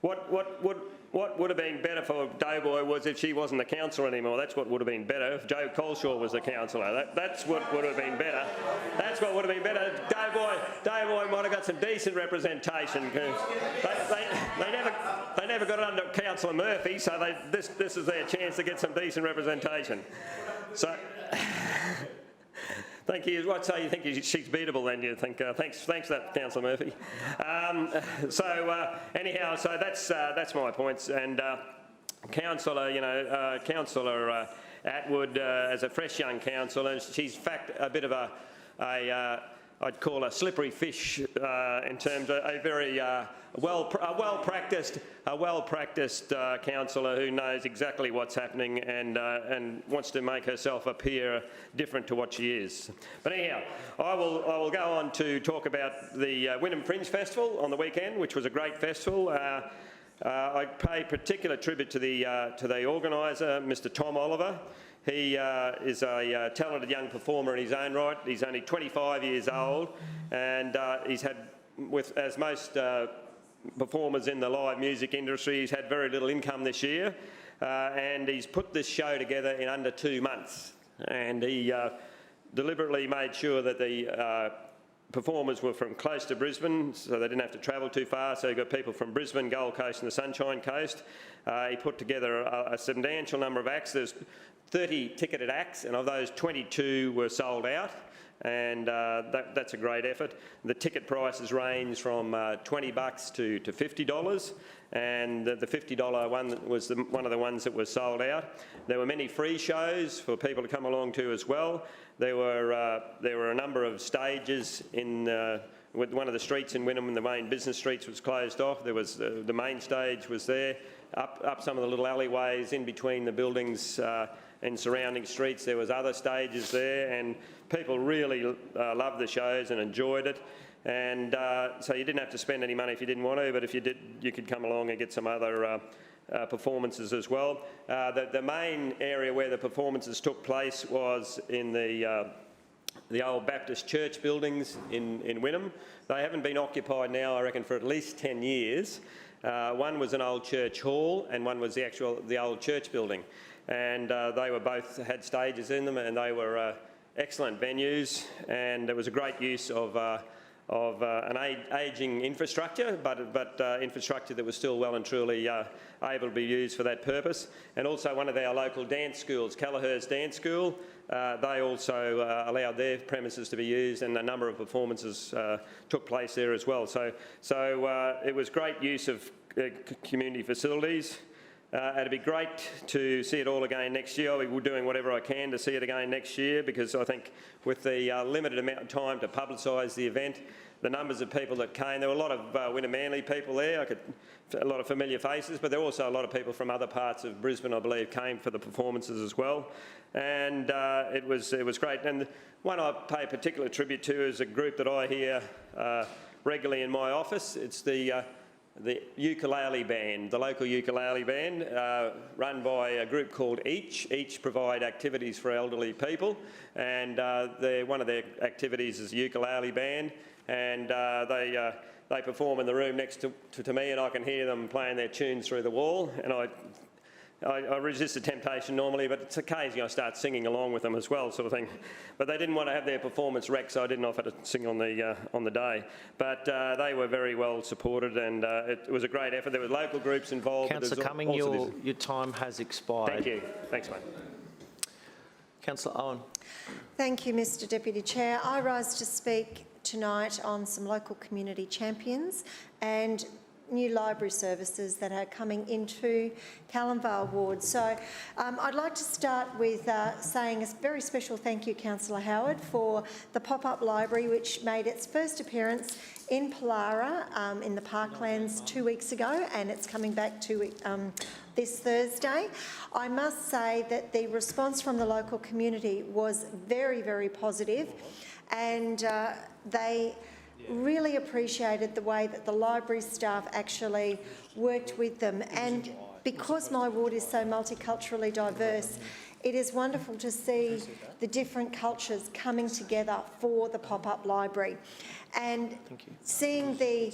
What would have been better for Doughboy was if she wasn't a councillor anymore. That's what would have been better if Joe Coleshaw was the councillor. That's what would have been better. That's what would have been better. Doughboy might have got some decent representation. They never got it under Councillor Murphy, so this is their chance to get some decent representation. So. Thank you. What say you think she's beatable then? You think? Thanks for that, Councillor Murphy. Anyhow, so that's my points. And Councillor, Councillor Atwood, as a fresh young councillor, she's in fact a bit of I'd call a slippery fish in terms of a very well-practiced councillor who knows exactly what's happening and wants to make herself appear different to what she is. But anyhow, I will go on to talk about the Wynnum Fringe Festival on the weekend, which was a great festival. I pay particular tribute to the organiser, Mr. Tom Oliver. He is a talented young performer in his own right. He's only 25 years old, and he's had, as most performers in the live music industry, he's had very little income this year, and he's put this show together in under 2 months. And he deliberately made sure that the performers were from close to Brisbane, so they didn't have to travel too far. So you got people from Brisbane, Gold Coast and the Sunshine Coast. He put together a substantial number of acts. There's 30 ticketed acts, and of those 22 were sold out, and that's a great effort. The ticket prices range from $20 to $50, and the $50 one was one of the ones that was sold out. There were many free shows for people to come along to as well. There were a number of stages in with one of the streets in Wynnum, and the main business streets was closed off. There was the main stage was there. Up some of the little alleyways in between the buildings and surrounding streets, there was other stages there, and people really loved the shows and enjoyed it. And so you didn't have to spend any money if you didn't want to, but if you did, you could come along and get some other performances as well. The main area where the performances took place was in the old Baptist church buildings in Wynnum. They haven't been occupied now, I reckon, for at least 10 years. One was an old church hall, and one was the old church building. And they were both had stages in them, and they were excellent venues, and it was a great use of an ageing infrastructure, but infrastructure that was still well and truly able to be used for that purpose. And also one of our local dance schools, Callahurst Dance School, they also allowed their premises to be used, and a number of performances took place there as well. So it was great use of community facilities. It'd be great to see it all again next year. I'll be doing whatever I can to see it again next year, because I think with the limited amount of time to publicise the event, the numbers of people that came, there were a lot of Wynnum Manly people there, a lot of familiar faces, but there were also a lot of people from other parts of Brisbane, I believe, came for the performances as well. And it was great. And one I pay particular tribute to is a group that I hear regularly in my office. It's the ukulele band, the local ukulele band, run by a group called Each. Each provide activities for elderly people, and one of their activities is a ukulele band, and they perform in the room next to me, and I can hear them playing their tunes through the wall, and I resist the temptation normally, but it's occasionally I start singing along with them as well, sort of thing. But they didn't want to have their performance wrecked, so I didn't offer to sing on the day. But they were very well supported, and it was a great effort. There were local groups involved. Councillor Cumming, your time has expired. Thank you. Thanks, mate. Councillor Owen. Thank you, Mr Deputy Chair. I rise to speak tonight on some local community champions and new library services that are coming into Callanvale Ward. So I'd like to start with saying a very special thank you, Councillor Howard, for the pop-up library which made its first appearance in Pollara in the Parklands 2 weeks ago, and it's coming back to this Thursday. I must say that the response from the local community was very, very positive, and they really appreciated the way that the library staff actually worked with them. And because my ward is so multiculturally diverse, it is wonderful to see the different cultures coming together for the pop-up library. And seeing the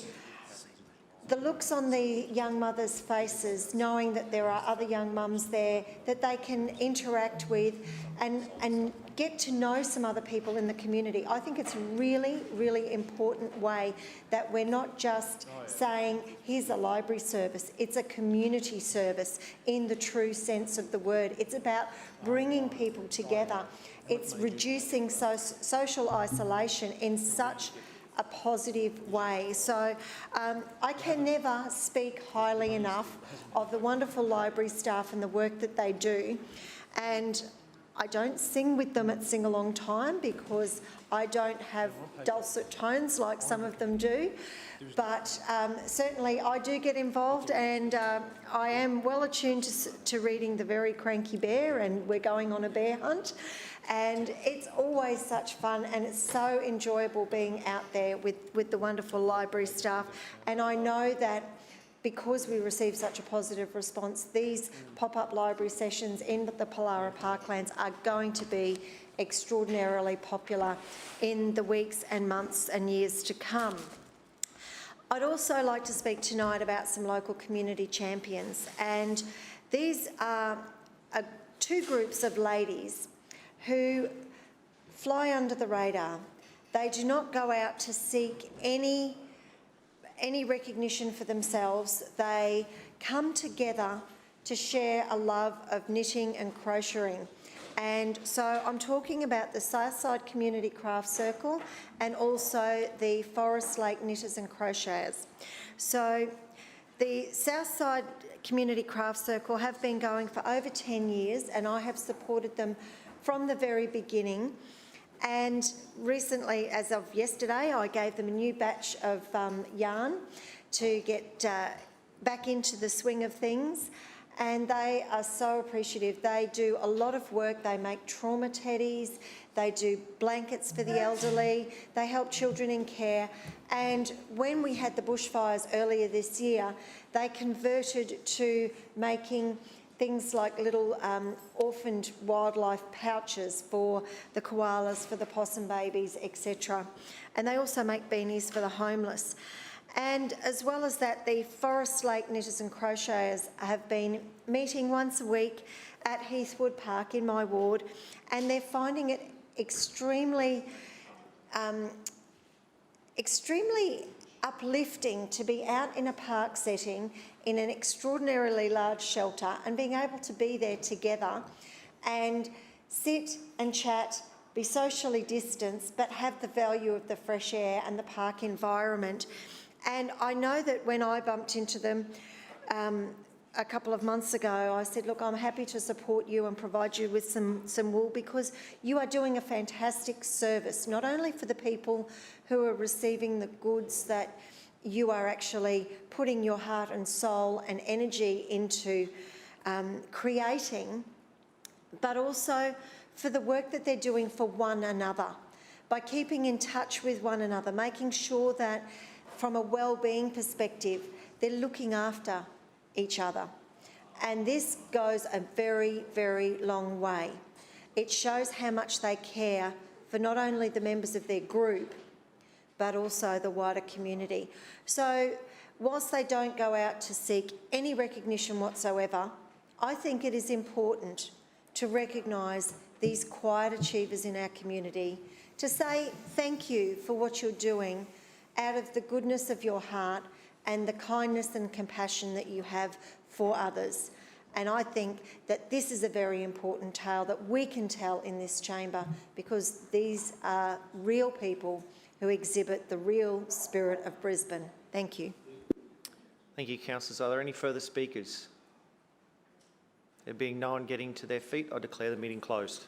looks on the young mothers' faces, knowing that there are other young mums there that they can interact with and get to know some other people in the community. I think it's a really, really important way that we're not just saying, here's a library service. It's a community service in the true sense of the word. It's about bringing people together. It's reducing social isolation in such a positive way. So I can never speak highly enough of the wonderful library staff and the work that they do. And I don't sing with them at sing-along time because I don't have dulcet tones like some of them do. But certainly I do get involved, and I am well attuned to reading The Very Cranky Bear, and we're going on a bear hunt. And it's always such fun, and it's so enjoyable being out there with the wonderful library staff. And I know that because we receive such a positive response, these pop-up library sessions in the Pollara Parklands are going to be extraordinarily popular in the weeks and months and years to come. I'd also like to speak tonight about some local community champions, and these are two groups of ladies who fly under the radar. They do not go out to seek any recognition for themselves. They come together to share a love of knitting and crocheting. And so I'm talking about the Southside Community Craft Circle and also the Forest Lake Knitters and Crocheters. So the Southside Community Craft Circle have been going for over 10 years, and I have supported them from the very beginning. And recently, as of yesterday, I gave them a new batch of yarn to get back into the swing of things. And they are so appreciative. They do a lot of work. They make trauma teddies. They do blankets for the elderly. They help children in care. And when we had the bushfires earlier this year, they converted to making things like little orphaned wildlife pouches for the koalas, for the possum babies, etc. And they also make beanies for the homeless. And as well as that, the Forest Lake Knitters and Crocheters have been meeting once a week at Heathwood Park in my ward, and they're finding it extremely uplifting to be out in a park setting in an extraordinarily large shelter and being able to be there together and sit and chat, be socially distanced, but have the value of the fresh air and the park environment. And I know that when I bumped into them a couple of months ago, I said, look, I'm happy to support you and provide you with some wool, because you are doing a fantastic service, not only for the people who are receiving the goods that you are actually putting your heart and soul and energy into creating, but also for the work that they're doing for one another, by keeping in touch with one another, making sure that from a well-being perspective, they're looking after each other. And this goes a very, very long way. It shows how much they care for not only the members of their group, but also the wider community. So whilst they don't go out to seek any recognition whatsoever, I think it is important to recognise these quiet achievers in our community, to say thank you for what you're doing out of the goodness of your heart and the kindness and compassion that you have for others. And I think that this is a very important tale that we can tell in this chamber, because these are real people who exhibit the real spirit of Brisbane. Thank you. Thank you, councillors. Are there any further speakers? There being no one getting to their feet, I declare the meeting closed.